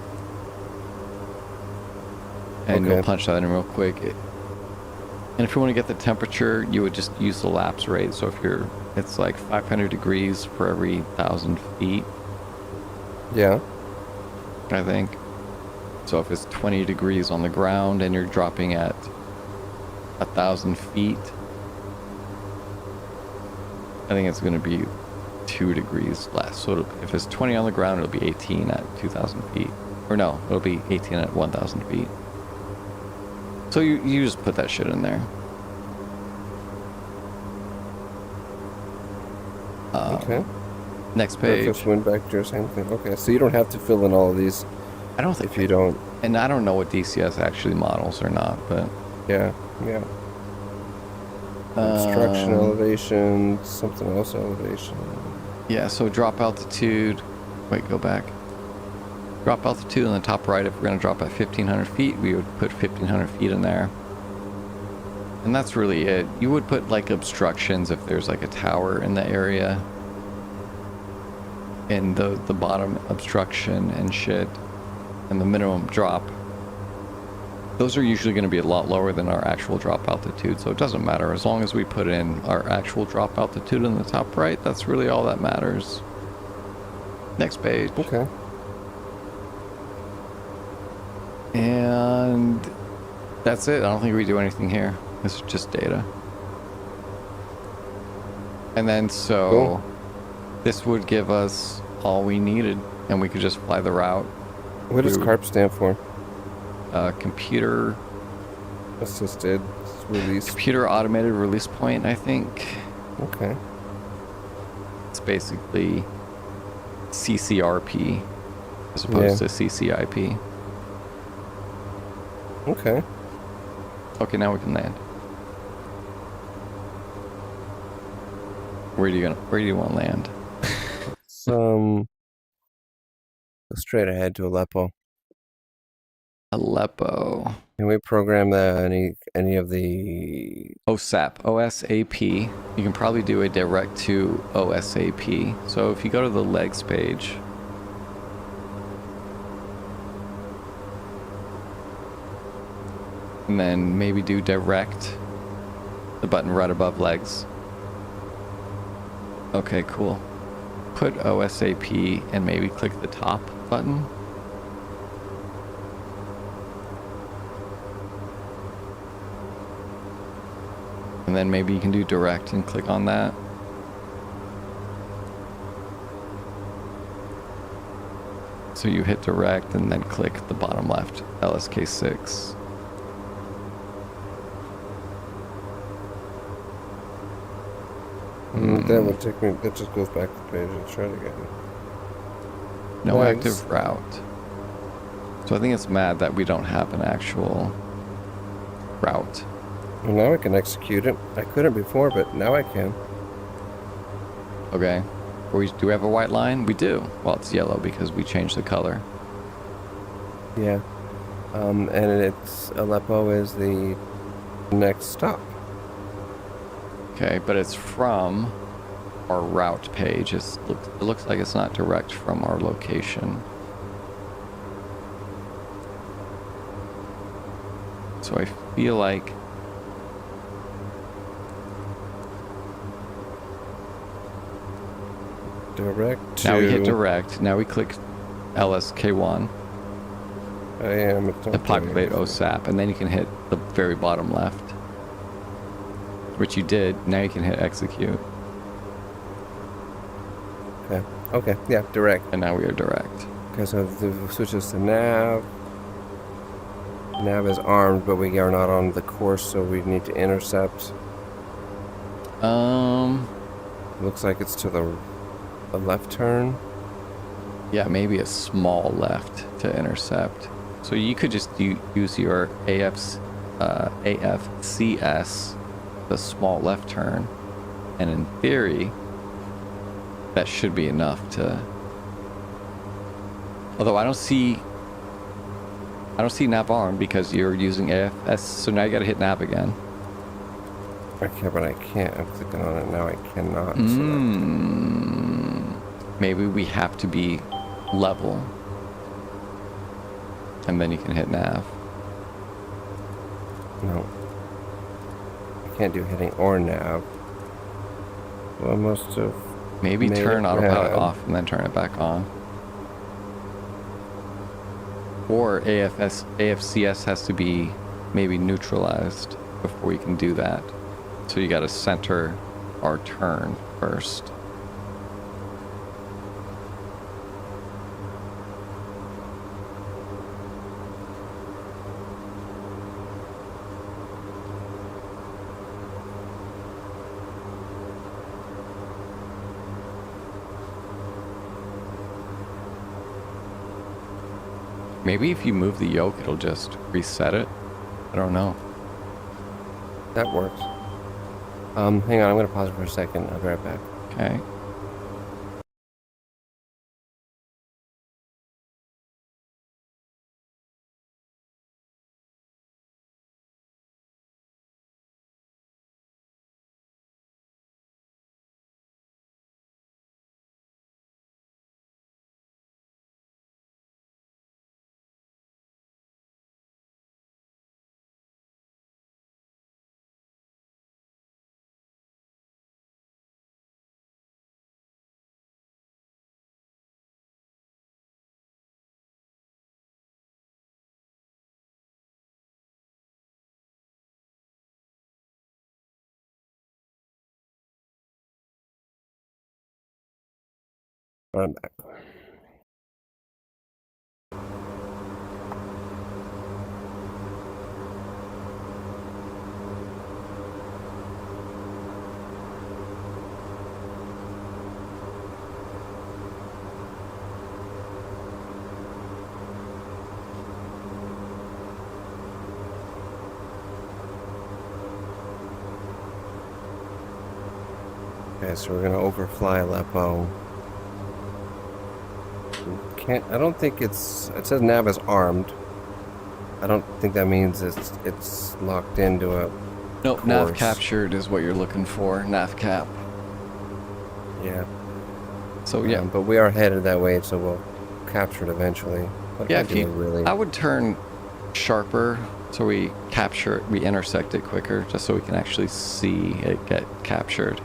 [SPEAKER 1] And you'll punch that in real quick. And if you want to get the temperature, you would just use the lapse rate. So if it's like 500 degrees for every 1,000 feet.
[SPEAKER 2] Yeah.
[SPEAKER 1] I think. So if it's 20 degrees on the ground and you're dropping at 1,000 feet, I think it's going to be 2 degrees less. So if it's 20 on the ground, it'll be 18 at 2,000 feet. Or no, it'll be 18 at 1,000 feet. So you just put that shit in there.
[SPEAKER 2] Okay.
[SPEAKER 1] Next page.
[SPEAKER 2] Surface wind vector, same thing. Okay, so you don't have to fill in all of these.
[SPEAKER 1] I don't think
[SPEAKER 2] if you don't.
[SPEAKER 1] And I don't know what DCS actually models or not, but
[SPEAKER 2] Yeah. Obstruction elevation, something else elevation.
[SPEAKER 1] Yeah, so drop altitude. Wait, go back. Drop altitude on the top right. If we're going to drop at 1,500 feet, we would put 1,500 feet in there. And that's really it. You would put like obstructions if there's like a tower in the area. And the bottom obstruction and shit. And the minimum drop. Those are usually going to be a lot lower than our actual drop altitude. So it doesn't matter. As long as we put in our actual drop altitude in the top right, that's really all that matters. Next page.
[SPEAKER 2] Okay.
[SPEAKER 1] And that's it. I don't think we do anything here. This is just data. And then so this would give us all we needed, and we could just fly the route.
[SPEAKER 2] What does CARP stand for?
[SPEAKER 1] Computer
[SPEAKER 2] assisted release.
[SPEAKER 1] Computer automated release point, I think.
[SPEAKER 2] Okay.
[SPEAKER 1] It's basically CCRP as opposed to CCIP.
[SPEAKER 2] Okay.
[SPEAKER 1] Okay, now we can land. Where do you want to land?
[SPEAKER 2] Go straight ahead to Aleppo.
[SPEAKER 1] Aleppo.
[SPEAKER 2] Can we program any of the
[SPEAKER 1] OSAP, OSAP. You can probably do a direct to OSAP. So if you go to the legs page, and then maybe do direct, the button right above legs. Okay, cool. Put OSAP and maybe click the top button. And then maybe you can do direct and click on that. So you hit direct and then click the bottom left, LSK6.
[SPEAKER 2] That would take me. That just goes back to the page and try it again.
[SPEAKER 1] No
[SPEAKER 2] Legs.
[SPEAKER 1] active route. So I think it's mad that we don't have an actual route.
[SPEAKER 2] Well, now I can execute it. I couldn't before, but now I can.
[SPEAKER 1] Okay. Do we have a white line? We do. Well, it's yellow because we changed the color.
[SPEAKER 2] Yeah. And it's Aleppo is the next stop.
[SPEAKER 1] Okay, but it's from our route page. It looks like it's not direct from our location. So I feel like
[SPEAKER 2] Direct to...
[SPEAKER 1] now we hit direct. Now we click LSK1
[SPEAKER 2] I am. It's not
[SPEAKER 1] to populate
[SPEAKER 2] doing it.
[SPEAKER 1] OSAP, and then you can hit the very bottom left, which you did. Now you can hit execute,
[SPEAKER 2] Okay. Okay. Yeah. Direct.
[SPEAKER 1] and now we are direct.
[SPEAKER 2] Okay. So the switches to nav. Nav is armed, but we are not on the course, so we need to intercept. Looks like it's to the left turn.
[SPEAKER 1] Yeah, maybe a small left to intercept. So you could just use your AFCS, the small left turn, and in theory, that should be enough to. Although I don't see nav arm because you're using AFS, so now you got to hit nav again.
[SPEAKER 2] Okay, but I can't. I'm clicking on it now. I cannot.
[SPEAKER 1] Maybe we have to be level, and then you can hit nav.
[SPEAKER 2] No. I can't do hitting or nav. Well, I must have.
[SPEAKER 1] Maybe
[SPEAKER 2] made
[SPEAKER 1] turn
[SPEAKER 2] it
[SPEAKER 1] autopilot
[SPEAKER 2] red.
[SPEAKER 1] off and then turn it back on. Or AFCS has to be maybe neutralized before you can do that. So you got to center our turn first. Maybe if you move the yoke, it'll just reset it. I don't know.
[SPEAKER 2] That works. Hang on. I'm gonna pause it for a second. I'll be right back.
[SPEAKER 1] Okay.
[SPEAKER 2] I'm back. Okay, so we're gonna overfly Aleppo. I don't think it says nav is armed. I don't think that means it's locked into a
[SPEAKER 1] Nope, nav
[SPEAKER 2] course.
[SPEAKER 1] captured is what you're looking for. Nav cap.
[SPEAKER 2] Yeah.
[SPEAKER 1] So yeah,
[SPEAKER 2] But we are headed that way, so we'll capture it eventually. What
[SPEAKER 1] yeah.
[SPEAKER 2] I do really.
[SPEAKER 1] I would turn sharper so we intersect it quicker, just so we can actually see it get captured.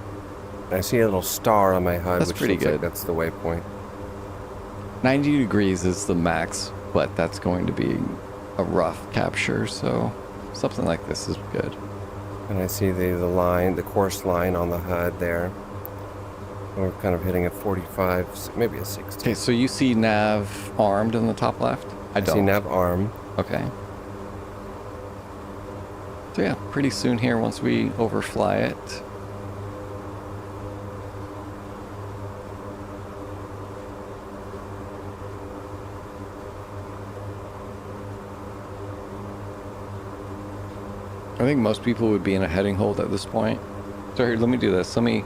[SPEAKER 2] I see a little star on my HUD,
[SPEAKER 1] That's
[SPEAKER 2] which
[SPEAKER 1] pretty
[SPEAKER 2] looks like
[SPEAKER 1] good.
[SPEAKER 2] that's the waypoint.
[SPEAKER 1] 90 degrees is the max, but that's going to be a rough capture, so something like this is good.
[SPEAKER 2] And I see the course line on the HUD there. We're kind of hitting a 45, maybe a 60.
[SPEAKER 1] Okay, so you see nav armed in the top left? I don't.
[SPEAKER 2] see nav arm.
[SPEAKER 1] Okay. So yeah, pretty soon here once we overfly it. I think most people would be in a heading hold at this point. So here, let me do this. Let me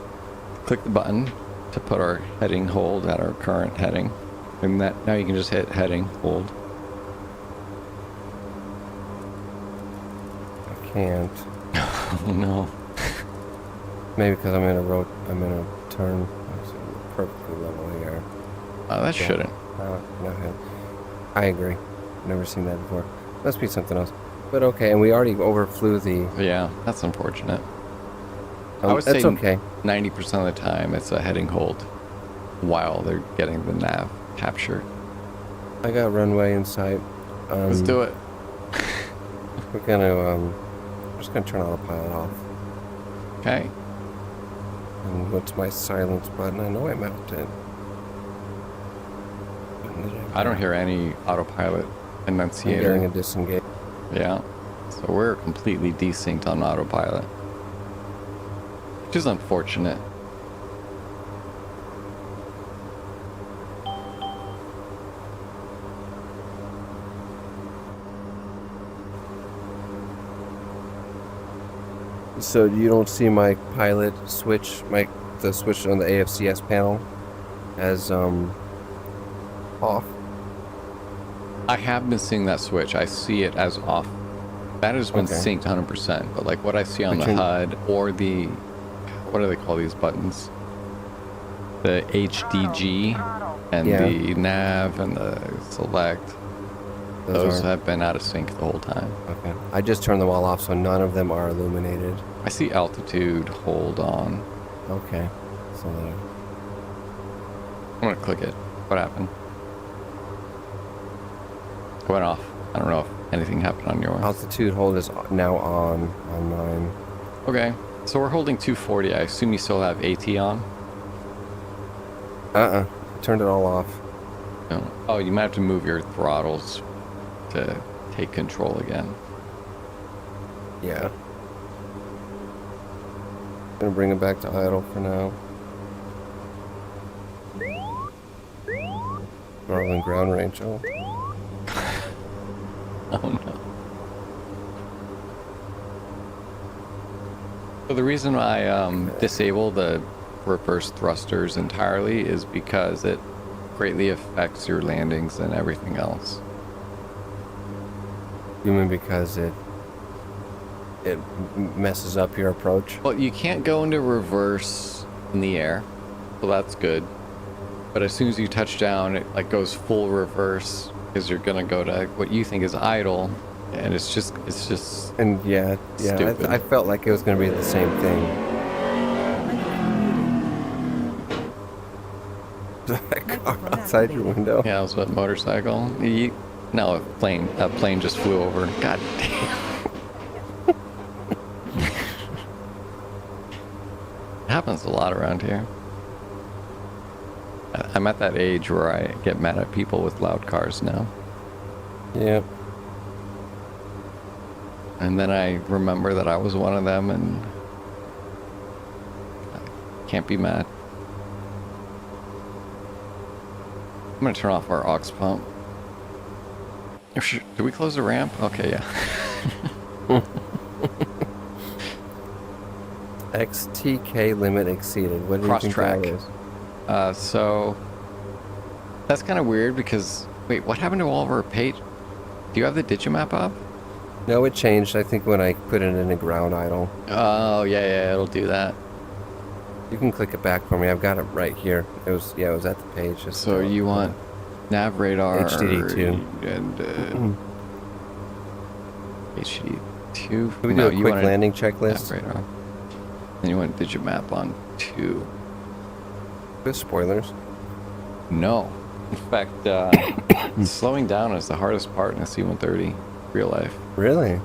[SPEAKER 1] click the button to put our heading hold at our current heading. And that now you can just hit heading hold.
[SPEAKER 2] I can't.
[SPEAKER 1] Oh no.
[SPEAKER 2] Maybe because I'm in a turn. I'm perfectly level here.
[SPEAKER 1] That shouldn't.
[SPEAKER 2] No, I agree. Never seen that before. Must be something else. But okay, and we already overflew the.
[SPEAKER 1] Yeah, that's unfortunate. I would
[SPEAKER 2] that's
[SPEAKER 1] say
[SPEAKER 2] okay.
[SPEAKER 1] 90% of the time it's a heading hold while they're getting the nav captured.
[SPEAKER 2] I got runway in sight.
[SPEAKER 1] Let's do it.
[SPEAKER 2] We're just gonna turn autopilot off.
[SPEAKER 1] Okay.
[SPEAKER 2] And what's my silence button? I know I mapped it.
[SPEAKER 1] I don't hear any autopilot
[SPEAKER 2] I'm getting a
[SPEAKER 1] enunciator.
[SPEAKER 2] disengage.
[SPEAKER 1] Yeah. So we're completely desynced on autopilot. Which is unfortunate.
[SPEAKER 2] So you don't see my pilot switch, the switch on the AFCS panel as off?
[SPEAKER 1] I have been seeing that switch. I see it as off. That has been
[SPEAKER 2] Okay.
[SPEAKER 1] synced 100%. But like what I see on
[SPEAKER 2] But
[SPEAKER 1] the
[SPEAKER 2] you're-
[SPEAKER 1] HUD or the, what do they call these buttons? The HDG
[SPEAKER 5] Throttle.
[SPEAKER 1] and
[SPEAKER 2] Yeah.
[SPEAKER 1] the nav and the select. Those
[SPEAKER 2] are
[SPEAKER 1] have been out of sync the whole time.
[SPEAKER 2] okay. I just turned them all off, so none of them are illuminated.
[SPEAKER 1] I see altitude, hold on.
[SPEAKER 2] Okay. So
[SPEAKER 1] I'm gonna click it. What happened? It went off. I don't know if anything happened on yours.
[SPEAKER 2] altitude hold is now on mine.
[SPEAKER 1] Okay, so we're holding 240. I assume you still have AT on?
[SPEAKER 2] I turned it all off.
[SPEAKER 1] No. Oh, you might have to move your throttles to take control again.
[SPEAKER 2] Yeah. Gonna bring it back to idle for now. Throttle and ground range. Oh.
[SPEAKER 1] Oh no. So the reason I disable the reverse thrusters entirely is because it greatly affects your landings and everything else.
[SPEAKER 2] You mean because it messes up your approach?
[SPEAKER 1] Well, you can't go into reverse in the air, so that's good. But as soon as you touch down, it like goes full reverse because you're gonna go to what you think is idle, and it's just
[SPEAKER 2] And yeah,
[SPEAKER 1] Stupid.
[SPEAKER 2] I felt like it was gonna be the same thing.
[SPEAKER 3] Microphone muted.
[SPEAKER 2] Outside your window.
[SPEAKER 1] yeah. It was what motorcycle? No, a plane. A plane just flew over. God damn. It happens a lot around here. I'm at that age where I get mad at people with loud cars now.
[SPEAKER 2] Yep.
[SPEAKER 1] And then I remember that I was one of them and I can't be mad. I'm gonna turn off our aux pump. Did we close the ramp? Okay, yeah.
[SPEAKER 2] XTK limit exceeded. What do you
[SPEAKER 1] Cross
[SPEAKER 2] think
[SPEAKER 1] track.
[SPEAKER 2] that is?
[SPEAKER 1] So that's kind of weird because wait, what happened to all of our page? Do you have the Digimap up?
[SPEAKER 2] No, it changed. I think when I put it in a ground idle.
[SPEAKER 1] Oh yeah, it'll do that.
[SPEAKER 2] You can click it back for me. I've got it right here. It was at the page. Just
[SPEAKER 1] So you want nav radar
[SPEAKER 2] HDD2.
[SPEAKER 1] and HDD2.
[SPEAKER 2] Can we do
[SPEAKER 1] No,
[SPEAKER 2] a
[SPEAKER 1] you
[SPEAKER 2] quick
[SPEAKER 1] wanted
[SPEAKER 2] landing
[SPEAKER 1] nav
[SPEAKER 2] checklist
[SPEAKER 1] radar. And you want Digimap on 2.
[SPEAKER 2] with spoilers?
[SPEAKER 1] No. In fact, slowing down is the hardest part in a C-130 real life.
[SPEAKER 2] Really?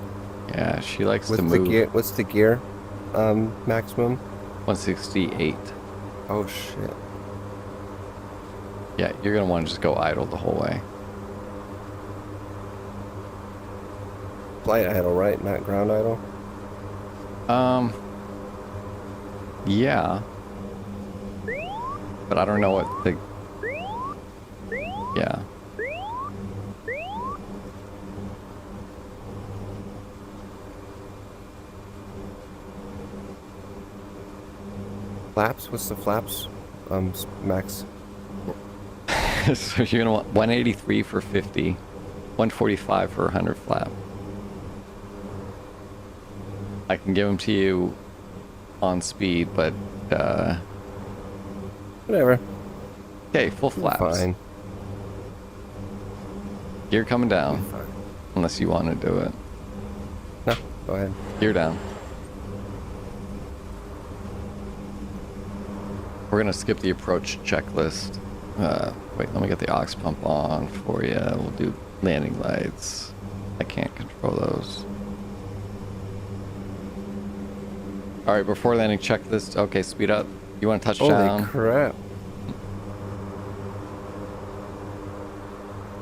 [SPEAKER 1] Yeah, she likes
[SPEAKER 2] What's
[SPEAKER 1] to
[SPEAKER 2] the
[SPEAKER 1] move.
[SPEAKER 2] gear? What's the gear maximum?
[SPEAKER 1] 168.
[SPEAKER 2] Oh shit!
[SPEAKER 1] Yeah, you're gonna want to just go idle the whole way.
[SPEAKER 2] Flight idle, right? Not ground idle.
[SPEAKER 1] Yeah. But I don't know what the... Yeah.
[SPEAKER 2] Flaps? What's the flaps? Max.
[SPEAKER 1] So you're gonna want 183 for 50, 145 for 100 flap. I can give them to you on speed, but
[SPEAKER 2] Whatever.
[SPEAKER 1] okay, full flaps.
[SPEAKER 2] Fine.
[SPEAKER 1] Gear coming down,
[SPEAKER 2] Fine.
[SPEAKER 1] unless you want to do it.
[SPEAKER 2] No, go ahead.
[SPEAKER 1] Gear down. We're gonna skip the approach checklist. Wait, let me get the aux pump on for you. We'll do landing lights. I can't control those. All right, before landing checklist. Okay, speed up. You want to touch
[SPEAKER 2] Holy
[SPEAKER 1] down?
[SPEAKER 2] crap!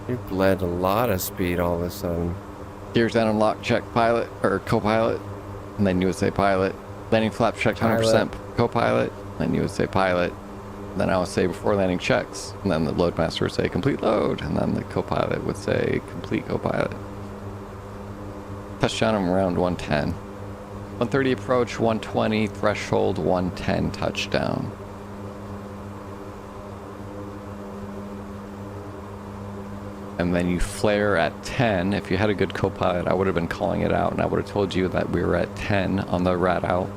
[SPEAKER 2] You bled a lot of speed all of a sudden.
[SPEAKER 1] Gears down and lock check pilot or co-pilot, and then you would say pilot. Landing flap checked 100% co-pilot, then you would say pilot. Then I would say before landing checks, and then the load master would say complete load, and then the co-pilot would say complete co-pilot. Touchdown around 110. 130 approach, 120 threshold, 110 touchdown. And then you flare at 10. If you had a good co-pilot, I would have been calling it out, and I would have told you that we were at 10 on the rat out.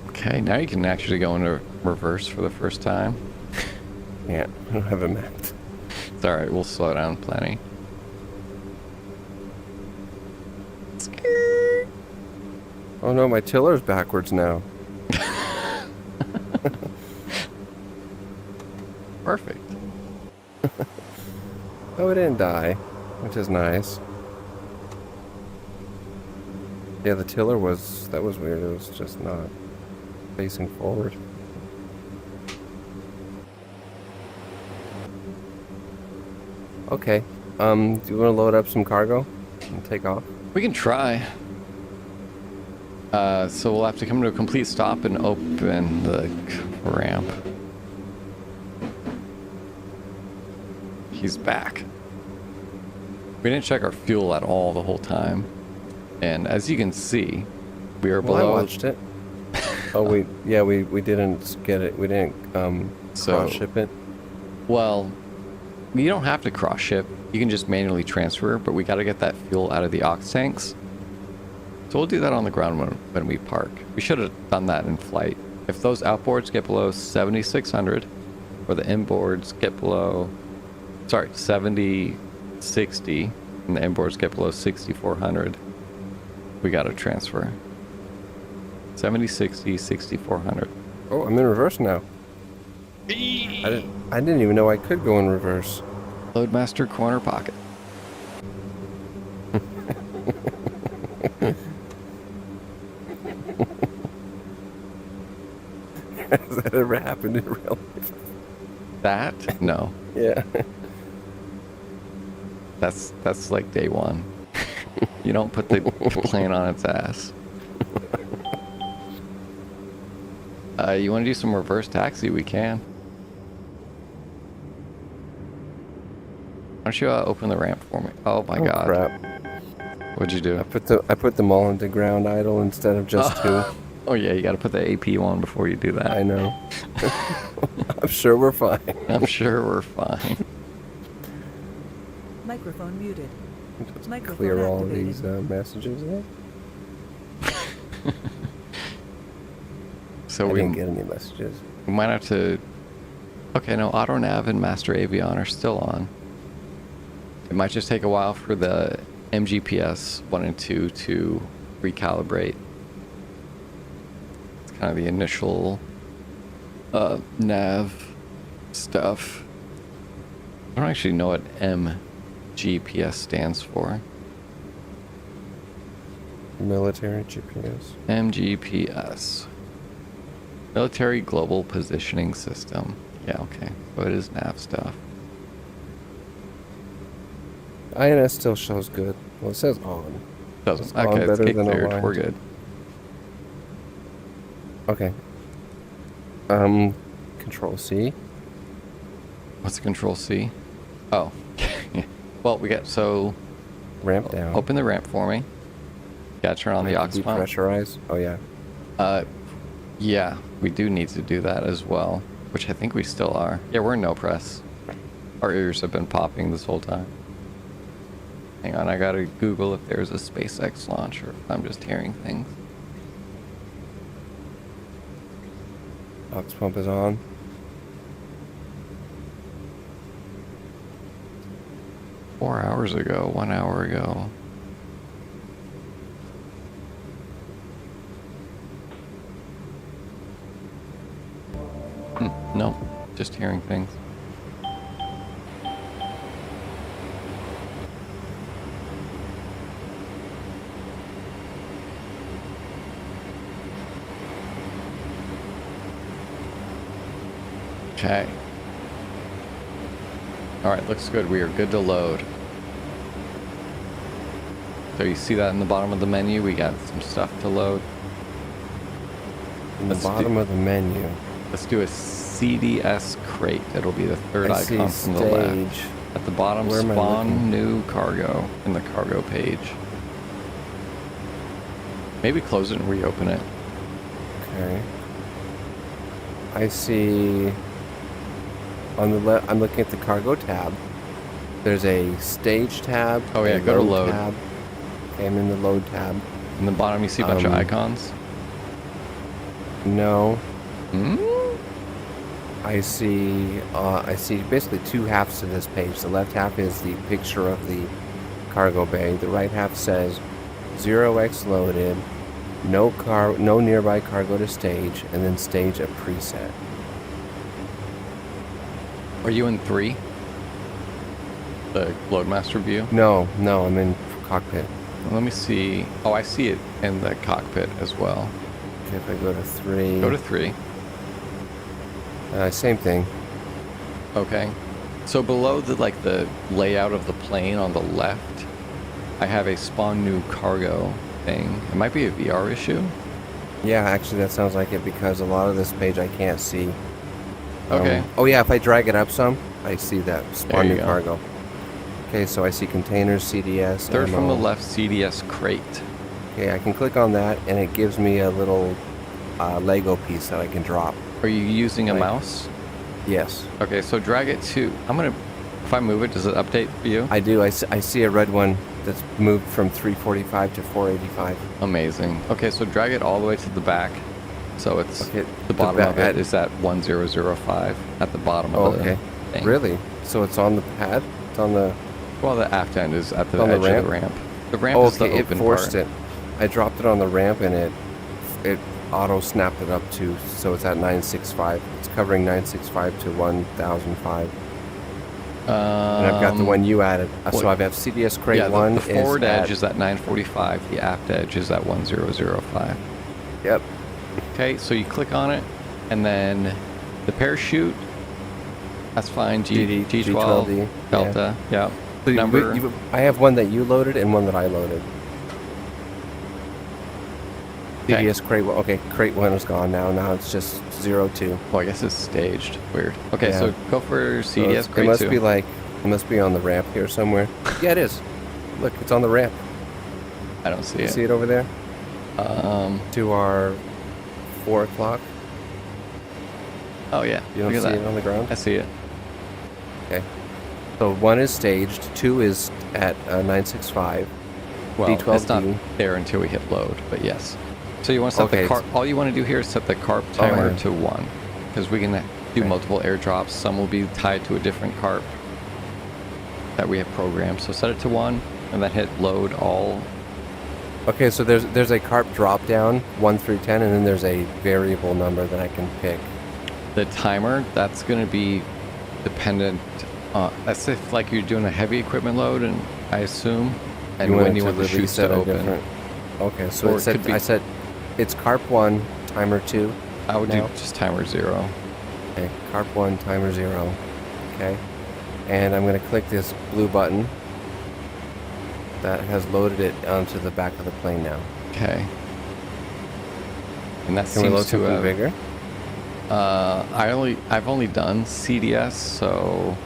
[SPEAKER 1] Okay, now you can actually go into reverse for the first time.
[SPEAKER 2] Yeah, I don't have a map.
[SPEAKER 1] It's alright, we'll slow down plenty.
[SPEAKER 2] Oh no, my tiller's backwards now.
[SPEAKER 1] Perfect.
[SPEAKER 2] Oh, it didn't die, which is nice. Yeah, the tiller that was weird. It was just not facing forward. Okay. Do you want to load up some cargo and take off?
[SPEAKER 1] We can try. So we'll have to come to a complete stop and open the ramp. He's back. We didn't check our fuel at all the whole time. And as you can see, we are
[SPEAKER 2] Well, I
[SPEAKER 1] below...
[SPEAKER 2] watched it. Oh, we didn't get it. We didn't cross ship it.
[SPEAKER 1] Well, you don't have to cross ship. You can just manually transfer, but we got to get that fuel out of the aux tanks. So we'll do that on the ground when we park. We should have done that in flight. If those outboards get below 7,600, or the inboards get below, 7,060, and the inboards get below 6,400, we got to transfer. 70,60, 6,400.
[SPEAKER 2] Oh, I'm in reverse now. I didn't even know I could go in reverse.
[SPEAKER 1] Loadmaster corner pocket.
[SPEAKER 2] Has that ever happened in real life?
[SPEAKER 1] That? No.
[SPEAKER 2] Yeah.
[SPEAKER 1] That's like day one. You don't put the plane on its ass. You want to do some reverse taxi? We can. Why don't you open the ramp for me? Oh my god.
[SPEAKER 2] Crap.
[SPEAKER 1] What'd you do?
[SPEAKER 2] I put them all into ground idle instead of just two.
[SPEAKER 1] Oh yeah, you got to put the AP on before you do that.
[SPEAKER 2] I know. I'm sure we're fine.
[SPEAKER 1] I'm sure we're fine.
[SPEAKER 3] Microphone muted.
[SPEAKER 2] Just
[SPEAKER 3] Microphone
[SPEAKER 2] clear all
[SPEAKER 3] activated.
[SPEAKER 2] these messages there.
[SPEAKER 1] So
[SPEAKER 2] I
[SPEAKER 1] we
[SPEAKER 2] didn't get any messages.
[SPEAKER 1] might have to... Okay, no, Auto Nav and Master Avion are still on. It might just take a while for the MGPS 1 and 2 to recalibrate. It's kind of the initial nav stuff. I don't actually know what MGPS stands for.
[SPEAKER 2] Military GPS.
[SPEAKER 1] MGPS. Military Global Positioning System. Yeah, okay. So it is nav stuff.
[SPEAKER 2] INS still shows good. Well, it says on.
[SPEAKER 1] Doesn't.
[SPEAKER 2] It's on
[SPEAKER 1] Okay, it's
[SPEAKER 2] better
[SPEAKER 1] gate
[SPEAKER 2] than
[SPEAKER 1] cleared.
[SPEAKER 2] aligned.
[SPEAKER 1] We're good.
[SPEAKER 2] Okay. Control C.
[SPEAKER 1] What's the Control C? Oh. Well, we got... So...
[SPEAKER 2] Ramp down.
[SPEAKER 1] Open the ramp for me. Gotta turn on the aux pump.
[SPEAKER 2] Depressurize. Oh yeah.
[SPEAKER 1] Yeah, we do need to do that as well, which I think we still are. Yeah, we're in no press. Our ears have been popping this whole time. Hang on, I gotta Google if there's a SpaceX launch or if I'm just hearing things.
[SPEAKER 2] Aux pump is on.
[SPEAKER 1] Four hours ago, 1 hour ago. No, just hearing things. Okay. Alright, looks good. We are good to load. So you see that in the bottom of the menu? We got some stuff to load.
[SPEAKER 2] In the
[SPEAKER 1] Let's
[SPEAKER 2] bottom of the menu.
[SPEAKER 1] Let's do a CDS crate. It'll be the third
[SPEAKER 2] I see
[SPEAKER 1] icon from the left.
[SPEAKER 2] stage.
[SPEAKER 1] At the bottom,
[SPEAKER 2] Where am I
[SPEAKER 1] spawn
[SPEAKER 2] looking?
[SPEAKER 1] new cargo in the cargo page. Maybe close it and reopen it.
[SPEAKER 2] Okay. I see on the left, I'm looking at the cargo tab. There's a stage tab.
[SPEAKER 1] Oh, yeah,
[SPEAKER 2] a
[SPEAKER 1] go to load.
[SPEAKER 2] tab. Okay, I'm in the load tab.
[SPEAKER 1] In the bottom, you see a bunch of
[SPEAKER 2] Um,
[SPEAKER 1] icons.
[SPEAKER 2] No.
[SPEAKER 1] Hmm?
[SPEAKER 2] I see basically two halves to this page. The left half is the picture of the cargo bay. The right half says 0x loaded, no nearby cargo to stage, and then stage a preset.
[SPEAKER 1] Are you in 3? The Loadmaster view?
[SPEAKER 2] No, I'm in cockpit.
[SPEAKER 1] Let me see. Oh, I see it in the cockpit as well.
[SPEAKER 2] Okay, if I go to 3.
[SPEAKER 1] Go to 3.
[SPEAKER 2] Same thing.
[SPEAKER 1] Okay. So below the layout of the plane on the left, I have a spawn new cargo thing. It might be a VR issue.
[SPEAKER 2] Yeah, actually that sounds like it because a lot of this page I can't see.
[SPEAKER 1] Okay.
[SPEAKER 2] Oh yeah, if I drag it up some, I see that spawn
[SPEAKER 1] you
[SPEAKER 2] new
[SPEAKER 1] go.
[SPEAKER 2] cargo. Okay, so I see containers, CDS,
[SPEAKER 1] Third from the
[SPEAKER 2] ammo.
[SPEAKER 1] left, CDS crate.
[SPEAKER 2] Okay, I can click on that and it gives me a little Lego piece that I can drop.
[SPEAKER 1] Are you using a
[SPEAKER 2] Right.
[SPEAKER 1] mouse?
[SPEAKER 2] Yes,
[SPEAKER 1] Okay, so drag it to. If I move it, does it update for you?
[SPEAKER 2] I do. I see a red one that's moved from 345 to 485.
[SPEAKER 1] Amazing. Okay, so drag it all the way to the back. So it's
[SPEAKER 2] Okay,
[SPEAKER 1] the bottom
[SPEAKER 2] back
[SPEAKER 1] of it
[SPEAKER 2] at-
[SPEAKER 1] is at 1005 at the bottom
[SPEAKER 2] Oh,
[SPEAKER 1] of the
[SPEAKER 2] okay.
[SPEAKER 1] thing.
[SPEAKER 2] Really? So it's on the pad? It's on the...
[SPEAKER 1] Well, the aft end is at the
[SPEAKER 2] On the
[SPEAKER 1] edge of the ramp. The ramp
[SPEAKER 2] Oh,
[SPEAKER 1] is the
[SPEAKER 2] okay, it
[SPEAKER 1] open
[SPEAKER 2] forced
[SPEAKER 1] part.
[SPEAKER 2] it. I dropped it on the ramp and it auto snapped it up to, so it's at 965. It's covering 965 to 1005. And I've got the one you added. So
[SPEAKER 1] well,
[SPEAKER 2] I have CDS crate
[SPEAKER 1] Yeah,
[SPEAKER 2] 1
[SPEAKER 1] the forward
[SPEAKER 2] is
[SPEAKER 1] edge
[SPEAKER 2] at,
[SPEAKER 1] is at 945. The aft edge is at 1005.
[SPEAKER 2] Yep.
[SPEAKER 1] Okay, so you click on it, and then the parachute. That's fine.
[SPEAKER 2] GD,
[SPEAKER 1] G12
[SPEAKER 2] G12D,
[SPEAKER 1] Delta. Yeah.
[SPEAKER 2] So
[SPEAKER 1] Number.
[SPEAKER 2] I have one that you loaded and one that I loaded.
[SPEAKER 1] Okay.
[SPEAKER 2] CDS crate 1. Okay, crate 1 is gone now. Now it's just 02.
[SPEAKER 1] Well, I guess it's staged. Weird. Okay,
[SPEAKER 2] Yeah.
[SPEAKER 1] so go for
[SPEAKER 2] So
[SPEAKER 1] CDS
[SPEAKER 2] it
[SPEAKER 1] crate
[SPEAKER 2] must
[SPEAKER 1] 2.
[SPEAKER 2] be like, it must be on the ramp here somewhere. Yeah, it is. Look, it's on the ramp.
[SPEAKER 1] I don't see
[SPEAKER 2] You
[SPEAKER 1] it.
[SPEAKER 2] see it over there? To our 4 o'clock.
[SPEAKER 1] Oh yeah.
[SPEAKER 2] You don't
[SPEAKER 1] Look
[SPEAKER 2] see
[SPEAKER 1] at
[SPEAKER 2] it
[SPEAKER 1] that.
[SPEAKER 2] on the ground?
[SPEAKER 1] I see it.
[SPEAKER 2] Okay. So 1 is staged, 2 is at 965.
[SPEAKER 1] Well, it's not
[SPEAKER 2] D12D.
[SPEAKER 1] there until we hit load, but yes. So you want to set
[SPEAKER 2] Okay,
[SPEAKER 1] the carp. All you want to do here is set the carp
[SPEAKER 2] Oh,
[SPEAKER 1] timer
[SPEAKER 2] yeah.
[SPEAKER 1] to 1, because we can do
[SPEAKER 2] Okay.
[SPEAKER 1] multiple airdrops. Some will be tied to a different carp that we have programmed. So set it to 1, and then hit load all.
[SPEAKER 2] Okay, so there's a carp drop down, 1 through 10, and then there's a variable number that I can pick.
[SPEAKER 1] The timer, that's going to be dependent. That's if like you're doing a heavy equipment load, and I assume, and
[SPEAKER 2] want
[SPEAKER 1] when
[SPEAKER 2] it
[SPEAKER 1] you want the
[SPEAKER 2] really
[SPEAKER 1] chutes
[SPEAKER 2] set
[SPEAKER 1] to
[SPEAKER 2] a
[SPEAKER 1] open.
[SPEAKER 2] different- Okay, so
[SPEAKER 1] Or
[SPEAKER 2] it
[SPEAKER 1] it
[SPEAKER 2] said,
[SPEAKER 1] could be-
[SPEAKER 2] I said it's carp 1, timer 2.
[SPEAKER 1] I would
[SPEAKER 2] now.
[SPEAKER 1] do just timer 0.
[SPEAKER 2] Okay, carp 1, timer 0. Okay, and I'm going to click this blue button that has loaded it onto the back of the plane now.
[SPEAKER 1] Okay. And that
[SPEAKER 2] Can we load
[SPEAKER 1] seems to
[SPEAKER 2] something
[SPEAKER 1] have.
[SPEAKER 2] bigger?
[SPEAKER 1] I've only done CDS, so.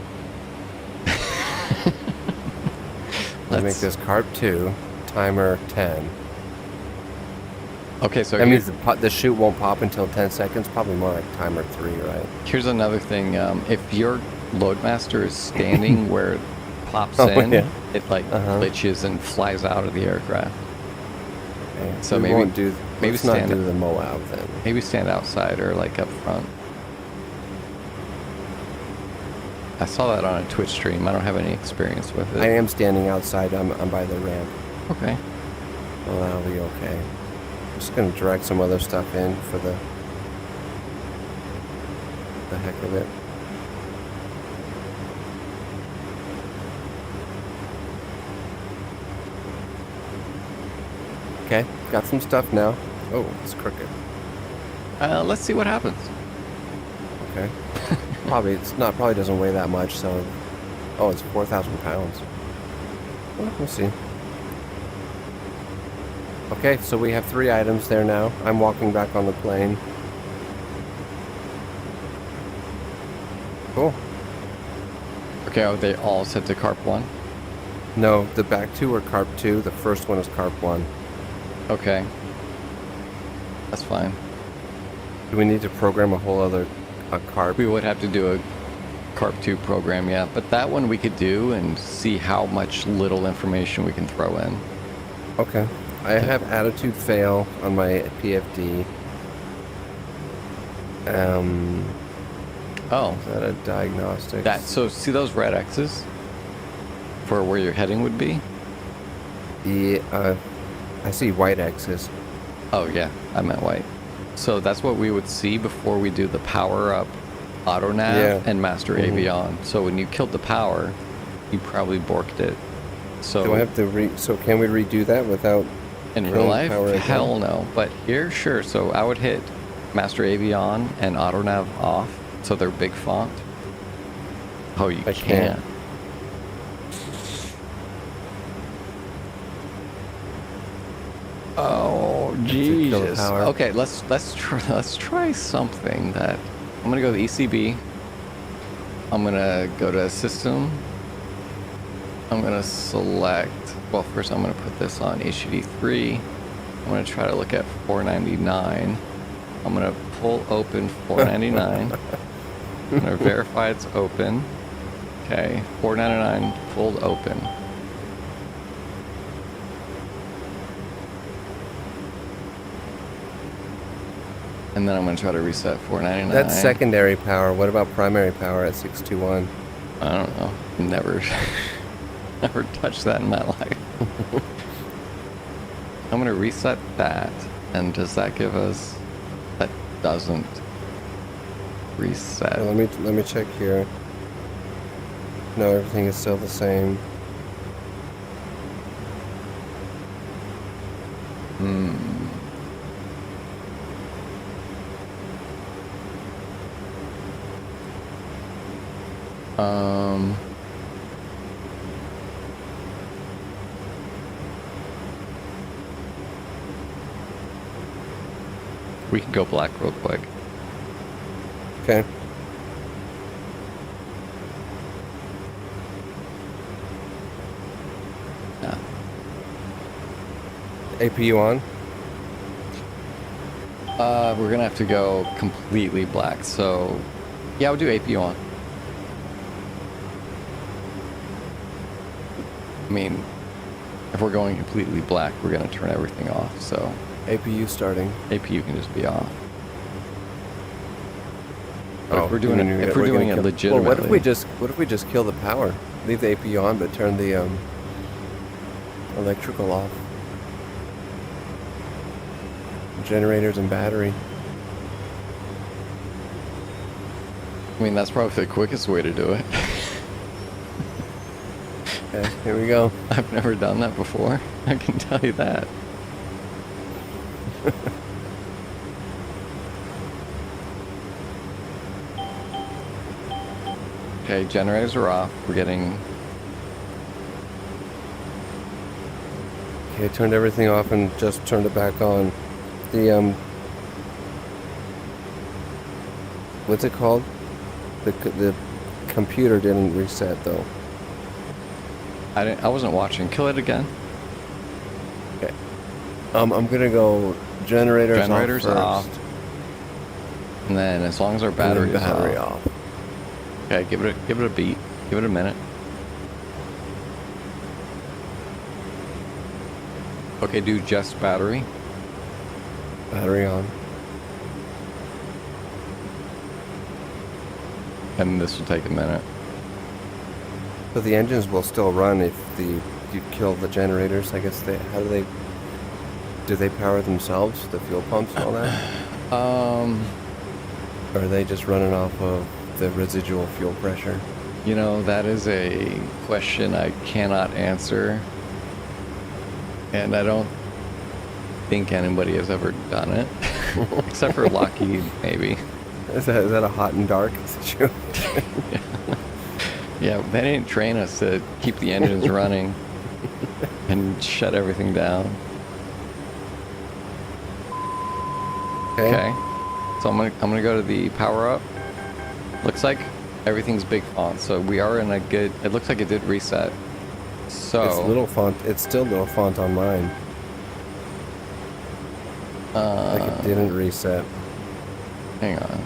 [SPEAKER 2] Let's make this carp 2, timer 10.
[SPEAKER 1] Okay, so
[SPEAKER 2] That means the chute won't pop until 10 seconds, probably more like timer 3, right?
[SPEAKER 1] here's another thing. If your Loadmaster is standing where it pops
[SPEAKER 2] Oh,
[SPEAKER 1] in,
[SPEAKER 2] yeah.
[SPEAKER 1] it like
[SPEAKER 2] Uh-huh.
[SPEAKER 1] glitches and flies out of the aircraft.
[SPEAKER 2] Okay,
[SPEAKER 1] So
[SPEAKER 2] we
[SPEAKER 1] maybe-
[SPEAKER 2] won't do,
[SPEAKER 1] maybe
[SPEAKER 2] let's not
[SPEAKER 1] stand
[SPEAKER 2] do
[SPEAKER 1] up.
[SPEAKER 2] the Moab then.
[SPEAKER 1] Maybe stand outside or like up front. I saw that on a Twitch stream. I don't have any experience with it.
[SPEAKER 2] I am standing outside. I'm by the ramp.
[SPEAKER 1] Okay.
[SPEAKER 2] Well, that'll be okay. I'm just gonna drag some other stuff in for the heck of it. Okay, got some stuff now. Oh, it's crooked.
[SPEAKER 1] Let's see what happens.
[SPEAKER 2] Okay. Probably doesn't weigh that much, so. Oh, it's 4,000 pounds. Well, we'll see. Okay, so we have 3 items there now. I'm walking back on the plane. Cool.
[SPEAKER 1] Okay, are they all set to Carp 1?
[SPEAKER 2] No, the back two are Carp 2. The first one is Carp 1.
[SPEAKER 1] Okay. That's fine.
[SPEAKER 2] Do we need to program a whole other Carp?
[SPEAKER 1] We would have to do a Carp 2 program, yeah. But that one we could do and see how much little information we can throw in.
[SPEAKER 2] Okay. I have attitude fail on my PFD.
[SPEAKER 1] Oh,
[SPEAKER 2] Is that a diagnostic?
[SPEAKER 1] so see those red X's for where your heading would be?
[SPEAKER 2] I see white X's.
[SPEAKER 1] Oh yeah, I meant white. So that's what we would see before we do the power up auto nav
[SPEAKER 2] Yeah.
[SPEAKER 1] and master AV on. So when you killed the power, you probably borked it. So
[SPEAKER 2] Do I have to so can we redo that without
[SPEAKER 1] in real
[SPEAKER 2] killing
[SPEAKER 1] life,
[SPEAKER 2] power again?
[SPEAKER 1] hell no. But here, sure. So I would hit master AV on and auto nav off, so they're big font. Oh, you
[SPEAKER 2] I
[SPEAKER 1] can't.
[SPEAKER 2] can't.
[SPEAKER 1] Oh
[SPEAKER 2] kill the
[SPEAKER 1] Jesus.
[SPEAKER 2] power.
[SPEAKER 1] Okay, let's try something that I'm gonna go to ECB. I'm gonna go to system. I'm gonna select. Well, first I'm gonna put this on HUD3. I'm gonna try to look at 499. I'm gonna pull open 499. I'm gonna verify it's open. Okay, 499 pulled open. And then I'm going to try to reset 499.
[SPEAKER 2] That's secondary power. What about primary power at 621?
[SPEAKER 1] I don't know. Never touched that in my life. I'm going to reset that. And does that give us... That doesn't reset.
[SPEAKER 2] Well, let me check here. No, everything is still the same.
[SPEAKER 1] We can go black real quick.
[SPEAKER 2] Okay.
[SPEAKER 1] Yeah.
[SPEAKER 2] APU on?
[SPEAKER 1] We're going to have to go completely black. So, yeah, we'll do APU on. I mean, if we're going completely black, we're going to turn everything off. So
[SPEAKER 2] APU starting.
[SPEAKER 1] APU can just be off. But
[SPEAKER 2] Oh,
[SPEAKER 1] if we're doing
[SPEAKER 2] you mean
[SPEAKER 1] if we're doing it
[SPEAKER 2] Well,
[SPEAKER 1] legitimately,
[SPEAKER 2] what if we just kill the power? Leave the APU on, but turn the electrical off. Generators and battery.
[SPEAKER 1] I mean, that's probably the quickest way to do it.
[SPEAKER 2] Okay, here we go.
[SPEAKER 1] I've never done that before. I can tell you that. Okay, generators are off. We're getting...
[SPEAKER 2] Okay, I turned everything off and just turned it back on. The what's it called? The computer didn't reset though.
[SPEAKER 1] I wasn't watching. Kill it again.
[SPEAKER 2] Okay. I'm gonna go generators
[SPEAKER 1] Off.
[SPEAKER 2] first,
[SPEAKER 1] And then as long as our
[SPEAKER 2] and then
[SPEAKER 1] battery is
[SPEAKER 2] battery
[SPEAKER 1] off.
[SPEAKER 2] off.
[SPEAKER 1] Okay, give it a beat. Give it a minute. Okay, do just battery.
[SPEAKER 2] Battery on.
[SPEAKER 1] And this will take a minute.
[SPEAKER 2] So the engines will still run if you kill the generators. I guess do they power themselves, the fuel pumps and all that? Or are they just running off of the residual fuel pressure?
[SPEAKER 1] You know, that is a question I cannot answer. And I don't think anybody has ever done it. Except for Lockheed, maybe.
[SPEAKER 2] Is that a hot and dark situation?
[SPEAKER 1] Yeah, they didn't train us to keep the engines running and shut everything down. Okay. So I'm gonna go to the power up. Looks like Everything's big font, so we are in a good... It looks like it did reset. So...
[SPEAKER 2] It's little font. It's still little font on mine. Like it didn't reset.
[SPEAKER 1] Hang on.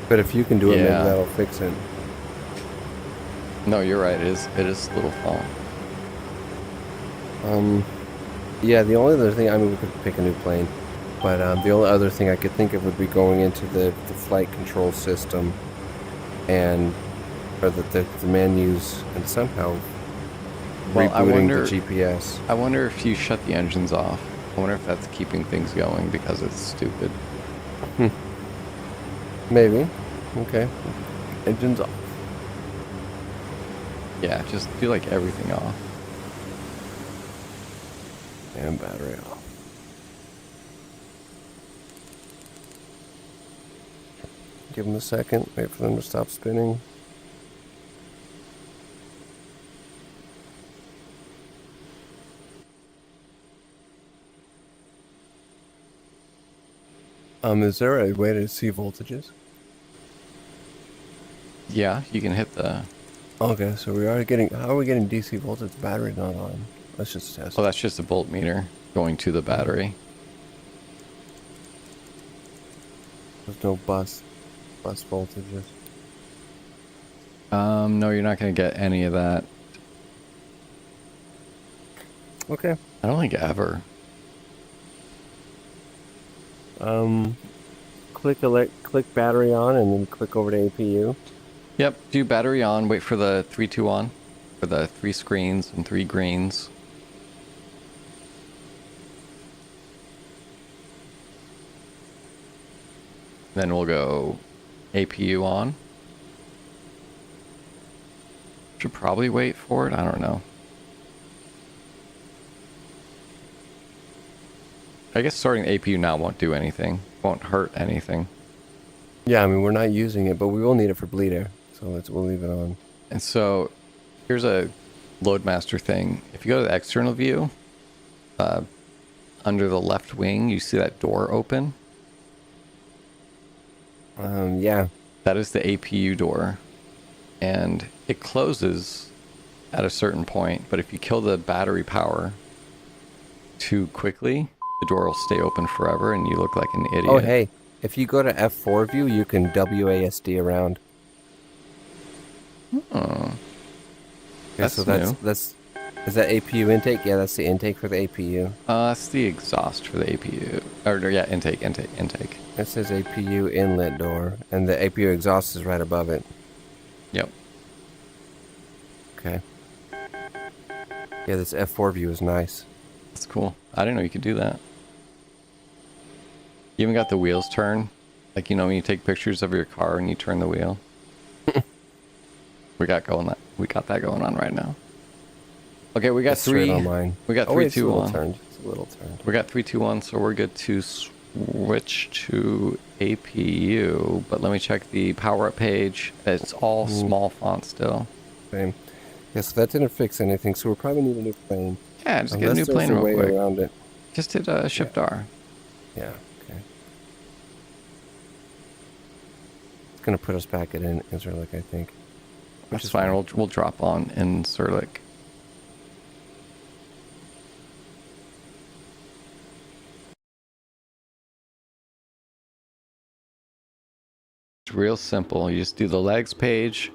[SPEAKER 2] But if you can do it, maybe
[SPEAKER 1] Yeah.
[SPEAKER 2] that'll fix it.
[SPEAKER 1] No, you're right. It is little font.
[SPEAKER 2] Yeah, the only other thing, I mean, we could pick a new plane, but the only other thing I could think of would be going into the flight control system and, or the menus, and somehow
[SPEAKER 1] Well, I
[SPEAKER 2] rebooting
[SPEAKER 1] wonder-
[SPEAKER 2] the GPS.
[SPEAKER 1] I wonder if you shut the engines off. I wonder if that's keeping things going because it's stupid.
[SPEAKER 2] Maybe. Okay. Engines off.
[SPEAKER 1] Yeah, just do like everything off.
[SPEAKER 2] And battery off. Give them a second. Wait for them to stop spinning. Is there a way to see voltages?
[SPEAKER 1] Yeah, you can hit the...
[SPEAKER 2] Okay, so we are getting... How are we getting DC voltage? The battery's not on. Let's just test.
[SPEAKER 1] Oh, that's just a voltmeter going to the battery.
[SPEAKER 2] There's no bus voltages.
[SPEAKER 1] No, you're not going to get any of that.
[SPEAKER 2] Okay.
[SPEAKER 1] I don't think ever.
[SPEAKER 2] Click battery on and then click over to APU.
[SPEAKER 1] Yep, do battery on, wait for the 3, 2 on. For the 3 screens and 3 greens. Then we'll go APU on. Should probably wait for it, I don't know. I guess starting the APU now won't do anything. Won't hurt anything.
[SPEAKER 2] Yeah, I mean, we're not using it, but we will need it for bleeder. So we'll leave it on.
[SPEAKER 1] And so here's a Loadmaster thing. If you go to the external view, under the left wing, you see that door open.
[SPEAKER 2] Yeah.
[SPEAKER 1] That is the APU door. And it closes at a certain point, but if you kill the battery power too quickly, the door will stay open forever and you look like an idiot.
[SPEAKER 2] Oh, hey. If you go to F4 view, you can WASD around.
[SPEAKER 1] Oh.
[SPEAKER 2] Okay,
[SPEAKER 1] That's
[SPEAKER 2] so
[SPEAKER 1] new.
[SPEAKER 2] that's is that APU intake? Yeah, that's the intake for the APU.
[SPEAKER 1] That's the exhaust for the APU. Or yeah, intake.
[SPEAKER 2] It says APU inlet door, and the APU exhaust is right above it.
[SPEAKER 1] Yep.
[SPEAKER 2] Okay. Yeah, this F4 view is nice.
[SPEAKER 1] That's cool. I didn't know you could do that. You even got the wheels turn. Like, you know, when you take pictures of your car and you turn the wheel. We got that going on right now. Okay, we got
[SPEAKER 2] It's straight
[SPEAKER 1] 3.
[SPEAKER 2] on mine.
[SPEAKER 1] We got
[SPEAKER 2] Oh,
[SPEAKER 1] 3,
[SPEAKER 2] it's
[SPEAKER 1] 2,
[SPEAKER 2] a little
[SPEAKER 1] 1.
[SPEAKER 2] turned. It's a little turned.
[SPEAKER 1] We got 3, 2, 1, so we're good to switch to APU. But let me check the power up page. It's all small font still.
[SPEAKER 2] Same. Yeah, so that didn't fix anything, so we'll probably need a new plane.
[SPEAKER 1] Yeah, just get a
[SPEAKER 2] Unless
[SPEAKER 1] new
[SPEAKER 2] there's
[SPEAKER 1] plane
[SPEAKER 2] a
[SPEAKER 1] real
[SPEAKER 2] way
[SPEAKER 1] quick.
[SPEAKER 2] around it.
[SPEAKER 1] Just hit Shift R.
[SPEAKER 2] Yeah, okay. It's gonna put us back in Incirlik, I think.
[SPEAKER 1] That's fine. We'll drop on in Incirlik. It's real simple. You just do the legs page.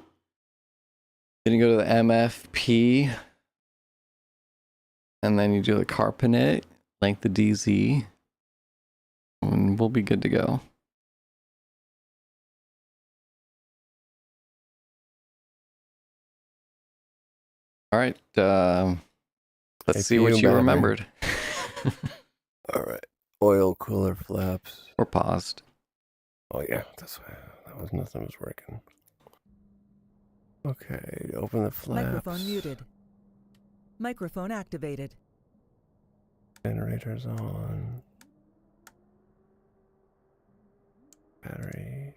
[SPEAKER 1] Then you go to the MFP. And then you do the carpinate, length of DZ. And we'll be good to go. All right. Let's see what
[SPEAKER 2] APU
[SPEAKER 1] you
[SPEAKER 2] battery.
[SPEAKER 1] remembered.
[SPEAKER 2] All right. Oil cooler flaps.
[SPEAKER 1] Or paused.
[SPEAKER 2] Oh yeah, that's why nothing was working. Okay, open the flaps.
[SPEAKER 3] Microphone muted. Microphone activated.
[SPEAKER 2] Generators on. Battery.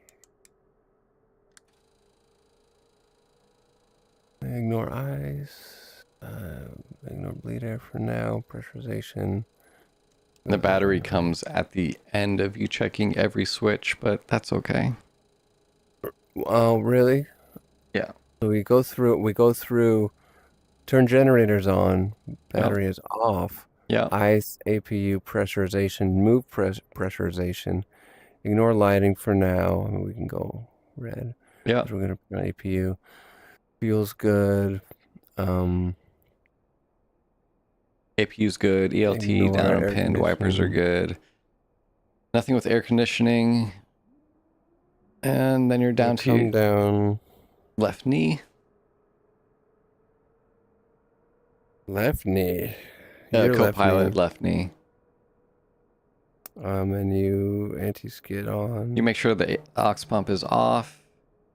[SPEAKER 2] Ignore ice. Ignore bleed air for now. Pressurization.
[SPEAKER 1] The battery comes at the end of you checking every switch, but that's okay.
[SPEAKER 2] Oh, really?
[SPEAKER 1] Yeah.
[SPEAKER 2] So we go through, turn generators on, battery is off,
[SPEAKER 1] Yeah.
[SPEAKER 2] ice, APU, pressurization, move pressurization, ignore lighting for now. I mean, we can go red.
[SPEAKER 1] Yeah.
[SPEAKER 2] 'Cause we're going to put on APU. Feels good.
[SPEAKER 1] APU's good. ELT
[SPEAKER 2] Ignore
[SPEAKER 1] down and
[SPEAKER 2] air
[SPEAKER 1] pinned. Wipers are
[SPEAKER 2] conditioning.
[SPEAKER 1] good. Nothing with air conditioning. And then you're down to
[SPEAKER 2] Come
[SPEAKER 1] your
[SPEAKER 2] down.
[SPEAKER 1] left knee.
[SPEAKER 2] Left knee. Your left
[SPEAKER 1] Co-pilot
[SPEAKER 2] knee.
[SPEAKER 1] left knee.
[SPEAKER 2] Menu, anti-skid on.
[SPEAKER 1] You make sure the aux pump is off.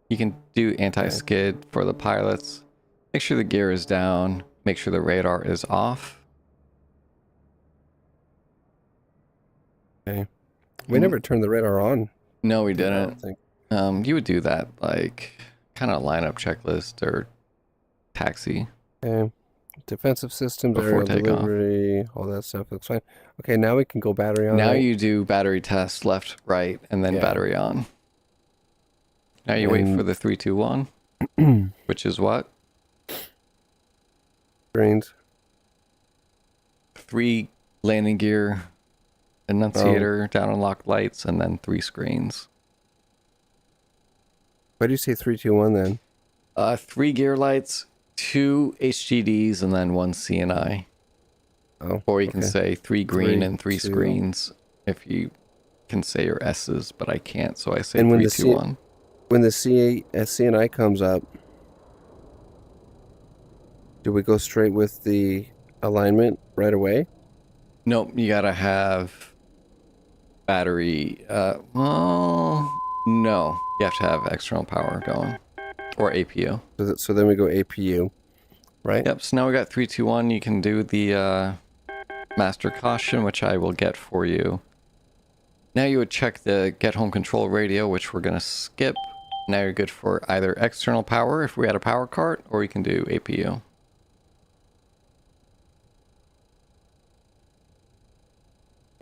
[SPEAKER 1] You can do anti-skid for the pilots. Make sure the gear is down. Make sure the radar is off.
[SPEAKER 2] Okay. We never turned the radar on.
[SPEAKER 1] No, we
[SPEAKER 2] I don't
[SPEAKER 1] didn't.
[SPEAKER 2] think.
[SPEAKER 1] You would do that like kind of lineup checklist or taxi.
[SPEAKER 2] Okay. Defensive systems,
[SPEAKER 1] Before
[SPEAKER 2] aerial
[SPEAKER 1] takeoff.
[SPEAKER 2] delivery, all that stuff. That's fine. Okay, now we can go battery on.
[SPEAKER 1] Now
[SPEAKER 2] right?
[SPEAKER 1] you do battery test left, right, and then
[SPEAKER 2] Yeah.
[SPEAKER 1] battery on. Now you wait
[SPEAKER 2] And-
[SPEAKER 1] for the 3, 2, 1, which is what?
[SPEAKER 2] Screens.
[SPEAKER 1] 3 landing gear, annunciator, down and locked lights, and then 3 screens.
[SPEAKER 2] Why do you say 3, 2, 1 then?
[SPEAKER 1] 3 gear lights, 2 HGDs, and then 1 CNI.
[SPEAKER 2] Oh.
[SPEAKER 1] Or you can
[SPEAKER 2] okay.
[SPEAKER 1] say 3 green
[SPEAKER 2] 3,
[SPEAKER 1] and 3
[SPEAKER 2] 2.
[SPEAKER 1] screens if you can say your S's, but I can't, so I say
[SPEAKER 2] And when
[SPEAKER 1] 3,
[SPEAKER 2] the
[SPEAKER 1] 2, 1.
[SPEAKER 2] When the CNI comes up, do we go straight with the alignment right away?
[SPEAKER 1] Nope, you gotta have battery. Well, no, you have to have external power going or APU.
[SPEAKER 2] So then we go APU, right?
[SPEAKER 1] Yep. So now we got 3, 2, 1. You can do the master caution, which I will get for you. Now you would check the get home control radio, which we're gonna skip. Now you're good for either external power if we had a power cart, or you can do APU.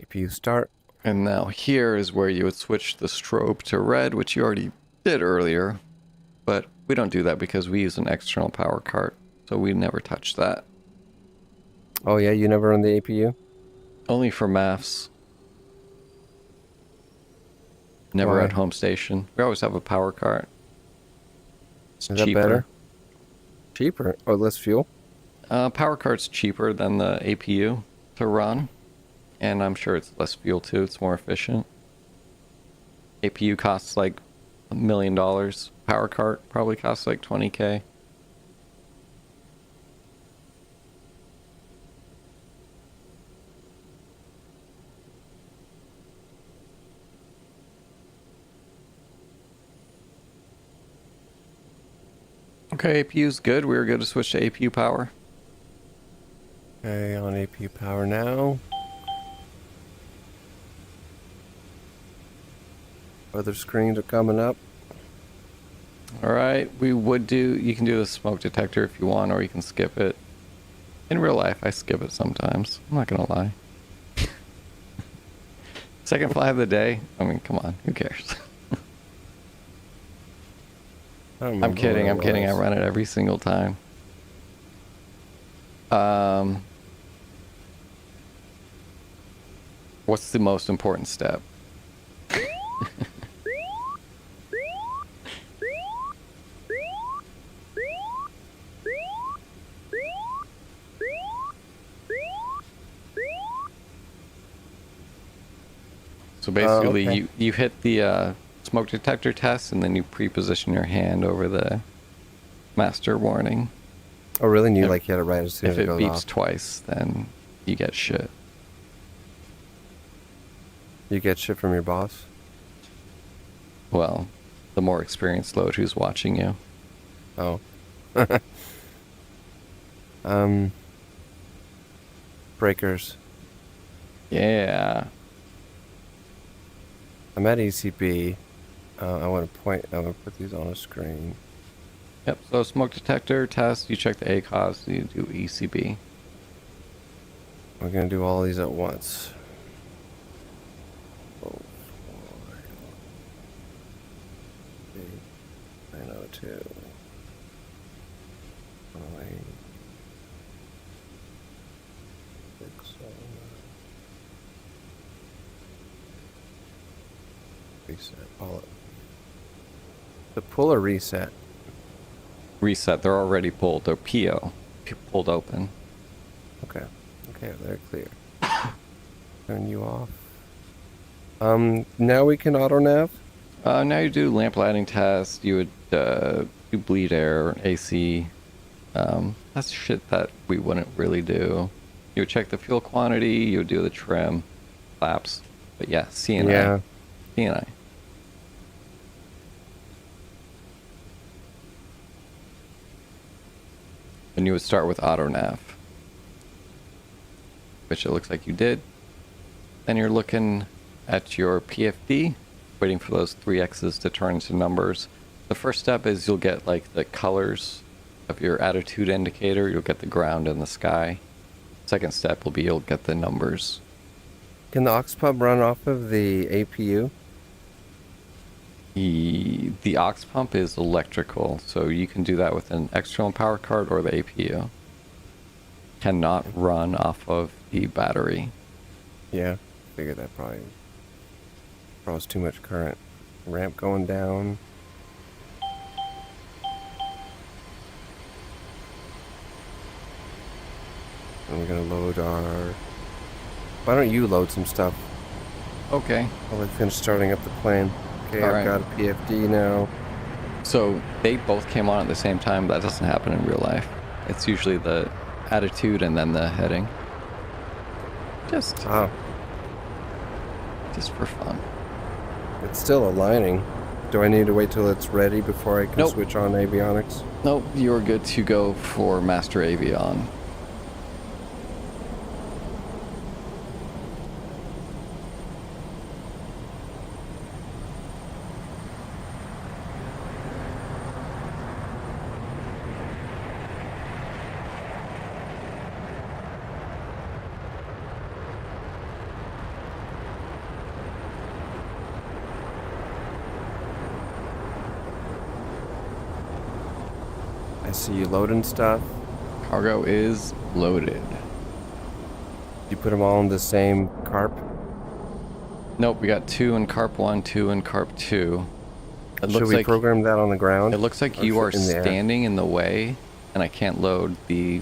[SPEAKER 2] APU start.
[SPEAKER 1] And now here is where you would switch the strobe to red, which you already did earlier. But we don't do that because we use an external power cart, so we never touch that.
[SPEAKER 2] Oh yeah, you never run the APU?
[SPEAKER 1] Only for MAFs. Never
[SPEAKER 2] Why?
[SPEAKER 1] at home station. We always have a power cart. It's
[SPEAKER 2] Is that better? Cheaper? Or less fuel?
[SPEAKER 1] Power cart's cheaper than the APU to run. And I'm sure it's less fuel too. It's more efficient. APU costs like $1 million. Power cart probably costs like $20K. Okay, APU's good. We're good to switch to APU power.
[SPEAKER 2] Okay, on APU power now. Other screens are coming up.
[SPEAKER 1] All right, you can do the smoke detector if you want, or you can skip it. In real life, I skip it sometimes. I'm not gonna lie. Second fly of the day. I mean, come on, who cares?
[SPEAKER 2] I don't
[SPEAKER 1] I'm
[SPEAKER 2] remember
[SPEAKER 1] kidding.
[SPEAKER 2] what
[SPEAKER 1] I'm
[SPEAKER 2] it
[SPEAKER 1] kidding. I
[SPEAKER 2] was.
[SPEAKER 1] run it every single time. What's the most important step? So basically,
[SPEAKER 2] okay.
[SPEAKER 1] you hit the smoke detector test, and then you pre-position your hand over the master warning.
[SPEAKER 2] Oh really? And you
[SPEAKER 1] If-
[SPEAKER 2] like hit it right as soon
[SPEAKER 1] If
[SPEAKER 2] as it
[SPEAKER 1] it
[SPEAKER 2] goes
[SPEAKER 1] beeps
[SPEAKER 2] off.
[SPEAKER 1] twice, then you get shit.
[SPEAKER 2] You get shit from your boss?
[SPEAKER 1] Well, the more experienced load who's watching you.
[SPEAKER 2] Oh. Breakers.
[SPEAKER 1] Yeah.
[SPEAKER 2] I'm at ECB. I want to put these on a screen.
[SPEAKER 1] Yep. So smoke detector test. You check the ACOS. You do ECB.
[SPEAKER 2] We're going to do all these at once. Oh, boy. 902. Oh, 8. 609. Reset. All the pull or reset?
[SPEAKER 1] Reset. They're already pulled. They're pulled open.
[SPEAKER 2] Okay. Okay, they're clear. Turn you off. Now we can auto nav.
[SPEAKER 1] Now you do lamp lighting test. You would do bleed air, AC. That's shit that we wouldn't really do. You would check the fuel quantity. You would do the trim, flaps. But yeah, CNI.
[SPEAKER 2] Yeah.
[SPEAKER 1] CNI. And you would start with auto nav, which it looks like you did. Then you're looking at your PFD, waiting for those 3 X's to turn into numbers. The first step is you'll get like the colors of your attitude indicator. You'll get the ground and the sky. Second step will be you'll get the numbers.
[SPEAKER 2] Can the aux pump run off of the APU?
[SPEAKER 1] The aux pump is electrical, so you can do that with an external power card or the APU. Cannot run off of the battery.
[SPEAKER 2] Yeah. Figured that probably draws too much current. Ramp going down. And we're gonna load our... Why don't you load some stuff?
[SPEAKER 1] Okay.
[SPEAKER 2] While I finish starting up the plane. Okay,
[SPEAKER 1] All
[SPEAKER 2] I've
[SPEAKER 1] right.
[SPEAKER 2] got a PFD now.
[SPEAKER 1] So they both came on at the same time. That doesn't happen in real life. It's usually the attitude and then the heading. Just
[SPEAKER 2] Oh,
[SPEAKER 1] for fun.
[SPEAKER 2] it's still aligning. Do I need to wait till it's ready before I can
[SPEAKER 1] Nope.
[SPEAKER 2] switch on avionics?
[SPEAKER 1] Nope, you're good to go for Master Avion.
[SPEAKER 2] I see you loading stuff.
[SPEAKER 1] Cargo is loaded.
[SPEAKER 2] You put them all in the same carp?
[SPEAKER 1] Nope, we got 2 in Carp 1, 2 in Carp 2. It
[SPEAKER 2] Should
[SPEAKER 1] looks
[SPEAKER 2] we
[SPEAKER 1] like
[SPEAKER 2] program that on the ground?
[SPEAKER 1] it looks like
[SPEAKER 2] Or
[SPEAKER 1] you are
[SPEAKER 2] in the air?
[SPEAKER 1] standing in the way, and I can't load the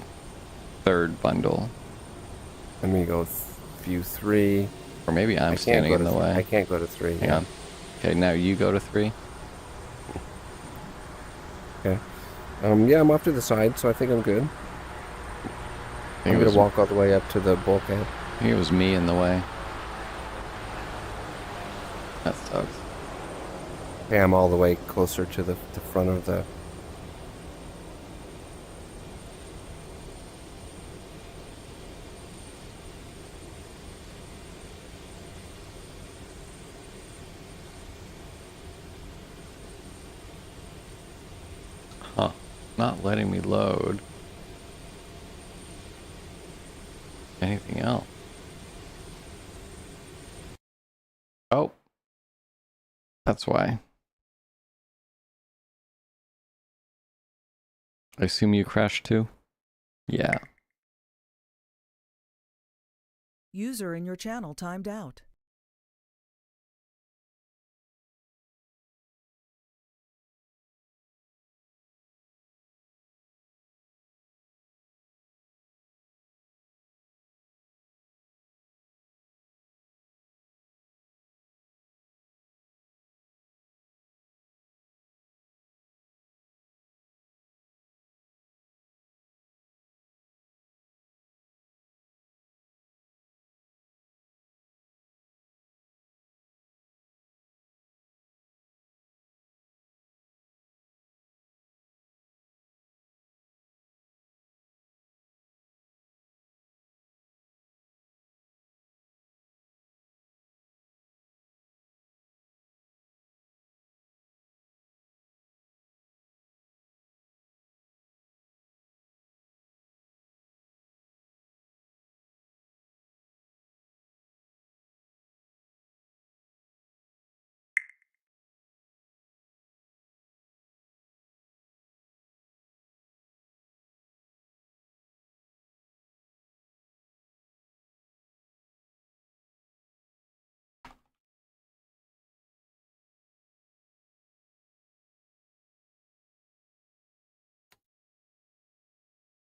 [SPEAKER 1] 3rd bundle.
[SPEAKER 2] Let me go view 3.
[SPEAKER 1] Or maybe I'm standing in the way.
[SPEAKER 2] I can't go to 3.
[SPEAKER 1] Hang on. Okay, now you go to 3.
[SPEAKER 2] Okay. Yeah, I'm off to the side, so I think I'm good.
[SPEAKER 1] I
[SPEAKER 2] I'm
[SPEAKER 1] think,
[SPEAKER 2] gonna walk all the way up to the bulkhead.
[SPEAKER 1] I think it was me in the way. That sucks.
[SPEAKER 2] Okay, I'm all the way closer to the front of the...
[SPEAKER 1] Huh. Not letting me load anything else. Oh. That's why. I assume you crashed too? Yeah.
[SPEAKER 3] User in your channel timed out.